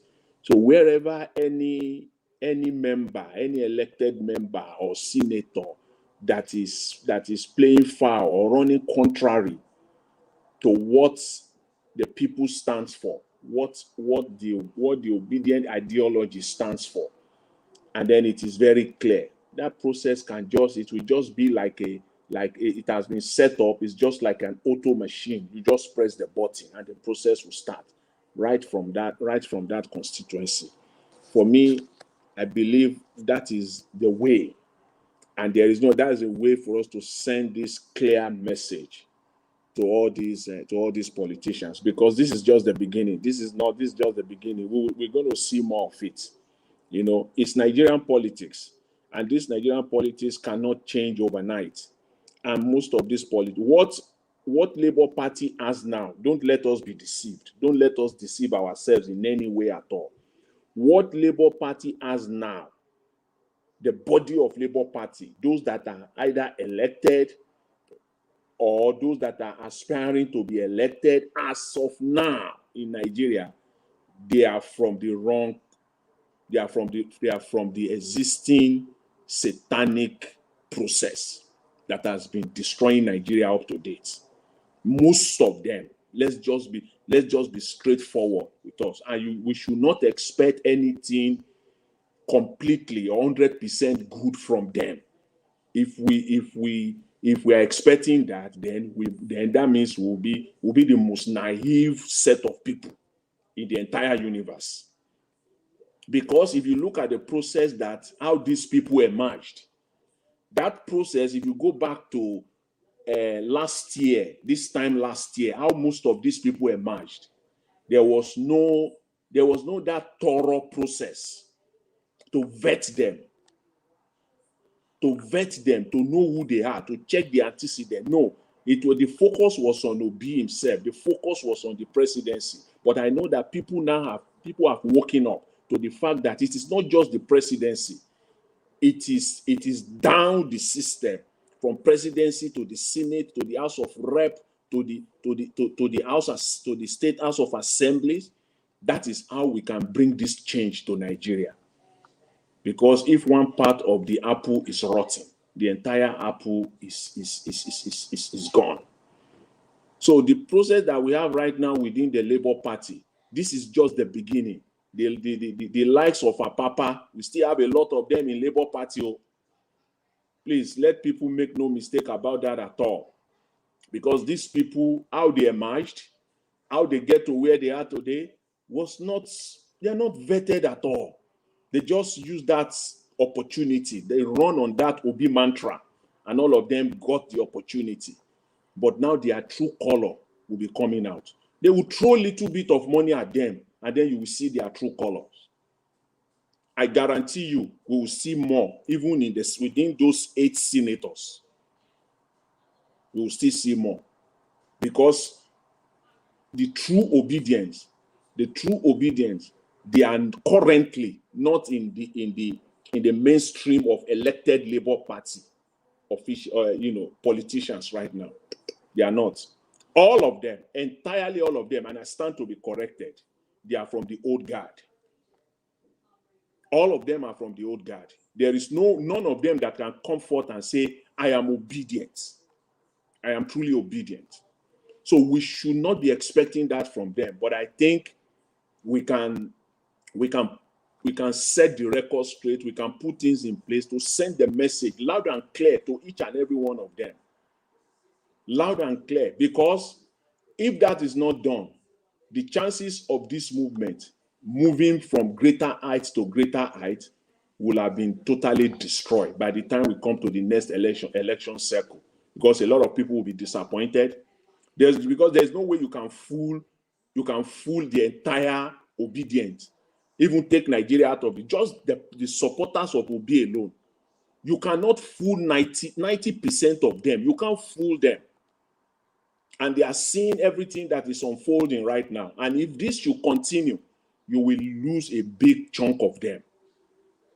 So wherever any member, any elected member or senator that is playing foul or running contrary to what the people stands for, what the obedient ideology stands for, and then it is very clear. That process it will just be like it has been set up. It's just like an auto machine. You just press the button and the process will start right from that constituency. For me, I believe that is the way, and that is a way for us to send this clear message to all these politicians, because this is just the beginning. This is just the beginning. We're going to see more of it. You know, it's Nigerian politics, and this Nigerian politics cannot change overnight. And most of this what Labour Party has now, don't let us be deceived. Don't let us deceive ourselves in any way at all. What Labour Party has now, the body of Labour Party, those that are either elected or those that are aspiring to be elected, as of now in Nigeria, they are from the existing satanic process that has been destroying Nigeria up to date. Most of them, let's just be straightforward with us, and we should not expect anything completely 100% good from them. If we are expecting that, then that means we'll be the most naive set of people in the entire universe. Because if you look at the process how these people emerged, that process, if you go back to this time last year, how most of these people emerged, there was no that thorough process to vet them, to know who they are, to check the antecedent. No, the focus was on Obi himself. The focus was on the presidency. But I know that people have woken up to the fact that it is not just the presidency. It is down the system, from presidency to the Senate to the House of Rep to the State House of Assemblies. That is how we can bring this change to Nigeria. Because if one part of the apple is rotten, the entire apple is gone. So the process that we have right now within the Labour Party, this is just the beginning. The likes of our papa, we still have a lot of them in Labour Party. Please let people make no mistake about that at all. Because these people, how they emerged, how they get to where they are today, they're not vetted at all. They just use that opportunity. They run on that Obi mantra, and all of them got the opportunity. But now their true color will be coming out. They will throw a little bit of money at them, and then you will see their true colors. I guarantee you, we will see more, even within those 8 senators. We will still see more, because the true obedience, they are currently not in the mainstream of elected Labour Party politicians right now. They are not. All of them, entirely all of them, and I stand to be corrected, they are from the old guard. All of them are from the old guard. There is none of them that can come forth and say, I am obedient. I am truly obedient. So we should not be expecting that from them. But I think we can we can set the record straight, we can put things in place to send the message loud and clear to each and every one of them. Loud and clear, because if that is not done, the chances of this movement moving from greater heights to greater heights will have been totally destroyed by the time we come to the next election cycle, because a lot of people will be disappointed. Because there's no way you can fool the entire obedient, even take Nigeria out of it. Just the supporters of Obi alone, you cannot fool 90% of them. You can't fool them. And they are seeing everything that is unfolding right now. And if this should continue, you will lose a big chunk of them.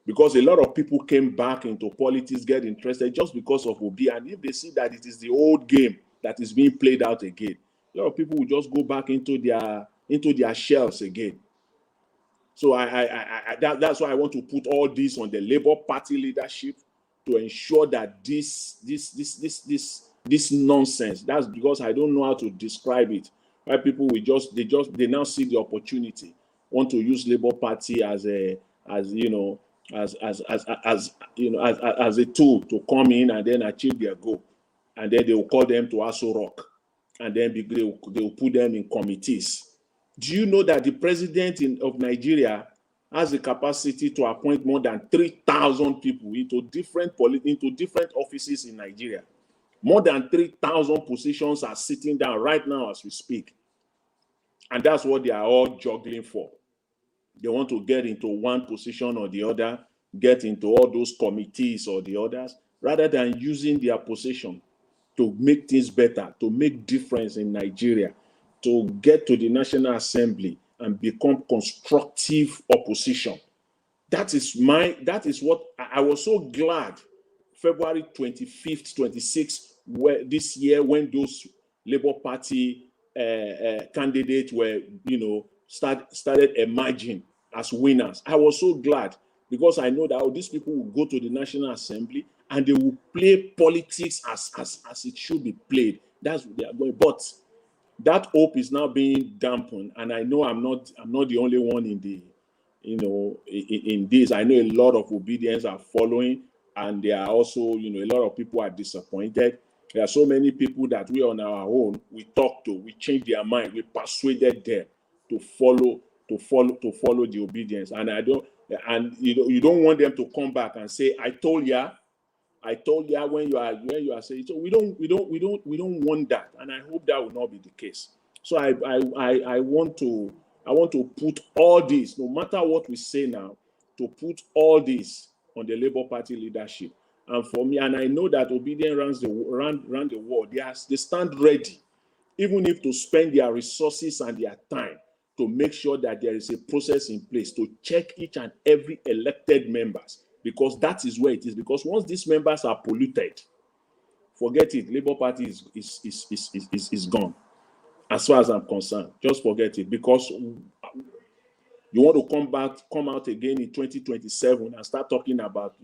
Because a lot of people came back into politics, get interested just because of Obi. And if they see that it is the old game that is being played out again, a lot of people will just go back into their shells again. So that's why I want to put all this on the Labour Party leadership to ensure that this nonsense. That's because I don't know how to describe it. Why people will they now see the opportunity, want to use Labour Party as a tool to come in and then achieve their goal, and then they will call them to Aso Rock, and then they will put them in committees. Do you know that the president of Nigeria has the capacity to appoint more than 3,000 people into different offices in Nigeria? More than 3,000 positions are sitting down right now as we speak. And that's what they are all juggling for. They want to get into one position or the other, get into all those committees or the others, rather than using their position to make things better, to make difference in Nigeria, to get to the National Assembly and become constructive opposition. That is what I was so glad February 25th, 26th, this year, when those Labour Party candidates were, started emerging as winners. I was so glad, because I know that these people will go to the National Assembly and they will play politics as it should be played. That's what they are going. But that hope is now being dampened, and I know I'm not the only one in this. I know a lot of obedience are following, and there are also, a lot of people are disappointed. There are so many people that we on our own, we talk to, we change their mind, we persuaded them to follow the obedience. And you don't want them to come back and say, I told ya when you are saying. So we don't want that, and I hope that will not be the case. So I want to put all this, no matter what we say now, to put all this on the Labour Party leadership. And for me, and I know that obedience runs the world. They stand ready, even if to spend their resources and their time to make sure that there is a process in place to check each and every elected members, because that is where it is. Because once these members are polluted, forget it. Labour Party is gone. As far as I'm concerned, just forget it. Because you want to come out again in 2027 and start talking about,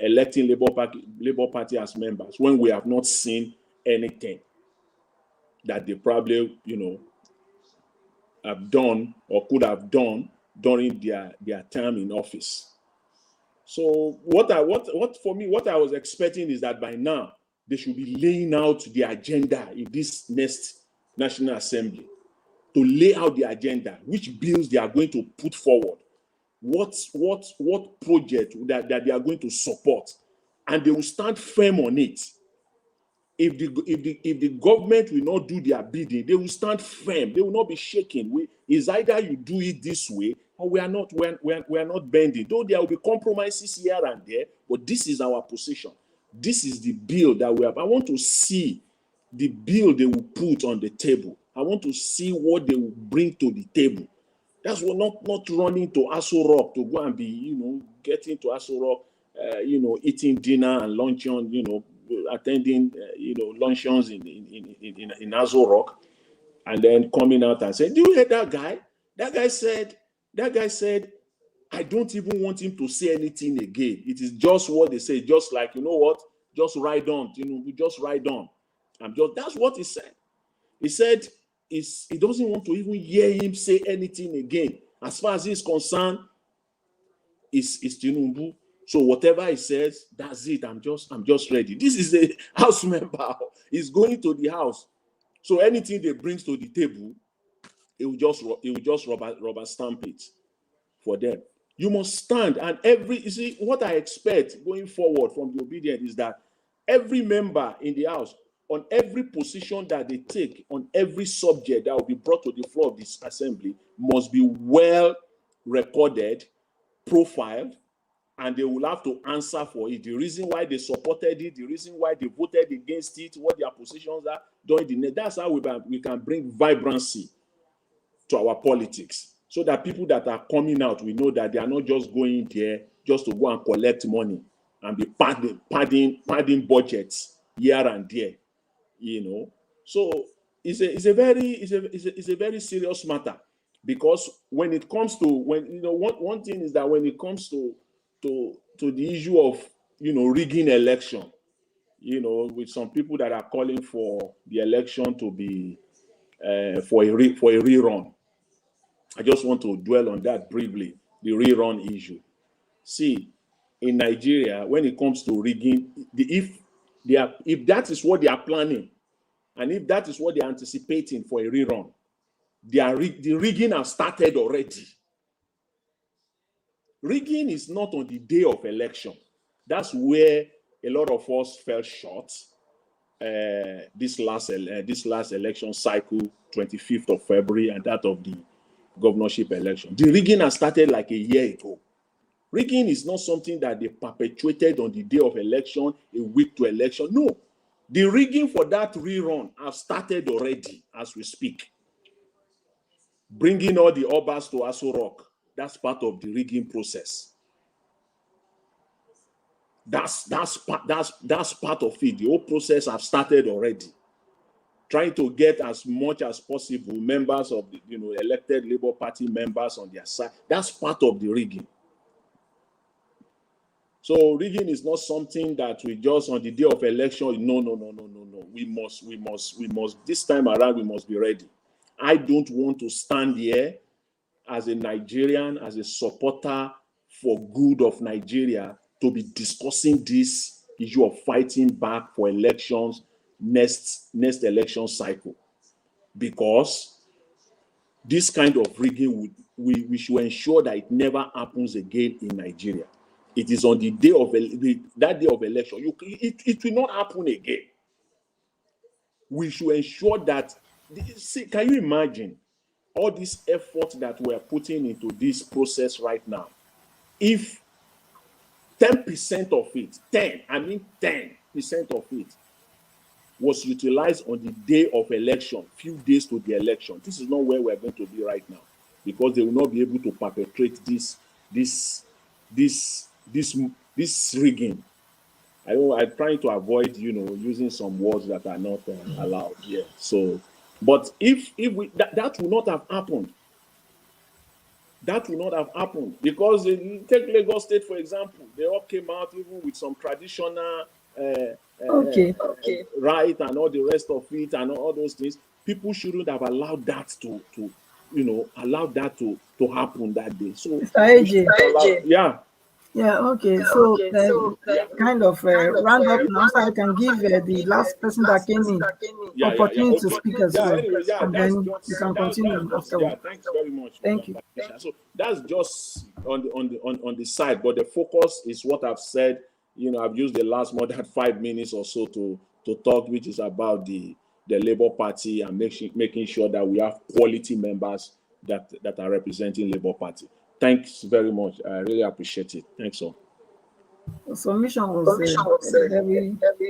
electing Labour Party as members, when we have not seen anything that they probably, have done or could have done during their time in office. So what I was expecting is that by now they should be laying out the agenda in this next National Assembly, to lay out the agenda, which bills they are going to put forward, what project that they are going to support, and they will stand firm on it. If the government will not do their bidding, they will stand firm. They will not be shaking. It's either you do it this way, or we are not bending. Though there will be compromises here and there, but this is our position. This is the bill that we have. I want to see the bill they will put on the table. I want to see what they will bring to the table. That's what, not running to Aso Rock to go and be, getting to Aso Rock, eating dinner and luncheon, attending, luncheons in Aso Rock, and then coming out and saying, "Do you hear that guy? That guy said, I don't even want him to say anything again. It is just what they say. Just like, just ride on. Just ride on." That's what he said. He said he doesn't want to even hear him say anything again. As far as he's concerned, is Tinubu. So whatever he says, that's it. I'm just ready. This is a house member. He's going to the house. So anything they brings to the table, it will just rubber stamp it for them. You must stand, and you see what I expect going forward from the obedient is that every member in the house, on every position that they take, on every subject that will be brought to the floor of this assembly, must be well recorded, profiled, and they will have to answer for it. The reason why they supported it, the reason why they voted against it, what their positions are during the net. That's how we can bring vibrancy to our politics, so that people that are coming out, we know that they are not just going there just to go and collect money and be padding budgets here and there, So it's a very serious matter, because when it comes to one thing is that when it comes to the issue of rigging election, with some people that are calling for the election to be for a rerun. I just want to dwell on that briefly, the rerun issue. See, in Nigeria, when it comes to rigging, if that is what they are planning, and if that is what they are anticipating for a rerun, the rigging has started already. Rigging is not on the day of election. That's where a lot of us fell short. This last election cycle, 25th of February, and that of the governorship election. The rigging has started like a year ago. Rigging is not something that they perpetuated on the day of election, a week to election. No. The rigging for that rerun has started already as we speak. Bringing all the Obas to Aso Rock, that's part of the rigging process. That's part of it. The whole process has started already. Trying to get as much as possible members of the elected Labour Party members on their side. That's part of the rigging. So rigging is not something that we just on the day of election. No. We must this time around, we must be ready. I don't want to stand here as a Nigerian, as a supporter for good of Nigeria, to be discussing this issue of fighting back for elections next election cycle, because this kind of rigging we should ensure that it never happens again in Nigeria. It is on the day of that day of election. It will not happen again. We should ensure that. See, can you imagine all this effort that we're putting into this process right now? If 10% of it, 10% of it was utilized on the day of election, few days to the election, this is not where we're going to be right now, because they will not be able to perpetrate this rigging. I'm trying to avoid, using some words that are not allowed here. So, but if that will not have happened. That will not have happened, because take Lagos State, for example. They all came out even with some traditional right and all the rest of it and all those things. People shouldn't have allowed that to happen that day. So, Mr. AJ. Yeah, okay. So, kind of round up now, so I can give the last person that came in opportunity to speak as well. Anyway, and then you can continue afterwards. Thanks very much. Thank you. So that's just on the side, but the focus is what I've said. I've used the last more than 5 minutes or so to talk, which is about the Labour Party and making sure that we have quality members that are representing Labour Party. Thanks very much. I really appreciate it. Thanks all. The submission was very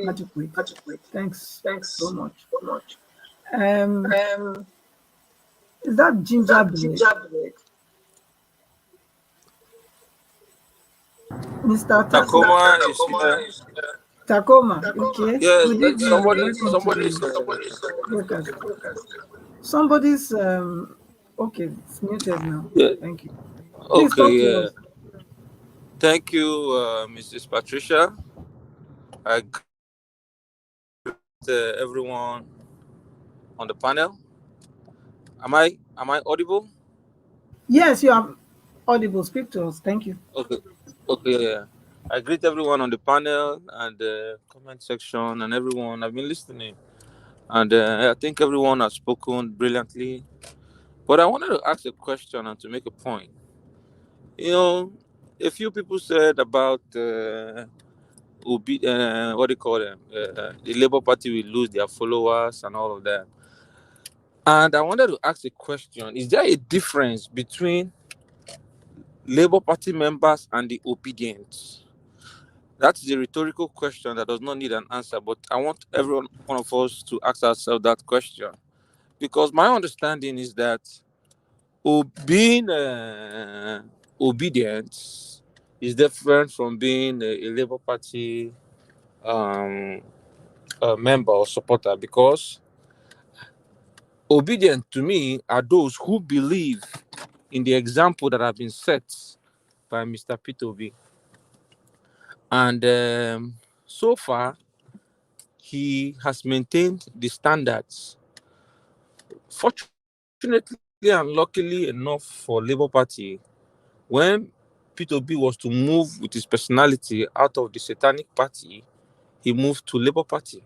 adequate. Thanks so much. Is that gingerbread? Mr. Tacoma is Tacoma, okay. Yes, Somebody's okay, it's muted now. Yeah. Thank you. Please talk to us. Thank you, Mrs. Patricia. I greet everyone on the panel. Am I audible? Yes, you are audible. Speak to us. Thank you. Okay. Okay. Yeah. I greet everyone on the panel and the comment section and everyone. I've been listening, and I think everyone has spoken brilliantly. But I wanted to ask a question and to make a point. You know, a few people said about what do you call them? The Labour Party will lose their followers and all of that. And I wanted to ask a question: is there a difference between Labour Party members and the obedient? That's the rhetorical question that does not need an answer, but I want every one of us to ask ourselves that question. Because my understanding is that being obedient is different from being a Labour Party um, member or supporter, because obedient to me are those who believe in the example that have been set by Mr. P2B. And so far, he has maintained the standards. Fortunately and luckily enough for Labour Party, when P2B was to move with his personality out of the Satanic Party, he moved to Labour Party.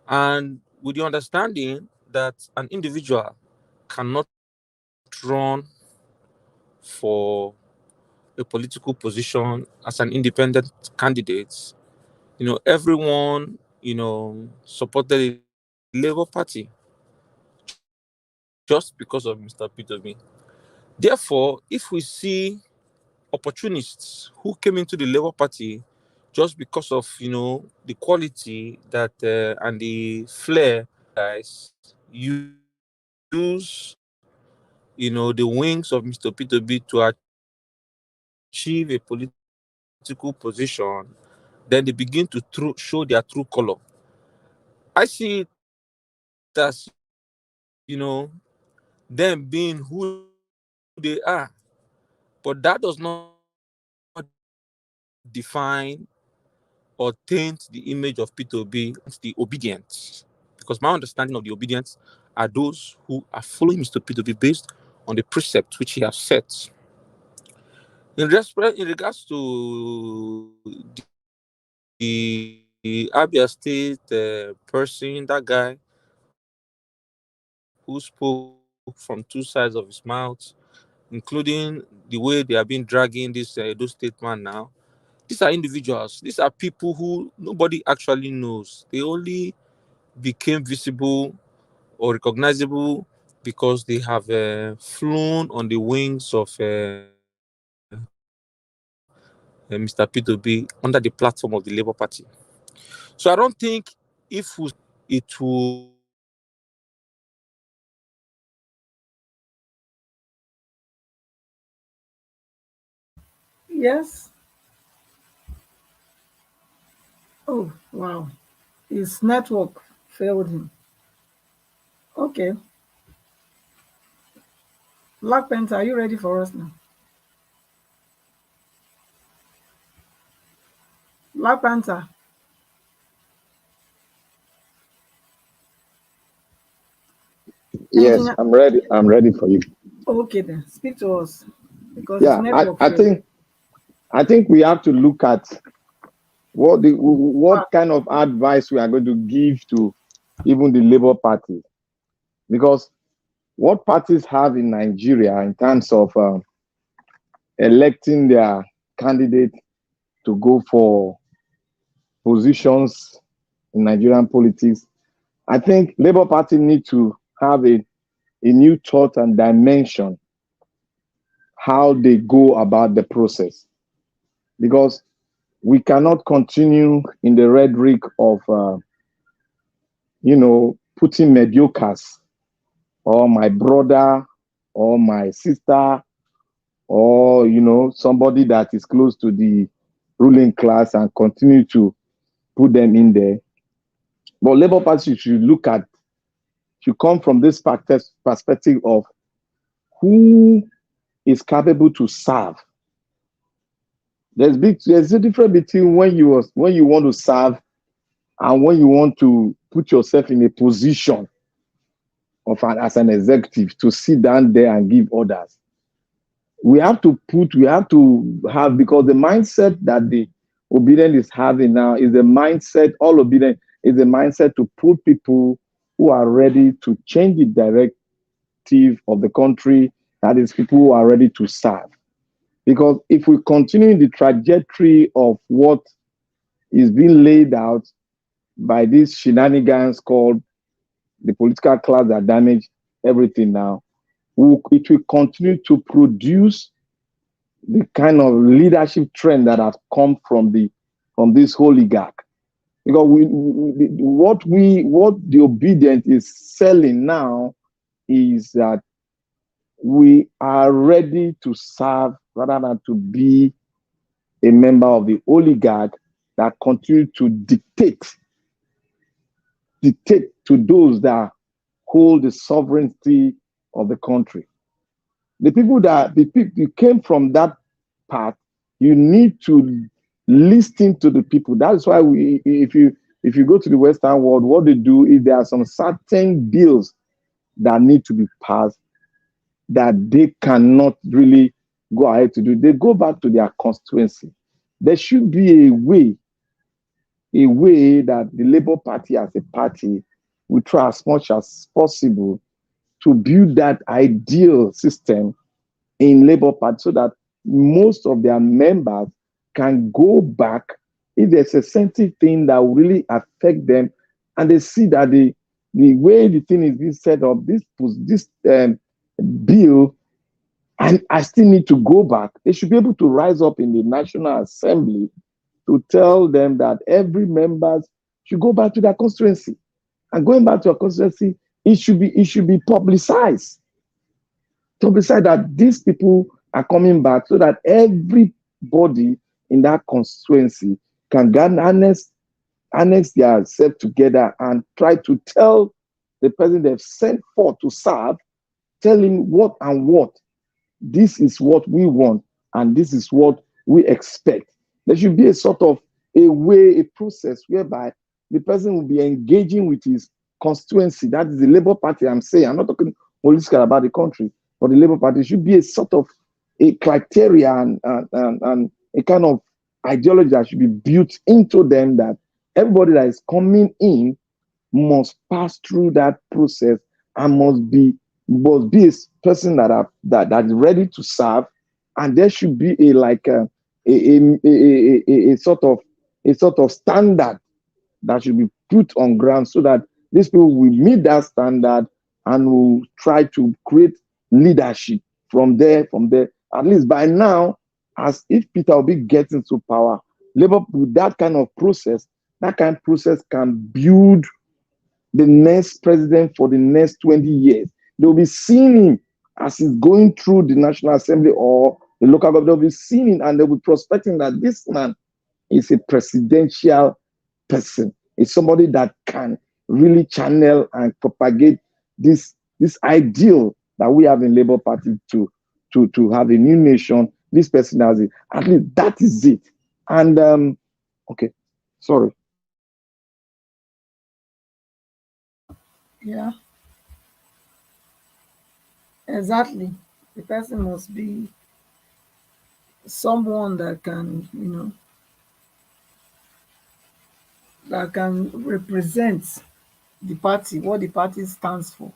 And with the understanding that an individual cannot run for a political position as an independent candidate, everyone, supported the Labour Party just because of Mr. P2B. Therefore, if we see opportunists who came into the Labour Party just because of the quality that and the flair guys use the wings of Mr. P2B to achieve a political position, then they begin to show their true color. I see it as them being who they are, but that does not define or taint the image of P2B. It's the obedient, because my understanding of the obedience are those who are following Mr. P2B based on the precepts which he has set. In regards to the Abia State person, that guy who spoke from two sides of his mouth, including the way they have been dragging this those statement now. These are individuals. These are people who nobody actually knows. They only became visible or recognizable because they have flown on the wings of Mr. P2B under the platform of the Labour Party. So I don't think if it will Yes. Oh, wow. His network failed him. Okay. Black Panther, are you ready for us now? Black Panther. Yes, I'm ready. I'm ready for you. Okay then, speak to us because his Yeah, network I failed. think we have to look at what kind of advice we are going to give to even the Labour Party, because what parties have in Nigeria in terms of electing their candidate to go for positions in Nigerian politics, I think Labour Party need to have a new thought and dimension how they go about the process, because we cannot continue in the rhetoric of putting mediocres or my brother or my sister or somebody that is close to the ruling class and continue to put them in there. But Labour Party should come from this perspective of who is capable to serve. There's a difference between when you want to serve and when you want to put yourself in a position as an executive to sit down there and give orders. we have to have, because the mindset that the obedient is having now is a mindset, all obedient is a mindset to put people who are ready to change the directive of the country, that is, people who are ready to serve. Because if we continue the trajectory of what is being laid out by these shenanigans called the political class that damage everything now, it will continue to produce the kind of leadership trend that has come from this oligarch. Because what the obedient is selling now is that we are ready to serve rather than to be a member of the oligarch that continue to dictate to those that hold the sovereignty of the country. The people that came from that path, you need to listen to the people. That's why if you go to the Western world, what they do is there are some certain bills that need to be passed that they cannot really go ahead to do. They go back to their constituency. There should be a way that the Labour Party as a party will try as much as possible to build that ideal system in Labour Party so that most of their members can go back if there's a sensitive thing that will really affect them, and they see that the way the thing is being set up, this bill, and I still need to go back. They should be able to rise up in the National Assembly to tell them that every member should go back to their constituency. And going back to a constituency, it should be publicized. Publicize that these people are coming back so that everybody in that constituency can harness themselves together and try to tell the person they've sent forth to serve, tell him what this is what we want and this is what we expect. There should be a sort of a process whereby the person will be engaging with his constituency. That is the Labour Party, I'm saying. I'm not talking holistically about the country, but the Labour Party should be a sort of a criteria and a kind of ideology that should be built into them, that everybody that is coming in must pass through that process and must be a person that is ready to serve, and there should be a sort of standard that should be put on ground so that these people will meet that standard and will try to create leadership from there. At least by now, as if Peter Obi gets into power, Labour with that kind of process can build the next president for the next 20 years. They'll be seeing him as he's going through the National Assembly or the local government. They'll be seeing him and they'll be prospecting that this man is a presidential person. It's somebody that can really channel and propagate this ideal that we have in Labour Party to have a new nation. This person has it. At least that is it. And okay, sorry. Yeah, exactly. The person must be someone that can, that can represent the party, what the party stands for.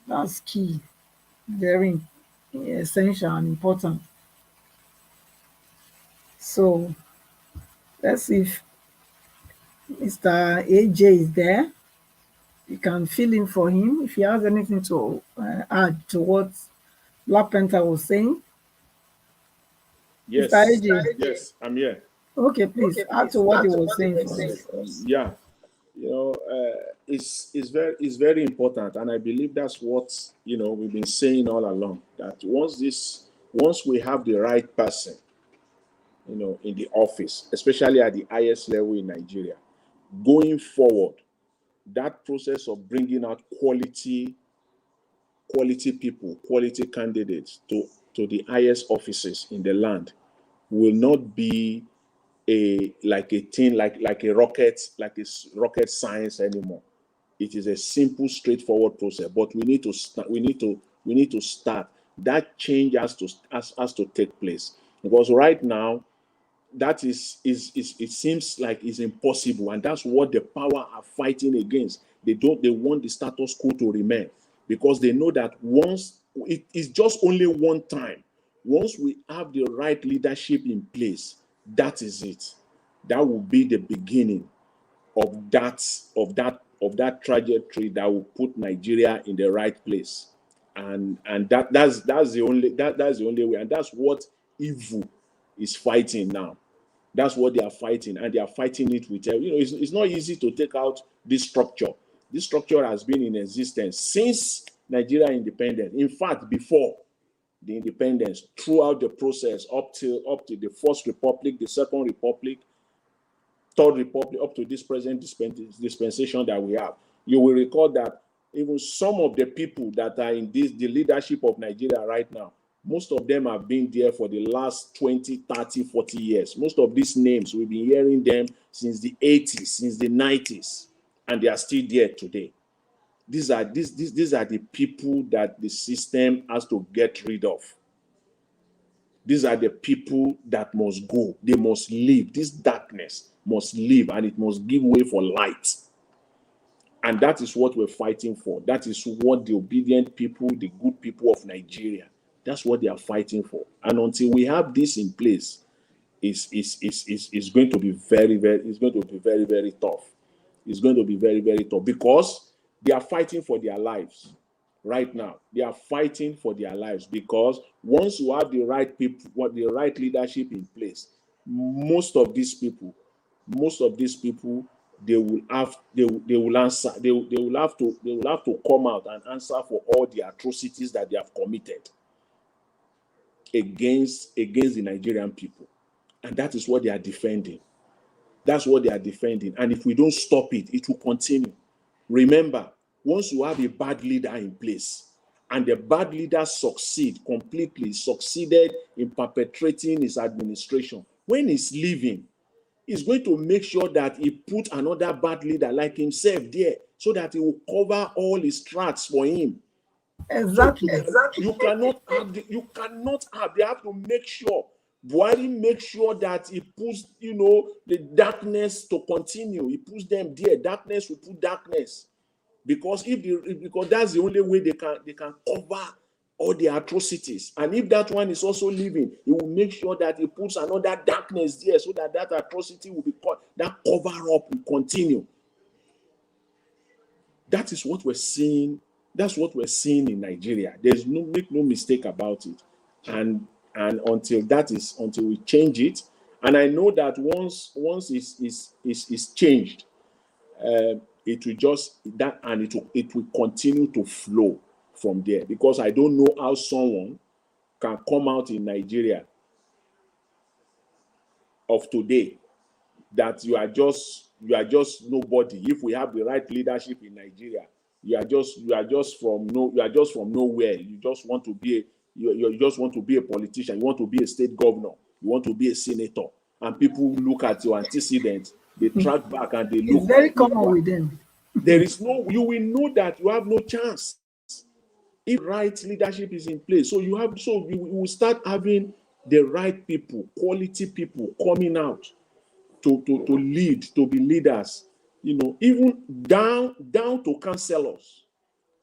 That's key, very essential and important. So let's see if Mr. AJ is there. You can fill in for him if he has anything to add to what Black Panther was saying. Yes, Mr. AJ. yes, I'm here. Okay, please add to what he was saying for us. Yeah, it's very important, and I believe that's what we've been saying all along. That once we have the right person, in the office, especially at the highest level in Nigeria, going forward, that process of bringing out quality people, quality candidates to the highest offices in the land will not be a rocket science anymore. It is a simple, straightforward process. But we need to start That change has to take place, because right now that is it seems like it's impossible, and that's what the power are fighting against. They want the status quo to remain, because they know that once it is just only one time. Once we have the right leadership in place, that is it. That will be the beginning of that trajectory that will put Nigeria in the right place. And that's the only way, and that's what evil is fighting now. That's what they are fighting, and they are fighting it with, it's not easy to take out this structure. This structure has been in existence since Nigeria independence. In fact, before the independence, throughout the process, up to the First Republic, the Second Republic, Third Republic, up to this present dispensation that we have. You will recall that even some of the people that are in the leadership of Nigeria right now, most of them have been there for the last 20, 30, 40 years. Most of these names, we've been hearing them since the 80s, since the 90s, and they are still there today. These are the people that the system has to get rid of. These are the people that must go. They must leave. This darkness must leave, and it must give way for light. And that is what we're fighting for. That is what the obedient people, the good people of Nigeria, that's what they are fighting for. And until we have this in place, it's going to be very, very tough. It's going to be very, very tough, because they are fighting for their lives. Right now, they are fighting for their lives, because once you have the right people, the right leadership in place, most of these people, they will have to come out and answer for all the atrocities that they have committed against the Nigerian people. And that is what they are defending. That's what they are defending. And if we don't stop it, it will continue. Remember, once you have a bad leader in place, and the bad leader succeeded in perpetrating his administration, when he's leaving, he's going to make sure that he put another bad leader like himself there, so that he will cover all his tracks for him. Exactly. You cannot have, they have to make sure, Buhari makes sure that he puts, the darkness to continue. He puts them there. Darkness will put darkness. Because because that's the only way they can cover all the atrocities. And if that one is also leaving, he will make sure that he puts another darkness there, so that atrocity will be caught, that cover up will continue. That is what we're seeing. That's what we're seeing in Nigeria. Make no mistake about it. And until we change it, and I know that once it's changed, it will just that, and it will continue to flow from there, because I don't know how someone can come out in Nigeria of today that you are just nobody. If we have the right leadership in Nigeria, you are just from nowhere. You just want to be a politician. You want to be a state governor. You want to be a senator, and people look at your antecedents. They track back and they look. It's very common with them. You will know that you have no chance if right leadership is in place. So you will start having the right people, quality people coming out to lead, to be leaders, even down to councillors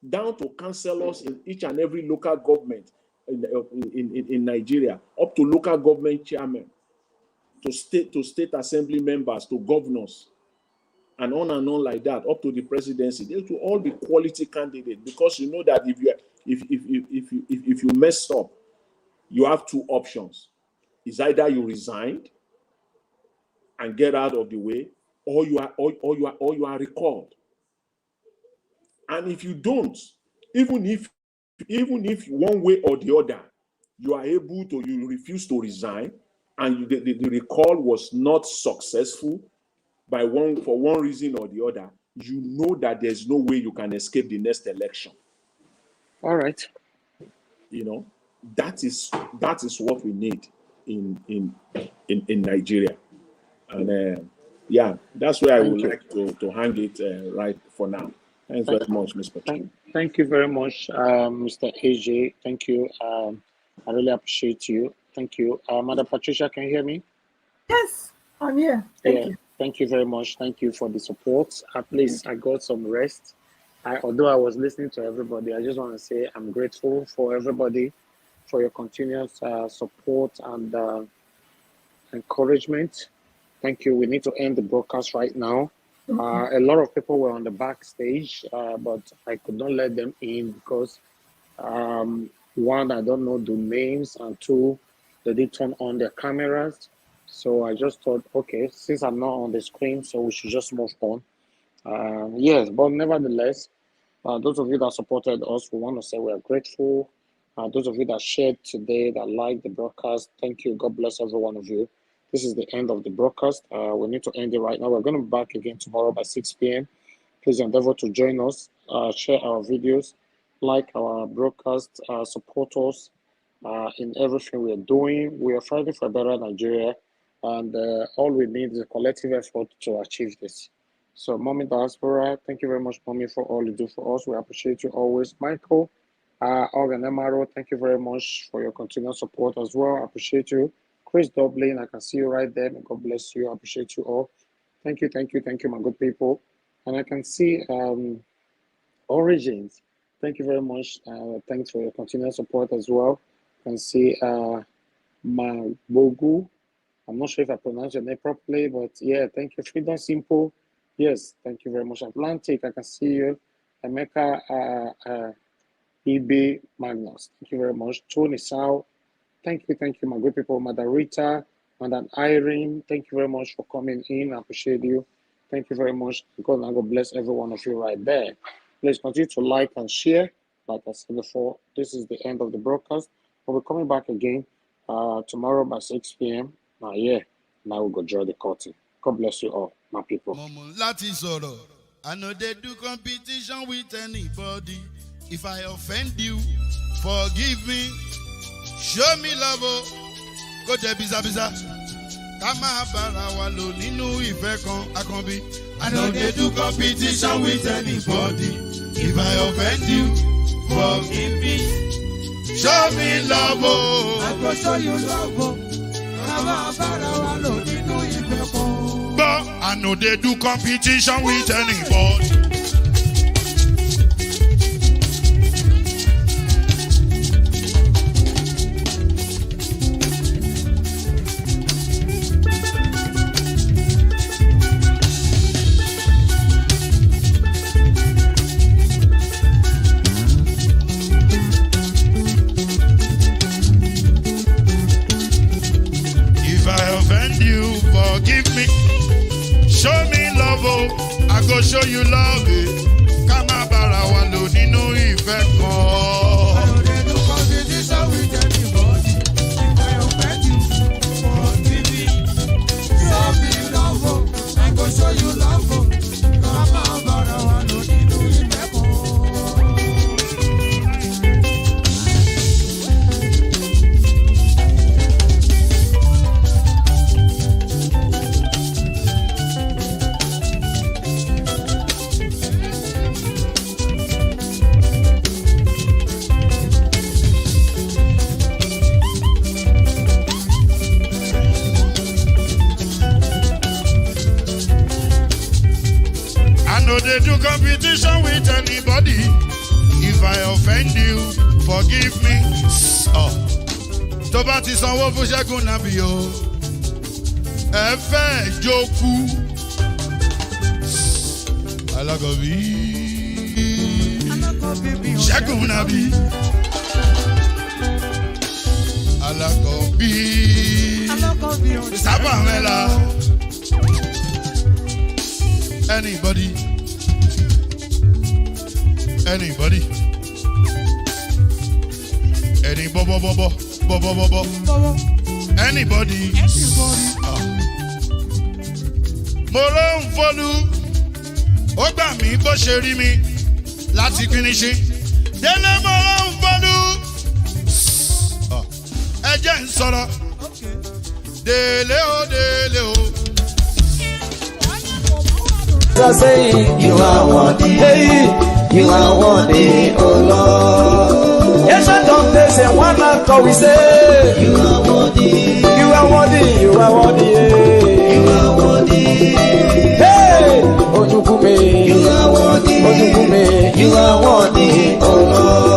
in each and every local government in Nigeria, up to local government chairmen, to state assembly members, to governors, and on like that, up to the presidency. They will all be quality candidates, because you know that if you mess up, you have two options. It's either you resign and get out of the way, or you are recalled. And if you don't, even if one way or the other you are able to, you refuse to resign, and the recall was not successful for one reason or the other, you know that there's no way you can escape the next election. All right. That is what we need in Nigeria. And that's where I would like to hang it right for now. Thanks very much, Mr. Chairman. Thank you very much, Mr. AJ. Thank you. I really appreciate you. Thank you. Madam Patricia, can you hear me? Yes, I'm here. Thank you. Thank you very much. Thank you for the support. At least I got some rest. Although I was listening to everybody, I just want to say I'm grateful for everybody for your continuous support and encouragement. Thank you. We need to end the broadcast right now. A lot of people were on the backstage, but I could not let them in because one, I don't know the names, and two, they did turn on their cameras. So I just thought, okay, since I'm not on the screen, so we should just move on. Yes, but nevertheless, those of you that supported us, we want to say we are grateful. Those of you that shared today, that liked the broadcast, thank you. God bless every one of you. This is the end of the broadcast. We need to end it right now. We're going to be back again tomorrow by 6 p.m. Please endeavor to join us, share our videos, like our broadcast, support us in everything we are doing. We are fighting for a better Nigeria, and all we need is a collective effort to achieve this. So, Mommy Diaspora, thank you very much, Mommy, for all you do for us. We appreciate you always. Michael, Organ Emaro, thank you very much for your continued support as well. I appreciate you. Chris Dublin, I can see you right there. May God bless you. I appreciate you all. Thank you, my good people. And I can see Origins. Thank you very much. Thanks for your continued support as well. I can see Mabogu. I'm not sure if I pronounced your name properly, but yeah, thank you. Freedom Simple. Yes, thank you very much. Atlantic, I can see you. Emeka EB Magnus. Thank you very much. Tony Sao. Thank you, my good people. Madam Rita, Madam Irene, thank you very much for coming in. I appreciate you. Thank you very much. God bless every one of you right there. Please continue to like and share. Like I said before, this is the end of the broadcast. We'll be coming back again tomorrow by 6 p.m. Now we'll go draw the curtain. God bless you all, my people. I know they do competition with anybody. If I offend you, forgive me. Show me love, go there biza. Kama bara wa lo ninu ife kan akanbi. I know they do competition with anybody. If I offend you, forgive me. Show me love, I go show you love. Kama bara wa lo ninu ife kan. But I know they do competition with anybody. Go show you love it. Kama bara wa lo nínú ìfẹ́ kan. I know they do competition with anybody. If I offend you, forgive me. Show me love, I go show you love. Kama bara wa lo nínú ìfẹ́ kan. They do competition with anybody. If I offend you, forgive me. Tó bá ti sanwó fún Ṣẹ́gun Nàbí o, ẹ fẹ́ jókù. Alákọ̀bí Ṣẹ́gun Nàbí. Alákọ̀bí Sábàmẹ́là. Anybody? Any bobo. Anybody? Mo ló ń fọlú, ó gbà mí bó ṣe rí mi láti kíníṣí. Délé mo ló ń fọlú, ẹ jẹ́ ń sọ̀rọ̀. Délé o. Saying you are worthy. Hey, You are worthy, oh Lord. Yes, I don't place and one after we say, you are worthy. You are worthy, you are worthy. You are worthy. Hey, Ojukume. You are worthy. Ojukume. You are worthy, oh Lord.